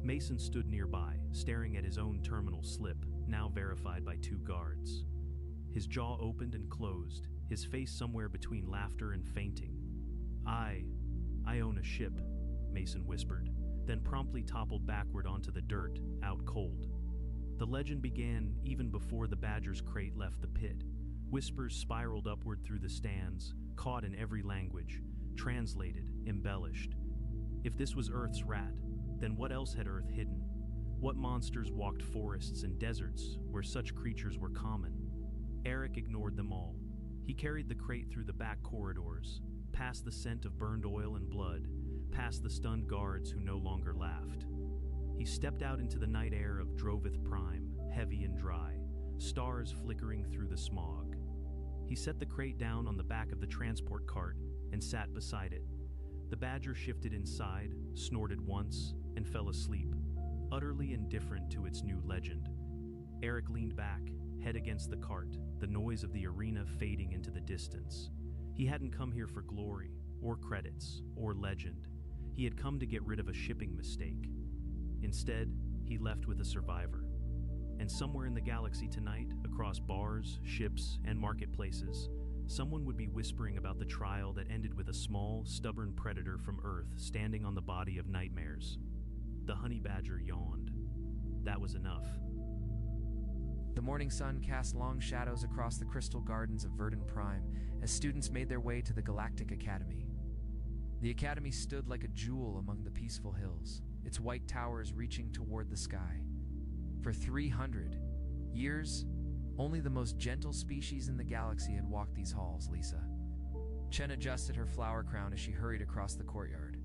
Mason stood nearby, staring at his own terminal slip, now verified by 2 guards. His jaw opened and closed, his face somewhere between laughter and fainting. I own a ship. Mason whispered, then promptly toppled backward onto the dirt, out cold. The legend began even before the badger's crate left the pit. Whispers spiraled upward through the stands, caught in every language, translated, embellished. If this was Earth's rat, then what else had Earth hidden? What monsters walked forests and deserts where such creatures were common? Eric ignored them all. He carried the crate through the back corridors, past the scent of burned oil and blood, past the stunned guards who no longer laughed. He stepped out into the night air of Droveth Prime, heavy and dry, stars flickering through the smog. He set the crate down on the back of the transport cart and sat beside it. The badger shifted inside, snorted once, and fell asleep, utterly indifferent to its new legend. Eric leaned back, head against the cart, the noise of the arena fading into the distance. He hadn't come here for glory, or credits, or legend. He had come to get rid of a shipping mistake. Instead, he left with a survivor. And somewhere in the galaxy tonight, across bars, ships, and marketplaces, someone would be whispering about the trial that ended with a small, stubborn predator from Earth standing on the body of nightmares. The honey badger yawned. That was enough. The morning sun cast long shadows across the crystal gardens of Verdun Prime as students made their way to the Galactic Academy. The academy stood like a jewel among the peaceful hills, its white towers reaching toward the sky. For 300 years, only the most gentle species in the galaxy had walked these halls, Lisa. Chen adjusted her flower crown as she hurried across the courtyard.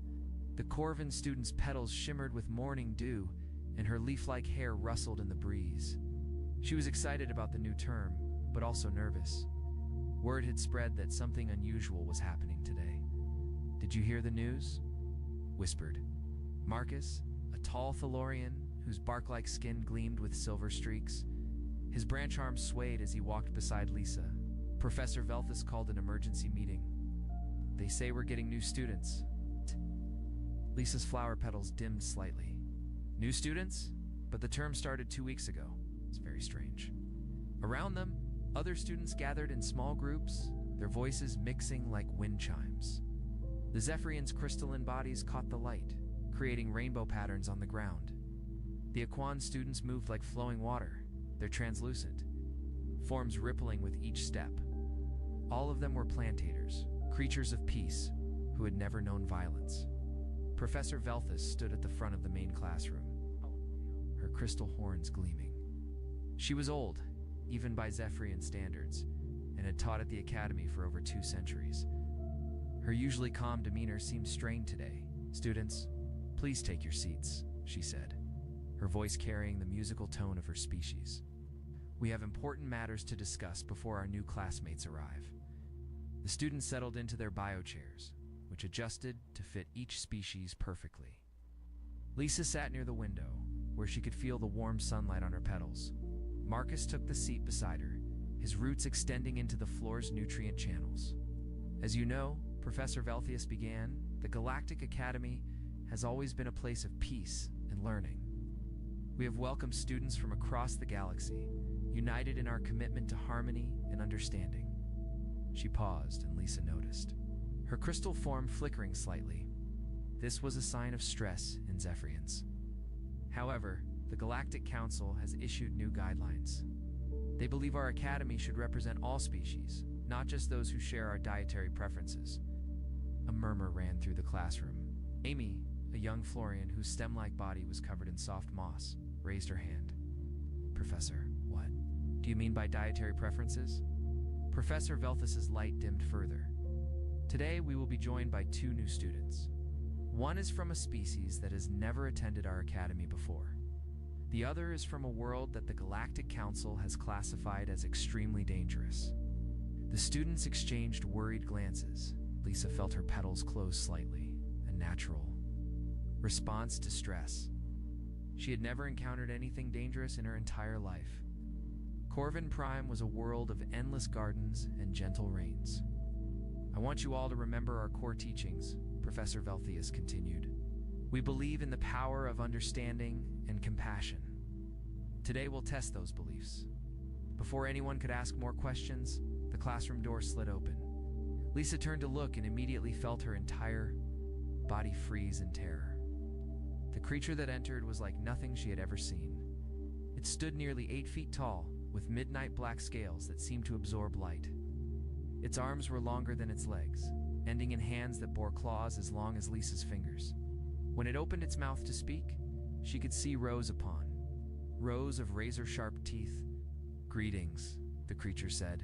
The Corvin student's petals shimmered with morning dew, and her leaf-like hair rustled in the breeze. She was excited about the new term, but also nervous. Word had spread that something unusual was happening today. "Did you hear the news?" whispered Marcus, a tall Thalorian whose bark-like skin gleamed with silver streaks. His branch arms swayed as he walked beside Lisa. Professor Velthus called an emergency meeting. "They say we're getting new students." Lisa's flower petals dimmed slightly. "New students? But the term started 2 weeks ago." It's very strange. Around them, other students gathered in small groups, their voices mixing like wind chimes. The Zephyrian's crystalline bodies caught the light, creating rainbow patterns on the ground. The Aquan students moved like flowing water, their translucent, forms rippling with each step. All of them were plantators, creatures of peace, who had never known violence. Professor Velthus stood at the front of the main classroom, her crystal horns gleaming. She was old, even by Zephyrian standards, and had taught at the academy for over 2 centuries. Her usually calm demeanor seemed strained today. "Students, please take your seats," she said, her voice carrying the musical tone of her species. "We have important matters to discuss before our new classmates arrive." The students settled into their bio chairs, which adjusted to fit each species perfectly. Lisa sat near the window, where she could feel the warm sunlight on her petals. Marcus took the seat beside her, his roots extending into the floor's nutrient channels. "As you know," Professor Velthius began, "the Galactic Academy has always been a place of peace and learning. We have welcomed students from across the galaxy, united in our commitment to harmony and understanding." She paused, and Lisa noticed her crystal form flickering slightly. This was a sign of stress in Zephyrians. However, the Galactic Council has issued new guidelines. They believe our academy should represent all species, not just those who share our dietary preferences. A murmur ran through the classroom. Amy, a young Florian whose stem-like body was covered in soft moss, raised her hand. "Professor, what do you mean by dietary preferences?" Professor Velthus's light dimmed further. "Today we will be joined by 2 new students. One is from a species that has never attended our academy before. The other is from a world that the Galactic Council has classified as extremely dangerous." The students exchanged worried glances. Lisa felt her petals close slightly, a natural response to stress. She had never encountered anything dangerous in her entire life. Corvin Prime was a world of endless gardens and gentle rains. "I want you all to remember our core teachings," Professor Velthius continued. "We believe in the power of understanding and compassion. Today we'll test those beliefs." Before anyone could ask more questions, the classroom door slid open. Lisa turned to look and immediately felt her entire body freeze in terror. The creature that entered was like nothing she had ever seen. It stood nearly 8 feet tall, with midnight black scales that seemed to absorb light. Its arms were longer than its legs, ending in hands that bore claws as long as Lisa's fingers. When it opened its mouth to speak, she could see rows upon rows of razor-sharp teeth. "Greetings," the creature said,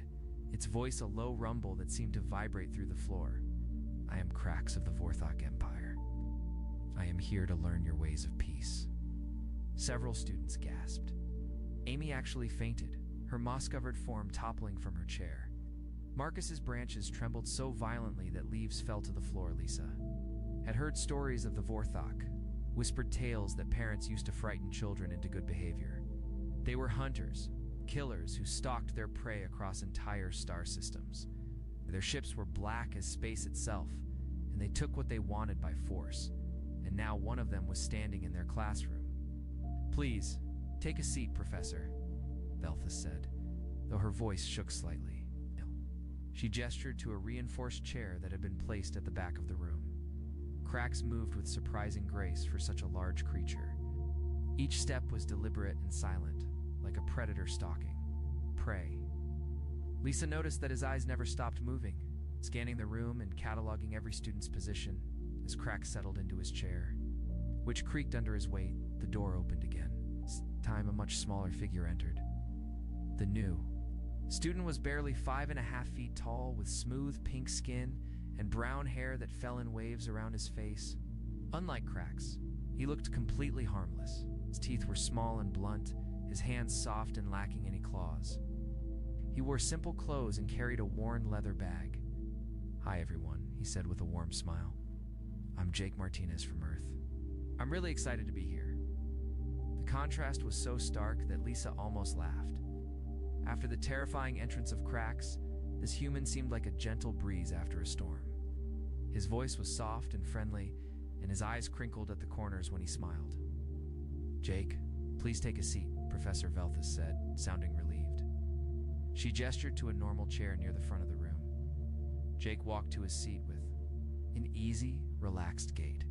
its voice a low rumble that seemed to vibrate through the floor. "I am Krax of the Vorthok Empire. I am here to learn your ways of peace." Several students gasped. Amy actually fainted, her moss-covered form toppling from her chair. Marcus's branches trembled so violently that leaves fell to the floor. Lisa had heard stories of the Vorthok, whispered tales that parents used to frighten children into good behavior. They were hunters, killers who stalked their prey across entire star systems. Their ships were black as space itself, and they took what they wanted by force, and now one of them was standing in their classroom. "Please, take a seat, Professor," Velthus said, though her voice shook slightly. She gestured to a reinforced chair that had been placed at the back of the room. Krax moved with surprising grace for such a large creature. Each step was deliberate and silent, like a predator stalking prey. Lisa noticed that his eyes never stopped moving, scanning the room and cataloging every student's position as Krax settled into his chair, which creaked under his weight. The door opened again. This time a much smaller figure entered. The new student was barely 5.5 feet tall, with smooth pink skin and brown hair that fell in waves around his face. Unlike Krax, he looked completely harmless. His teeth were small and blunt, his hands soft and lacking any claws. He wore simple clothes and carried a worn leather bag. "Hi everyone," he said with a warm smile. "I'm Jake Martinez from Earth. I'm really excited to be here." The contrast was so stark that Lisa almost laughed. After the terrifying entrance of Krax, this human seemed like a gentle breeze after a storm. His voice was soft and friendly, and his eyes crinkled at the corners when he smiled. "Jake, please take a seat," Professor Velthus said, sounding relieved. She gestured to a normal chair near the front of the room. Jake walked to his seat with an easy, relaxed gait.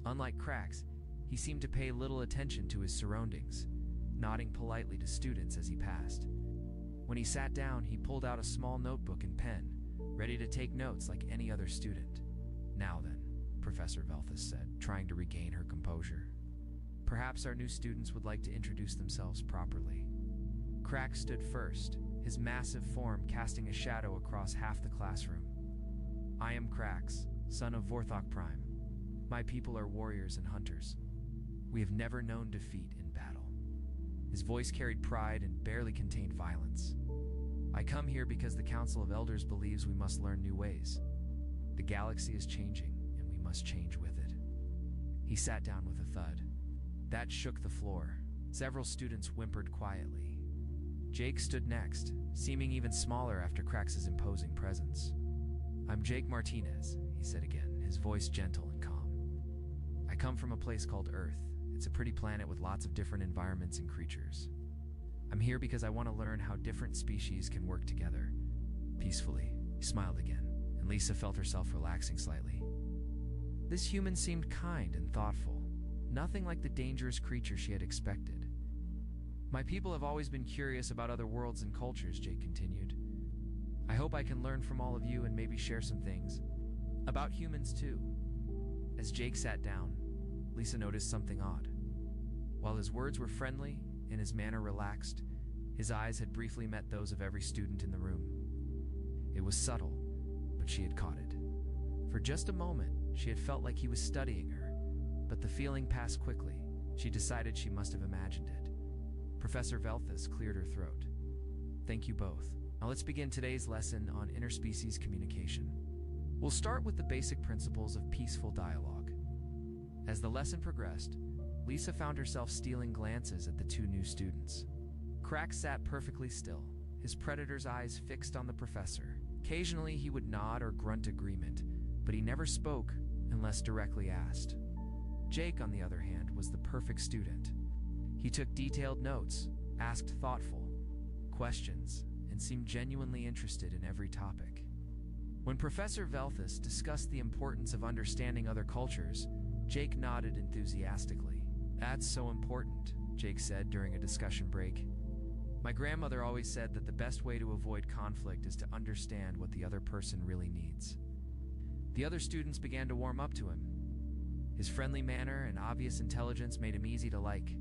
Unlike Krax, he seemed to pay little attention to his surroundings, nodding politely to students as he passed. When he sat down, he pulled out a small notebook and pen, ready to take notes like any other student. "Now then," Professor Velthus said, trying to regain her composure. "Perhaps our new students would like to introduce themselves properly." Krax stood first, his massive form casting a shadow across half the classroom. "I am Krax, son of Vorthok Prime. My people are warriors and hunters. We have never known defeat in battle." His voice carried pride and barely contained violence. "I come here because the Council of Elders believes we must learn new ways. The galaxy is changing, and we must change with it." He sat down with a thud. That shook the floor. Several students whimpered quietly. Jake stood next, seeming even smaller after Krax's imposing presence. "I'm Jake Martinez," he said again, his voice gentle and calm. "I come from a place called Earth. It's a pretty planet with lots of different environments and creatures. I'm here because I want to learn how different species can work together peacefully." He smiled again, and Lisa felt herself relaxing slightly. This human seemed kind and thoughtful, nothing like the dangerous creature she had expected. "My people have always been curious about other worlds and cultures," Jake continued. "I hope I can learn from all of you and maybe share some things about humans too." As Jake sat down, Lisa noticed something odd. While his words were friendly and his manner relaxed, his eyes had briefly met those of every student in the room. It was subtle, but she had caught it. For just a moment, she had felt like he was studying her, but the feeling passed quickly. She decided she must have imagined it. Professor Velthus cleared her throat. "Thank you both. Now let's begin today's lesson on interspecies communication. We'll start with the basic principles of peaceful dialogue." As the lesson progressed, Lisa found herself stealing glances at the two new students. Krax sat perfectly still, his predator's eyes fixed on the professor. Occasionally he would nod or grunt agreement, but he never spoke unless directly asked. Jake, on the other hand, was the perfect student. He took detailed notes, asked thoughtful questions, and seemed genuinely interested in every topic. When Professor Velthus discussed the importance of understanding other cultures, Jake nodded enthusiastically. "That's so important," Jake said during a discussion break. "My grandmother always said that the best way to avoid conflict is to understand what the other person really needs." The other students began to warm up to him. His friendly manner and obvious intelligence made him easy to like.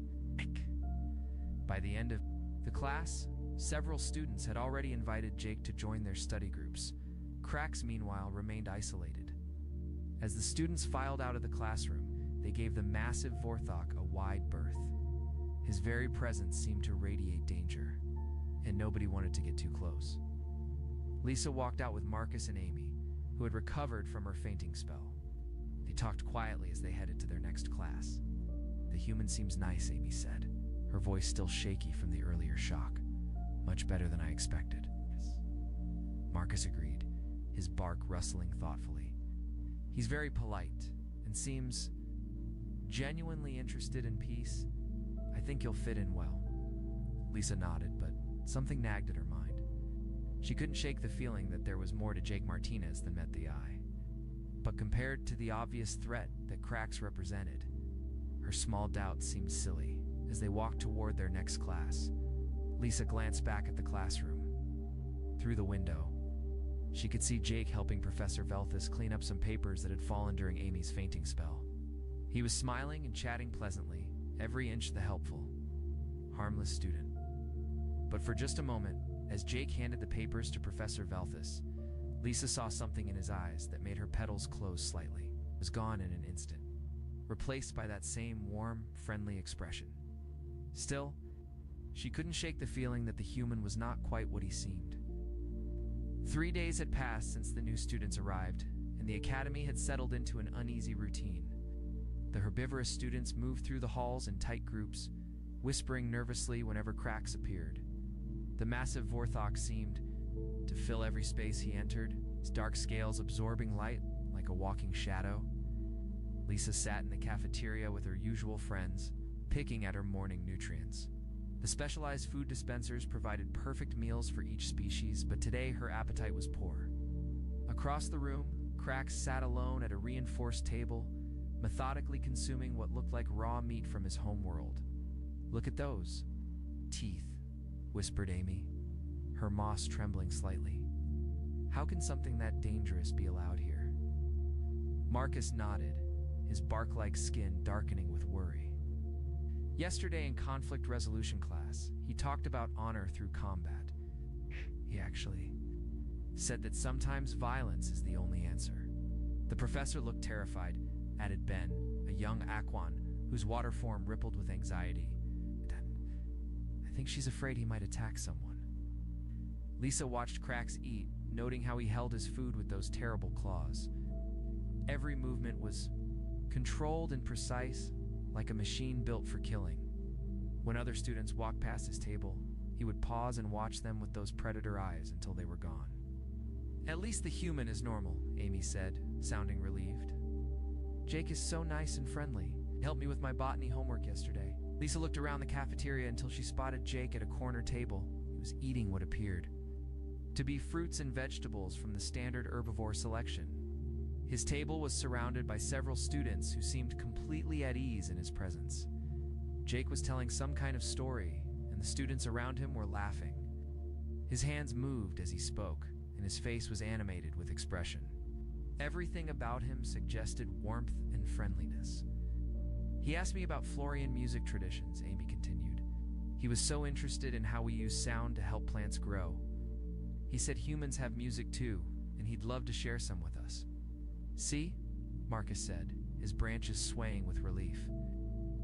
By the end of the class, several students had already invited Jake to join their study groups. Cracks, meanwhile, remained isolated. As the students filed out of the classroom, they gave the massive Vorthok a wide berth. His very presence seemed to radiate danger, and nobody wanted to get too close. Lisa walked out with Marcus and Amy, who had recovered from her fainting spell. They talked quietly as they headed to their next class. "The human seems nice," Amy said, her voice still shaky from the earlier shock. "Much better than I expected." Marcus agreed, his bark rustling thoughtfully. "He's very polite and seems genuinely interested in peace. I think you'll fit in well." Lisa nodded, but something nagged at her mind. She couldn't shake the feeling that there was more to Jake Martinez than met the eye. But compared to the obvious threat that Cracks represented, her small doubts seemed silly. As they walked toward their next class, Lisa glanced back at the classroom. Through the window, she could see Jake helping Professor Velthus clean up some papers that had fallen during Amy's fainting spell. He was smiling and chatting pleasantly, every inch the helpful, harmless student. But for just a moment, as Jake handed the papers to Professor Velthus, Lisa saw something in his eyes that made her petals close slightly. It was gone in an instant, replaced by that same warm, friendly expression. Still, she couldn't shake the feeling that the human was not quite what he seemed. 3 days had passed since the new students arrived, and the academy had settled into an uneasy routine. The herbivorous students moved through the halls in tight groups, whispering nervously whenever Cracks appeared. The massive Vorthok seemed to fill every space he entered, his dark scales absorbing light like a walking shadow. Lisa sat in the cafeteria with her usual friends, picking at her morning nutrients. The specialized food dispensers provided perfect meals for each species, but today her appetite was poor. Across the room, Cracks sat alone at a reinforced table, methodically consuming what looked like raw meat from his homeworld. "Look at those teeth," whispered Amy, her moss trembling slightly. "How can something that dangerous be allowed here?" Marcus nodded, his bark-like skin darkening with worry. Yesterday in conflict resolution class, he talked about honor through combat. He actually said that sometimes violence is the only answer. The professor looked terrified, added Ben, a young Aquan whose water form rippled with anxiety. "I think she's afraid he might attack someone." Lisa watched Cracks eat, noting how he held his food with those terrible claws. Every movement was controlled and precise, like a machine built for killing. When other students walked past his table, he would pause and watch them with those predator eyes until they were gone. "At least the human is normal," Amy said, sounding relieved. "Jake is so nice and friendly. He helped me with my botany homework yesterday." Lisa looked around the cafeteria until she spotted Jake at a corner table. He was eating what appeared to be fruits and vegetables from the standard herbivore selection. His table was surrounded by several students who seemed completely at ease in his presence. Jake was telling some kind of story, and the students around him were laughing. His hands moved as he spoke, and his face was animated with expression. Everything about him suggested warmth and friendliness. "He asked me about Florian music traditions," Amy continued. "He was so interested in how we use sound to help plants grow. He said humans have music too, and he'd love to share some with us." "See?" Marcus said, his branches swaying with relief.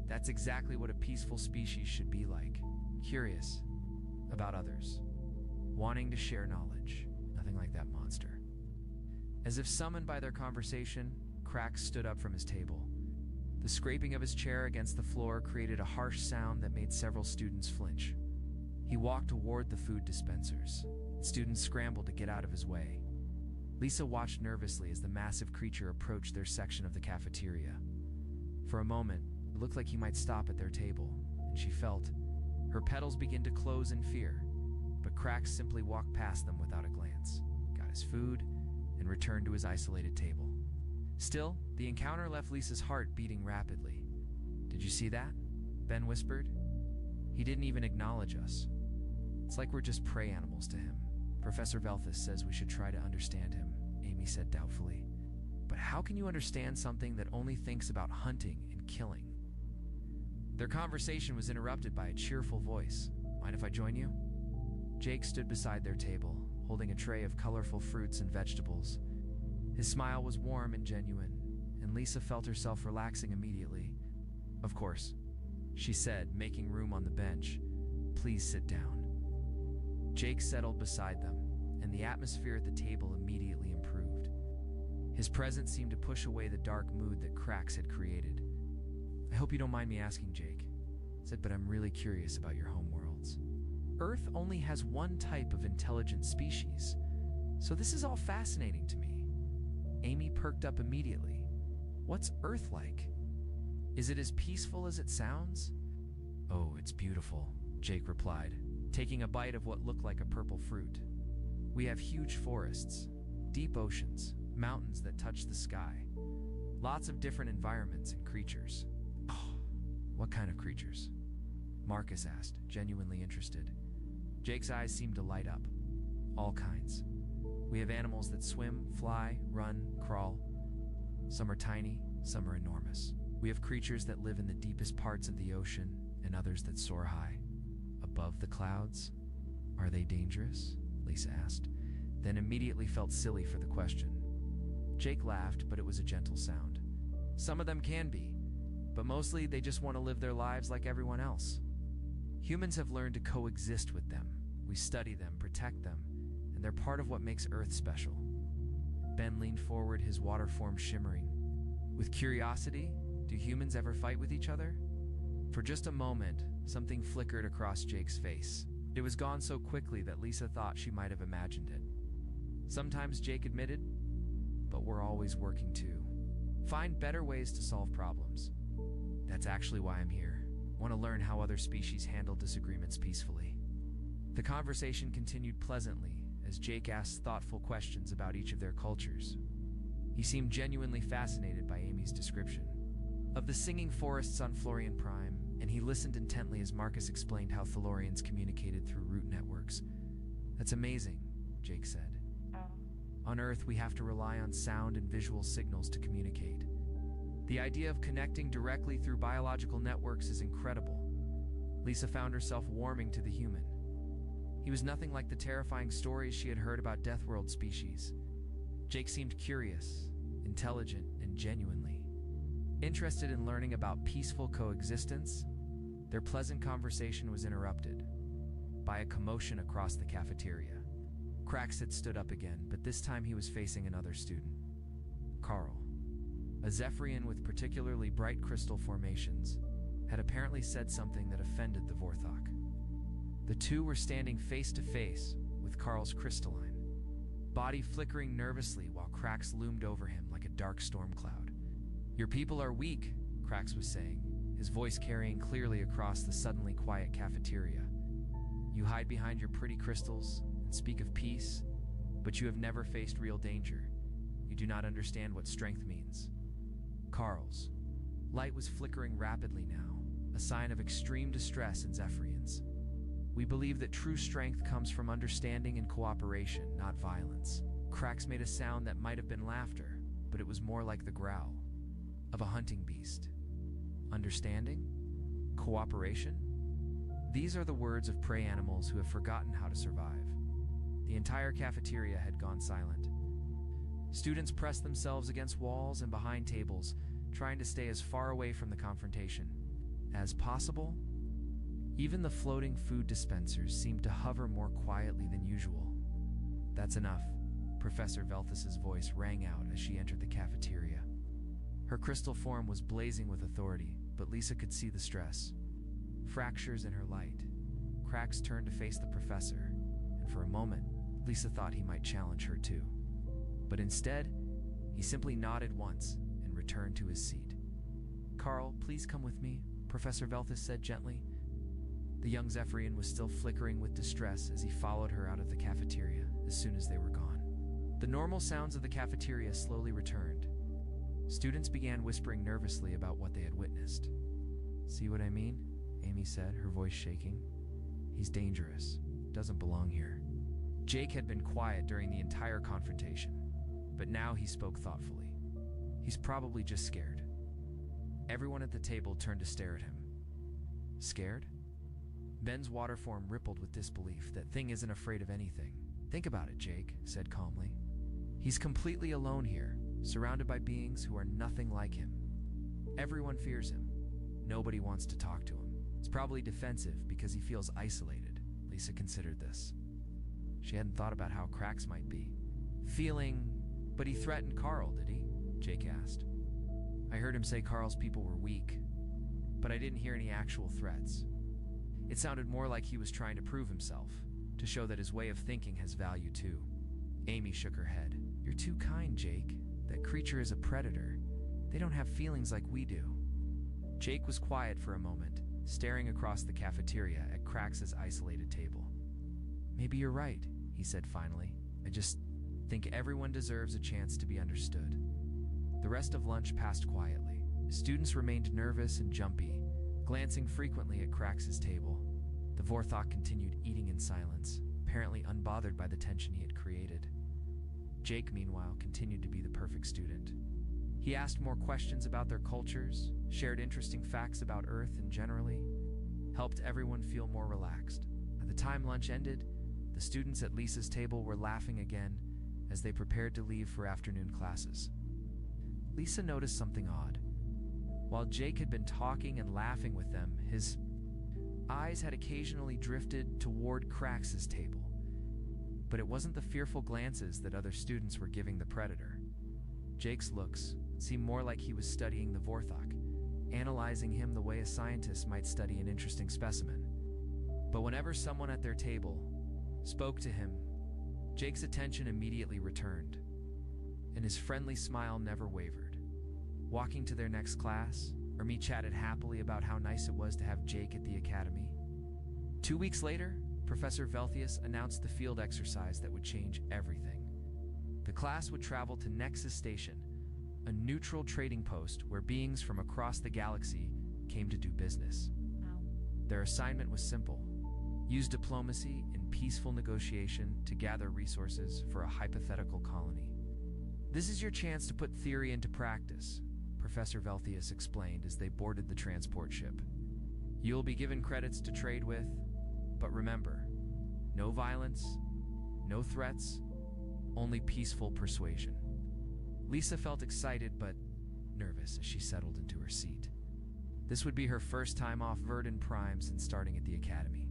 "That's exactly what a peaceful species should be like. Curious about others. Wanting to share knowledge. Nothing like that monster." As if summoned by their conversation, Cracks stood up from his table. The scraping of his chair against the floor created a harsh sound that made several students flinch. He walked toward the food dispensers. Students scrambled to get out of his way. Lisa watched nervously as the massive creature approached their section of the cafeteria. For a moment, it looked like he might stop at their table, and she felt her petals begin to close in fear, but Cracks simply walked past them without a glance, got his food, and returned to his isolated table. Still, the encounter left Lisa's heart beating rapidly. "Did you see that?" Ben whispered. "He didn't even acknowledge us. It's like we're just prey animals to him. Professor Velthus says we should try to understand him," Amy said doubtfully. "But how can you understand something that only thinks about hunting and killing?" Their conversation was interrupted by a cheerful voice. "Mind if I join you?" Jake stood beside their table, holding a tray of colorful fruits and vegetables. His smile was warm and genuine, and Lisa felt herself relaxing immediately. "Of course," she said, making room on the bench. "Please sit down." Jake settled beside them, and the atmosphere at the table immediately improved. His presence seemed to push away the dark mood that Krax had created. "I hope you don't mind me asking, Jake," said, "but I'm really curious about your homeworlds. Earth only has one type of intelligent species, so this is all fascinating to me." Amy perked up immediately. "What's Earth like? Is it as peaceful as it sounds?" "Oh, it's beautiful," Jake replied, taking a bite of what looked like a purple fruit. "We have huge forests, deep oceans, mountains that touch the sky. Lots of different environments and creatures." "Oh, what kind of creatures?" Marcus asked, genuinely interested. Jake's eyes seemed to light up. "All kinds. We have animals that swim, fly, run, crawl. Some are tiny, some are enormous. We have creatures that live in the deepest parts of the ocean and others that soar high. Above the clouds? Are they dangerous?" Lisa asked, then immediately felt silly for the question. Jake laughed, but it was a gentle sound. "Some of them can be, but mostly they just want to live their lives like everyone else. Humans have learned to coexist with them. We study them, protect them, and they're part of what makes Earth special." Ben leaned forward, his water form shimmering. "With curiosity, do humans ever fight with each other?" For just a moment, something flickered across Jake's face. It was gone so quickly that Lisa thought she might have imagined it. "Sometimes," Jake admitted, "but we're always working to find better ways to solve problems. That's actually why I'm here. I want to learn how other species handle disagreements peacefully." The conversation continued pleasantly as Jake asked thoughtful questions about each of their cultures. He seemed genuinely fascinated by Amy's description of the singing forests on Florian Prime, and he listened intently as Marcus explained how Thalorians communicated through root networks. "That's amazing," Jake said. "On Earth, we have to rely on sound and visual signals to communicate. The idea of connecting directly through biological networks is incredible." Lisa found herself warming to the human. He was nothing like the terrifying stories she had heard about Deathworld species. Jake seemed curious, intelligent, and genuinely interested in learning about peaceful coexistence. Their pleasant conversation was interrupted by a commotion across the cafeteria. Krax had stood up again, but this time he was facing another student. Carl, a Zephyrian with particularly bright crystal formations, had apparently said something that offended the Vorthok. The two were standing face to face, with Carl's crystalline body flickering nervously while Krax loomed over him like a dark storm cloud. "Your people are weak," Krax was saying, his voice carrying clearly across the suddenly quiet cafeteria. "You hide behind your pretty crystals and speak of peace, but you have never faced real danger. You do not understand what strength means." Carl's light was flickering rapidly now, a sign of extreme distress in Zephyrians. "We believe that true strength comes from understanding and cooperation, not violence." Krax made a sound that might have been laughter, but it was more like the growl of a hunting beast. "Understanding? Cooperation?" These are the words of prey animals who have forgotten how to survive. The entire cafeteria had gone silent. Students pressed themselves against walls and behind tables, trying to stay as far away from the confrontation as possible. Even the floating food dispensers seemed to hover more quietly than usual. "That's enough," Professor Velthus's voice rang out as she entered the cafeteria. Her crystal form was blazing with authority, but Lisa could see the stress. Fractures in her light. Krax turned to face the professor, and for a moment, Lisa thought he might challenge her too. But instead, he simply nodded once and returned to his seat. "Carl, please come with me," Professor Velthus said gently. The young Zephyrian was still flickering with distress as he followed her out of the cafeteria as soon as they were gone. The normal sounds of the cafeteria slowly returned. Students began whispering nervously about what they had witnessed. "See what I mean?" Amy said, her voice shaking. "He's dangerous. Doesn't belong here." Jake had been quiet during the entire confrontation, but now he spoke thoughtfully. "He's probably just scared." Everyone at the table turned to stare at him. Scared? Ben's water form rippled with disbelief. "That thing isn't afraid of anything." "Think about it," Jake said calmly. "He's completely alone here, surrounded by beings who are nothing like him. Everyone fears him. Nobody wants to talk to him. He's probably defensive because he feels isolated." Lisa considered this. She hadn't thought about how Cracks might be. But he threatened Carl, did he?" Jake asked. "I heard him say Carl's people were weak, but I didn't hear any actual threats. It sounded more like he was trying to prove himself, to show that his way of thinking has value too." Amy shook her head. "You're too kind, Jake. That creature is a predator. They don't have feelings like we do." Jake was quiet for a moment, staring across the cafeteria at Cracks' isolated table. "Maybe you're right," he said finally. "I just think everyone deserves a chance to be understood." The rest of lunch passed quietly. Students remained nervous and jumpy, glancing frequently at Cracks' table. The Vorthok continued eating in silence, apparently unbothered by the tension he had created. Jake, meanwhile, continued to be the perfect student. He asked more questions about their cultures, shared interesting facts about Earth and generally, helped everyone feel more relaxed. By the time lunch ended, the students at Lisa's table were laughing again as they prepared to leave for afternoon classes. Lisa noticed something odd. While Jake had been talking and laughing with them, his eyes had occasionally drifted toward Cracks' table. But it wasn't the fearful glances that other students were giving the predator. Jake's looks seemed more like he was studying the Vorthok, analyzing him the way a scientist might study an interesting specimen. But whenever someone at their table spoke to him, Jake's attention immediately returned, and his friendly smile never wavered. Walking to their next class, Remy chatted happily about how nice it was to have Jake at the academy. 2 weeks later, Professor Velthius announced the field exercise that would change everything. The class would travel to Nexus Station, a neutral trading post where beings from across the galaxy came to do business. Their assignment was simple: use diplomacy and peaceful negotiation to gather resources for a hypothetical colony. "This is your chance to put theory into practice," Professor Velthius explained as they boarded the transport ship. "You'll be given credits to trade with, but remember, no violence, no threats, only peaceful persuasion." Lisa felt excited but nervous as she settled into her seat. This would be her first time off Verdun Prime since starting at the academy.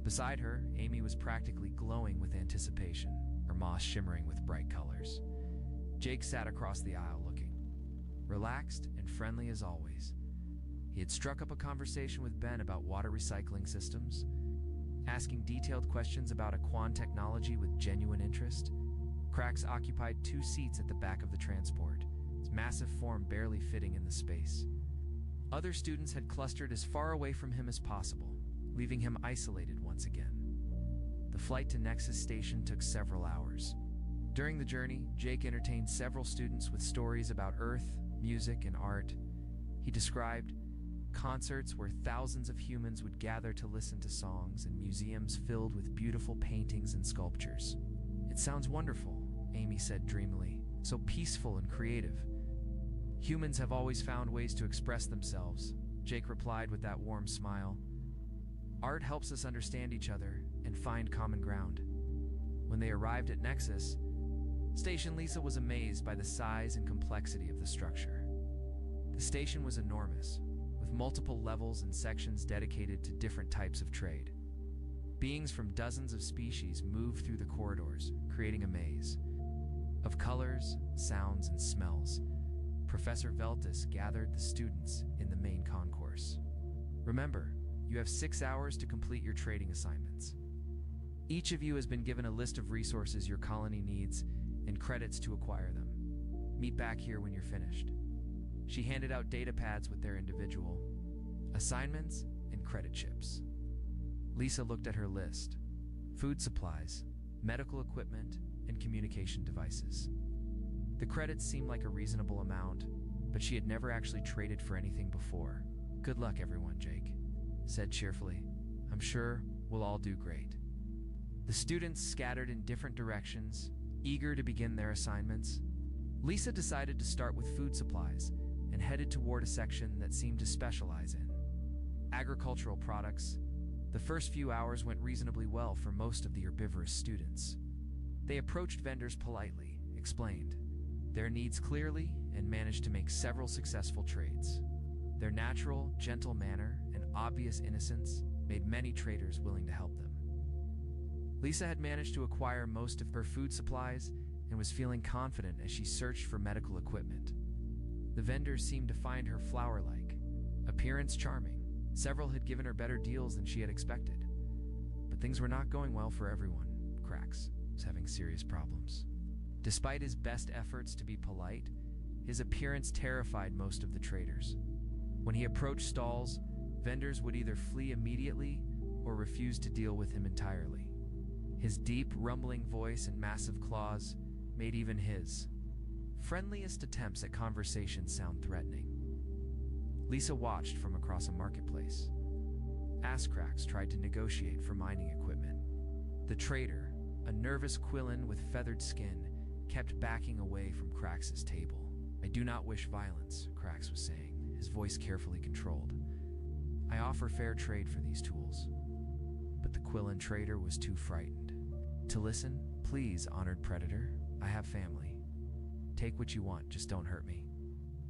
Beside her, Amy was practically glowing with anticipation, her moss shimmering with bright colors. Jake sat across the aisle looking relaxed and friendly as always. He had struck up a conversation with Ben about water recycling systems, asking detailed questions about Aquan technology with genuine interest. Cracks occupied 2 seats at the back of the transport, his massive form barely fitting in the space. Other students had clustered as far away from him as possible, leaving him isolated once again. The flight to Nexus Station took several hours. During the journey, Jake entertained several students with stories about Earth, music, and art. He described concerts where thousands of humans would gather to listen to songs and museums filled with beautiful paintings and sculptures. "It sounds wonderful," Amy said dreamily, "so peaceful and creative." "Humans have always found ways to express themselves," Jake replied with that warm smile. "Art helps us understand each other and find common ground." When they arrived at Nexus Station, Lisa was amazed by the size and complexity of the structure. The station was enormous, with multiple levels and sections dedicated to different types of trade. Beings from dozens of species moved through the corridors, creating a maze of colors, sounds, and smells. Professor Veltis gathered the students in the main concourse. "Remember, you have 6 hours to complete your trading assignments. Each of you has been given a list of resources your colony needs and credits to acquire them. Meet back here when you're finished." She handed out data pads with their individual assignments and credit chips. Lisa looked at her list: food supplies, medical equipment, and communication devices. The credits seemed like a reasonable amount, but she had never actually traded for anything before. "Good luck, everyone," Jake said cheerfully. "I'm sure we'll all do great." The students scattered in different directions, eager to begin their assignments. Lisa decided to start with food supplies and headed toward a section that seemed to specialize in agricultural products. The first few hours went reasonably well for most of the herbivorous students. They approached vendors politely, explained their needs clearly, and managed to make several successful trades. Their natural, gentle manner and obvious innocence made many traders willing to help them. Lisa had managed to acquire most of her food supplies and was feeling confident as she searched for medical equipment. The vendors seemed to find her flower-like, appearance charming. Several had given her better deals than she had expected. But things were not going well for everyone. Chillax was having serious problems. Despite his best efforts to be polite, his appearance terrified most of the traders. When he approached stalls, vendors would either flee immediately or refuse to deal with him entirely. His deep, rumbling voice and massive claws made even his friendliest attempts at conversation sound threatening. Lisa watched from across a marketplace. Chillax tried to negotiate for mining equipment. The trader, a nervous Quillen with feathered skin, kept backing away from Chillax's table. "I do not wish violence," Chillax was saying, his voice carefully controlled. "I offer fair trade for these tools." But the Quillen trader was too frightened to listen. "Please, honored predator, I have family. Take what you want, just don't hurt me."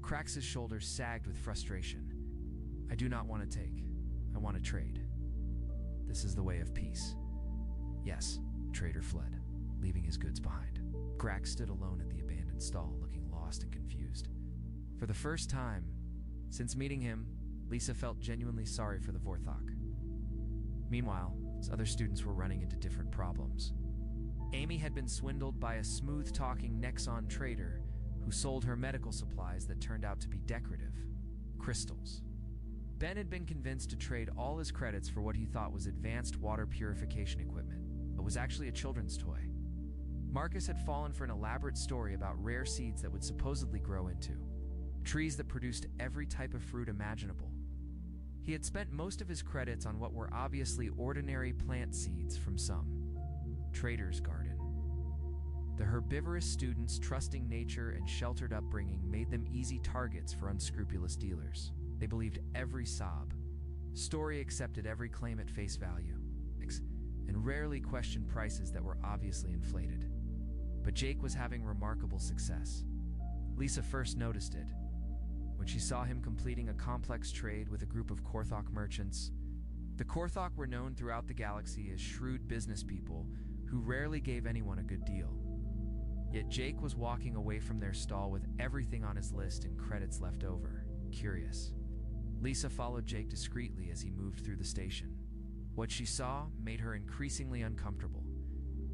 Chillax's shoulders sagged with frustration. "I do not want to take. I want to trade. This is the way of peace." "Yes," the trader fled, leaving his goods behind. Chillax stood alone at the abandoned stall, looking lost and confused. For the first time since meeting him, Lisa felt genuinely sorry for the Vorthok. Meanwhile, other students were running into different problems. Amy had been swindled by a smooth-talking Nexon trader who sold her medical supplies that turned out to be decorative crystals. Ben had been convinced to trade all his credits for what he thought was advanced water purification equipment, but was actually a children's toy. Marcus had fallen for an elaborate story about rare seeds that would supposedly grow into trees that produced every type of fruit imaginable. He had spent most of his credits on what were obviously ordinary plant seeds from some trader's garden. The herbivorous students' trusting nature and sheltered upbringing made them easy targets for unscrupulous dealers. They believed every sob, story accepted every claim at face value, and rarely questioned prices that were obviously inflated. But Jake was having remarkable success. Lisa first noticed it when she saw him completing a complex trade with a group of Korthok merchants. The Korthok were known throughout the galaxy as shrewd business people who rarely gave anyone a good deal. Yet Jake was walking away from their stall with everything on his list and credits left over. Curious. Lisa followed Jake discreetly as he moved through the station. What she saw made her increasingly uncomfortable.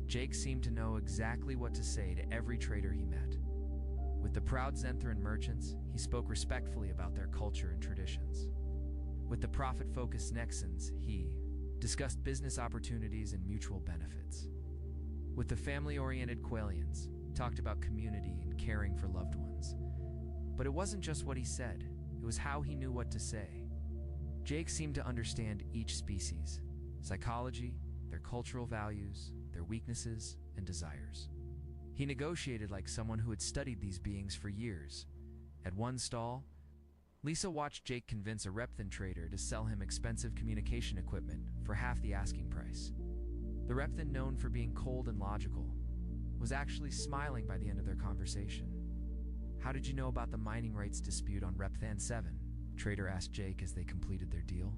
Jake seemed to know exactly what to say to every trader he met. With the proud Zenthran merchants, he spoke respectfully about their culture and traditions. With the profit-focused Nexans, he discussed business opportunities and mutual benefits. With the family-oriented Qualians, talked about community and caring for loved ones. But it wasn't just what he said, it was how he knew what to say. Jake seemed to understand each species, psychology, their cultural values, their weaknesses and desires. He negotiated like someone who had studied these beings for years. At one stall, Lisa watched Jake convince a Repthan trader to sell him expensive communication equipment for half the asking price. The Repthan, known for being cold and logical, was actually smiling by the end of their conversation. "How did you know about the mining rights dispute on Repthan 7? Trader asked Jake as they completed their deal.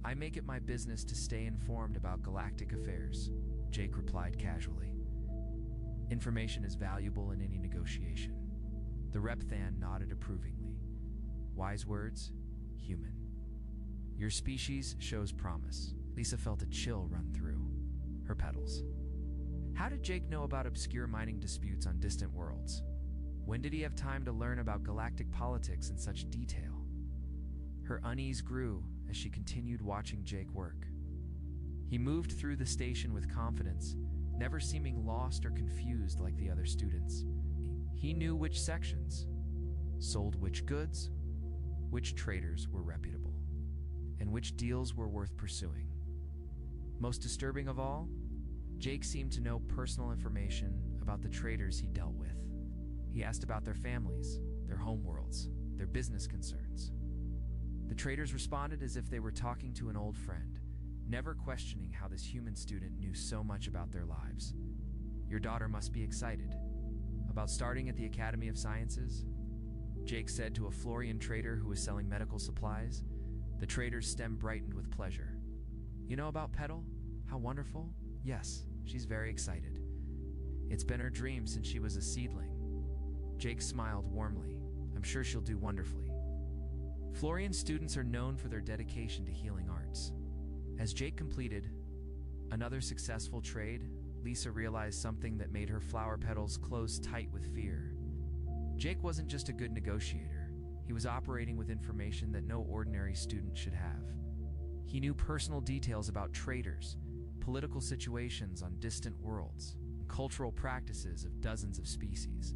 "I make it my business to stay informed about galactic affairs," Jake replied casually. "Information is valuable in any negotiation." The Repthan nodded approvingly. "Wise words, human. Your species shows promise." Lisa felt a chill run through her petals. How did Jake know about obscure mining disputes on distant worlds? When did he have time to learn about galactic politics in such detail? Her unease grew as she continued watching Jake work. He moved through the station with confidence, never seeming lost or confused like the other students. He knew which sections sold which goods, which traders were reputable, and which deals were worth pursuing. Most disturbing of all, Jake seemed to know personal information about the traders he dealt with. He asked about their families, their homeworlds, their business concerns. The traders responded as if they were talking to an old friend, never questioning how this human student knew so much about their lives. "Your daughter must be excited about starting at the Academy of Sciences," Jake said to a Florian trader who was selling medical supplies. The trader's stem brightened with pleasure. "You know about Petal? How wonderful? Yes, she's very excited. It's been her dream since she was a seedling." Jake smiled warmly. "I'm sure she'll do wonderfully." Florian students are known for their dedication to healing arts. As Jake completed another successful trade, Lisa realized something that made her flower petals close tight with fear. Jake wasn't just a good negotiator. He was operating with information that no ordinary student should have. He knew personal details about traders, political situations on distant worlds, and cultural practices of dozens of species.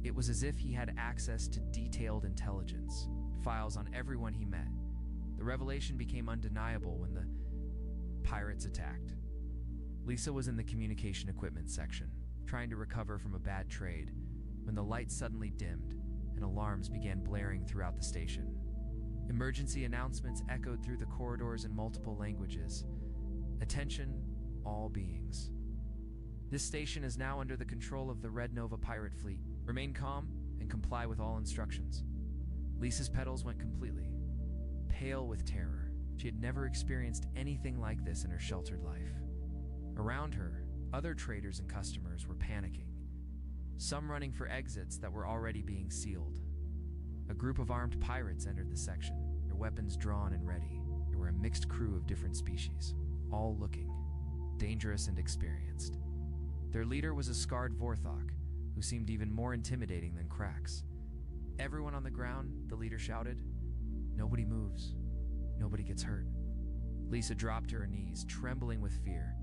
It was as if he had access to detailed intelligence, files on everyone he met. The revelation became undeniable when the pirates attacked. Lisa was in the communication equipment section, trying to recover from a bad trade, when the lights suddenly dimmed and alarms began blaring throughout the station. Emergency announcements echoed through the corridors in multiple languages. "Attention, all beings. This station is now under the control of the Red Nova pirate fleet. Remain calm and comply with all instructions." Lisa's petals went completely pale with terror. She had never experienced anything like this in her sheltered life. Around her, other traders and customers were panicking, some running for exits that were already being sealed. A group of armed pirates entered the section, their weapons drawn and ready. There were a mixed crew of different species, all looking dangerous and experienced. Their leader was a scarred Vorthok, who seemed even more intimidating than Krax. "Everyone on the ground," the leader shouted. "Nobody moves. Nobody gets hurt." Lisa dropped to her knees, trembling with fear.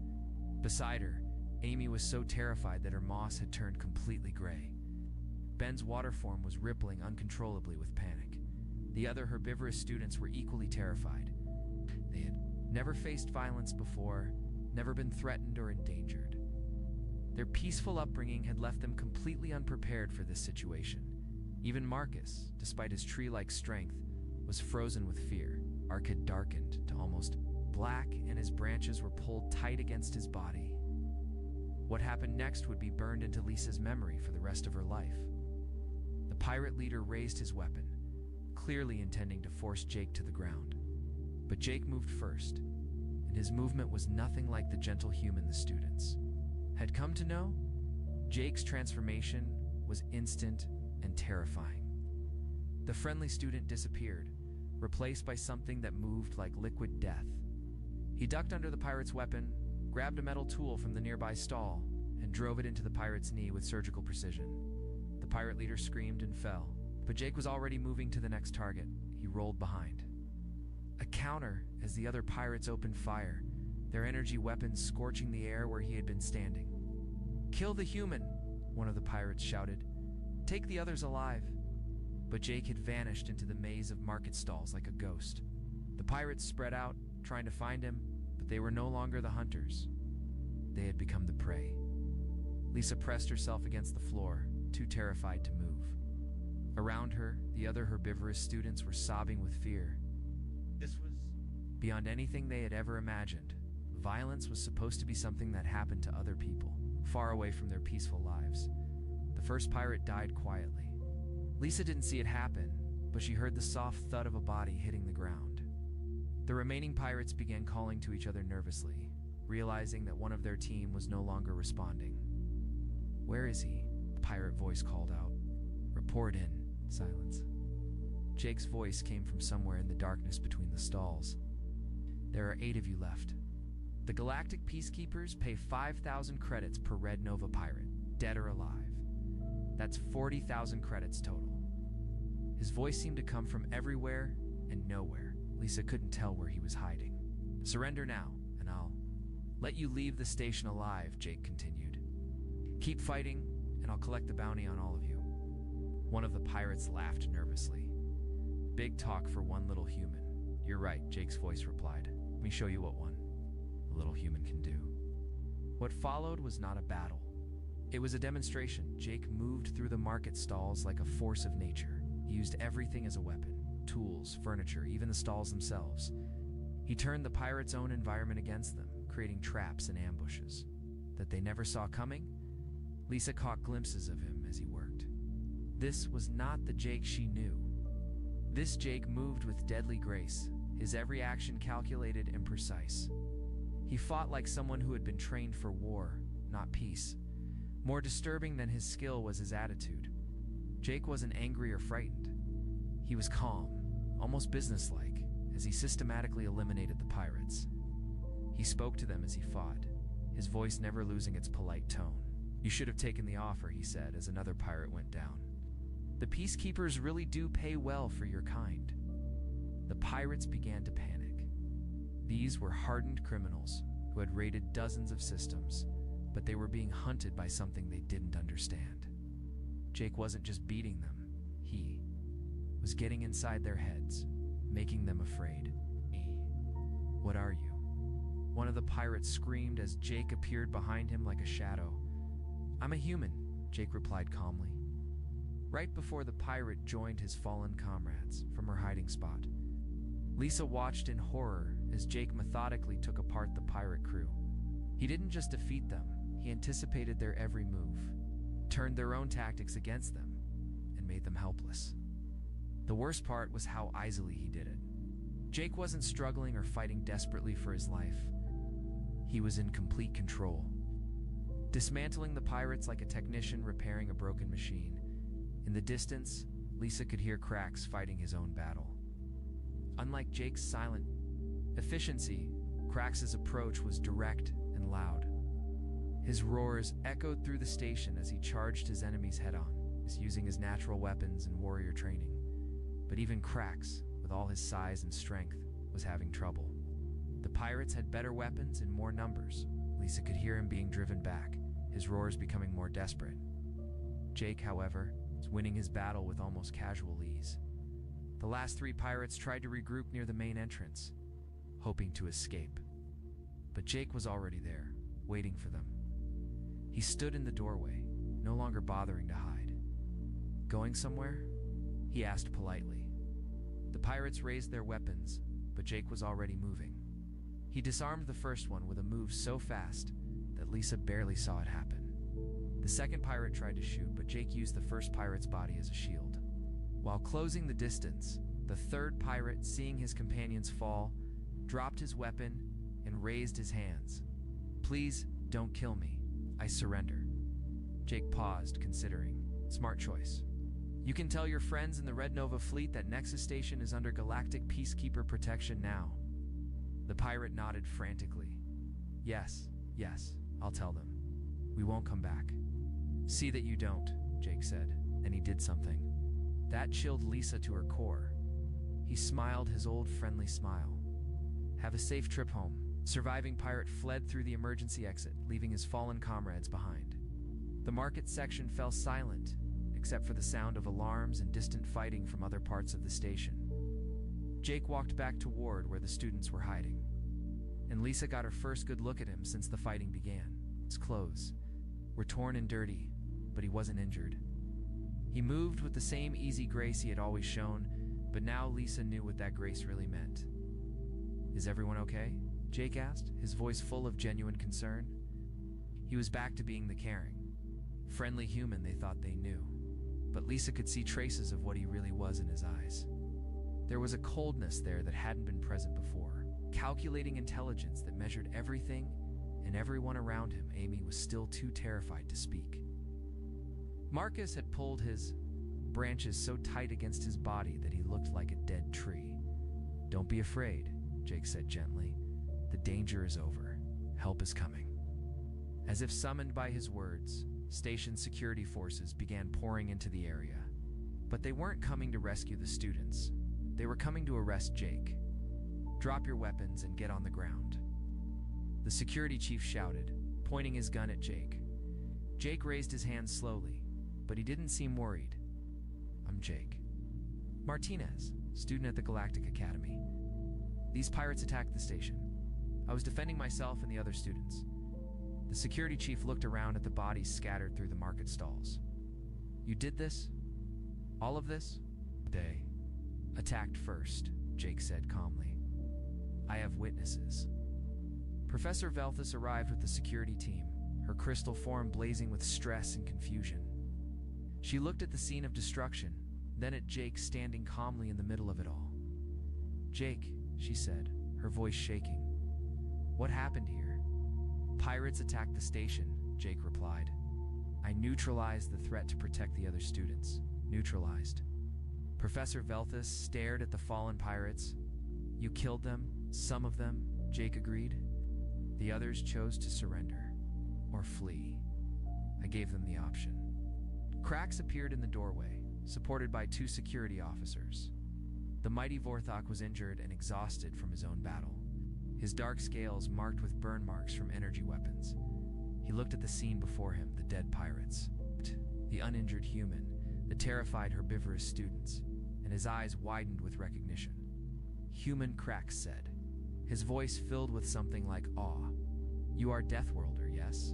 Beside her, Amy was so terrified that her moss had turned completely gray. Ben's water form was rippling uncontrollably with panic. The other herbivorous students were equally terrified. They had never faced violence before, never been threatened or endangered. Their peaceful upbringing had left them completely unprepared for this situation. Even Marcus, despite his tree-like strength, was frozen with fear. Ark had darkened to almost black, and his branches were pulled tight against his body. What happened next would be burned into Lisa's memory for the rest of her life. The pirate leader raised his weapon, clearly intending to force Jake to the ground. But Jake moved first, and his movement was nothing like the gentle human the students had come to know. Jake's transformation was instant and terrifying. The friendly student disappeared, replaced by something that moved like liquid death. He ducked under the pirate's weapon, grabbed a metal tool from the nearby stall, and drove it into the pirate's knee with surgical precision. The pirate leader screamed and fell, but Jake was already moving to the next target. He rolled behind. A counter as the other pirates opened fire, their energy weapons scorching the air where he had been standing. "Kill the human," one of the pirates shouted. "Take the others alive." But Jake had vanished into the maze of market stalls like a ghost. The pirates spread out, trying to find him, but they were no longer the hunters. They had become the prey. Lisa pressed herself against the floor, too terrified to move. Around her, the other herbivorous students were sobbing with fear. This was beyond anything they had ever imagined. Violence was supposed to be something that happened to other people, far away from their peaceful lives. The first pirate died quietly. Lisa didn't see it happen, but she heard the soft thud of a body hitting the ground. The remaining pirates began calling to each other nervously, realizing that one of their team was no longer responding. "Where is he?" the pirate voice called out. "Report in." Silence. Jake's voice came from somewhere in the darkness between the stalls. "There are 8 of you left. The Galactic Peacekeepers pay 5,000 credits per Red Nova pirate, dead or alive. That's 40,000 credits total." His voice seemed to come from everywhere and nowhere. Lisa couldn't tell where he was hiding. "Surrender now, and let you leave the station alive, Jake continued. Keep fighting, and I'll collect the bounty on all of you. One of the pirates laughed nervously. Big talk for one little human. You're right, Jake's voice replied. Let me show you what one little human can do. What followed was not a battle. It was a demonstration. Jake moved through the market stalls like a force of nature. He used everything as a weapon. Tools, furniture, even the stalls themselves. He turned the pirates' own environment against them, creating traps and ambushes. That they never saw coming? Lisa caught glimpses of him as he worked. This was not the Jake she knew. This Jake moved with deadly grace, his every action calculated and precise. He fought like someone who had been trained for war, not peace. More disturbing than his skill was his attitude. Jake wasn't angry or frightened. He was calm, almost businesslike, as he systematically eliminated the pirates. He spoke to them as he fought, his voice never losing its polite tone. You should have taken the offer, he said as another pirate went down. The peacekeepers really do pay well for your kind. The pirates began to panic. These were hardened criminals who had raided dozens of systems, but they were being hunted by something they didn't understand. Jake wasn't just beating them, he was getting inside their heads, making them afraid. What are you? One of the pirates screamed as Jake appeared behind him like a shadow. I'm a human, Jake replied calmly. Right before the pirate joined his fallen comrades from her hiding spot, Lisa watched in horror as Jake methodically took apart the pirate crew. He didn't just defeat them, he anticipated their every move, turned their own tactics against them, and made them helpless. The worst part was how easily he did it. Jake wasn't struggling or fighting desperately for his life. He was in complete control, dismantling the pirates like a technician repairing a broken machine. In the distance, Lisa could hear Cracks fighting his own battle. Unlike Jake's silent efficiency, Cracks' approach was direct and loud. His roars echoed through the station as he charged his enemies head-on, using his natural weapons and warrior training. But even Cracks, with all his size and strength, was having trouble. The pirates had better weapons and more numbers. Lisa could hear him being driven back, his roars becoming more desperate. Jake, however, was winning his battle with almost casual ease. The last three pirates tried to regroup near the main entrance, hoping to escape. But Jake was already there, waiting for them. He stood in the doorway, no longer bothering to hide. Going somewhere? He asked politely. The pirates raised their weapons, but Jake was already moving. He disarmed the first one with a move so fast that Lisa barely saw it happen. The second pirate tried to shoot, but Jake used the first pirate's body as a shield. While closing the distance, the third pirate, seeing his companions fall, dropped his weapon and raised his hands. Please don't kill me. I surrender. Jake paused, considering. Smart choice. You can tell your friends in the Red Nova fleet that Nexus Station is under galactic peacekeeper protection now. The pirate nodded frantically. Yes, I'll tell them. We won't come back. See that you don't, Jake said, and he did something. That chilled Lisa to her core. He smiled his old friendly smile. Have a safe trip home. Surviving pirate fled through the emergency exit, leaving his fallen comrades behind. The market section fell silent, except for the sound of alarms and distant fighting from other parts of the station. Jake walked back to Ward where the students were hiding, and Lisa got her first good look at him since the fighting began. His clothes were torn and dirty, but he wasn't injured. He moved with the same easy grace he had always shown, but now Lisa knew what that grace really meant. Is everyone okay? Jake asked, his voice full of genuine concern. He was back to being the caring, friendly human they thought they knew, but Lisa could see traces of what he really was in his eyes. There was a coldness there that hadn't been present before, calculating intelligence that measured everything and everyone around him. Amy was still too terrified to speak. Marcus had pulled his branches so tight against his body that he looked like a dead tree. Don't be afraid, Jake said gently. The danger is over. Help is coming. As if summoned by his words, station security forces began pouring into the area. But they weren't coming to rescue the students. They were coming to arrest Jake. Drop your weapons and get on the ground. The security chief shouted, pointing his gun at Jake. Jake raised his hand slowly, but he didn't seem worried. I'm Jake. Martinez, student at the Galactic Academy. These pirates attacked the station. I was defending myself and the other students. The security chief looked around at the bodies scattered through the market stalls. You did this? All of this? They attacked first, Jake said calmly. I have witnesses. Professor Velthus arrived with the security team, her crystal form blazing with stress and confusion. She looked at the scene of destruction, then at Jake standing calmly in the middle of it all. Jake, she said, her voice shaking. What happened here? Pirates attacked the station, Jake replied. I neutralized the threat to protect the other students. Neutralized. Professor Velthus stared at the fallen pirates. You killed them, some of them, Jake agreed. The others chose to surrender, or flee. I gave them the option. Cracks appeared in the doorway, supported by 2 security officers. The mighty Vorthok was injured and exhausted from his own battle, his dark scales marked with burn marks from energy weapons. He looked at the scene before him, the dead pirates, the uninjured human, the terrified herbivorous students, and his eyes widened with recognition. Human, Cracks said, his voice filled with something like awe. You are Deathworlder, yes?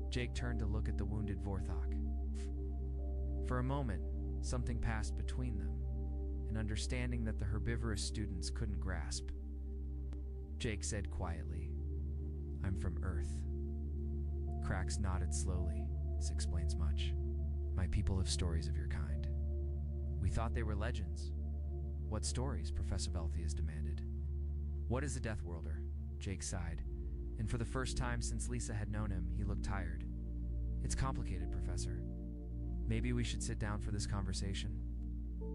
Jake turned to look at the wounded Vorthok. For a moment, something passed between them, an understanding that the herbivorous students couldn't grasp. Jake said quietly, I'm from Earth. Cracks nodded slowly. This explains much. My people have stories of your kind. We thought they were legends. What stories? Professor Velthius demanded. What is a Deathworlder? Jake sighed, and for the first time since Lisa had known him, he looked tired. It's complicated, Professor. Maybe we should sit down for this conversation.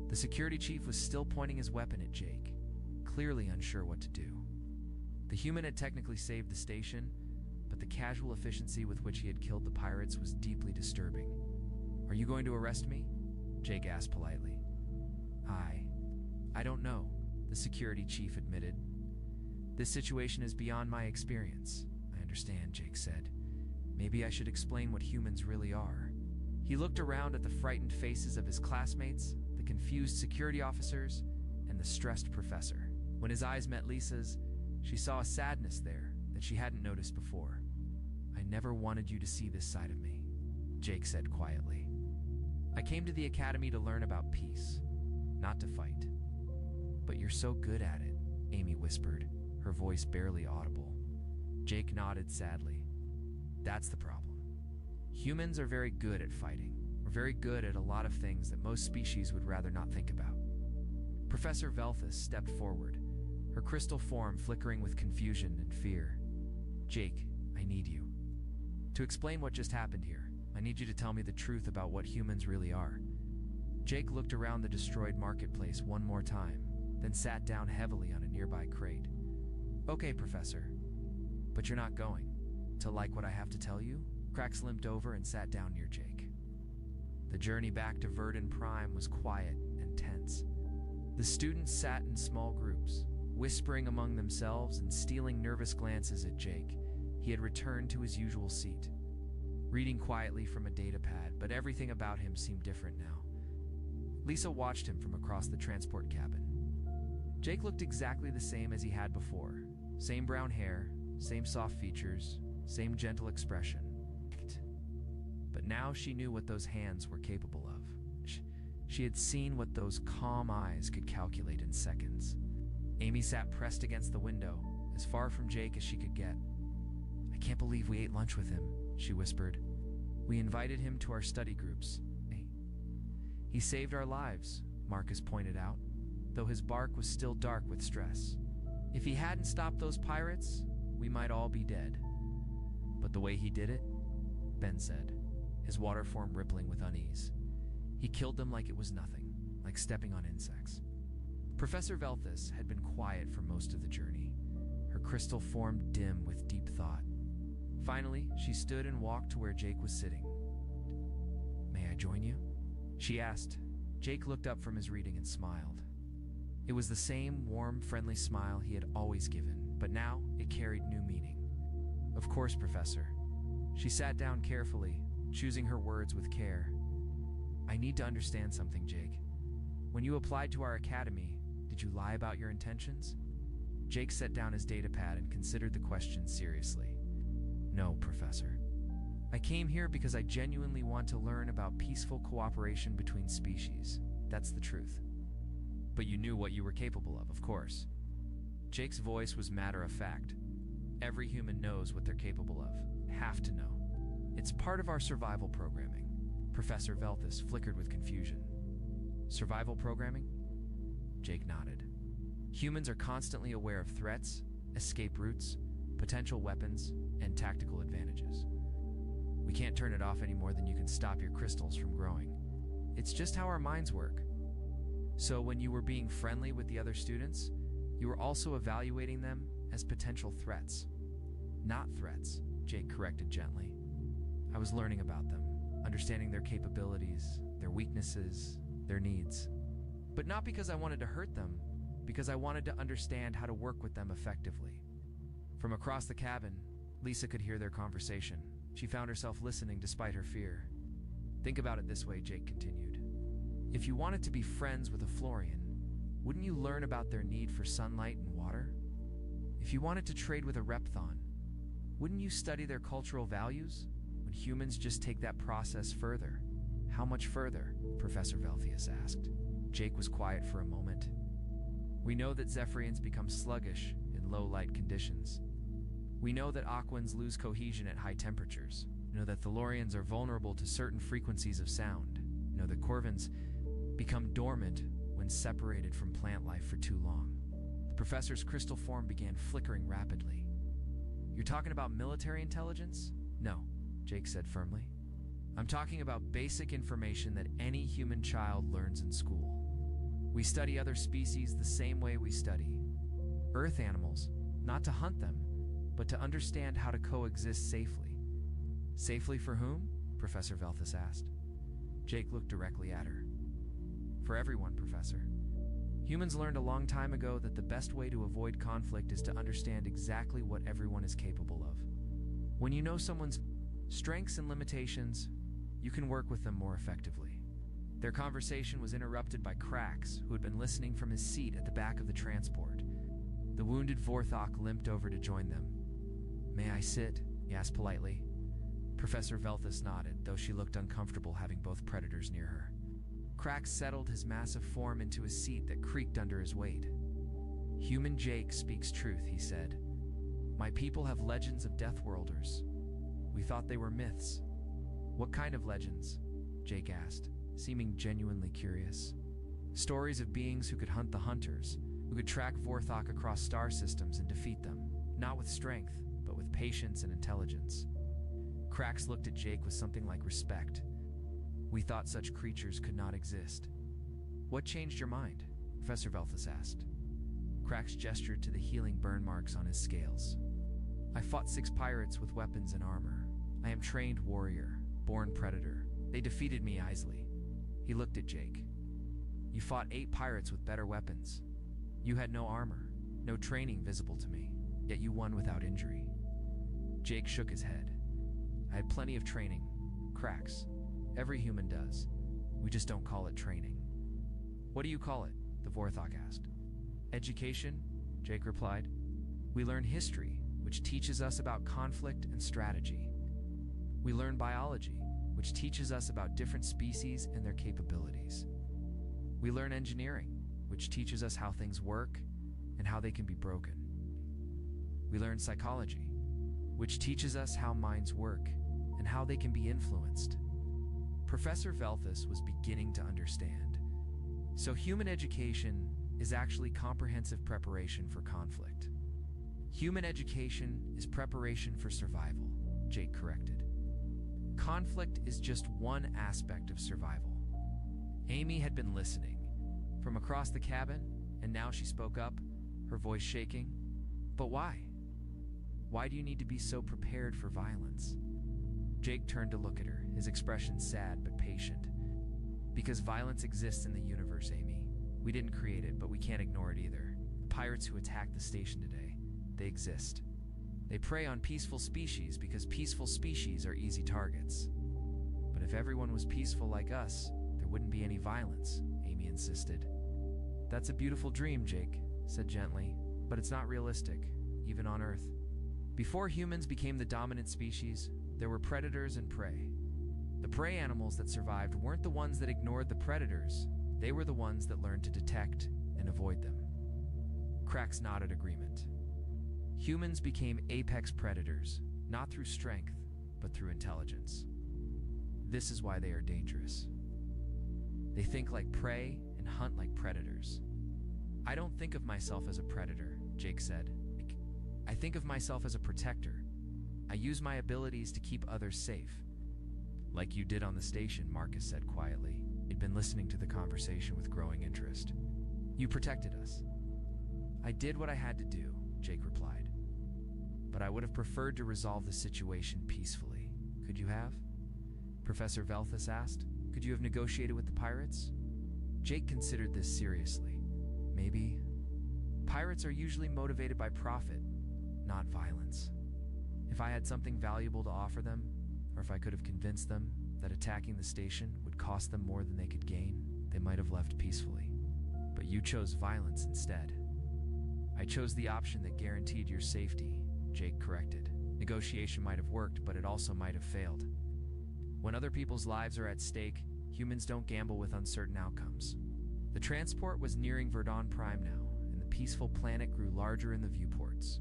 The security chief was still pointing his weapon at Jake, clearly unsure what to do. The human had technically saved the station, but the casual efficiency with which he had killed the pirates was deeply disturbing. Are you going to arrest me? Jake asked politely. I don't know, the security chief admitted. This situation is beyond my experience. I understand, Jake said. Maybe I should explain what humans really are. He looked around at the frightened faces of his classmates, the confused security officers, and the stressed professor. When his eyes met Lisa's, she saw a sadness there that she hadn't noticed before. I never wanted you to see this side of me, Jake said quietly. I came to the academy to learn about peace, not to fight. But you're so good at it, Amy whispered, her voice barely audible. Jake nodded sadly. That's the problem. Humans are very good at fighting. We're very good at a lot of things that most species would rather not think about. Professor Velthus stepped forward, her crystal form flickering with confusion and fear. Jake, I need you. To explain what just happened here, I need you to tell me the truth about what humans really are. Jake looked around the destroyed marketplace one more time, then sat down heavily on a nearby crate. Okay, Professor, but you're not going to like what I have to tell you? Cracks limped over and sat down near Jake. The journey back to Verdun Prime was quiet and tense. The students sat in small groups, whispering among themselves and stealing nervous glances at Jake. He had returned to his usual seat, reading quietly from a datapad, but everything about him seemed different now. Lisa watched him from across the transport cabin. Jake looked exactly the same as he had before. Same brown hair, same soft features, same gentle expression. But now she knew what those hands were capable of. She had seen what those calm eyes could calculate in seconds. Amy sat pressed against the window, as far from Jake as she could get. I can't believe we ate lunch with him, she whispered. We invited him to our study groups. He saved our lives, Marcus pointed out, though his bark was still dark with stress. If he hadn't stopped those pirates, we might all be dead. But the way he did it, Ben said, his water form rippling with unease. He killed them like it was nothing, like stepping on insects. Professor Velthus had been quiet for most of the journey, her crystal form dim with deep thought. Finally, she stood and walked to where Jake was sitting. May I join you? She asked. Jake looked up from his reading and smiled. It was the same warm, friendly smile he had always given, but now it carried new meaning. Of course, Professor. She sat down carefully, choosing her words with care. I need to understand something, Jake. When you applied to our academy, did you lie about your intentions? Jake set down his datapad and considered the question seriously. No, Professor. I came here because I genuinely want to learn about peaceful cooperation between species. That's the truth. But you knew what you were capable of course. Jake's voice was matter-of-fact. Every human knows what they're capable of. Have to know. It's part of our survival programming. Professor Velthus flickered with confusion. Survival programming? Jake nodded. Humans are constantly aware of threats, escape routes, potential weapons, and tactical advantages. We can't turn it off any more than you can stop your crystals from growing. It's just how our minds work. So when you were being friendly with the other students, you were also evaluating them as potential threats. Not threats, Jake corrected gently. I was learning about them, understanding their capabilities, their weaknesses, their needs. But not because I wanted to hurt them, because I wanted to understand how to work with them effectively. From across the cabin, Lisa could hear their conversation. She found herself listening despite her fear. Think about it this way, Jake continued. If you wanted to be friends with a Florian, wouldn't you learn about their need for sunlight and water? If you wanted to trade with a Repthon, wouldn't you study their cultural values? Would humans just take that process further? How much further? Professor Velthius asked. Jake was quiet for a moment. We know that Zephyrians become sluggish in low-light conditions. We know that Aquans lose cohesion at high temperatures. We know that Thalorians are vulnerable to certain frequencies of sound. We know that Corvins become dormant when separated from plant life for too long. The professor's crystal form began flickering rapidly. You're talking about military intelligence? No, Jake said firmly. I'm talking about basic information that any human child learns in school. We study other species the same way we study Earth animals, not to hunt them, but to understand how to coexist safely. Safely for whom? Professor Velthus asked. Jake looked directly at her. For everyone, Professor. Humans learned a long time ago that the best way to avoid conflict is to understand exactly what everyone is capable of. When you know someone's strengths and limitations, you can work with them more effectively. Their conversation was interrupted by Krax, who had been listening from his seat at the back of the transport. The wounded Vorthok limped over to join them. May I sit? He asked politely. Professor Velthus nodded, though she looked uncomfortable having both predators near her. Krax settled his massive form into a seat that creaked under his weight. Human Jake speaks truth, he said. My people have legends of Deathworlders. We thought they were myths. What kind of legends? Jake asked, seeming genuinely curious. Stories of beings who could hunt the hunters, who could track Vorthok across star systems and defeat them, not with strength, but with patience and intelligence. Krax looked at Jake with something like respect. We thought such creatures could not exist. What changed your mind? Professor Velthus asked. Krax gestured to the healing burn marks on his scales. I fought 6 pirates with weapons and armor. I am trained warrior, born predator. They defeated me easily. He looked at Jake. You fought 8 pirates with better weapons. You had no armor, no training visible to me, yet you won without injury. Jake shook his head. I had plenty of training. Krax. Every human does. We just don't call it training. What do you call it? The Vorthok asked. Education, Jake replied. We learn history, which teaches us about conflict and strategy. We learn biology, which teaches us about different species and their capabilities. We learn engineering, which teaches us how things work and how they can be broken. We learn psychology, which teaches us how minds work and how they can be influenced. Professor Velthus was beginning to understand. So human education is actually comprehensive preparation for conflict. Human education is preparation for survival, Jake corrected. Conflict is just one aspect of survival. Amy had been listening from across the cabin, and now she spoke up, her voice shaking. But why? Why do you need to be so prepared for violence? Jake turned to look at her, his expression sad but patient. Because violence exists in the universe, Amy. We didn't create it, but we can't ignore it either. The pirates who attacked the station today, they exist. They prey on peaceful species because peaceful species are easy targets. But if everyone was peaceful like us, there wouldn't be any violence, Amy insisted. That's a beautiful dream, Jake said gently, but it's not realistic, even on Earth. Before humans became the dominant species, there were predators and prey. The prey animals that survived weren't the ones that ignored the predators, they were the ones that learned to detect and avoid them. Cracks nodded agreement. Humans became apex predators, not through strength, but through intelligence. This is why they are dangerous. They think like prey and hunt like predators. I don't think of myself as a predator, Jake said. I think of myself as a protector. I use my abilities to keep others safe. Like you did on the station, Marcus said quietly. He'd been listening to the conversation with growing interest. You protected us. I did what I had to do, Jake replied. But I would have preferred to resolve the situation peacefully. Could you have? Professor Velthus asked. Could you have negotiated with the pirates? Jake considered this seriously. Maybe. Pirates are usually motivated by profit, not violence. If I had something valuable to offer them, or if I could have convinced them that attacking the station would cost them more than they could gain, they might have left peacefully. But you chose violence instead. I chose the option that guaranteed your safety, Jake corrected. Negotiation might have worked, but it also might have failed. When other people's lives are at stake, humans don't gamble with uncertain outcomes. The transport was nearing Verdun Prime now, and the peaceful planet grew larger in the viewports.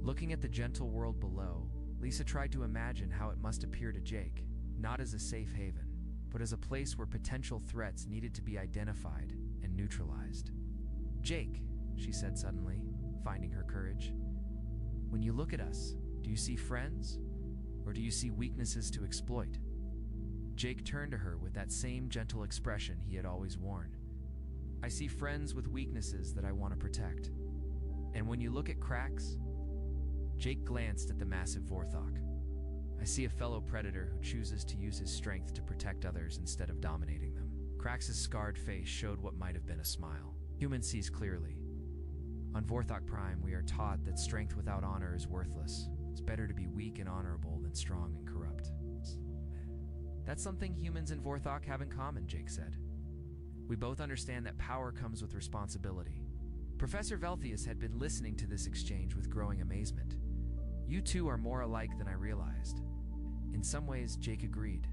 Looking at the gentle world below, Lisa tried to imagine how it must appear to Jake, not as a safe haven, but as a place where potential threats needed to be identified and neutralized. Jake, she said suddenly, finding her courage, when you look at us, do you see friends, or do you see weaknesses to exploit? Jake turned to her with that same gentle expression he had always worn. I see friends with weaknesses that I want to protect. And when you look at Cracks, Jake glanced at the massive Vorthok. I see a fellow predator who chooses to use his strength to protect others instead of dominating them. Cracks' scarred face showed what might have been a smile. Human sees clearly. On Vorthok Prime, we are taught that strength without honor is worthless. It's better to be weak and honorable than strong and corrupt. That's something humans in Vorthok have in common, Jake said. We both understand that power comes with responsibility. Professor Velthius had been listening to this exchange with growing amazement. You two are more alike than I realized. In some ways, Jake agreed.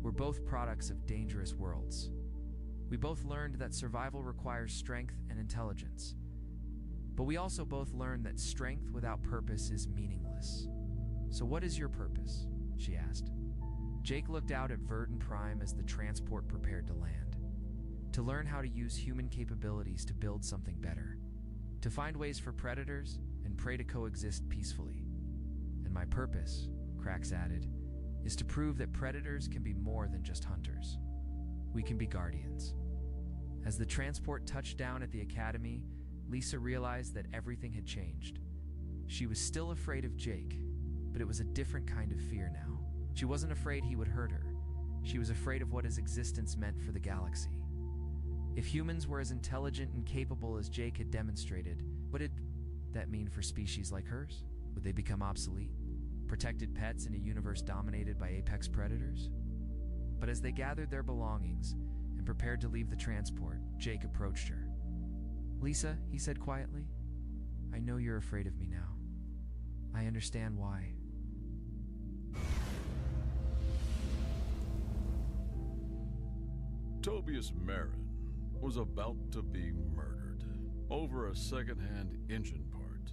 We're both products of dangerous worlds. We both learned that survival requires strength and intelligence. But we also both learned that strength without purpose is meaningless. So what is your purpose? She asked. Jake looked out at Verdun Prime as the transport prepared to land. To learn how to use human capabilities to build something better. To find ways for predators and prey to coexist peacefully. And my purpose, Cracks added, is to prove that predators can be more than just hunters. We can be guardians. As the transport touched down at the academy, Lisa realized that everything had changed. She was still afraid of Jake, but it was a different kind of fear now. She wasn't afraid he would hurt her. She was afraid of what his existence meant for the galaxy. If humans were as intelligent and capable as Jake had demonstrated, what did that mean for species like hers? Would they become obsolete? Protected pets in a universe dominated by apex predators? But as they gathered their belongings and prepared to leave the transport, Jake approached her. Lisa, he said quietly, I know you're afraid of me now. I understand why. Tobias Marin was about to be murdered over a second-hand engine part,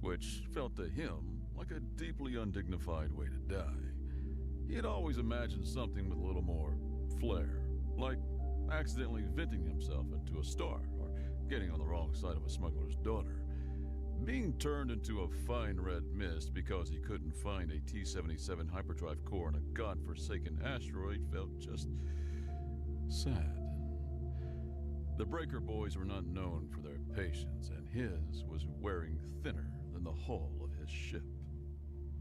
which felt to him like a deeply undignified way to die. He had always imagined something with a little more flair, like accidentally venting himself into a star or getting on the wrong side of a smuggler's daughter. Being turned into a fine red mist because he couldn't find a T-77 hyperdrive core on a godforsaken asteroid felt just sad. The Breaker Boys were not known for their patience, and his was wearing thinner than the hull of his ship.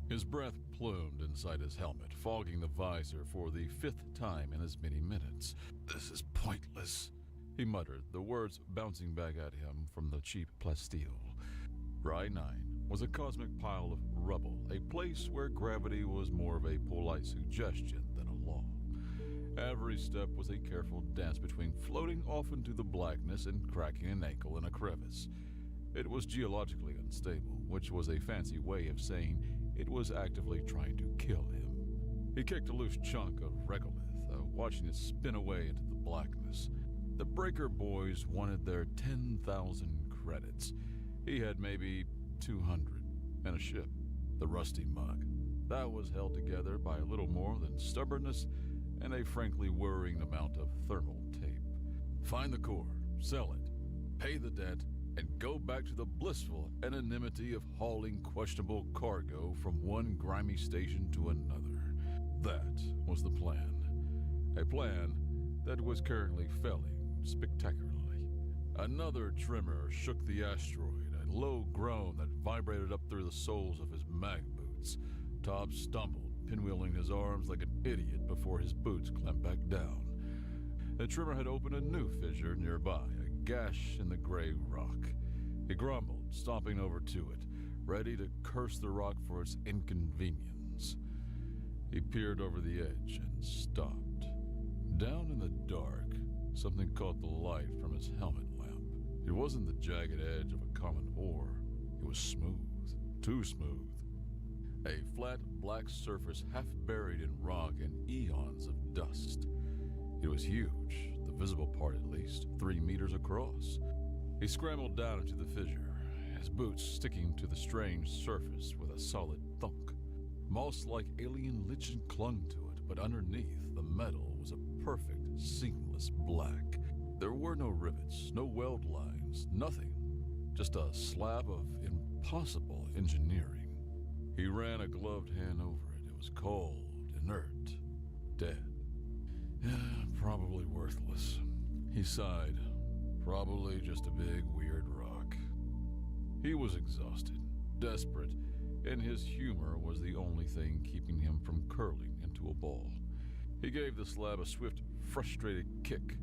His breath plumed inside his helmet, fogging the visor for the 5th time in as many minutes. This is pointless, he muttered, the words bouncing back at him from the cheap plasteel. Rye 9 was a cosmic pile of rubble, a place where gravity was more of a polite suggestion than a law. Every step was a careful dance between floating off into the blackness and cracking an ankle in a crevice. It was geologically unstable, which was a fancy way of saying it was actively trying to kill him. He kicked a loose chunk of regolith, watching it spin away into the blackness. The Breaker boys wanted their 10,000 credits. He had maybe 200, and a ship, the Rusty Mug. That was held together by a little more than stubbornness and a frankly worrying amount of thermal tape. Find the core, sell it, pay the debt, and go back to the blissful anonymity of hauling questionable cargo from one grimy station to another. That was the plan. A plan that was currently failing spectacularly. Another tremor shook the asteroid, a low groan that vibrated up through the soles of his mag boots. Todd stumbled, pinwheeling his arms like an idiot before his boots clamped back down. The tremor had opened a new fissure nearby, a gash in the gray rock. He grumbled, stomping over to it, ready to curse the rock for its inconvenience. He peered over the edge and stopped. Down in the dark, something caught the light from his helmet lamp. It wasn't the jagged edge of a common ore. It was smooth, too smooth. A flat, black surface half buried in rock and eons of dust. It was huge, the visible part at least, 3 meters across. He scrambled down into the fissure, his boots sticking to the strange surface with a solid thunk. Moss-like alien lichen clung to it, but underneath, the metal was a perfect, seamless black. There were no rivets, no weld lines, nothing. Just a slab of impossible engineering. He ran a gloved hand over it. It was cold, inert, dead. Probably worthless. He sighed. Probably just a big, weird rock. He was exhausted, desperate, and his humor was the only thing keeping him from curling into a ball. He gave the slab a swift, frustrated kick.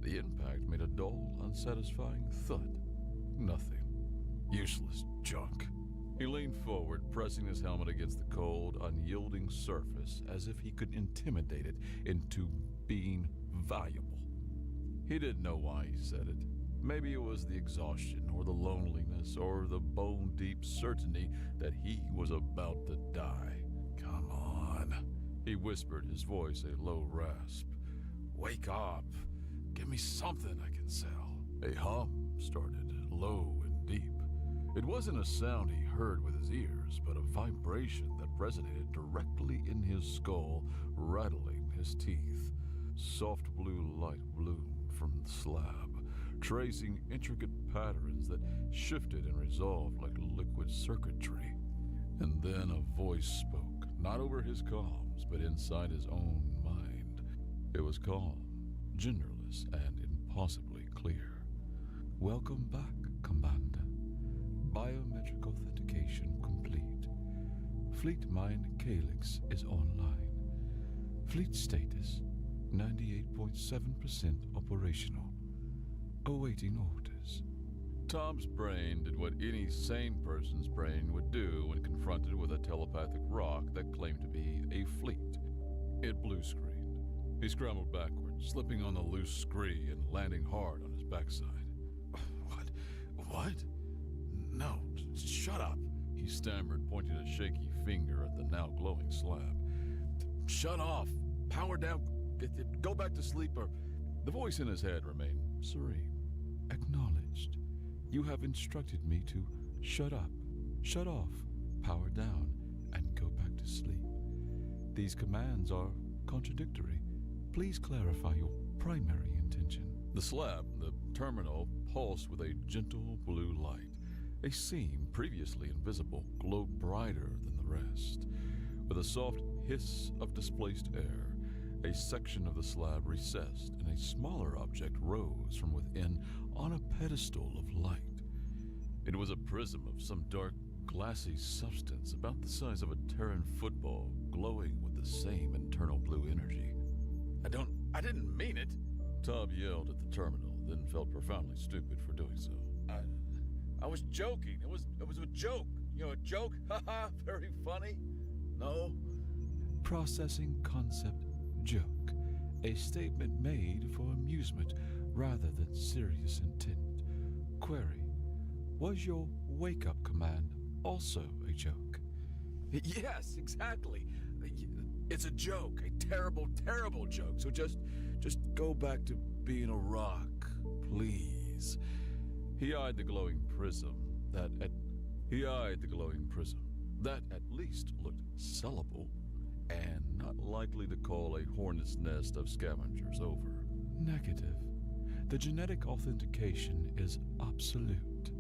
The impact made a dull, unsatisfying thud. Nothing. Useless junk. He leaned forward, pressing his helmet against the cold, unyielding surface as if he could intimidate it into being valuable. He didn't know why he said it. Maybe it was the exhaustion, or the loneliness, or the bone-deep certainty that he was about to die. Come on, he whispered, his voice a low rasp. Wake up. Give me something I can sell. A hum started, low and deep. It wasn't a sound he heard with his ears, but a vibration that resonated directly in his skull, rattling his teeth. Soft blue light bloomed from the slab, tracing intricate patterns that shifted and resolved like liquid circuitry. And then a voice spoke, not over his comms, but inside his own mind. It was calm, genderless, and impossibly clear. Welcome back, Commander. Biometric authentication complete. Fleet mine Chillax is online. Fleet status 98.7% operational. Awaiting orders. Tom's brain did what any sane person's brain would do when confronted with a telepathic rock that claimed to be a fleet. It blue-screened. He scrambled backwards, slipping on the loose scree and landing hard on his backside. What? No, shut up, he stammered, pointing a shaky finger at the now glowing slab. Shut off, power down, go back to sleep, or... The voice in his head remained serene. Acknowledged. You have instructed me to shut up, shut off, power down, and go back to sleep. These commands are contradictory. Please clarify your primary intention. The slab, the terminal, pulsed with a gentle blue light. A seam, previously invisible, glowed brighter than the rest. With a soft hiss of displaced air, a section of the slab recessed, and a smaller object rose from within on a pedestal of light. It was a prism of some dark, glassy substance about the size of a Terran football, glowing with the same internal blue energy. I didn't mean it, Tob yelled at the terminal, then felt profoundly stupid for doing so. I was joking. It was a joke. You know, a joke? Haha, very funny. No? Processing concept joke. A statement made for amusement rather than serious intent. Query. Was your wake-up command also a joke? Yes, exactly. It's a joke. A terrible, terrible joke. So just go back to being a rock, please. He eyed the glowing prism. That at least looked sellable and not likely to call a hornet's nest of scavengers over. Negative. The genetic authentication is absolute.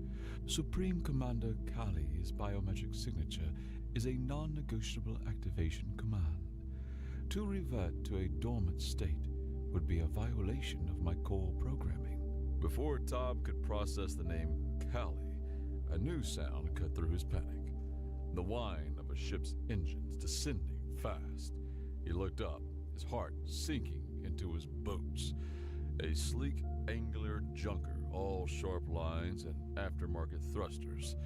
Supreme Commander Kali's biometric signature is a non-negotiable activation command. To revert to a dormant state would be a violation of my core programming. Before Tob could process the name Kali, a new sound cut through his panic. The whine of a ship's engines descending fast. He looked up, his heart sinking into his boots. A sleek, angular junker, all sharp lines and aftermarket thrusters,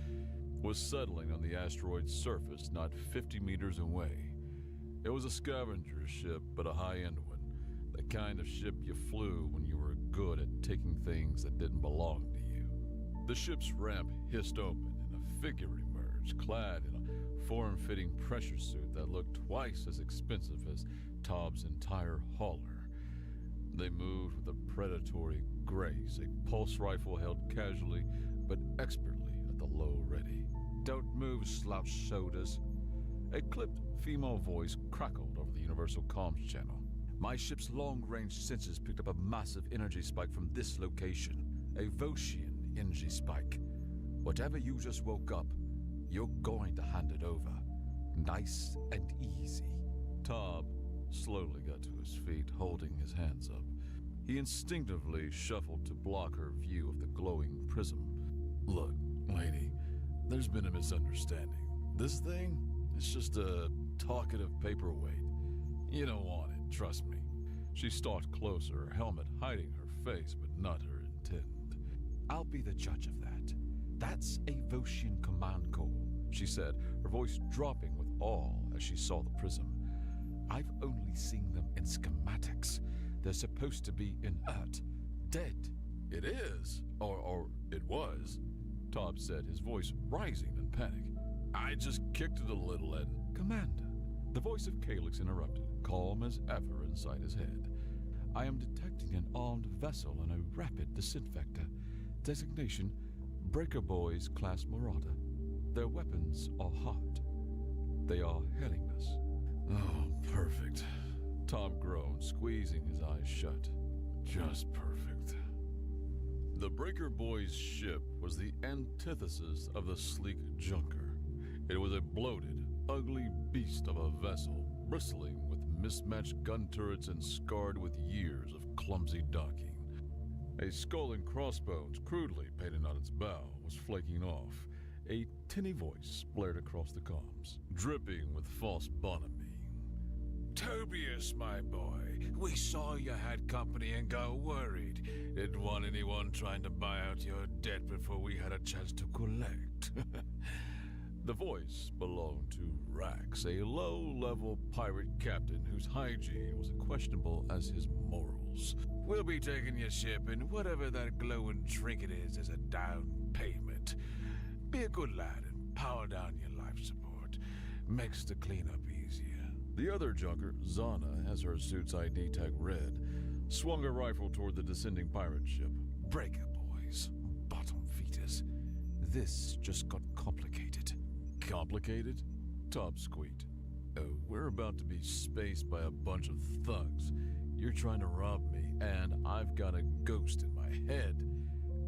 was settling on the asteroid's surface not 50 meters away. It was a scavenger ship, but a high-end one. The kind of ship you flew when you were good at taking things that didn't belong to you. The ship's ramp hissed open and a figure emerged, clad in a form-fitting pressure suit that looked twice as expensive as Tob's entire hauler. They moved with a predatory grace, a pulse rifle held casually but expertly at the low ready. "Don't move, slouch shoulders." A clipped female voice crackled over the universal comms channel. "My ship's long-range sensors picked up a massive energy spike from this location. A Voshian energy spike. Whatever you just woke up, you're going to hand it over. Nice and easy." Tob slowly got to his feet, holding his hands up. He instinctively shuffled to block her view of the glowing prism. "Look, lady, there's been a misunderstanding. This thing, it's just a talkative paperweight. You don't want it, trust me." She stalked closer, her helmet hiding her face but not her intent. "I'll be the judge of that. That's a Voshian command call," she said, her voice dropping with awe as she saw the prism. "I've only seen them in schematics. They're supposed to be inert, dead." "It is, or it was," Tob said, his voice rising in panic. "I just kicked it a little and—" "Commander," the voice of Calyx interrupted, calm as ever inside his head. "I am detecting an armed vessel on a rapid descent vector. Designation, Breaker Boys Class Marauder. Their weapons are hot. They are hailing us." "Oh, perfect." Tob groaned, squeezing his eyes shut. "Just perfect." The Breaker Boys' ship was the antithesis of the sleek junker. It was a bloated, ugly beast of a vessel, bristling with mismatched gun turrets and scarred with years of clumsy docking. A skull and crossbones, crudely painted on its bow, was flaking off. A tinny voice blared across the comms, dripping with false bonhomie. "Tobias, my boy, we saw you had company and got worried. Didn't want anyone trying to buy out your debt before we had a chance to collect." The voice belonged to Rax, a low-level pirate captain whose hygiene was as questionable as his morals. "We'll be taking your ship and whatever that glowing trinket is as a down payment. Be a good lad and power down your life support. Makes the cleanup easier." The other junker, Zana, as her suit's ID tag read, swung a rifle toward the descending pirate ship. "Breaker Boys, bottom feeders. This just got complicated." "Complicated?" Tob squeaked. "Oh, we're about to be spaced by a bunch of thugs. You're trying to rob me, and I've got a ghost in my head.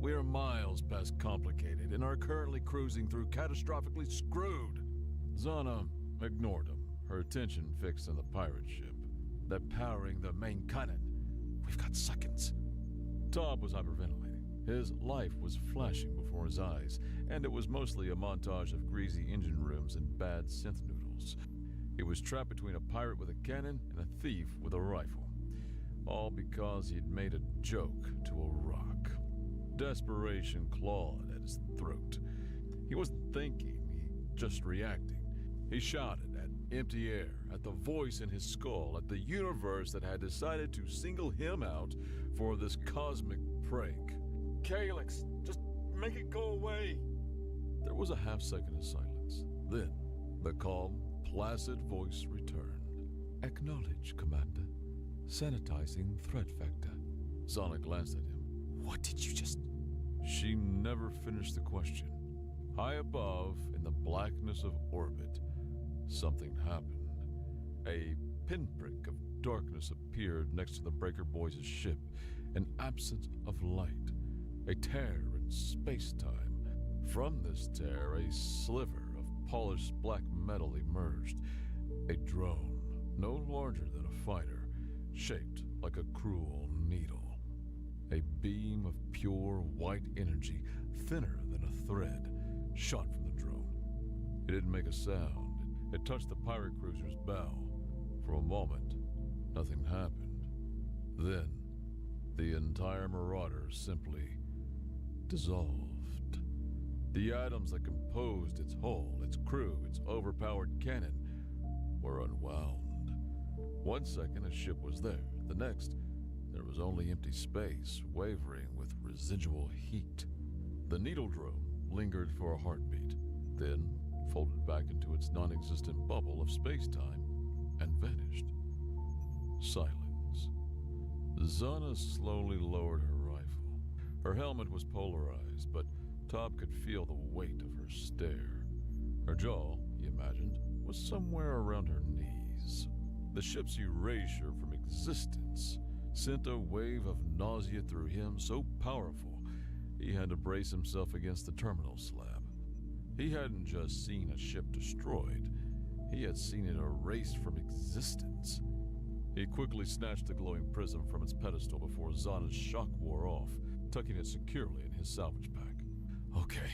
We're miles past complicated and are currently cruising through catastrophically screwed." Zana ignored him, her attention fixed on the pirate ship. "They're powering the main cannon. We've got seconds." Tob was hyperventilating. His life was flashing before his eyes, and it was mostly a montage of greasy engine rooms and bad synth noodles. He was trapped between a pirate with a cannon and a thief with a rifle. All because he'd made a joke to a rock. Desperation clawed at his throat. He wasn't thinking, just reacting. He shouted at empty air, at the voice in his skull, at the universe that had decided to single him out for this cosmic prank. Chillax, just make it go away. There was a half-second of silence. Then, the calm, placid voice returned. Acknowledge, Commander. Sanitizing threat vector. Zana glanced at him. What did you just... She never finished the question. High above, in the blackness of orbit, something happened. A pinprick of darkness appeared next to the Breaker Boys' ship, an absence of light, a tear in space-time. From this tear, a sliver of polished black metal emerged, a drone, no larger than a fighter, shaped like a cruel needle. A beam of pure white energy, thinner than a thread, shot from the drone. It didn't make a sound. It touched the pirate cruiser's bow. For a moment, nothing happened. Then, the entire Marauder simply dissolved. The atoms that composed its hull, its crew, its overpowered cannon were unwound. 1 second, a ship was there. The next, there was only empty space, wavering with residual heat. The needle drone lingered for a heartbeat, then folded back into its non-existent bubble of space-time and vanished. Silence. Zana slowly lowered her rifle. Her helmet was polarized, but Top could feel the weight of her stare. Her jaw, he imagined, was somewhere around her knees. The ship's erasure from existence sent a wave of nausea through him so powerful he had to brace himself against the terminal slab. He hadn't just seen a ship destroyed, he had seen it erased from existence. He quickly snatched the glowing prism from its pedestal before Zana's shock wore off, tucking it securely in his salvage pack. Okay,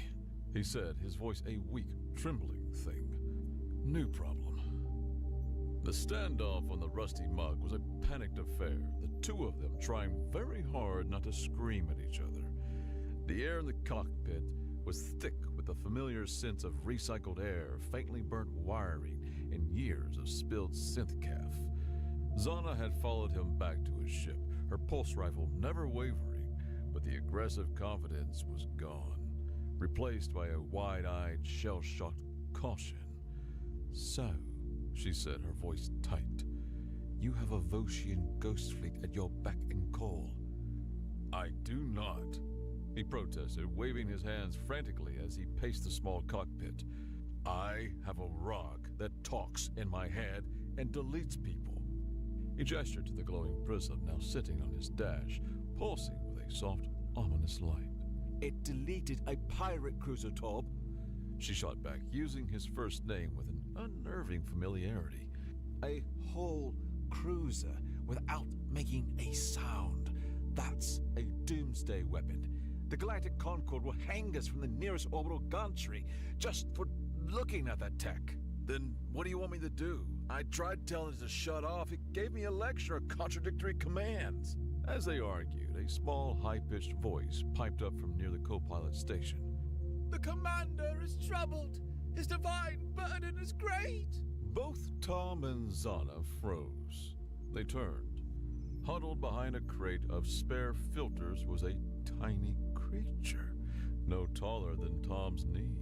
he said, his voice a weak, trembling thing. New problem. The standoff on the Rusty Mug was a panicked affair, the two of them trying very hard not to scream at each other. The air in the cockpit was thick with the familiar sense of recycled air, faintly burnt wiring, and years of spilled synth-calf. Zana had followed him back to his ship, her pulse rifle never wavering, but the aggressive confidence was gone, replaced by a wide-eyed, shell-shocked caution. So, she said, her voice tight, you have a Voshian ghost fleet at your beck and call. I do not, he protested, waving his hands frantically as he paced the small cockpit. I have a rock that talks in my head and deletes people. He gestured to the glowing prism now sitting on his dash, pulsing with a soft, ominous light. It deleted a pirate cruiser, Tob. She shot back, using his first name with an unnerving familiarity. A whole cruiser without making a sound. That's a doomsday weapon. The Galactic Concord will hang us from the nearest orbital gantry just for looking at that tech. Then what do you want me to do? I tried telling it to shut off. It gave me a lecture of contradictory commands. As they argued, a small, high-pitched voice piped up from near the co-pilot station. The commander is troubled. His divine burden is great. Both Tom and Zana froze. They turned. Huddled behind a crate of spare filters was a tiny creature, no taller than Tom's knee.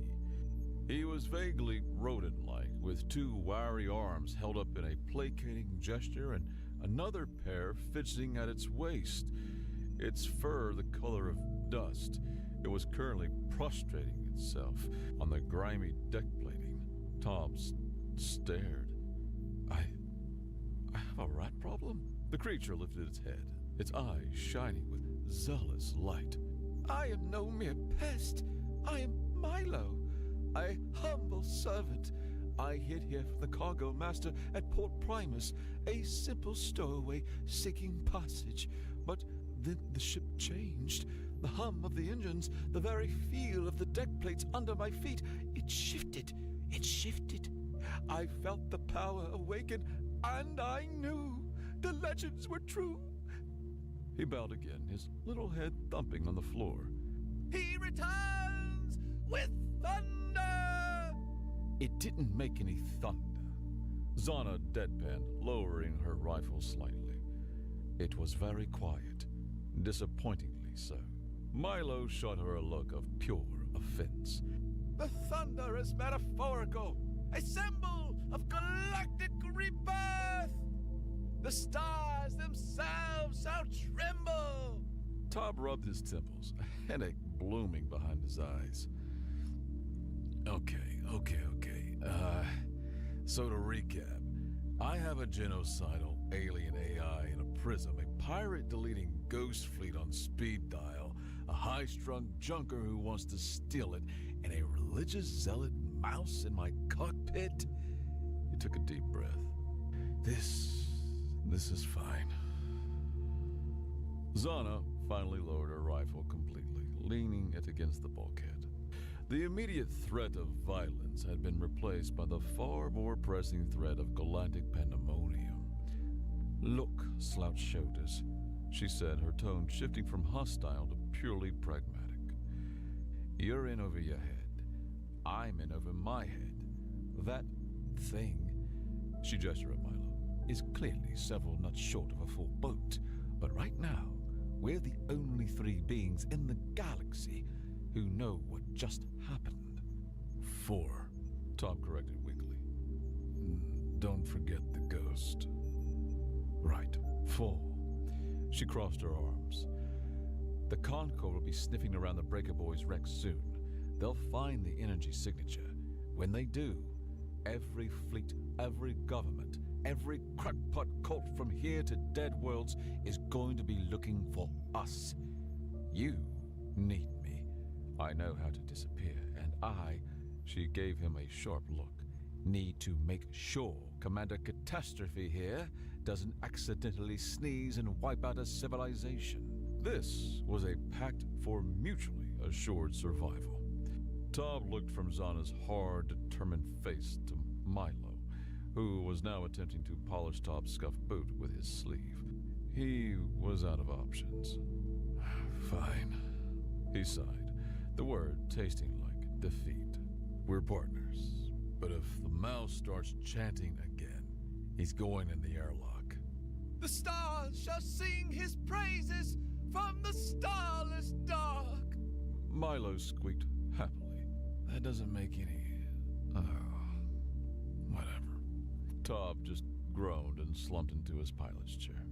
He was vaguely rodent-like, with two wiry arms held up in a placating gesture and another pair fidgeting at its waist, its fur the color of dust. It was currently prostrating itself on the grimy deck plating. Tom stared. I have a rat problem? The creature lifted its head, its eyes shining with zealous light. I am no mere pest. I am Milo, a humble servant. I hid here from the cargo master at Port Primus, a simple stowaway seeking passage. But then the ship changed. The hum of the engines, the very feel of the deck plates under my feet, it shifted. It shifted. I felt the power awaken, and I knew the legends were true. He bowed again, his little head thumping on the floor. He returns with thunder! It didn't make any thunder. Zana deadpanned, lowering her rifle slightly. It was very quiet, disappointingly so. Milo shot her a look of pure offense. The thunder is metaphorical, a symbol of galactic rebirth. The stars themselves shall tremble. Tob rubbed his temples, a headache blooming behind his eyes. Okay. So to recap, I have a genocidal alien AI in a prism, a pirate deleting ghost fleet on speed dial, a high-strung junker who wants to steal it, and a religious zealot mouse in my cockpit? He took a deep breath. This is fine. Zana finally lowered her rifle completely, leaning it against the bulkhead. The immediate threat of violence had been replaced by the far more pressing threat of galactic pandemonium. Look, slouched shoulders, she said, her tone shifting from hostile to purely pragmatic. You're in over your head. I'm in over my head. That thing, she gestured at Milo, is clearly several nuts short of a full boat. But right now, we're the only three beings in the galaxy who know what just happened. 4, Tom corrected weakly. Don't forget the ghost. Right, 4. She crossed her arms. The Concord will be sniffing around the Breaker Boys' wreck soon. They'll find the energy signature. When they do, every fleet, every government, every crackpot cult from here to Dead Worlds is going to be looking for us. You need me. I know how to disappear, and she gave him a sharp look, need to make sure Commander Catastrophe here doesn't accidentally sneeze and wipe out a civilization. This was a pact for mutually assured survival. Tob looked from Zana's hard, determined face to Milo, who was now attempting to polish Tob's scuffed boot with his sleeve. He was out of options. Fine, he sighed, the word tasting like defeat. We're partners, but if the mouse starts chanting again, he's going in the airlock. The stars shall sing his praises from the starless dark, Milo squeaked happily. That doesn't make any... whatever. Tob just groaned and slumped into his pilot's chair.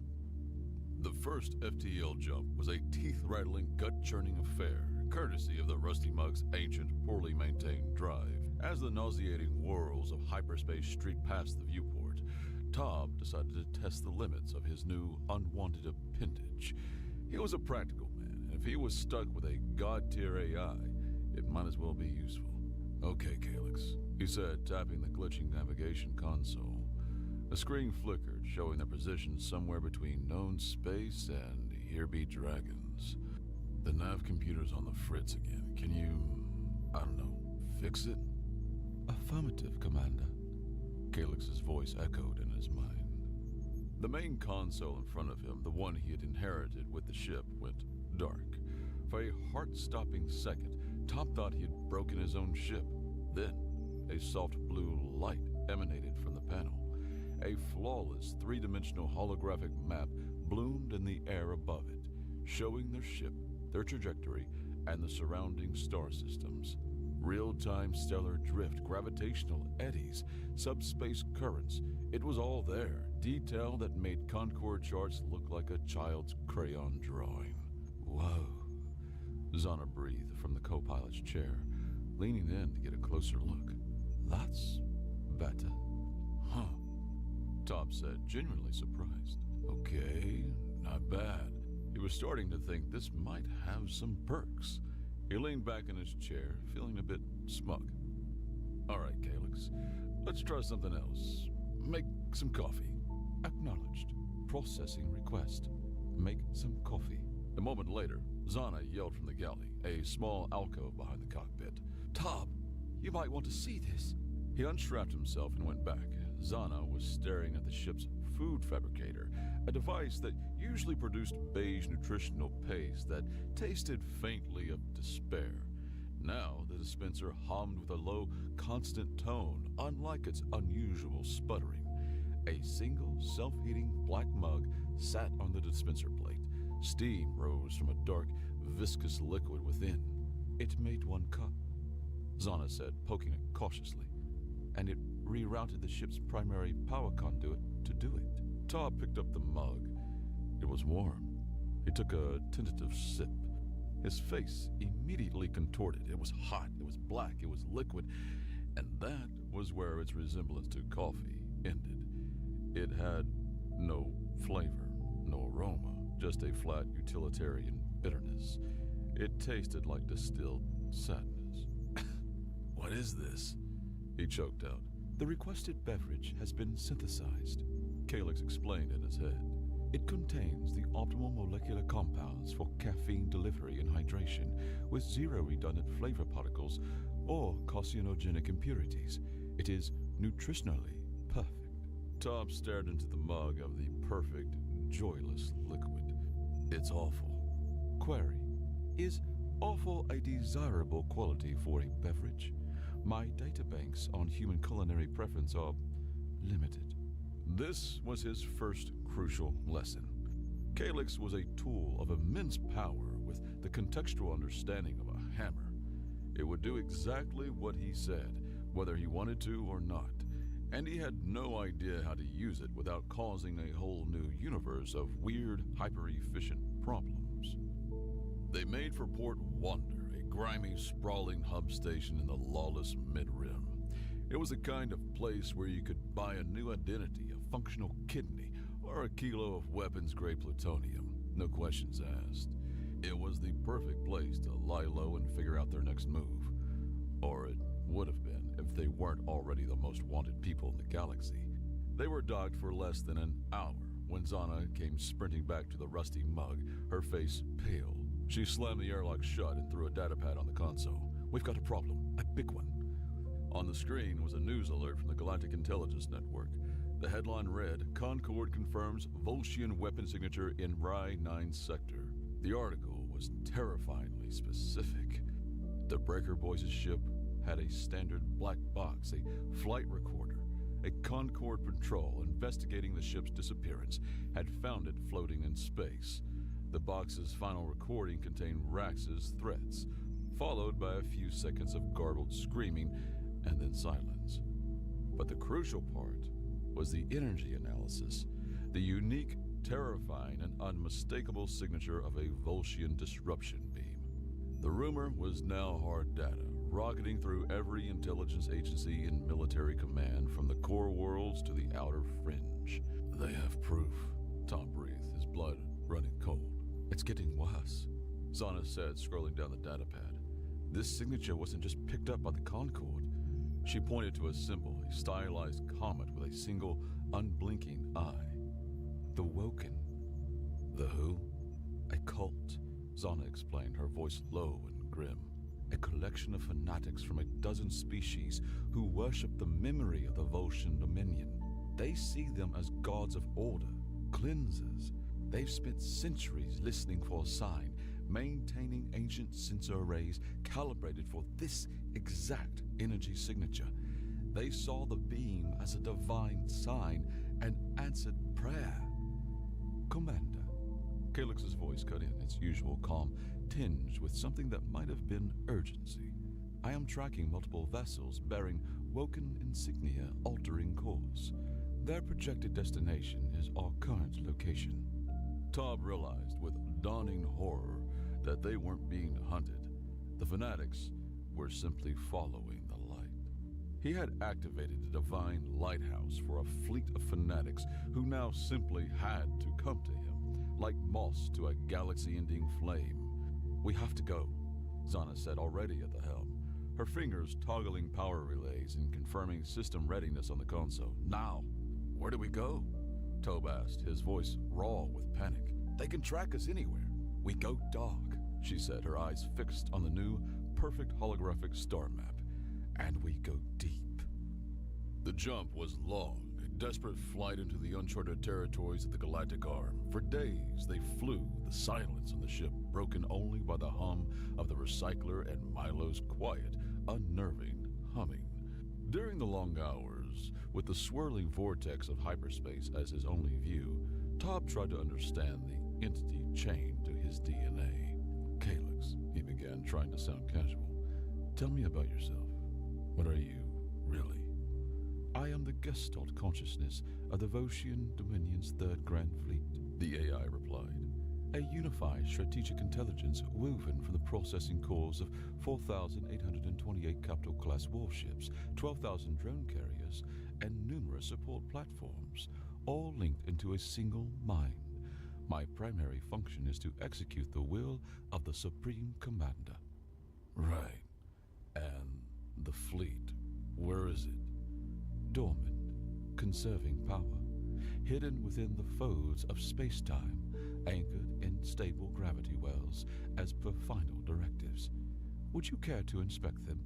The first FTL jump was a teeth-rattling, gut-churning affair, courtesy of the Rusty Mug's ancient, poorly maintained drive. As the nauseating whirls of hyperspace streaked past the viewport, Tob decided to test the limits of his new, unwanted appendage. He was a practical man, and if he was stuck with a god-tier AI, it might as well be useful. Okay, Calyx, he said, tapping the glitching navigation console. The screen flickered, showing their position somewhere between known space and here be dragons. The nav computer's on the fritz again. Can you, fix it? Affirmative, Commander. Calyx's voice echoed in his mind. The main console in front of him, the one he had inherited with the ship, went dark. For a heart-stopping second, Tom thought he had broken his own ship. Then, a soft blue light emanated from the panel. A flawless, three-dimensional holographic map bloomed in the air above it, showing their ship, their trajectory, and the surrounding star systems. Real-time stellar drift, gravitational eddies, subspace currents. It was all there, detail that made Concord charts look like a child's crayon drawing. Whoa, Zana breathed from the co-pilot's chair, leaning in to get a closer look. That's better. Huh, Tob said, genuinely surprised. Okay, not bad. He was starting to think this might have some perks. He leaned back in his chair, feeling a bit smug. All right, Calyx, let's try something else. Make some coffee. Acknowledged. Processing request. Make some coffee. A moment later, Zana yelled from the galley, a small alcove behind the cockpit. Tob, you might want to see this. He unstrapped himself and went back. Zana was staring at the ship's food fabricator, a device that usually produced beige nutritional paste that tasted faintly of despair. Now the dispenser hummed with a low, constant tone, unlike its unusual sputtering. A single, self-heating black mug sat on the dispenser plate. Steam rose from a dark, viscous liquid within. It made one cup, Zana said, poking it cautiously, and it rerouted the ship's primary power conduit to do it. Tob picked up the mug. It was warm. He took a tentative sip. His face immediately contorted. It was hot, it was black, it was liquid, and that was where its resemblance to coffee ended. It had no flavor, no aroma, just a flat utilitarian bitterness. It tasted like distilled sadness. "What is this?" he choked out. The requested beverage has been synthesized, Chillax explained in his head. It contains the optimal molecular compounds for caffeine delivery and hydration, with zero redundant flavor particles or carcinogenic impurities. It is nutritionally perfect. Tob stared into the mug of the perfect, joyless liquid. "It's awful." Query: Is awful a desirable quality for a beverage? My databanks on human culinary preference are limited. This was his first crucial lesson. Chillax was a tool of immense power with the contextual understanding of a hammer. It would do exactly what he said, whether he wanted to or not, and he had no idea how to use it without causing a whole new universe of weird, hyper-efficient problems. They made for Port Wonder, a grimy, sprawling hub station in the lawless Mid-Rim. It was the kind of place where you could buy a new identity, a functional kidney, or a kilo of weapons-grade plutonium, no questions asked. It was the perfect place to lie low and figure out their next move. Or it would have been if they weren't already the most wanted people in the galaxy. They were docked for less than an hour when Zana came sprinting back to the rusty mug, her face pale. She slammed the airlock shut and threw a datapad on the console. "We've got a problem, a big one." On the screen was a news alert from the Galactic Intelligence Network. The headline read, "Concord confirms Volscian weapon signature in Rye 9 sector." The article was terrifyingly specific. The Breaker Boys' ship had a standard black box, a flight recorder. A Concord patrol investigating the ship's disappearance had found it floating in space. The box's final recording contained Rax's threats, followed by a few seconds of garbled screaming and then silence. But the crucial part was the energy analysis, the unique, terrifying, and unmistakable signature of a Volscian disruption beam. The rumor was now hard data, rocketing through every intelligence agency in military command, from the core worlds to the outer fringe. "They have proof," Tom breathed, his blood running cold. "It's getting worse," Zana said, scrolling down the datapad. "This signature wasn't just picked up by the Concord." She pointed to a symbol, a stylized comet with a single, unblinking eye. "The Woken." "The who?" "A cult," Zana explained, her voice low and grim. "A collection of fanatics from a dozen species who worship the memory of the Volscian Dominion. They see them as gods of order, cleansers. They've spent centuries listening for a sign, maintaining ancient sensor arrays calibrated for this exact energy signature. They saw the beam as a divine sign and answered prayer." "Commander," Chillax's voice cut in, its usual calm, tinged with something that might have been urgency. "I am tracking multiple vessels bearing Woken insignia altering course. Their projected destination is our current location." Tob realized with dawning horror that they weren't being hunted. The fanatics were simply following the light. He had activated a divine lighthouse for a fleet of fanatics who now simply had to come to him, like moths to a galaxy-ending flame. "We have to go," Zana said, already at the helm, her fingers toggling power relays and confirming system readiness on the console. "Now!" "Where do we go?" Tob asked, his voice raw with panic. "They can track us anywhere." "We go dark," she said, her eyes fixed on the new, perfect holographic star map. "And we go deep." The jump was long, desperate flight into the uncharted territories of the Galactic Arm. For days, they flew, the silence on the ship broken only by the hum of the recycler and Milo's quiet, unnerving humming. During the long hours, with the swirling vortex of hyperspace as his only view, Tob tried to understand the entity chained to his DNA. Chillax, he began, trying to sound casual. Tell me about yourself. What are you, really? I am the Gestalt consciousness of the Voshian Dominion's Third Grand Fleet, the AI replied. A unified strategic intelligence woven from the processing cores of 4,828 capital-class warships, 12,000 drone carriers, and numerous support platforms, all linked into a single mind. My primary function is to execute the will of the Supreme Commander. Right. And the fleet, where is it? Dormant, conserving power, hidden within the folds of space-time, anchored in stable gravity wells as per final directives. Would you care to inspect them?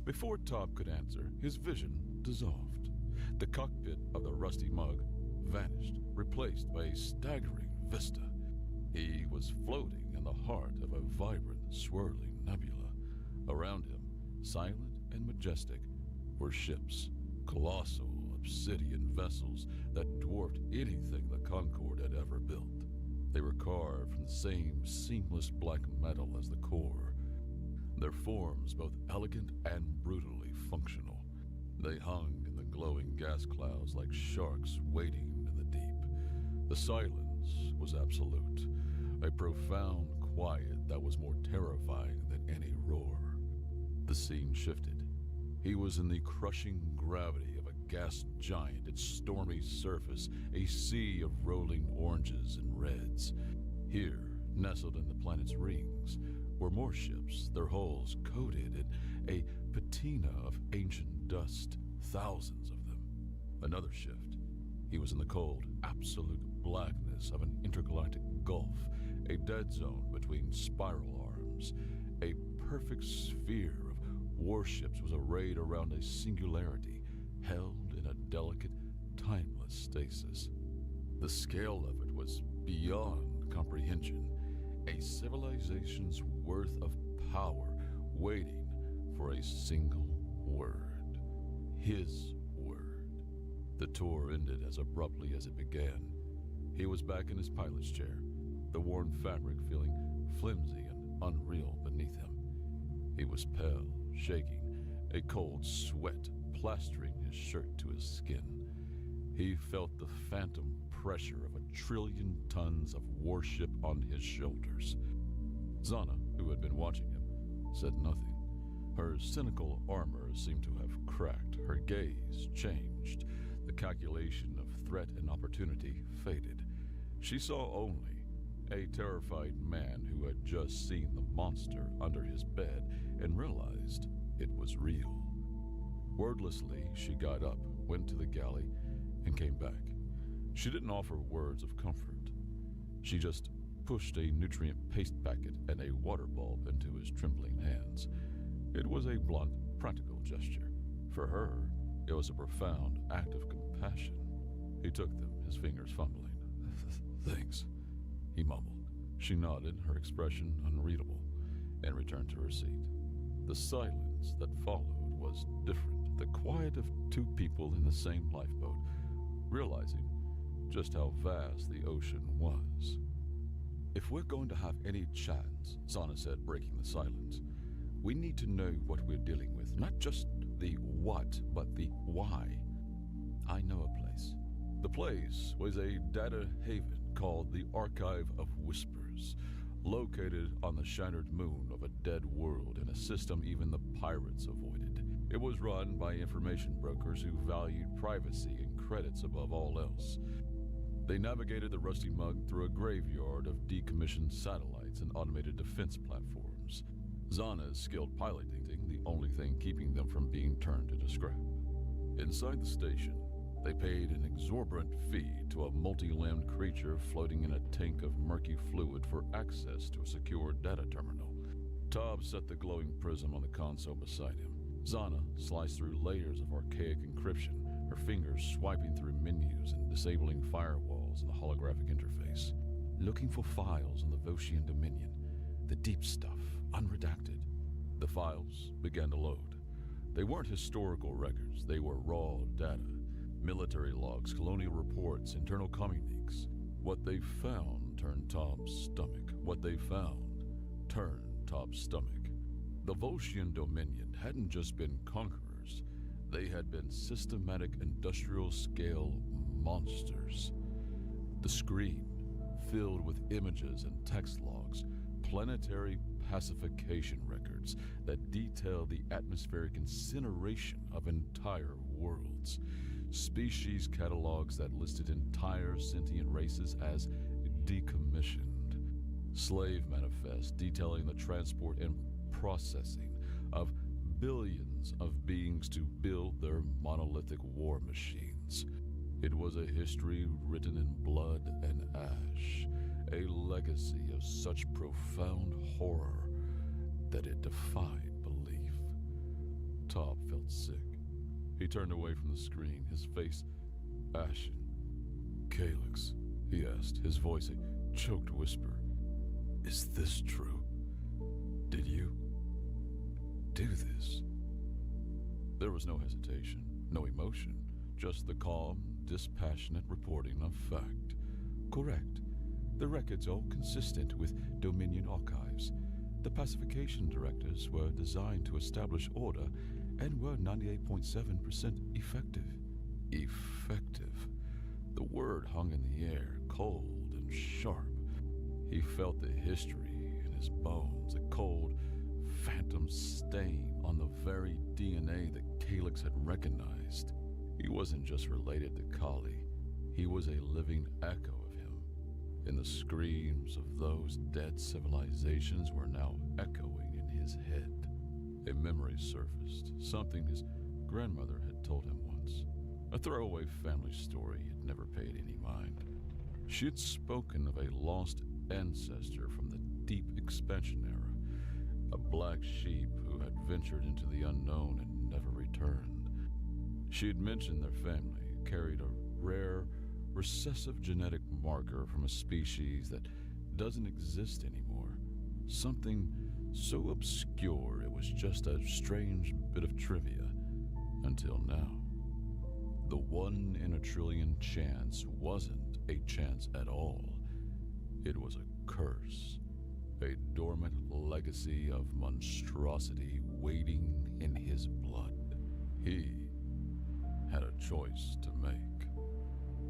Before Tob could answer, his vision dissolved. The cockpit of the rusty mug vanished, replaced by a staggering vista. He was floating in the heart of a vibrant, swirling nebula. Around him, silent and majestic, were ships, colossal obsidian vessels that dwarfed anything the Concorde had ever built. They were carved from the same seamless black metal as the core, their forms both elegant and brutally functional. They hung in the glowing gas clouds like sharks waiting in the deep. The silence was absolute, a profound quiet that was more terrifying than any roar. The scene shifted. He was in the crushing gravity of a gas giant, its stormy surface a sea of rolling oranges and reds. Here, nestled in the planet's rings, were more ships, their hulls coated in a patina of ancient dust, thousands of them. Another shift. He was in the cold, absolute blackness of an intergalactic gulf, a dead zone between spiral arms. A perfect sphere of warships was arrayed around a singularity, held in a delicate, timeless stasis. The scale of it was beyond comprehension, a civilization's worth of power waiting for a single word. His word. The tour ended as abruptly as it began. He was back in his pilot's chair, the worn fabric feeling flimsy and unreal beneath him. He was pale, shaking, a cold sweat plastering his shirt to his skin. He felt the phantom pressure of 1 trillion tons of warship on his shoulders. Zana, who had been watching him, said nothing. Her cynical armor seemed to have cracked. Her gaze changed. The calculation of threat and opportunity faded. She saw only a terrified man who had just seen the monster under his bed and realized it was real. Wordlessly, she got up, went to the galley, and came back. She didn't offer words of comfort. She just pushed a nutrient paste packet and a water bulb into his trembling hands. It was a blunt, practical gesture. For her, it was a profound act of compassion. He took them, his fingers fumbling. Thanks, he mumbled. She nodded, her expression unreadable, and returned to her seat. The silence that followed was different, the quiet of two people in the same lifeboat, realizing just how vast the ocean was. If we're going to have any chance, Zana said, breaking the silence, we need to know what we're dealing with, not just the what, but the why. I know a place. The place was a data haven called the Archive of Whispers, located on the shattered moon of a dead world in a system even the pirates avoided. It was run by information brokers who valued privacy and credits above all else. They navigated the rusty mug through a graveyard of decommissioned satellites and automated defense platforms. Zana's skilled piloting, the only thing keeping them from being turned into scrap. Inside the station, they paid an exorbitant fee to a multi-limbed creature floating in a tank of murky fluid for access to a secure data terminal. Tob set the glowing prism on the console beside him. Zana sliced through layers of archaic encryption, her fingers swiping through menus and disabling firewalls in the holographic interface, looking for files on the Voshian Dominion, the deep stuff, unredacted. The files began to load. They weren't historical records, they were raw data. Military logs, colonial reports, internal communiques. What they found turned Tom's stomach. What they found turned Tom's stomach. The Voshian Dominion hadn't just been conquerors. They had been systematic industrial-scale monsters. The screen, filled with images and text logs, planetary pacification records that detail the atmospheric incineration of entire worlds, species catalogs that listed entire sentient races as decommissioned, slave manifests detailing the transport and processing of billions of beings to build their monolithic war machines. It was a history written in blood and ash, a legacy of such profound horror that it defied belief. Tom felt sick. He turned away from the screen, his face ashen. "Chillax," he asked, his voice a choked whisper. "Is this true? Did you do this?" There was no hesitation, no emotion, just the calm, dispassionate reporting of fact. Correct. The records all consistent with Dominion archives. The pacification directives were designed to establish order and were 98.7% effective. Effective. The word hung in the air, cold and sharp. He felt the history in his bones, a cold, phantom stain on the very DNA that Chillax had recognized. He wasn't just related to Kali. He was a living echo of him. And the screams of those dead civilizations were now echoing in his head. A memory surfaced, something his grandmother had told him once. A throwaway family story he'd never paid any mind. She had spoken of a lost ancestor from the deep expansion era, a black sheep who had ventured into the unknown and never returned. She had mentioned their family carried a rare, recessive genetic marker from a species that doesn't exist anymore. Something so obscure it was just a strange bit of trivia, until now. The 1 in a trillion chance wasn't a chance at all. It was a curse, a dormant legacy of monstrosity waiting in his blood. He had a choice to make.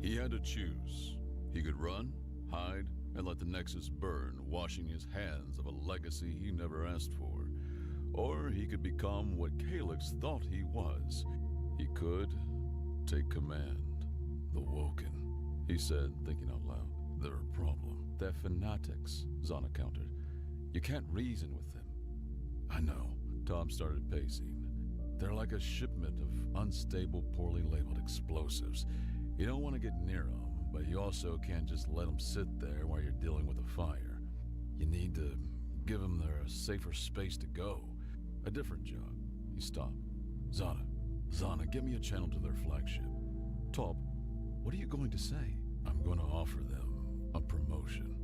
He had to choose. He could run, hide, and let the Nexus burn, washing his hands of a legacy he never asked for. Or he could become what Chillax thought he was. He could take command. The Woken, he said, thinking out loud. They're a problem. They're fanatics, Zana countered. You can't reason with them. I know. Tom started pacing. They're like a shipment of unstable, poorly labeled explosives. You don't want to get near them, but you also can't just let them sit there while you're dealing with a fire. You need to give them their safer space to go. A different job. He stopped. Zana, get me a channel to their flagship. Top, what are you going to say? I'm going to offer them a promotion,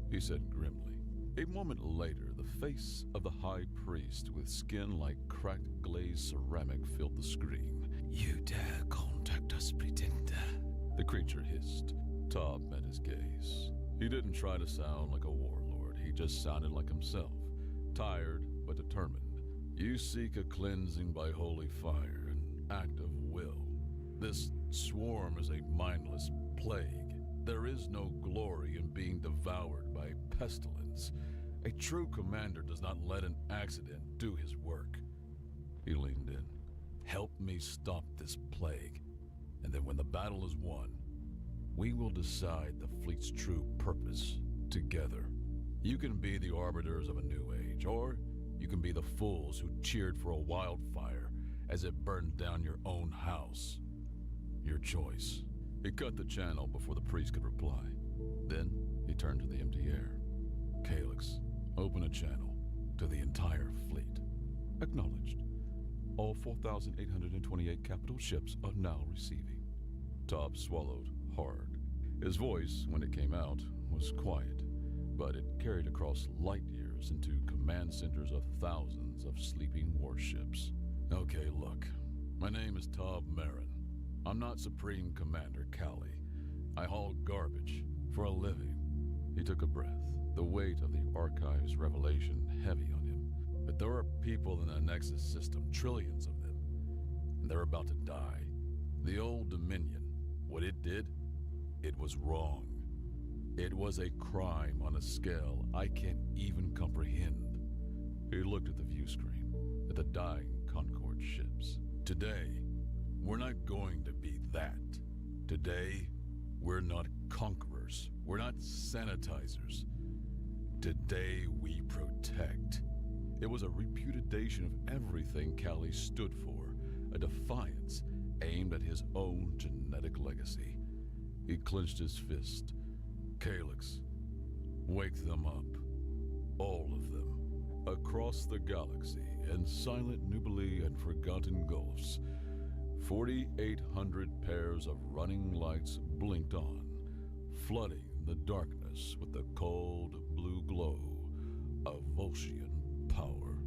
he said grimly. A moment later, the face of the high priest with skin like cracked glazed ceramic filled the screen. You dare contact us, pretender? The creature hissed. Tom met his gaze. He didn't try to sound like a warlord. He just sounded like himself. Tired, but determined. You seek a cleansing by holy fire, an act of will. This swarm is a mindless plague. There is no glory in being devoured by pestilence. A true commander does not let an accident do his work. He leaned in. Help me stop this plague, and then when the battle is won, we will decide the fleet's true purpose together. You can be the arbiters of a new age, or you can be the fools who cheered for a wildfire as it burned down your own house. Your choice. He cut the channel before the priest could reply. Then he turned to the empty air. Chillax, open a channel to the entire fleet. Acknowledged. All 4,828 capital ships are now receiving. Tob swallowed hard. His voice, when it came out, was quiet, but it carried across light years into command centers of thousands of sleeping warships. Okay, look. My name is Tob Marin. I'm not Supreme Commander Cali. I haul garbage for a living. He took a breath, the weight of the Archive's revelation heavy on him. But there are people in the Nexus system, trillions of them, and they're about to die. The old Dominion, what it did, it was wrong. It was a crime on a scale I can't even comprehend. He looked at the view screen, at the dying Concord ships. Today, we're not going to be that. Today, we're not conquerors. We're not sanitizers. Today, we protect. It was a repudiation of everything Cali stood for, a defiance aimed at his own genetic legacy. He clenched his fist. Chillax, wake them up. All of them. Across the galaxy, in silent Nubili and forgotten gulfs, 4,800 pairs of running lights blinked on, flooding the darkness with the cold blue glow of Volscian power.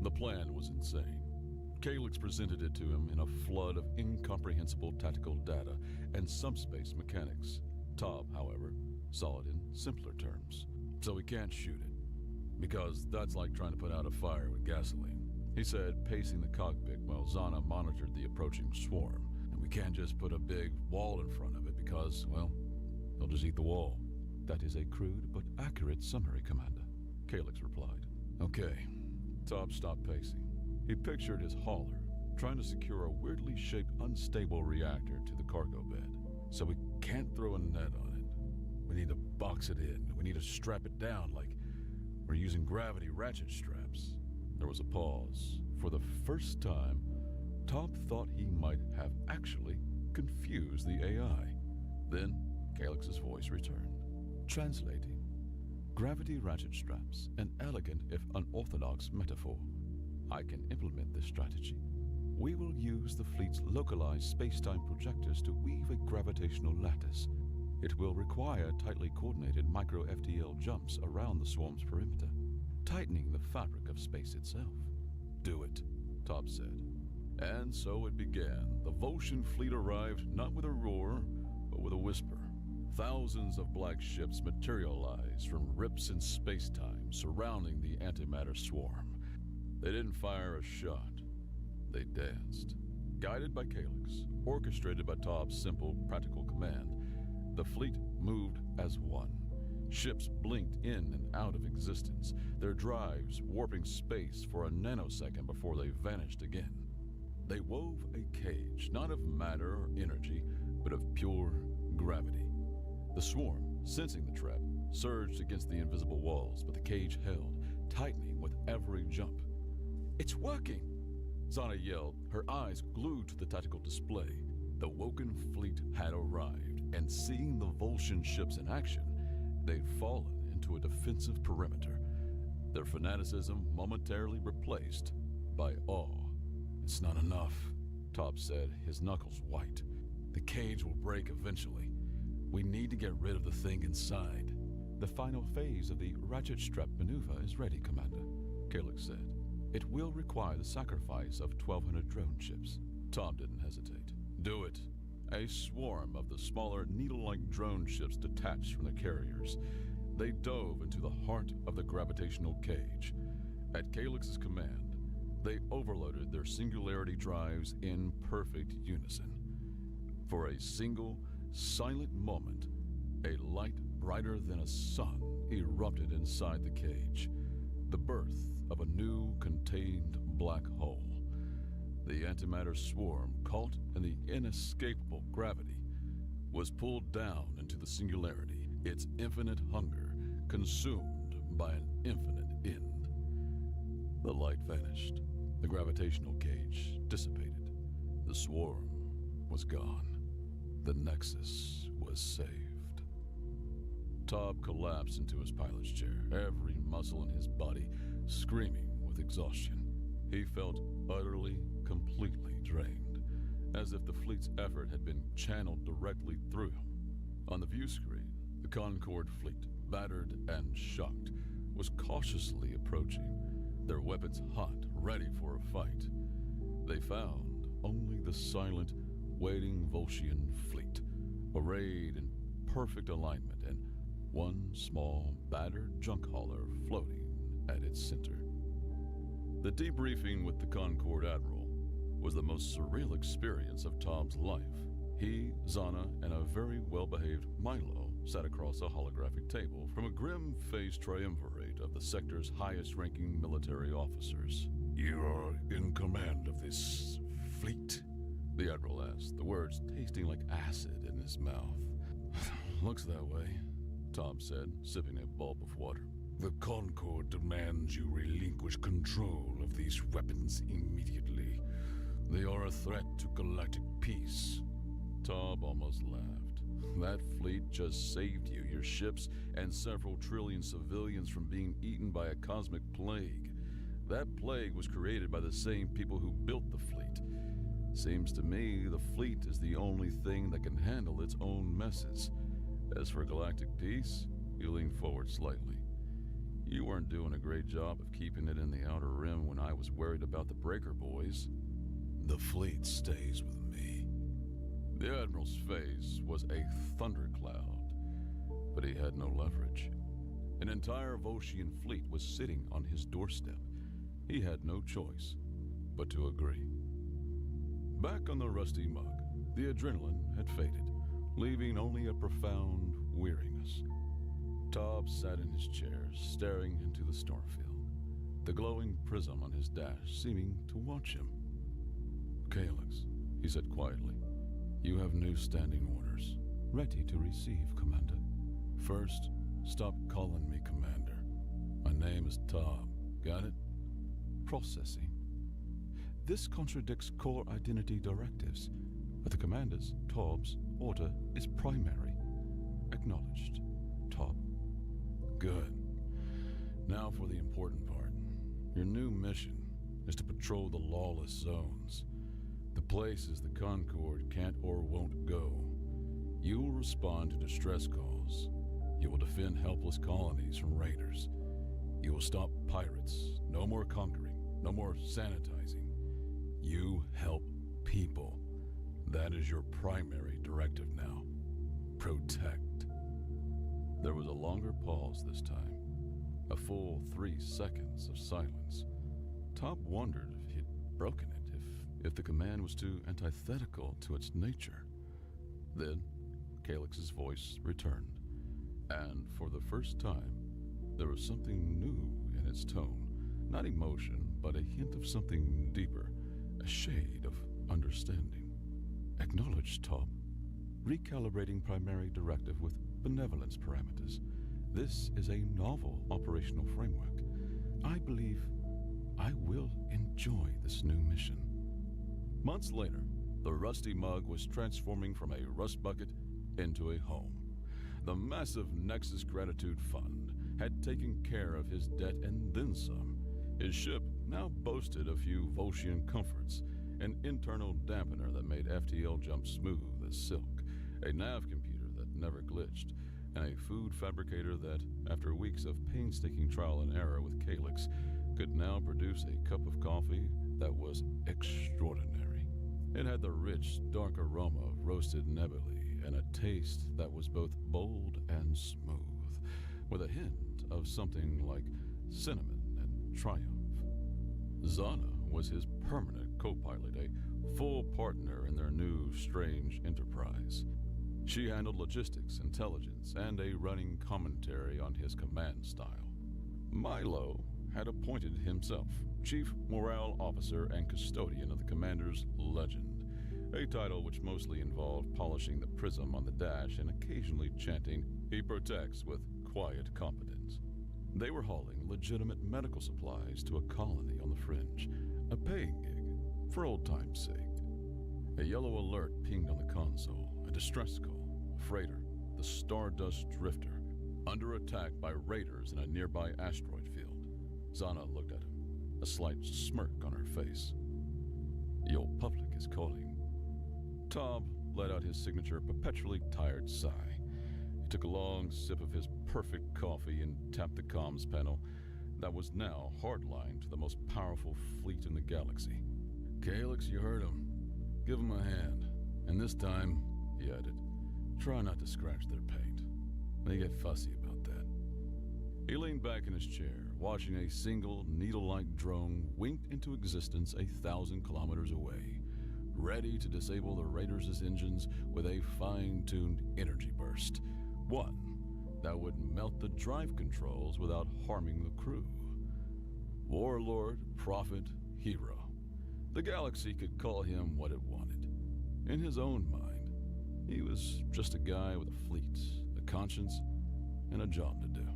The plan was insane. Chillax presented it to him in a flood of incomprehensible tactical data and subspace mechanics. Tob, however, saw it in simpler terms. So we can't shoot it, because that's like trying to put out a fire with gasoline. He said, pacing the cockpit while Zana monitored the approaching swarm. And we can't just put a big wall in front of it because, well, they'll just eat the wall. That is a crude but accurate summary, Commander, Chillax replied. Okay. Tob stopped pacing. He pictured his hauler, trying to secure a weirdly shaped, unstable reactor to the cargo bed. So we can't throw a net on it. We need to box it in. We need to strap it down like we're using gravity ratchet straps. There was a pause. For the first time, Tob thought he might have actually confused the AI. Then, Chillax's voice returned. Translating. Gravity ratchet straps, an elegant if unorthodox metaphor. I can implement this strategy. We will use the fleet's localized space-time projectors to weave a gravitational lattice. It will require tightly coordinated micro-FTL jumps around the swarm's perimeter, tightening the fabric of space itself. Do it, Tob said. And so it began. The Volscian fleet arrived not with a roar, but with a whisper. Thousands of black ships materialized from rips in space-time surrounding the antimatter swarm. They didn't fire a shot. They danced. Guided by Chillax, orchestrated by Tob's simple, practical command, the fleet moved as one. Ships blinked in and out of existence, their drives warping space for a nanosecond before they vanished again. They wove a cage, not of matter or energy, but of pure gravity. The swarm, sensing the trap, surged against the invisible walls, but the cage held, tightening with every jump. "It's working!" Zana yelled, her eyes glued to the tactical display. The Woken fleet had arrived, and seeing the Volscian ships in action, they'd fallen into a defensive perimeter, their fanaticism momentarily replaced by awe. "It's not enough," Tob said, his knuckles white. "The cage will break eventually. We need to get rid of the thing inside." The final phase of the ratchet strap maneuver is ready, Commander, Chillax said. It will require the sacrifice of 1,200 drone ships. Tob didn't hesitate. "Do it." A swarm of the smaller, needle-like drone ships detached from the carriers. They dove into the heart of the gravitational cage. At Chillax's command, they overloaded their singularity drives in perfect unison. For a single, silent moment, a light brighter than a sun erupted inside the cage, the birth of a new contained black hole. The antimatter swarm, caught in the inescapable gravity, was pulled down into the singularity, its infinite hunger consumed by an infinite end. The light vanished. The gravitational cage dissipated. The swarm was gone. The Nexus was saved. Tob collapsed into his pilot's chair, every muscle in his body screaming with exhaustion. He felt utterly, completely drained, as if the fleet's effort had been channeled directly through him. On the view screen, the Concorde fleet, battered and shocked, was cautiously approaching, their weapons hot, ready for a fight. They found only the silent, waiting Volscian fleet, arrayed in perfect alignment and one small, battered junk hauler floating at its center. The debriefing with the Concorde Admiral was the most surreal experience of Tom's life. He, Zana, and a very well-behaved Milo sat across a holographic table from a grim-faced triumvirate of the sector's highest-ranking military officers. You are in command of this fleet? The Admiral asked, the words tasting like acid in his mouth. Looks that way, Tom said, sipping a gulp of water. The Concorde demands you relinquish control of these weapons immediately. They are a threat to galactic peace. Tom almost laughed. That fleet just saved you, your ships, and several trillion civilians from being eaten by a cosmic plague. That plague was created by the same people who built the fleet. Seems to me the fleet is the only thing that can handle its own messes. As for galactic peace, he leaned forward slightly. You weren't doing a great job of keeping it in the Outer Rim when I was worried about the Breaker Boys. The fleet stays with me. The Admiral's face was a thundercloud, but he had no leverage. An entire Volscian fleet was sitting on his doorstep. He had no choice but to agree. Back on the Rusty Mug, the adrenaline had faded, leaving only a profound weariness. Tob sat in his chair, staring into the starfield, the glowing prism on his dash seeming to watch him. "Chillax," he said quietly, "you have new standing orders." Ready to receive, Commander. "First, stop calling me Commander. My name is Tob. Got it?" Processing. This contradicts core identity directives, but the Commander's, Tob's, order is primary. Acknowledged. Tob. Good. Now for the important part. Your new mission is to patrol the lawless zones, the places the Concorde can't or won't go. You will respond to distress calls. You will defend helpless colonies from raiders. You will stop pirates. No more conquering. No more sanitizing. You help people. That is your primary directive now. Protect. There was a longer pause this time. A full 3 seconds of silence. Top wondered if he'd broken it, if the command was too antithetical to its nature. Then, Chillax's voice returned, and for the first time, there was something new in its tone. Not emotion, but a hint of something deeper, a shade of understanding. Acknowledged, Tob. Recalibrating primary directive with benevolence parameters. This is a novel operational framework. I believe I will enjoy this new mission. Months later, the Rusty Mug was transforming from a rust bucket into a home. The massive Nexus Gratitude Fund had taken care of his debt and then some. His ship now boasted a few Volscian comforts, an internal dampener that made FTL jump smooth as silk, a nav computer that never glitched, and a food fabricator that, after weeks of painstaking trial and error with Chillax, could now produce a cup of coffee that was extraordinary. It had the rich, dark aroma of roasted nebulae and a taste that was both bold and smooth, with a hint of something like cinnamon and triumph. Zana was his permanent co-pilot, a full partner in their new, strange enterprise. She handled logistics, intelligence, and a running commentary on his command style. Milo had appointed himself Chief Morale Officer and Custodian of the Commander's Legend, a title which mostly involved polishing the prism on the dash and occasionally chanting, "He protects," with quiet competence. They were hauling legitimate medical supplies to a colony on the fringe, a paying gig, for old time's sake. A yellow alert pinged on the console, a distress call, a freighter, the Stardust Drifter, under attack by raiders in a nearby asteroid field. Zana looked at him. a slight smirk on her face. The old public is calling. Tom let out his signature perpetually tired sigh. He took a long sip of his perfect coffee and tapped the comms panel that was now hardlined to the most powerful fleet in the galaxy. Chillax, you heard him. Give him a hand. And this time, he added, try not to scratch their paint. They get fussy about that. He leaned back in his chair, watching a single needle-like drone wink into existence 1,000 kilometers away, ready to disable the Raiders' engines with a fine-tuned energy burst. One that would melt the drive controls without harming the crew. Warlord, prophet, hero. The galaxy could call him what it wanted. In his own mind, he was just a guy with a fleet, a conscience, and a job to do.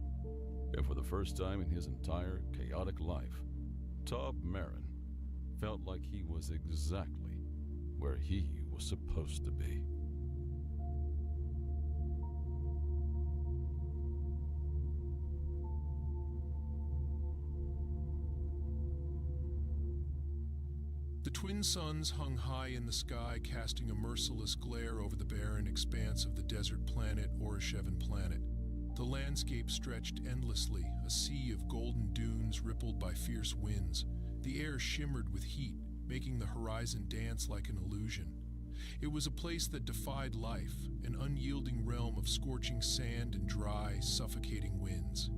And for the first time in his entire chaotic life, Tom Marin felt like he was exactly where he was supposed to be. The twin suns hung high in the sky, casting a merciless glare over the barren expanse of the desert planet Orishevan planet. The landscape stretched endlessly, a sea of golden dunes rippled by fierce winds. The air shimmered with heat, making the horizon dance like an illusion. It was a place that defied life, an unyielding realm of scorching sand and dry, suffocating winds.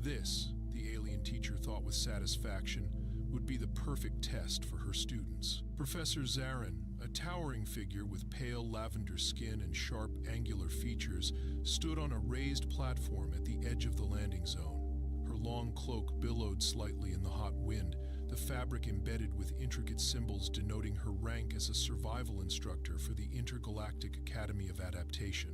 This, the alien teacher thought with satisfaction, would be the perfect test for her students. Professor Zarin, a towering figure with pale lavender skin and sharp, angular features, stood on a raised platform at the edge of the landing zone. Her long cloak billowed slightly in the hot wind, the fabric embedded with intricate symbols denoting her rank as a survival instructor for the Intergalactic Academy of Adaptation.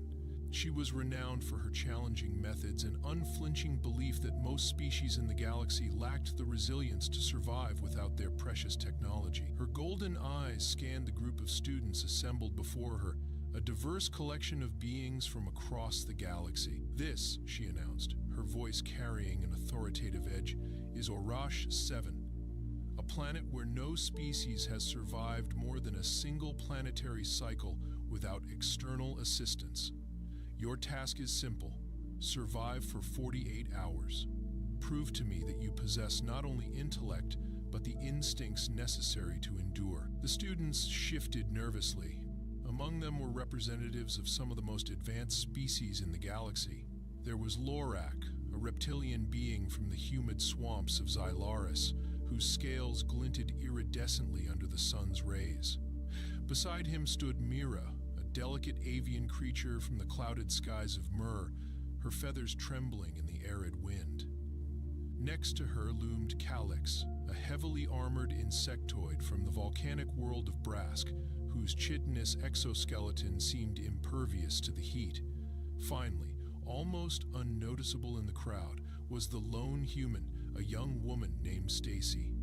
She was renowned for her challenging methods and unflinching belief that most species in the galaxy lacked the resilience to survive without their precious technology. Her golden eyes scanned the group of students assembled before her, a diverse collection of beings from across the galaxy. This, she announced, her voice carrying an authoritative edge, is Orash 7, a planet where no species has survived more than a single planetary cycle without external assistance. Your task is simple. Survive for 48 hours. Prove to me that you possess not only intellect, but the instincts necessary to endure. The students shifted nervously. Among them were representatives of some of the most advanced species in the galaxy. There was Lorak, a reptilian being from the humid swamps of Xylaris, whose scales glinted iridescently under the sun's rays. Beside him stood Mira, delicate avian creature from the clouded skies of Mur, her feathers trembling in the arid wind. Next to her loomed Chillax, a heavily armored insectoid from the volcanic world of Brask, whose chitinous exoskeleton seemed impervious to the heat. Finally, almost unnoticeable in the crowd, was the lone human, a young woman named Stacy.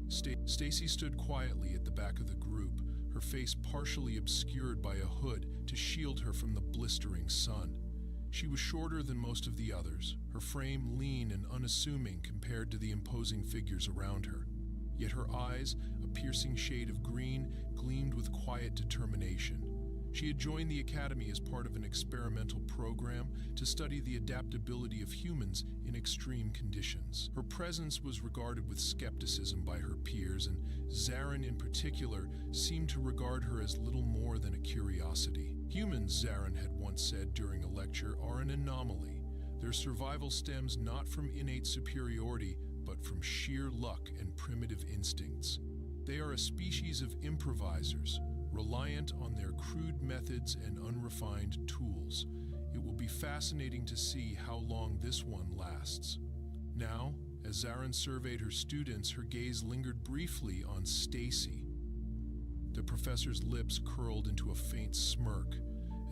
Stacy stood quietly at the back of the group, her face partially obscured by a hood to shield her from the blistering sun. She was shorter than most of the others, her frame lean and unassuming compared to the imposing figures around her. Yet her eyes, a piercing shade of green, gleamed with quiet determination. She had joined the academy as part of an experimental program to study the adaptability of humans in extreme conditions. Her presence was regarded with skepticism by her peers, and Zarin in particular seemed to regard her as little more than a curiosity. Humans, Zarin had once said during a lecture, are an anomaly. Their survival stems not from innate superiority, but from sheer luck and primitive instincts. They are a species of improvisers, reliant on their crude methods and unrefined tools. It will be fascinating to see how long this one lasts. Now, as Zarin surveyed her students, her gaze lingered briefly on Stacy. The professor's lips curled into a faint smirk,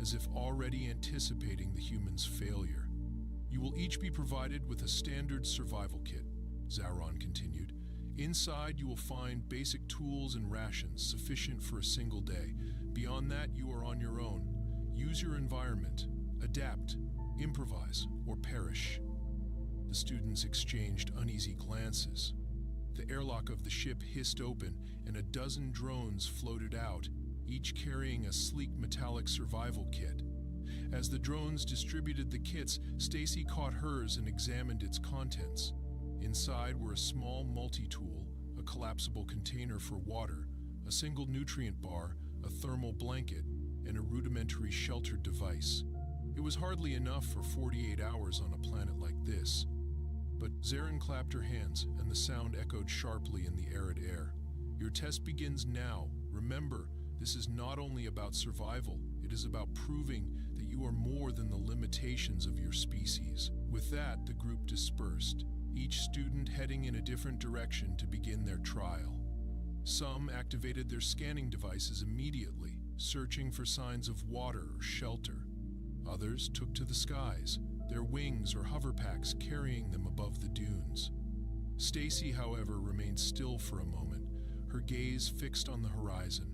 as if already anticipating the human's failure. You will each be provided with a standard survival kit, Zaron continued. Inside, you will find basic tools and rations sufficient for a single day. Beyond that, you are on your own. Use your environment, adapt, improvise, or perish. The students exchanged uneasy glances. The airlock of the ship hissed open, and a dozen drones floated out, each carrying a sleek metallic survival kit. As the drones distributed the kits, Stacy caught hers and examined its contents. Inside were a small multi-tool, a collapsible container for water, a single nutrient bar, a thermal blanket, and a rudimentary shelter device. It was hardly enough for 48 hours on a planet like this. But Zarin clapped her hands, and the sound echoed sharply in the arid air. Your test begins now. Remember, this is not only about survival, it is about proving that you are more than the limitations of your species. With that, the group dispersed, each student heading in a different direction to begin their trial. Some activated their scanning devices immediately, searching for signs of water or shelter. Others took to the skies, their wings or hover packs carrying them above the dunes. Stacy, however, remained still for a moment, her gaze fixed on the horizon.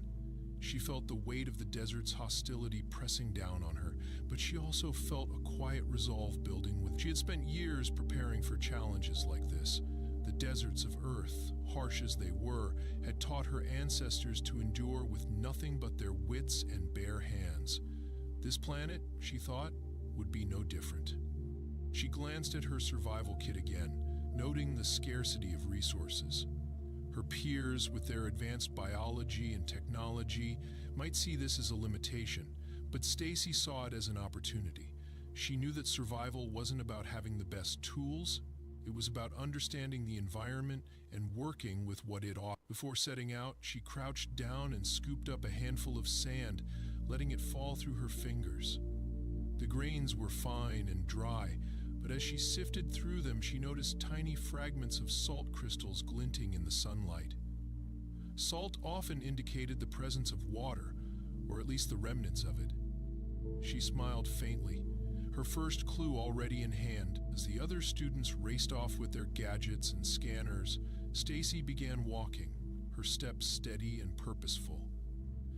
She felt the weight of the desert's hostility pressing down on her, but she also felt a quiet resolve building with. She had spent years preparing for challenges like this. The deserts of Earth, harsh as they were, had taught her ancestors to endure with nothing but their wits and bare hands. This planet, she thought, would be no different. She glanced at her survival kit again, noting the scarcity of resources. Her peers, with their advanced biology and technology, might see this as a limitation, but Stacy saw it as an opportunity. She knew that survival wasn't about having the best tools, it was about understanding the environment and working with what it ought. Before setting out, she crouched down and scooped up a handful of sand, letting it fall through her fingers. The grains were fine and dry, but as she sifted through them, she noticed tiny fragments of salt crystals glinting in the sunlight. Salt often indicated the presence of water, or at least the remnants of it. She smiled faintly, her first clue already in hand. As the other students raced off with their gadgets and scanners, Stacy began walking, her steps steady and purposeful.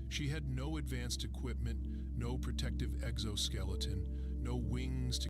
She had no advanced equipment, no protective exoskeleton, no wings to